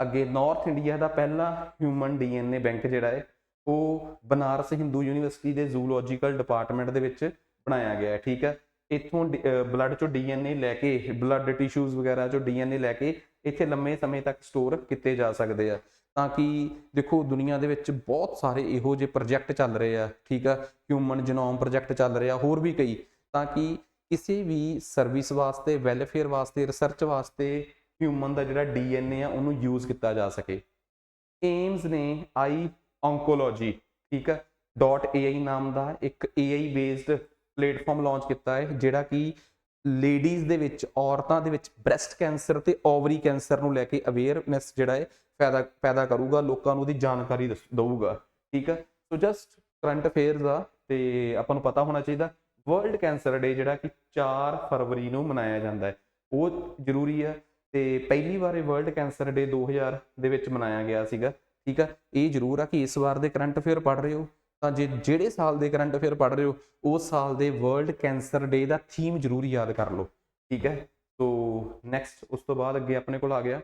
ਅੱਗੇ ਨਾਰਥ ਇੰਡੀਆ ਦਾ ਪਹਿਲਾ ਹਿਊਮਨ DNA ਬੈਂਕ ਜਿਹੜਾ ਹੈ ਉਹ ਬਨਾਰਸ ਹਿੰਦੂ ਯੂਨੀਵਰਸਿਟੀ ਦੇ ਜ਼ੂਲੋਜੀਕਲ ਡਿਪਾਰਟਮੈਂਟ ਦੇ ਵਿੱਚ ਬਣਾਇਆ ਗਿਆ ਹੈ। ਠੀਕ ਹੈ, ਇੱਥੋਂ ਬਲੱਡ ਚੋਂ DNA ਲੈ ਕੇ, ਬਲੱਡ ਟਿਸ਼ੂਜ਼ ਵਗੈਰਾ ਚੋਂ DNA ਲੈ ਕੇ ਇੱਥੇ ਲੰਮੇ ਸਮੇਂ ਤੱਕ ਸਟੋਰ ਕੀਤੇ ਜਾ ਸਕਦੇ ਆ, ਤਾਂ ਕਿ ਦੇਖੋ ਦੁਨੀਆ ਦੇ ਵਿੱਚ ਬਹੁਤ ਸਾਰੇ ਇਹੋ ਜਿਹੇ ਪ੍ਰੋਜੈਕਟ ਚੱਲ ਰਹੇ ਆ। ਠੀਕ ਆ, ਹਿਊਮਨ ਜੀਨੋਮ ਪ੍ਰੋਜੈਕਟ ਚੱਲ ਰਿਹਾ, ਹੋਰ ਵੀ ਕਈ, ਤਾਂ ਕਿ ਕਿਸੇ ਵੀ ਸਰਵਿਸ ਵਾਸਤੇ, ਵੈਲਫੇਅਰ ਵਾਸਤੇ, ਰਿਸਰਚ ਵਾਸਤੇ ਹਿਊਮਨ ਦਾ ਜਿਹੜਾ DNA ਆ ਉਹਨੂੰ ਯੂਜ਼ ਕੀਤਾ ਜਾ ਸਕੇ। ਏਮਸ ਨੇ ਆਈ ਓਂਕੋਲੋਜੀ, ਠੀਕ ਆ, .ai ਨਾਮ ਦਾ ਇੱਕ AI ਬੇਸਡ ਪਲੇਟਫਾਰਮ ਲਾਂਚ ਕੀਤਾ ਹੈ, ਜਿਹੜਾ ਕਿ ਲੇਡੀਜ਼ ਦੇ ਵਿੱਚ, ਔਰਤਾਂ ਦੇ ਵਿੱਚ ਬ੍ਰੈਸਟ ਕੈਂਸਰ ਤੇ ਓਵਰੀ ਕੈਂਸਰ ਨੂੰ ਲੈ ਕੇ ਅਵੇਅਰਨੈਸ ਜਿਹੜਾ ਹੈ ਪੈਦਾ ਕਰੂਗਾ, ਲੋਕਾਂ ਨੂੰ ਉਹਦੀ ਜਾਣਕਾਰੀ ਦਊਗਾ। ਠੀਕ ਆ, ਸੋ ਜਸਟ ਕਰੰਟ ਅਫੇਅਰਸ ਆ ਤੇ ਆਪਾਂ ਨੂੰ ਪਤਾ ਹੋਣਾ ਚਾਹੀਦਾ ਵਰਲਡ ਕੈਂਸਰ ਡੇ ਜਿਹੜਾ ਕਿ 4 ਫਰਵਰੀ ਨੂੰ ਮਨਾਇਆ ਜਾਂਦਾ ਹੈ, ਉਹ ਜ਼ਰੂਰੀ ਹੈ। ਤੇ ਪਹਿਲੀ ਵਾਰ ਇਹ ਵਰਲਡ ਕੈਂਸਰ ਡੇ 2000 ਦੇ ਵਿੱਚ ਮਨਾਇਆ ਗਿਆ ਸੀਗਾ। ਠੀਕ ਆ, ਇਹ ਜ਼ਰੂਰ ਆ ਕਿ ਇਸ ਵਾਰ ਦੇ ਕਰੰਟ ਅਫੇਅਰ ਪੜ੍ਹ ਰਹੇ ਹੋ ਤਾਂ ਜਿਹੜੇ ਸਾਲ ਦੇ ਕਰੰਟ ਅਫੇਅਰ ਪੜ੍ਹ ਰਹੇ ਹੋ ਉਸ ਸਾਲ ਦੇ ਵਰਲਡ ਕੈਂਸਰ ਡੇ ਦਾ ਥੀਮ ਜ਼ਰੂਰ ਯਾਦ ਕਰ ਲਓ। ਠੀਕ ਹੈ, ਸੋ ਨੈਕਸਟ ਉਸ ਤੋਂ ਬਾਅਦ ਅੱਗੇ ਆਪਣੇ ਕੋਲ ਆ ਗਿਆ,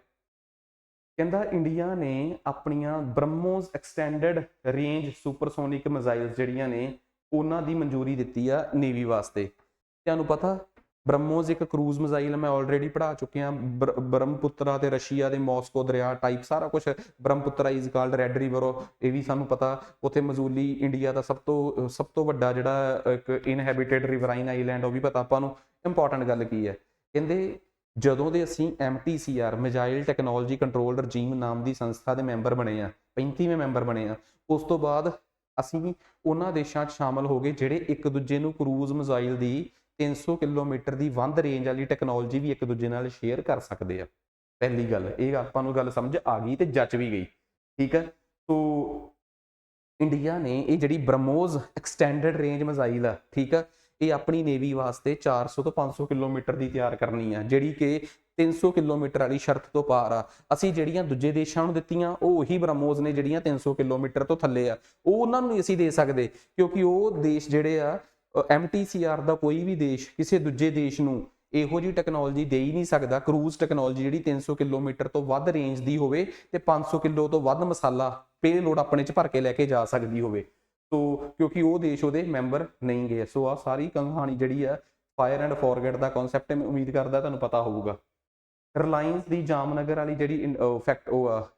ਕਹਿੰਦਾ ਇੰਡੀਆ ਨੇ ਆਪਣੀਆਂ ਬ੍ਰਹਮੋਸ ਐਕਸਟੈਂਡਡ ਰੇਂਜ ਸੁਪਰਸੋਨਿਕ ਮਿਜ਼ਾਈਲਸ ਜਿਹੜੀਆਂ ਨੇ ਉਹਨਾਂ ਦੀ ਮਨਜ਼ੂਰੀ ਦਿੱਤੀ ਆ ਨੇਵੀ ਵਾਸਤੇ। ਤੁਹਾਨੂੰ ਪਤਾ ਬ੍ਰਹਮੋਸ ਇੱਕ ਕਰੂਜ਼ ਮਿਜ਼ਾਈਲ ਮੈਂ ਆਲਰੇਡੀ ਪੜ੍ਹਾ ਚੁੱਕਿਆ, ਬ੍ਰਹਮਪੁੱਤਰਾ ਤੇ ਰਸ਼ੀਆ ਦੇ ਮਾਸਕੋ ਦਰਿਆ ਟਾਈਪ ਸਾਰਾ ਕੁਝ। Brahmaputra is called red river, ਇਹ ਵੀ ਸਾਨੂੰ ਪਤਾ। ਉੱਥੇ ਮਜ਼ੂਲੀ ਇੰਡੀਆ ਦਾ ਸਭ ਤੋਂ ਵੱਡਾ ਜਿਹੜਾ ਇੱਕ ਇਨਹੈਬਿਟਡ ਰਿਵਰਾਈਨ ਆਈਲੈਂਡ, ਉਹ ਵੀ ਪਤਾ ਆਪਾਂ ਨੂੰ। ਇੰਪੋਰਟੈਂਟ ਗੱਲ ਕੀ ਹੈ, ਕਹਿੰਦੇ ਜਦੋਂ ਦੇ ਅਸੀਂ MTCR missile technology control regime ਨਾਮ ਦੀ ਸੰਸਥਾ ਦੇ ਮੈਂਬਰ ਬਣੇ ਆ, 35ਵੇਂ ਮੈਂਬਰ ਬਣੇ ਆ, ਉਸ ਤੋਂ ਬਾਅਦ ਅਸੀਂ ਉਹਨਾਂ ਦੇਸ਼ਾਂ 'ਚ ਸ਼ਾਮਲ ਹੋ ਗਏ ਜਿਹੜੇ ਇੱਕ ਦੂਜੇ ਨੂੰ ਕਰੂਜ਼ ਮਿਜ਼ਾਈਲ ਦੀ 300 ਕਿਲੋਮੀਟਰ ਦੀ ਵੰਦ ਰੇਂਜ ਵਾਲੀ ਟੈਕਨੋਲੋਜੀ ਵੀ ਇੱਕ ਦੂਜੇ ਨਾਲ ਸ਼ੇਅਰ ਕਰ ਸਕਦੇ ਆ। ਪਹਿਲੀ ਗੱਲ ਇਹ ਆਪਾਂ ਨੂੰ ਗੱਲ ਸਮਝ ਆ ਗਈ ਤੇ ਜੱਚ ਵੀ ਗਈ। ਠੀਕ ਹੈ, ਸੋ ਇੰਡੀਆ ਨੇ ਇਹ ਜਿਹੜੀ ਬ੍ਰਹਮੋਸ ਐਕਸਟੈਂਡਡ ਰੇਂਜ ਮਿਜ਼ਾਈਲ ਆ, ਠੀਕ ਆ, ਇਹ ਆਪਣੀ ਨੇਵੀ ਵਾਸਤੇ 400 ਤੋਂ 500 ਕਿਲੋਮੀਟਰ ਦੀ ਤਿਆਰ ਕਰਨੀ ਆ, ਜਿਹੜੀ ਕਿ 300 ਕਿਲੋਮੀਟਰ ਵਾਲੀ ਸ਼ਰਤ ਤੋਂ ਪਾਰ ਆ। ਅਸੀਂ ਜਿਹੜੀਆਂ ਦੂਜੇ ਦੇਸ਼ਾਂ ਨੂੰ ਦਿੱਤੀਆਂ ਉਹ ਉਹੀ ਬ੍ਰਹਮੋਸ ਨੇ ਜਿਹੜੀਆਂ 300 ਕਿਲੋਮੀਟਰ ਤੋਂ ਥੱਲੇ ਆ, ਉਹ ਉਹਨਾਂ ਨੂੰ ਨਹੀਂ ਅਸੀਂ ਦੇ ਸਕਦੇ, ਕਿਉਂਕਿ ਉਹ ਦੇਸ਼ ਜਿਹੜੇ ਆ MTCR ਦਾ ਕੋਈ ਵੀ ਦੇਸ਼ ਕਿਸੇ ਦੂਜੇ ਦੇਸ਼ ਨੂੰ ਇਹੋ ਜਿਹੀ ਟੈਕਨੋਲੋਜੀ ਦੇ ਹੀ ਨਹੀਂ ਸਕਦਾ, ਕਰੂਜ਼ ਟੈਕਨੋਲੋਜੀ ਜਿਹੜੀ 300 ਕਿਲੋਮੀਟਰ ਤੋਂ ਵੱਧ ਰੇਂਜ ਦੀ ਹੋਵੇ ਤੇ 500 ਕਿਲੋ ਤੋਂ ਵੱਧ ਮਸਾਲਾ ਪੇਲੋਡ ਆਪਣੇ 'ਚ ਭਰ ਕੇ ਲੈ ਕੇ ਜਾ ਸਕਦੀ ਹੋਵੇ। ਸੋ ਕਿਉਂਕਿ ਉਹ ਦੇਸ਼ ਉਹਦੇ ਮੈਂਬਰ ਨਹੀਂ ਗਏ। ਸੋ ਆ ਸਾਰੀ ਕਹਾਣੀ ਜਿਹੜੀ ਆ fire and forget the concept ਮੈਂ ਉਮੀਦ ਕਰਦਾ ਤੁਹਾਨੂੰ ਪਤਾ ਹੋਊਗਾ। ਰਿਲਾਇੰਸ ਦੀ ਜਾਮਨਗਰ ਵਾਲੀ ਜਿਹੜੀ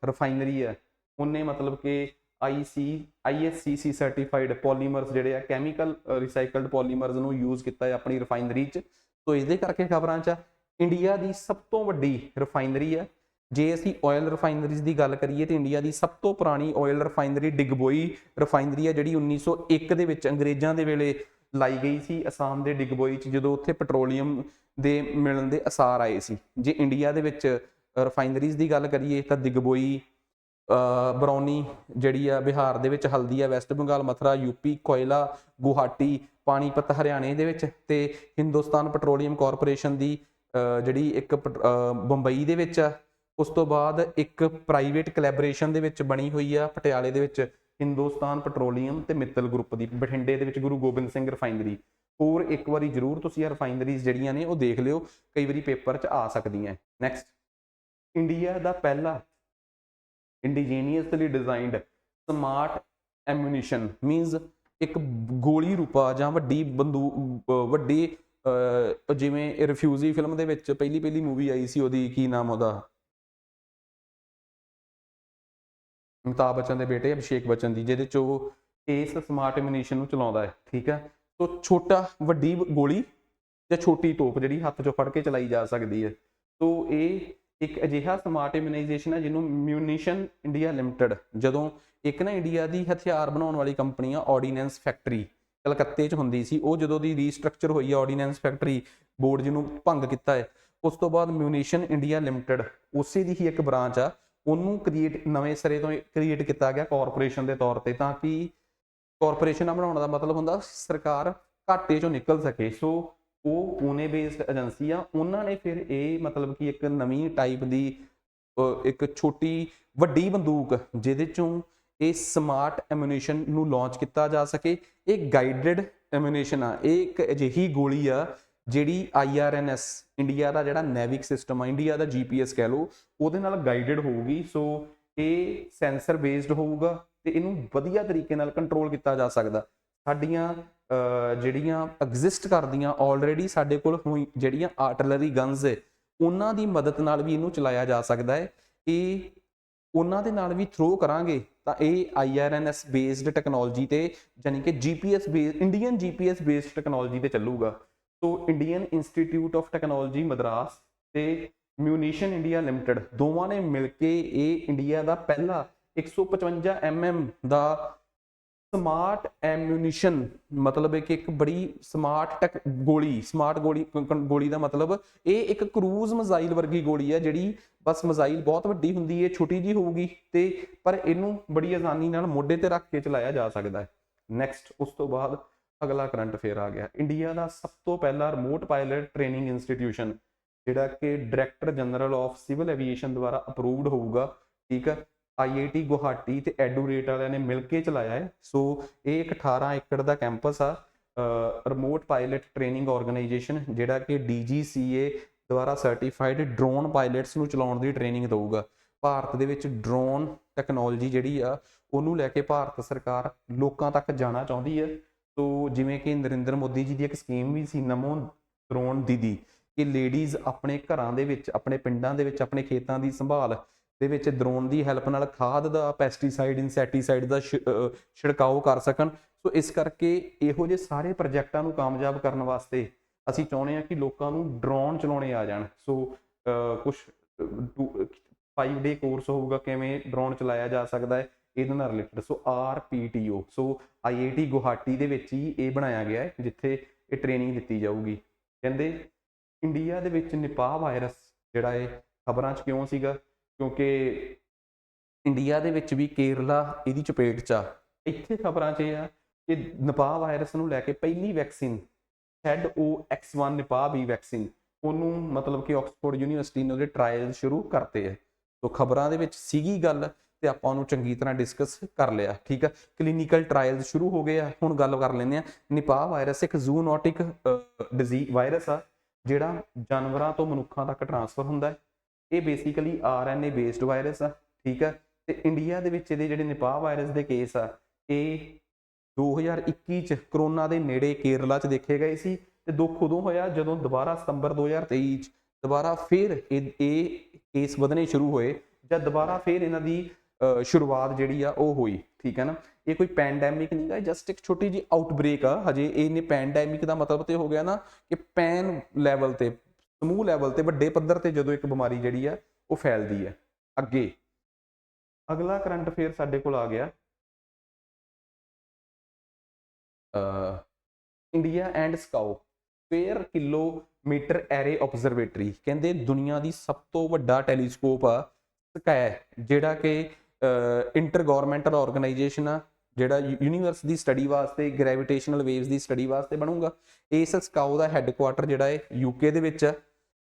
ਰਿਫਾਈਨਰੀ ਆ, ਉਹਨੇ ਮਤਲਬ ਕਿ ISCC ਸਰਟੀਫਾਈਡ ਪੋਲੀਮਰਸ ਜਿਹੜੇ ਆ, ਕੈਮੀਕਲ ਰਿਸਾਈਕਲਡ ਪੋਲੀਮਰਸ ਨੂੰ ਯੂਜ਼ ਕੀਤਾ ਹੈ ਆਪਣੀ ਰਿਫਾਈਨਰੀ 'ਚ। ਸੋ ਇਹਦੇ ਕਰਕੇ ਖਬਰਾਂ 'ਚ ਇੰਡੀਆ ਦੀ ਸਭ ਤੋਂ ਵੱਡੀ ਰਿਫਾਈਨਰੀ ਆ। ਜੇ ਅਸੀਂ ਆਇਲ ਰਿਫਾਈਨਰੀਜ਼ ਦੀ ਗੱਲ ਕਰੀਏ ਤਾਂ ਇੰਡੀਆ ਦੀ ਸਭ ਤੋਂ ਪੁਰਾਣੀ ਆਇਲ ਰਿਫਾਈਨਰੀ ਡਿਗਬੋਈ ਰਿਫਾਈਨਰੀ ਆ, ਜਿਹੜੀ 1901 ਦੇ ਵਿੱਚ ਅੰਗਰੇਜ਼ਾਂ ਦੇ ਵੇਲੇ ਲਾਈ ਗਈ ਸੀ ਅਸਾਮ ਦੇ ਡਿਗਬੋਈ 'ਚ, ਜਦੋਂ ਉੱਥੇ ਪੈਟਰੋਲੀਅਮ ਦੇ ਮਿਲਣ ਦੇ ਅਸਾਰ ਆਏ ਸੀ। ਜੇ ਇੰਡੀਆ ਦੇ ਵਿੱਚ ਰਿਫਾਈਨਰੀਜ਼ ਦੀ ਗੱਲ ਕਰੀਏ ਤਾਂ ਡਿਗਬੋਈ, ਬਰੌਨੀ ਜਿਹੜੀ ਆ ਬਿਹਾਰ ਦੇ ਵਿੱਚ, ਹਲਦੀਆ ਵੈਸਟ ਬੰਗਾਲ, ਮਥੁਰਾ UP, ਕੋਇਲਾ ਗੁਹਾਟੀ, ਪਾਣੀਪਤ ਹਰਿਆਣੇ ਦੇ ਵਿੱਚ, ਤੇ ਹਿੰਦੁਸਤਾਨ ਪੈਟਰੋਲੀਅਮ ਕਾਰਪੋਰੇਸ਼ਨ ਦੀ ਜਿਹੜੀ ਇੱਕ ਬੰਬਈ ਦੇ ਵਿੱਚ ਆ। ਉਸ ਤੋਂ ਬਾਅਦ ਇੱਕ ਪ੍ਰਾਈਵੇਟ ਕੋਲੈਬੋਰੇਸ਼ਨ ਦੇ ਵਿੱਚ ਬਣੀ ਹੋਈ ਆ ਪਟਿਆਲੇ ਦੇ ਵਿੱਚ, ਹਿੰਦੁਸਤਾਨ ਪੈਟਰੋਲੀਅਮ ਤੇ ਮਿੱਤਲ ਗਰੁੱਪ ਦੀ। ਬਠਿੰਡੇ ਦੇ ਵਿੱਚ ਗੁਰੂ ਗੋਬਿੰਦ ਸਿੰਘ ਰਿਫਾਈਨਰੀ। ਹੋਰ ਇੱਕ ਵਾਰੀ ਜ਼ਰੂਰ ਤੁਸੀਂ ਇਹ ਰਿਫਾਈਨਰੀਜ਼ ਜਿਹੜੀਆਂ ਨੇ ਉਹ ਦੇਖ ਲਿਓ, ਕਈ ਵਾਰੀ ਪੇਪਰ 'ਚ ਆ ਸਕਦੀਆਂ। ਨੈਕਸਟ, ਇੰਡੀਆ ਦਾ ਪਹਿਲਾ indigenously designed smart ammunition means ਇੱਕ ਗੋਲੀ ਰੂਪਾ ਜਾਂ ਵੱਡੀ ਵੱਡੀ ਜਿਵੇਂ ਰਿਫਿਊਜੀ ਫਿਲਮ ਦੇ ਵਿੱਚ ਪਹਿਲੀ ਮੂਵੀ ਆਈ ਸੀ, ਉਹਦੀ ਕੀ ਨਾਮ ਉਹਦਾ, ਅਮਿਤਾਭ ਬੱਚਨ ਦੇ ਬੇਟੇ ਅਭਿਸ਼ੇਕ ਬੱਚਨ ਦੀ, ਜਿਹਦੇ 'ਚ ਉਹ ਇਸ ਸਮਾਰਟ ਐਮੂਨੀਸ਼ਨ ਨੂੰ ਚਲਾਉਂਦਾ ਹੈ। ਠੀਕ ਹੈ, ਸੋ ਵੱਡੀ ਗੋਲੀ ਜਾਂ ਛੋਟੀ ਤੋਪ ਜਿਹੜੀ ਹੱਥ 'ਚੋਂ ਫੜ ਕੇ ਚਲਾਈ ਜਾ ਸਕਦੀ ਹੈ। ਸੋ ਇਹ ਇੱਕ ਅਜਿਹਾ ਸਮਾਰਟ ਇਮਿਊਨਾਈਜੇਸ਼ਨ ਹੈ ਜਿਹਨੂੰ ਮਿਊਨੀਸ਼ਨ ਇੰਡੀਆ ਲਿਮਟਿਡ, ਜਦੋਂ ਇੱਕ ਨਾ ਇੰਡੀਆ ਦੀ ਹਥਿਆਰ ਬਣਾਉਣ ਵਾਲੀ ਕੰਪਨੀ ਆ ਆਰਡੀਨੈਂਸ ਫੈਕਟਰੀ ਕਲਕੱਤੇ 'ਚ ਹੁੰਦੀ ਸੀ, ਉਹ ਜਦੋਂ ਦੀ ਰੀਸਟਰਕਚਰ ਹੋਈ ਆ ਆਰਡੀਨੈਂਸ ਫੈਕਟਰੀ ਬੋਰਡ ਜਿਹਨੂੰ ਭੰਗ ਕੀਤਾ ਹੈ, ਉਸ ਤੋਂ ਬਾਅਦ ਮਿਊਨੀਸ਼ਨ ਇੰਡੀਆ ਲਿਮਟਿਡ ਉਸੇ ਦੀ ਹੀ ਇੱਕ ਬ੍ਰਾਂਚ ਆ, ਉਹਨੂੰ ਨਵੇਂ ਸਿਰੇ ਤੋਂ ਕ੍ਰੀਏਟ ਕੀਤਾ ਗਿਆ ਕਾਰਪੋਰੇਸ਼ਨ ਦੇ ਤੌਰ ਤੇ, ਤਾਂ ਕਿ ਕਾਰਪੋਰੇਸ਼ਨਾਂ ਬਣਾਉਣ ਦਾ ਮਤਲਬ ਹੁੰਦਾ ਸਰਕਾਰ ਘਾਟੇ 'ਚੋਂ ਨਿਕਲ ਸਕੇ। ਸੋ ਉਹ ਪੂਨੇ ਬੇਸਡ ਏਜੰਸੀ ਆ, ਉਹਨਾਂ ਨੇ ਫਿਰ ਇਹ ਮਤਲਬ ਕਿ ਇੱਕ ਨਵੀਂ ਟਾਈਪ ਦੀ ਇੱਕ ਛੋਟੀ ਵੱਡੀ ਬੰਦੂਕ ਜਿਹਦੇ ਚੋਂ ਇਹ ਸਮਾਰਟ ਐਮੂਨੀਸ਼ਨ ਨੂੰ ਲਾਂਚ ਕੀਤਾ ਜਾ ਸਕੇ। ਇਹ ਗਾਈਡਡ ਐਮੂਨੀਸ਼ਨ ਆ, ਇਹ ਇੱਕ ਅਜਿਹੀ ਗੋਲੀ ਆ ਜਿਹੜੀ IRNS ਇੰਡੀਆ ਦਾ ਜਿਹੜਾ ਨੈਵਿਕ ਸਿਸਟਮ ਆ, ਇੰਡੀਆ ਦਾ GPS ਕਹਿ ਲਓ, ਉਹਦੇ ਨਾਲ ਗਾਈਡਡ ਹੋਊਗੀ। ਸੋ ਇਹ ਸੈਂਸਰ ਬੇਸਡ ਹੋਊਗਾ ਤੇ ਇਹਨੂੰ ਵਧੀਆ ਤਰੀਕੇ ਨਾਲ ਕੰਟਰੋਲ ਕੀਤਾ ਜਾ ਸਕਦਾ। ਸਾਡੀਆਂ ਜਿਹੜੀਆਂ ਐਗਜ਼ਿਸਟ ਕਰਦੀਆਂ ਆਲਰੇਡੀ ਸਾਡੇ ਕੋਲ ਜਿਹੜੀਆਂ ਆਰਟਲਰੀ ਗਨਸ ਹੈ ਉਹਨਾਂ ਦੀ ਮਦਦ ਨਾਲ ਵੀ ਇਹਨੂੰ ਚਲਾਇਆ ਜਾ ਸਕਦਾ ਹੈ। ਇਹ ਉਹਨਾਂ ਦੇ ਨਾਲ ਵੀ ਥਰੋ ਕਰਾਂਗੇ ਤਾਂ ਇਹ IRNS ਬੇਸਡ ਟੈਕਨੋਲੋਜੀ ਤੇ ਯਾਨੀ ਕਿ GPS based Indian GPS based technology ਤੇ ਚੱਲੂਗਾ। So Indian institute of technology Madras ਤੇ ਮਿਊਨੀਸ਼ਨ ਇੰਡੀਆ ਲਿਮਟਿਡ ਦੋਵਾਂ ਨੇ ਮਿਲ ਕੇ ਇਹ ਇੰਡੀਆ ਦਾ ਪਹਿਲਾ 155 mm ਦਾ ਸਮਾਰਟ ਐਮੂਨੀਸ਼ਨ, ਮਤਲਬ ਹੈ ਕਿ ਇੱਕ ਬੜੀ ਸਮਾਰਟ ਗੋਲੀ ਦਾ ਮਤਲਬ ਇਹ ਇੱਕ ਕਰੂਜ਼ ਮਿਜ਼ਾਈਲ ਵਰਗੀ ਗੋਲੀ ਹੈ ਜਿਹੜੀ ਬਸ ਮਿਜ਼ਾਈਲ ਬਹੁਤ ਵੱਡੀ ਹੁੰਦੀ ਹੈ, ਛੋਟੀ ਜੀ ਹੋਊਗੀ ਤੇ ਪਰ ਇਹਨੂੰ ਬੜੀ ਆਸਾਨੀ ਨਾਲ ਮੋਢੇ ਤੇ ਰੱਖ ਕੇ ਚਲਾਇਆ ਜਾ ਸਕਦਾ ਹੈ। ਨੈਕਸਟ ਉਸ ਤੋਂ ਬਾਅਦ ਅਗਲਾ ਕਰੰਟ ਅਫੇਅਰ ਆ ਗਿਆ। ਇੰਡੀਆ ਦਾ ਸਭ ਤੋਂ ਪਹਿਲਾ ਰਿਮੋਟ ਪਾਇਲਟ ਟ੍ਰੇਨਿੰਗ ਇੰਸਟੀਟਿਊਸ਼ਨ ਜਿਹੜਾ ਕਿ director general of civil aviation ਦੁਆਰਾ ਅਪਰੂਵਡ ਹੋਊਗਾ, ਠੀਕ ਹੈ। IIT ਗੁਹਾਟੀ ਤੇ ਐਡੂਰੇਟ ਵਾਲਿਆਂ ਨੇ ਮਿਲ ਕੇ ਚਲਾਇਆ ਹੈ। ਸੋ ਇਹ ਇੱਕ 18 ਏਕੜ ਦਾ ਕੈਂਪਸ ਆ, ਰਿਮੋਟ ਪਾਇਲਟ ਟ੍ਰੇਨਿੰਗ ਆਰਗੇਨਾਈਜੇਸ਼ਨ ਜਿਹੜਾ ਕਿ DGCA ਦੁਆਰਾ ਸਰਟੀਫਾਈਡ ਡਰੋਨ ਪਾਇਲਟਸ ਨੂੰ ਚਲਾਉਣ ਦੀ ਟ੍ਰੇਨਿੰਗ ਦਊਗਾ। ਭਾਰਤ ਦੇ ਵਿੱਚ ਡਰੋਨ ਟੈਕਨੋਲੋਜੀ ਜਿਹੜੀ ਆ ਉਹਨੂੰ ਲੈ ਕੇ ਭਾਰਤ ਸਰਕਾਰ ਲੋਕਾਂ ਤੱਕ ਜਾਣਾ ਚਾਹੁੰਦੀ ਹੈ। ਸੋ ਜਿਵੇਂ ਕਿ ਨਰਿੰਦਰ ਮੋਦੀ ਜੀ ਦੀ ਇੱਕ ਸਕੀਮ ਵੀ ਸੀ ਨਮੋ ਡਰੋਨ ਦੀਦੀ, ਕਿ ਲੇਡੀਜ਼ ਆਪਣੇ ਘਰਾਂ ਦੇ ਵਿੱਚ, ਆਪਣੇ ਪਿੰਡਾਂ ਦੇ ਵਿੱਚ, ਆਪਣੇ ਖੇਤਾਂ ਦੀ ਸੰਭਾਲ ਦੇ ਵਿੱਚ ਡਰੋਨ ਦੀ ਹੈਲਪ ਨਾਲ ਖਾਦ ਦਾ, ਪੈਸਟੀਸਾਈਡ, ਇਨਸੈਕਟੀਸਾਈਡ ਦਾ ਛਿੜਕਾਓ ਕਰ ਸਕਣ। ਸੋ ਇਸ ਕਰਕੇ ਇਹੋ ਜਿਹੇ ਸਾਰੇ ਪ੍ਰੋਜੈਕਟਾਂ ਨੂੰ ਕਾਮਯਾਬ ਕਰਨ ਵਾਸਤੇ ਅਸੀਂ ਚਾਹੁੰਦੇ ਹਾਂ ਕਿ ਲੋਕਾਂ ਨੂੰ ਡਰੋਨ ਚਲਾਉਣੇ ਆ ਜਾਣ। ਸੋ ਕੁਛ 5 ਡੇ ਕੋਰਸ ਹੋਊਗਾ ਕਿਵੇਂ ਡਰੋਨ ਚਲਾਇਆ ਜਾ ਸਕਦਾ ਹੈ ਇਹਦੇ ਨਾਲ ਰਿਲੇਟਡ। ਸੋ RPTO, ਸੋ IIT ਗੁਹਾਟੀ ਦੇ ਵਿੱਚ ਹੀ ਇਹ ਬਣਾਇਆ ਗਿਆ ਹੈ ਜਿੱਥੇ ਇਹ ਟ੍ਰੇਨਿੰਗ ਦਿੱਤੀ ਜਾਊਗੀ। ਕਹਿੰਦੇ ਇੰਡੀਆ ਦੇ ਵਿੱਚ ਨਿਪਾਹ ਵਾਇਰਸ ਜਿਹੜਾ ਇਹ ਖਬਰਾਂ 'ਚ ਕਿਉਂ ਸੀਗਾ, ਕਿਉਂਕਿ ਇੰਡੀਆ ਦੇ ਵਿੱਚ ਵੀ ਕੇਰਲਾ ਇਹਦੀ ਚਪੇਟ 'ਚ ਆ। ਇੱਥੇ ਖਬਰਾਂ 'ਚ ਇਹ ਆ ਕਿ ਨਿਪਾਹ ਵਾਇਰਸ ਨੂੰ ਲੈ ਕੇ ਪਹਿਲੀ ਵੈਕਸੀਨ ZOX1 ਨਿਪਾਹ B ਵੈਕਸੀਨ, ਉਹਨੂੰ ਮਤਲਬ ਕਿ ਆਕਸਫੋਰਡ ਯੂਨੀਵਰਸਿਟੀ ਨੇ ਉਹਦੇ ਟਰਾਇਲ ਸ਼ੁਰੂ ਕਰਤੇ ਹੈ। ਸੋ ਖਬਰਾਂ ਦੇ ਵਿੱਚ ਸੀਗੀ ਗੱਲ ਤੇ ਆਪਾਂ ਉਹਨੂੰ ਚੰਗੀ ਤਰ੍ਹਾਂ ਡਿਸਕਸ ਕਰ ਲਿਆ, ਠੀਕ ਆ। ਕਲੀਨਿਕਲ ਟਰਾਇਲ ਸ਼ੁਰੂ ਹੋ ਗਏ ਆ। ਹੁਣ ਗੱਲ ਕਰ ਲੈਂਦੇ ਆ। ਨਿਪਾਹ ਵਾਇਰਸ ਇੱਕ ਜ਼ੂਨੋਟਿਕ ਡਿਜ਼ੀਜ਼ ਵਾਇਰਸ ਆ ਜਿਹੜਾ ਜਾਨਵਰਾਂ ਤੋਂ ਮਨੁੱਖਾਂ ਤੱਕ ਟ੍ਰਾਂਸਫਰ ਹੁੰਦਾ ਹੈ। ਇਹ ਬੇਸਿਕਲੀ RNA ਬੇਸਡ ਵਾਇਰਸ ਆ, ਠੀਕ ਆ। ਤੇ ਇੰਡੀਆ ਦੇ ਵਿੱਚ ਇਹਦੇ ਜਿਹੜੇ ਨਿਪਾਹ ਵਾਇਰਸ ਦੇ ਕੇਸ ਆ ਇਹ 2021 ਚ ਕਰੋਨਾ ਦੇ ਨੇੜੇ ਕੇਰਲਾ ਚ ਦੇਖੇ ਗਏ ਸੀ। ਤੇ ਦੁੱਖ ਉਦੋਂ ਹੋਇਆ ਜਦੋਂ ਦੁਬਾਰਾ ਸਤੰਬਰ 2023 ਚ ਦੁਬਾਰਾ ਫਿਰ ਇਹ ਕੇਸ ਵਧਣੇ ਸ਼ੁਰੂ ਹੋਏ, ਜਦ ਦੁਬਾਰਾ ਫਿਰ ਇਹਨਾਂ ਦੀ ਸ਼ੁਰੂਆਤ ਜਿਹੜੀ ਆ ਉਹ ਹੋਈ, ਠੀਕ ਹੈ ਨਾ। ਇਹ ਕੋਈ ਪੈਂਡੈਮਿਕ ਨਹੀਂ ਗਾ, ਜਸਟ ਇੱਕ ਛੋਟੀ ਜਿਹੀ ਆਊਟਬ੍ਰੇਕ ਆ। ਹਜੇ ਇਹਨੇ ਪੈਂਡੈਮਿਕ ਦਾ ਮਤਲਬ ਤੇ ਹੋ ਗਿਆ ਨਾ ਕਿ ਪੈਨ ਲੈਵਲ ਤੇ, ਸਮੂਹ ਲੈਵਲ ਤੇ, ਵੱਡੇ ਪੱਧਰ ਤੇ ਜਦੋਂ ਇੱਕ ਬਿਮਾਰੀ ਜਿਹੜੀ ਆ ਉਹ ਫੈਲਦੀ ਹੈ। ਅੱਗੇ ਅਗਲਾ ਕਰੰਟ ਅਫੇਅਰ ਸਾਡੇ ਕੋਲ ਆ ਗਿਆ India and SKAO square kilometre array observatory. ਕਹਿੰਦੇ ਦੁਨੀਆ ਦੀ ਸਭ ਤੋਂ ਵੱਡਾ ਟੈਲੀਸਕੋਪ ਆ ਸਕਾਈ, ਜਿਹੜਾ ਕਿ ਇੰਟਰ ਗਵਰਨਮੈਂਟਲ ਆਰਗੇਨਾਈਜੇਸ਼ਨ ਆ, ਜਿਹੜਾ ਯੂਨੀਵਰਸ ਦੀ ਸਟੱਡੀ ਵਾਸਤੇ, ਗ੍ਰੈਵਿਟੇਸ਼ਨਲ ਵੇਵਸ ਦੀ ਸਟੱਡੀ ਵਾਸਤੇ ਬਣੂਗਾ। ਇਸ ਸਕਾਓ ਦਾ ਹੈੱਡਕੁਆਟਰ ਜਿਹੜਾ ਹੈ UK ਦੇ ਵਿੱਚ ਆ।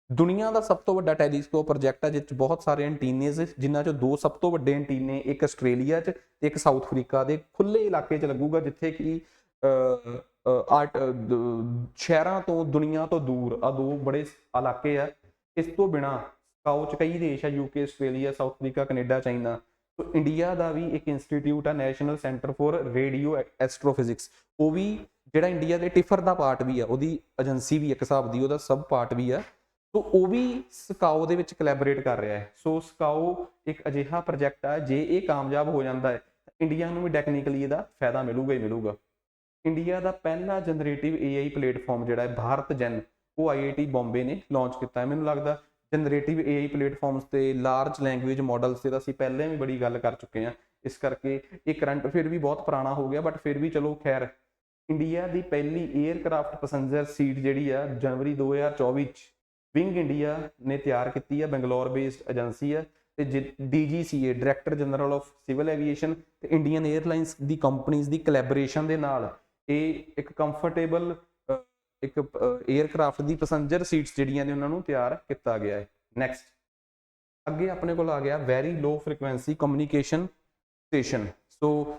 ਦੁਨੀਆ ਦਾ ਸਭ ਤੋਂ ਵੱਡਾ ਟੈਲੀਸਕੋਪ ਪ੍ਰੋਜੈਕਟ ਆ ਜਿਸ 'ਚ ਬਹੁਤ ਸਾਰੇ ਐਂਟੀਨੇਜ਼, ਜਿਨ੍ਹਾਂ 'ਚੋਂ 2 ਸਭ ਤੋਂ ਵੱਡੇ ਐਂਟੀਨੇ ਇੱਕ ਆਸਟ੍ਰੇਲੀਆ 'ਚ ਤੇ ਇੱਕ ਸਾਊਥ ਅਫਰੀਕਾ ਦੇ ਖੁੱਲੇ ਇਲਾਕੇ 'ਚ ਲੱਗੂਗਾ, ਜਿੱਥੇ ਕਿ ਸ਼ਹਿਰਾਂ ਤੋਂ, ਦੁਨੀਆ ਤੋਂ ਦੂਰ ਆ 2 ਬੜੇ ਇਲਾਕੇ ਆ। ਇਸ ਤੋਂ ਬਿਨਾਂ ਸਕਾਓ 'ਚ ਕਈ ਦੇਸ਼ ਆ, UK, Australia, South Africa, Canada, China. So India ਦਾ ਵੀ ਇੱਕ ਇੰਸਟੀਟਿਊਟ ਆ national centre for radio astrophysics, ਉਹ ਵੀ ਜਿਹੜਾ ਇੰਡੀਆ ਦੇ ਟਿਫਰ ਦਾ ਪਾਰਟ ਵੀ ਆ, ਉਹਦੀ ਏਜੰਸੀ ਵੀ ਇੱਕ ਹਿਸਾਬ ਦੀ ਉਹਦਾ ਸਬ ਪਾਰਟ ਵੀ ਆ। ਸੋ ਉਹ ਵੀ ਸਕਾਓ ਦੇ ਵਿੱਚ ਕੋਲੈਬੋਰੇਟ ਕਰ ਰਿਹਾ ਹੈ। ਸੋ ਸਕਾਓ ਇੱਕ ਅਜਿਹਾ ਪ੍ਰੋਜੈਕਟ ਆ, ਜੇ ਇਹ ਕਾਮਯਾਬ ਹੋ ਜਾਂਦਾ ਹੈ ਇੰਡੀਆ ਨੂੰ ਵੀ ਟੈਕਨੀਕਲੀ ਇਹਦਾ ਫਾਇਦਾ ਮਿਲੂਗਾ ਹੀ ਮਿਲੂਗਾ। ਇੰਡੀਆ ਦਾ ਪਹਿਲਾ ਜਨਰੇਟਿਵ AI ਪਲੇਟਫਾਰਮ ਜਿਹੜਾ ਹੈ ਭਾਰਤ ਜਨ, ਉਹ IIT ਬੰਬੇ ਨੇ ਲਾਂਚ ਕੀਤਾ ਹੈ। ਮੈਨੂੰ ਲੱਗਦਾ ਜਨਰੇਟਿਵ AI ਪਲੇਟਫਾਰਮਸ ਤੇ ਲਾਰਜ ਲੈਂਗੁਏਜ ਮਾਡਲਸ ਤੇ ਅਸੀਂ ਪਹਿਲਾਂ ਵੀ ਬੜੀ ਗੱਲ ਕਰ ਚੁੱਕੇ ਹਾਂ, ਇਸ ਕਰਕੇ ਇਹ ਕਰੰਟ ਫਿਰ ਵੀ ਬਹੁਤ ਪੁਰਾਣਾ ਹੋ ਗਿਆ, ਬਟ ਫਿਰ ਵੀ ਚਲੋ ਖੈਰ। ਇੰਡੀਆ ਦੀ ਪਹਿਲੀ 에ਅਰਕ੍ਰਾਫਟ ਪੈਸੰਜਰ ਸੀਟ ਜਿਹੜੀ ਆ ਜਨਵਰੀ 2024 ਚ ਵਿੰਗ ਇੰਡੀਆ ਨੇ ਤਿਆਰ ਕੀਤੀ ਆ, ਬੰਗਲੌਰ ਬੇਸਡ ਏਜੰਸੀ ਆ। ਤੇ DGCA director general of civil aviation ਤੇ ਇੰਡੀਅਨ 에ਅਰਲਾਈਨਸ ਦੀ ਕੰਪਨੀਜ਼ ਦੀ ਕੋਲੈਬੋਰੇਸ਼ਨ ਦੇ ਨਾਲ ਇਹ ਇੱਕ ਕੰਫਰਟੇਬਲ ਇੱਕ 에ਅਰਕ੍ਰਾਫਟ ਦੀ ਪੈਸੰਜਰ ਸੀਟਸ ਜਿਹੜੀਆਂ ਨੇ ਉਹਨਾਂ ਨੂੰ ਤਿਆਰ ਕੀਤਾ ਗਿਆ ਹੈ। ਨੈਕਸਟ ਅੱਗੇ ਆਪਣੇ ਕੋਲ ਆ ਗਿਆ very low frequency communication station. So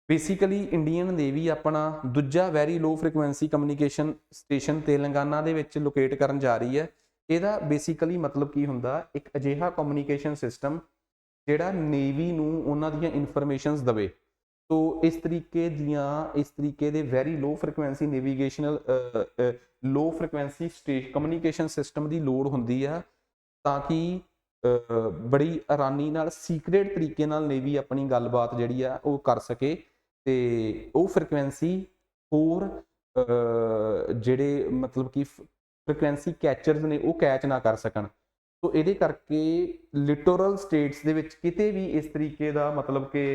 basically Indian Navy ਆਪਣਾ ਦੂਜਾ very low frequency communication station Telangana ਦੇ ਵਿੱਚ ਲੋਕੇਟ ਕਰਨ ਜਾ ਰਹੀ ਹੈ। ਇਹਦਾ ਬੇਸਿਕਲੀ ਮਤਲਬ ਕੀ ਹੁੰਦਾ, ਇੱਕ ਅਜਿਹਾ ਕਮਿਊਨੀਕੇਸ਼ਨ ਸਿਸਟਮ ਜਿਹੜਾ ਨੇਵੀ ਨੂੰ ਉਹਨਾਂ ਦੀਆਂ ਇਨਫੋਰਮੇਸ਼ਨਸ ਦਵੇ। ਸੋ ਇਸ ਤਰੀਕੇ ਦੇ very low frequency navigational low frequency communication system ਦੀ ਲੋੜ ਹੁੰਦੀ ਆ, ਤਾਂ ਕਿ ਬੜੀ ਆਰਾਨੀ ਨਾਲ ਸੀਕ੍ਰੇਟ ਤਰੀਕੇ ਨਾਲ ਨੇਵੀ ਆਪਣੀ ਗੱਲਬਾਤ ਜਿਹੜੀ ਆ ਉਹ ਕਰ ਸਕੇ, ਤੇ ਉਹ ਫ੍ਰੀਕੁਐਂਸੀ ਹੋਰ ਜਿਹੜੇ ਮਤਲਬ ਕਿ ਫ੍ਰੀਕੁਐਂਸੀ ਕੈਚਰਸ ਨੇ ਉਹ ਕੈਚ ਨਾ ਕਰ ਸਕਣ। ਸੋ ਇਹਦੇ ਕਰਕੇ ਲਿਟੋਰਲ ਸਟੇਟਸ ਦੇ ਵਿੱਚ ਕਿਤੇ ਵੀ ਇਸ ਤਰੀਕੇ ਦਾ ਮਤਲਬ ਕਿ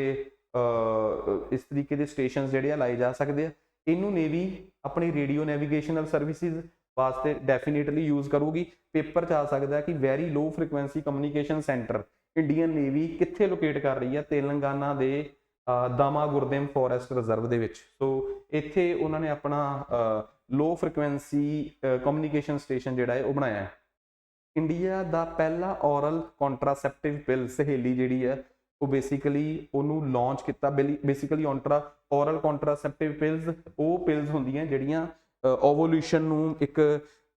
ਇਸ ਤਰੀਕੇ ਦੇ ਸਟੇਸ਼ਨਸ ਜਿਹੜੇ ਆ ਲਾਏ ਜਾ ਸਕਦੇ ਆ। ਇਹਨੂੰ ਨੇਵੀ ਆਪਣੀ ਰੇਡੀਓ ਨੈਵੀਗੇਸ਼ਨਲ ਸਰਵਿਸਿਜ਼ ਵਾਸਤੇ ਡੈਫੀਨੇਟਲੀ ਯੂਜ਼ ਕਰੂਗੀ। ਪੇਪਰ 'ਚ ਆ ਸਕਦਾ ਕਿ very low frequency communication centre Indian Navy ਕਿੱਥੇ ਲੋਕੇਟ ਕਰ ਰਹੀ ਹੈ, ਤੇਲੰਗਾਨਾ ਦੇ ਦਾਮਾਗੁਰਦੇਮ ਫੋਰੈਸਟ ਰਿਜ਼ਰਵ ਦੇ ਵਿੱਚ। ਸੋ ਇੱਥੇ ਉਹਨਾਂ ਨੇ ਆਪਣਾ ਲੋ ਫ੍ਰੀਕੁਐਂਸੀ ਕਮਿਊਨੀਕੇਸ਼ਨ ਸਟੇਸ਼ਨ ਜਿਹੜਾ ਹੈ ਉਹ ਬਣਾਇਆ ਹੈ। ਇੰਡੀਆ ਦਾ ਪਹਿਲਾ ਔਰਲ ਕੰਟਰਾਸੈਪਟਿਵ ਪਿਲ ਸਹੇਲੀ ਜਿਹੜੀ ਹੈ ਉਹ ਬੇਸਿਕਲੀ ਉਹਨੂੰ ਲਾਂਚ ਕੀਤਾ। ਬੇਸਿਕਲੀ ਔਰਲ ਕੰਟਰਾਸੈਪਟਿਵ ਪਿਲਸ ਉਹ ਪਿਲਸ ਹੁੰਦੀਆਂ ਜਿਹੜੀਆਂ ਓਵੂਲੂਸ਼ਨ ਨੂੰ, ਇੱਕ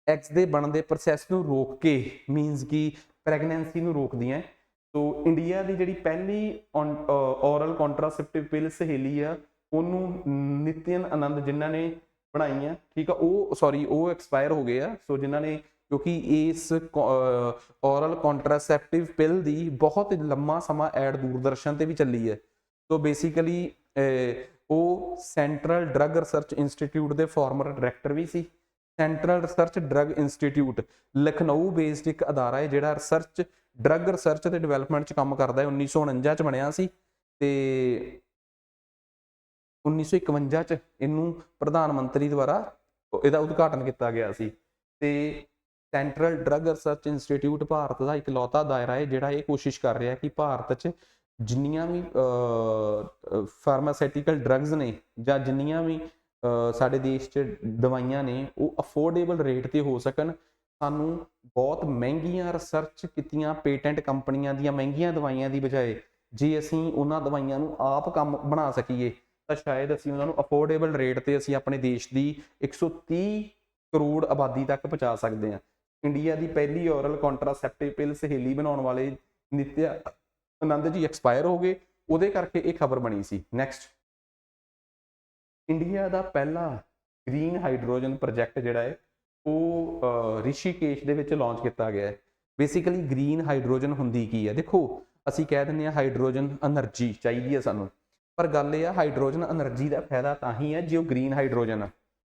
ਐਗਸ ਦੇ ਬਣਨ ਦੇ ਪ੍ਰੋਸੈਸ ਨੂੰ ਰੋਕ ਕੇ, ਮੀਨਸ ਕਿ ਪ੍ਰੈਗਨੈਂਸੀ ਨੂੰ ਰੋਕਦੀਆਂ। ਸੋ ਇੰਡੀਆ ਦੀ ਜਿਹੜੀ ਪਹਿਲੀ ਔਰਲ ਕੰਟਰਾਸੈਪਟਿਵ ਪਿਲ ਸਹੇਲੀ ਆ ਉਹਨੂੰ ਨਿਤਿਨ ਆਨੰਦ ਜਿਨ੍ਹਾਂ ਨੇ ਬਣਾਈ ਆ, ਠੀਕ ਆ, ਉਹ ਐਕਸਪਾਇਰ ਹੋ ਗਏ ਆ। ਸੋ ਜਿਨ੍ਹਾਂ ਨੇ, ਕਿਉਂਕਿ ਇਸ ਔਰਲ ਕੰਟਰਾਸੈਪਟਿਵ ਪਿਲ ਦੀ ਬਹੁਤ ਲੰਮਾ ਸਮਾਂ ਐਡ ਦੂਰਦਰਸ਼ਨ ਤੇ ਵੀ ਚੱਲੀ ਹੈ। ਸੋ ਬੇਸਿਕਲੀ ਉਹ ਸੈਂਟਰਲ ਡਰੱਗ ਰਿਸਰਚ ਇੰਸਟੀਚਿਊਟ ਦੇ ਫਾਰਮਰ ਡਾਇਰੈਕਟਰ ਵੀ ਸੀ। Central research drug institute Lucknow based ਇੱਕ ਅਦਾਰਾ ਹੈ ਜਿਹੜਾ ਡਰੱਗ ਰਿਸਰਚ ਤੇ ਡਿਵੈਲਪਮੈਂਟ 'ਚ ਕੰਮ ਕਰਦਾ ਹੈ। 1949 'ਚ ਬਣਿਆ ਸੀ ਤੇ 1951 'ਚ ਇਹਨੂੰ ਪ੍ਰਧਾਨ ਮੰਤਰੀ ਦੁਆਰਾ ਇਹਦਾ ਉਦਘਾਟਨ ਕੀਤਾ ਗਿਆ ਸੀ। ਤੇ central drug research institute Bharat ਦਾ ਇਕਲੌਤਾ ਦਾਇਰਾ ਹੈ ਜਿਹੜਾ ਇਹ ਕੋਸ਼ਿਸ਼ ਕਰ ਰਿਹਾ ਕਿ ਭਾਰਤ 'ਚ ਜਿੰਨੀਆਂ ਵੀ ਫਾਰਮਾਸਿਊਟੀਕਲ ਡਰੱਗਸ ਨੇ ਜਾਂ ਜਿੰਨੀਆਂ ਵੀ ਸਾਡੇ ਦੇਸ਼ 'ਚ ਦਵਾਈਆਂ ਨੇ ਉਹ ਅਫੋਰਡੇਬਲ ਰੇਟ 'ਤੇ ਹੋ ਸਕਣ। ਸਾਨੂੰ ਬਹੁਤ ਮਹਿੰਗੀਆਂ ਰਿਸਰਚ ਕੀਤੀਆਂ ਪੇਟੈਂਟ ਕੰਪਨੀਆਂ ਦੀਆਂ ਮਹਿੰਗੀਆਂ ਦਵਾਈਆਂ ਦੀ ਬਜਾਏ ਜੇ ਅਸੀਂ ਉਹਨਾਂ ਦਵਾਈਆਂ ਨੂੰ ਆਪ ਕੰਮ ਬਣਾ ਸਕੀਏ ਤਾਂ ਸ਼ਾਇਦ ਅਸੀਂ ਉਹਨਾਂ ਨੂੰ ਅਫੋਰਡੇਬਲ ਰੇਟ 'ਤੇ ਅਸੀਂ ਆਪਣੇ ਦੇਸ਼ ਦੀ 130 ਕਰੋੜ ਆਬਾਦੀ ਤੱਕ ਪਹੁੰਚਾ ਸਕਦੇ ਹਾਂ। ਇੰਡੀਆ ਦੀ ਪਹਿਲੀ ਔਰਲ ਕੰਟਰਾਸੈਪਟਿਵ ਪਿਲ ਸਹੇਲੀ ਬਣਾਉਣ ਵਾਲੇ ਨਿਤਿਆ ਆਨੰਦ ਜੀ ਐਕਸਪਾਇਰ ਹੋ ਗਏ, ਉਹਦੇ ਕਰਕੇ ਇਹ ਖਬਰ ਬਣੀ ਸੀ। ਨੈਕਸਟ, ਇੰਡੀਆ ਦਾ ਪਹਿਲਾ ਗ੍ਰੀਨ ਹਾਈਡਰੋਜਨ ਪ੍ਰੋਜੈਕਟ ਜਿਹੜਾ ਹੈ ਉਹ ਰਿਸ਼ੀਕੇਸ਼ ਦੇ ਵਿੱਚ ਲਾਂਚ ਕੀਤਾ ਗਿਆ ਹੈ। ਬੇਸਿਕਲੀ ਗ੍ਰੀਨ ਹਾਈਡਰੋਜਨ ਹੁੰਦੀ ਕੀ ਹੈ? ਦੇਖੋ, ਅਸੀਂ ਕਹਿ ਦਿੰਦੇ ਹਾਂ ਹਾਈਡਰੋਜਨ ਐਨਰਜੀ ਚਾਹੀਦੀ ਹੈ ਸਾਨੂੰ, ਪਰ ਗੱਲ ਇਹ ਆ ਹਾਈਡਰੋਜਨ ਐਨਰਜੀ ਦਾ ਫਾਇਦਾ ਤਾਂ ਹੀ ਹੈ ਜੇ ਉਹ ਗ੍ਰੀਨ ਹਾਈਡਰੋਜਨ ਆ,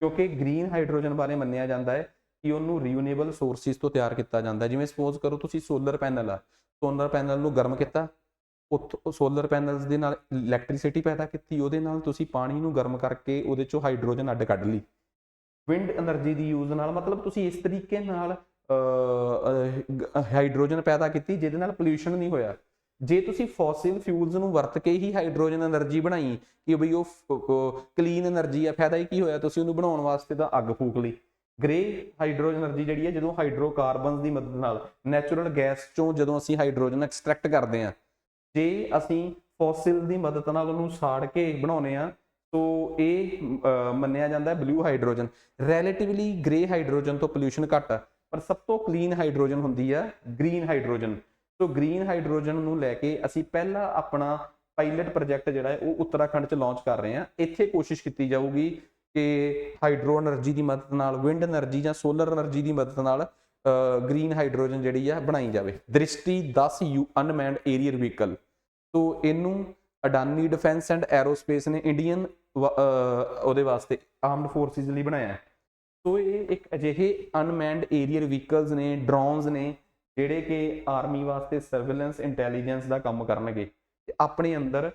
ਕਿਉਂਕਿ ਗ੍ਰੀਨ ਹਾਈਡਰੋਜਨ ਬਾਰੇ ਮੰਨਿਆ ਜਾਂਦਾ ਹੈ ਕਿ ਉਹਨੂੰ ਰੀਨਿਊਏਬਲ ਸੋਰਸਿਸ ਤੋਂ ਤਿਆਰ ਕੀਤਾ ਜਾਂਦਾ। ਜਿਵੇਂ ਸਪੋਜ਼ ਕਰੋ ਤੁਸੀਂ ਸੋਲਰ ਪੈਨਲ ਨੂੰ ਗਰਮ ਕੀਤਾ, ਉੱਥੋਂ ਸੋਲਰ ਪੈਨਲਸ ਦੇ ਨਾਲ ਇਲੈਕਟ੍ਰੀਸਿਟੀ ਪੈਦਾ ਕੀਤੀ, ਉਹਦੇ ਨਾਲ ਤੁਸੀਂ ਪਾਣੀ ਨੂੰ ਗਰਮ ਕਰਕੇ ਉਹਦੇ ਚੋਂ ਹਾਈਡਰੋਜਨ ਅੱਡ ਕੱਢ ਲਈ। ਵਿੰਡ ਐਨਰਜੀ ਦੀ ਯੂਜ਼ ਨਾਲ ਮਤਲਬ ਤੁਸੀਂ ਇਸ ਤਰੀਕੇ ਨਾਲ ਹਾਈਡਰੋਜਨ ਪੈਦਾ ਕੀਤੀ ਜਿਹਦੇ ਨਾਲ ਪੋਲਿਊਸ਼ਨ ਨਹੀਂ ਹੋਇਆ। ਜੇ ਤੁਸੀਂ ਫੋਸਿਲ ਫਿਊਲਸ ਨੂੰ ਵਰਤ ਕੇ ਹੀ ਹਾਈਡਰੋਜਨ ਐਨਰਜੀ ਬਣਾਈ ਕਿ ਬਈ ਉਹ ਕਲੀਨ ਐਨਰਜੀ ਆ, ਫਾਇਦਾ ਹੀ ਕੀ ਹੋਇਆ? ਤੁਸੀਂ ਉਹਨੂੰ ਬਣਾਉਣ ਵਾਸਤੇ ਤਾਂ ਅੱਗ ਫੂਕ ਲਈ। ਗ੍ਰੇ ਹਾਈਡਰੋਜਨ ਐਨਰਜੀ ਜਿਹੜੀ ਹੈ ਜਦੋਂ ਹਾਈਡਰੋਕਾਰਬਨਸ ਦੀ ਮਦਦ ਨਾਲ ਨੈਚੁਰਲ ਗੈਸ ਚੋਂ ਜਦੋਂ ਅਸੀਂ ਹਾਈਡਰੋਜਨ ਐਕਸਟਰੈਕਟ ਕਰਦੇ ਹਾਂ, ਜੇ ਅਸੀਂ ਫੋਸਿਲ ਦੀ ਮਦਦ ਨਾਲ ਉਹਨੂੰ ਸਾੜ ਕੇ ਬਣਾਉਂਦੇ ਹਾਂ ਸੋ ਇਹ ਮੰਨਿਆ ਜਾਂਦਾ ਹੈ ਬਲੂ ਹਾਈਡਰੋਜਨ। ਰੈਲੇਟਿਵਲੀ ਗ੍ਰੇ ਹਾਈਡਰੋਜਨ ਤੋਂ ਪੋਲਿਊਸ਼ਨ ਘੱਟ ਆ, ਪਰ ਸਭ ਤੋਂ ਕਲੀਨ ਹਾਈਡਰੋਜਨ ਹੁੰਦੀ ਆ ਗ੍ਰੀਨ ਹਾਈਡਰੋਜਨ। ਸੋ ਗ੍ਰੀਨ ਹਾਈਡਰੋਜਨ ਨੂੰ ਲੈ ਕੇ ਅਸੀਂ ਪਹਿਲਾ ਆਪਣਾ ਪਾਇਲਟ ਪ੍ਰੋਜੈਕਟ ਜਿਹੜਾ ਹੈ ਉਹ ਉੱਤਰਾਖੰਡ 'ਚ ਲਾਂਚ ਕਰ ਰਹੇ ਹਾਂ। ਇੱਥੇ ਕੋਸ਼ਿਸ਼ ਕੀਤੀ ਜਾਊਗੀ ਕਿ ਹਾਈਡਰੋ ਐਨਰਜੀ ਦੀ ਮਦਦ ਨਾਲ, ਵਿੰਡ ਐਨਰਜੀ ਜਾਂ ਸੋਲਰ ਐਨਰਜੀ ਦੀ ਮਦਦ ਨਾਲ ਗ੍ਰੀਨ ਹਾਈਡਰੋਜਨ ਜਿਹੜੀ ਆ ਬਣਾਈ ਜਾਵੇ। ਦ੍ਰਿਸ਼ਟੀ 10 ਅਨਮੈਨਡ ਏਰੀਅਰ ਵਹੀਕਲ, ਸੋ ਇਹਨੂੰ ਅਡਾਨੀ ਡਿਫੈਂਸ ਐਂਡ ਐਰੋਸਪੇਸ ਨੇ ਇੰਡੀਅਨ ਉਹਦੇ ਵਾਸਤੇ ਆਰਮਡ ਫੋਰਸਿਸ ਲਈ ਬਣਾਇਆ। ਸੋ ਇਹ ਇੱਕ ਅਜਿਹੇ ਅਨਮੈਨਡ ਏਰੀਅਰ ਵਹੀਕਲਸ ਨੇ, ਡਰੋਨਸ ਨੇ ਜਿਹੜੇ ਕਿ ਆਰਮੀ ਵਾਸਤੇ ਸਰਵੇਲੈਂਸ ਇੰਟੈਲੀਜੈਂਸ ਦਾ ਕੰਮ ਕਰਨਗੇ ਤੇ ਆਪਣੇ ਅੰਦਰ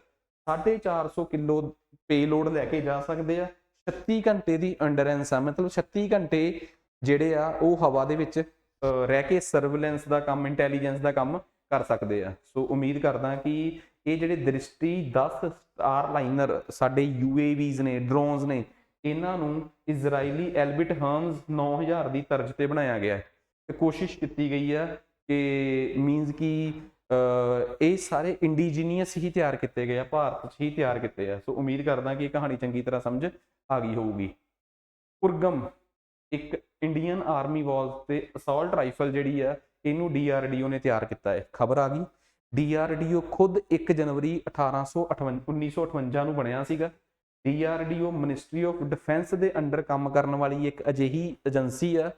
450 ਕਿਲੋ ਪੇਲੋਡ ਲੈ ਕੇ ਜਾ ਸਕਦੇ ਆ। 36 ਘੰਟੇ ਦੀ ਐਂਡੋਰੈਂਸ ਆ, ਮਤਲਬ 36 ਘੰਟੇ ਜਿਹੜੇ ਆ ਉਹ ਹਵਾ ਦੇ ਵਿੱਚ ਰਹਿ ਕੇ ਸਰਵੇਲੈਂਸ ਦਾ ਕੰਮ, ਇੰਟੈਲੀਜੈਂਸ ਦਾ ਕੰਮ ਕਰ ਸਕਦੇ ਆ। ਸੋ ਉਮੀਦ ਕਰਦਾ ਕਿ ਇਹ ਜਿਹੜੇ ਦ੍ਰਿਸ਼ਟੀ 10 ਸਟਾਰ ਲਾਈਨਰ ਸਾਡੇ UAVs ਨੇ, ਡਰੋਨਸ ਨੇ, ਇਹਨਾਂ ਨੂੰ ਇਜ਼ਰਾਈਲੀ ਐਲਬਿਟ ਹਰਮਜ਼ 9000 ਦੀ ਤਰਜ਼ ਤੇ ਬਣਾਇਆ ਗਿਆ ਹੈ ਤੇ ਕੋਸ਼ਿਸ਼ ਕੀਤੀ ਗਈ ਹੈ ਕਿ ਮੀਨਸ ਕਿ ਇਹ ਸਾਰੇ ਇੰਡੀਜੀਨੀਅਸ ਹੀ ਤਿਆਰ ਕੀਤੇ ਗਏ ਆ, ਭਾਰਤ 'ਚ ਹੀ ਤਿਆਰ ਕੀਤੇ ਆ। ਸੋ ਉਮੀਦ ਕਰਦਾ ਕਿ ਇਹ ਕਹਾਣੀ ਚੰਗੀ ਤਰ੍ਹਾਂ ਸਮਝ ਆ ਗਈ ਹੋਊਗੀ। ਉਰਗਮ ਇੱਕ ਇੰਡੀਅਨ ਆਰਮੀ ਵਾਜ਼ ਤੇ ਅਸੌਲਟ ਰਾਈਫਲ ਜਿਹੜੀ ਆ ਇਹਨੂੰ DRDO ਨੇ ਤਿਆਰ ਕੀਤਾ ਹੈ। ਖਬਰ ਆ ਗਈ। DRDO ਖੁਦ 1 ਜਨਵਰੀ 1958 ਨੂੰ ਬਣਿਆ ਸੀਗਾ। DRDO ਮਿਨਿਸਟਰੀ ਆਫ ਡਿਫੈਂਸ ਦੇ ਅੰਡਰ ਕੰਮ ਕਰਨ ਵਾਲੀ ਇੱਕ ਅਜਿਹੀ ਏਜੰਸੀ ਆ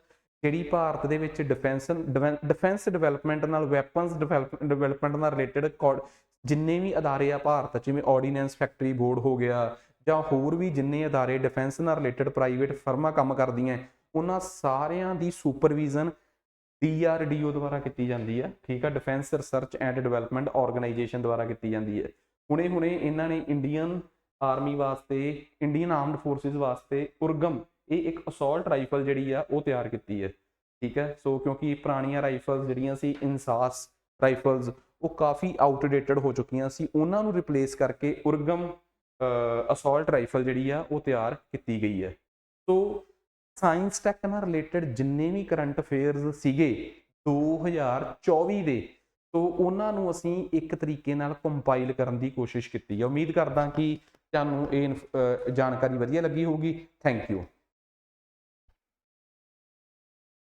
ਜਿਹੜੀ ਭਾਰਤ ਦੇ ਵਿੱਚ ਡਿਫੈਂਸ ਡਿਵੈਲਪਮੈਂਟ ਨਾਲ, ਵੈਪਨਸ ਡਿਵੈਲਪਮੈਂਟ ਨਾਲ ਰਿਲੇਟਡ ਜਿੰਨੇ ਵੀ ਅਦਾਰੇ ਆ ਭਾਰਤ 'ਚ, ਜਿਵੇਂ ਆਰਡੀਨੈਂਸ ਫੈਕਟਰੀ ਬੋਰਡ ਹੋ ਗਿਆ ਜਾਂ ਹੋਰ ਵੀ ਜਿੰਨੇ ਅਦਾਰੇ ਡਿਫੈਂਸ ਨਾਲ ਰਿਲੇਟਡ ਪ੍ਰਾਈਵੇਟ ਫਰਮਾਂ ਕੰਮ ਕਰਦੀਆਂ, ਉਹਨਾਂ ਸਾਰਿਆਂ ਦੀ ਸੁਪਰਵਿਜ਼ਨ DRDO ਦੁਆਰਾ ਕੀਤੀ ਜਾਂਦੀ ਹੈ। ਠੀਕ ਆ, defence research and development organisation ਦੁਆਰਾ ਕੀਤੀ ਜਾਂਦੀ ਹੈ। ਹੁਣੇ ਇਹਨਾਂ ਨੇ ਇੰਡੀਅਨ ਆਰਮੀ ਵਾਸਤੇ, ਇੰਡੀਅਨ ਆਰਮਡ ਫੋਰਸਿਸ ਵਾਸਤੇ ਉਰਗਮ, ਇਹ ਇੱਕ ਅਸੌਲਟ ਰਾਈਫਲ ਜਿਹੜੀ ਆ ਉਹ ਤਿਆਰ ਕੀਤੀ ਹੈ। ਠੀਕ ਹੈ, ਸੋ ਕਿਉਂਕਿ ਪੁਰਾਣੀਆਂ ਰਾਈਫਲਸ ਜਿਹੜੀਆਂ ਸੀ ਇਨਸਾਸ ਰਾਈਫਲਸ, ਉਹ ਕਾਫੀ ਆਊਟਡੇਟਡ ਹੋ ਚੁੱਕੀਆਂ ਸੀ, ਉਹਨਾਂ ਨੂੰ ਰਿਪਲੇਸ ਕਰਕੇ ਉਰਗਮ ਅਸੌਲਟ ਰਾਈਫਲ ਜਿਹੜੀ ਆ ਉਹ ਤਿਆਰ ਕੀਤੀ ਗਈ ਹੈ। ਸੋ ਸਾਇੰਸ ਟੈਕ ਨਾਲ ਰਿਲੇਟਡ ਜਿੰਨੇ ਵੀ ਕਰੰਟ ਅਫੇਅਰਸ ਸੀਗੇ 2024 ਦੇ, ਸੋ ਉਹਨਾਂ ਨੂੰ ਅਸੀਂ ਇੱਕ ਤਰੀਕੇ ਨਾਲ ਕੰਪਾਈਲ ਕਰਨ ਦੀ ਕੋਸ਼ਿਸ਼ ਕੀਤੀ ਹੈ। ਉਮੀਦ ਕਰਦਾ ਕਿ ਤੁਹਾਨੂੰ ਇਹ ਜਾਣਕਾਰੀ ਵਧੀਆ ਲੱਗੀ ਹੋਊਗੀ। Thank you.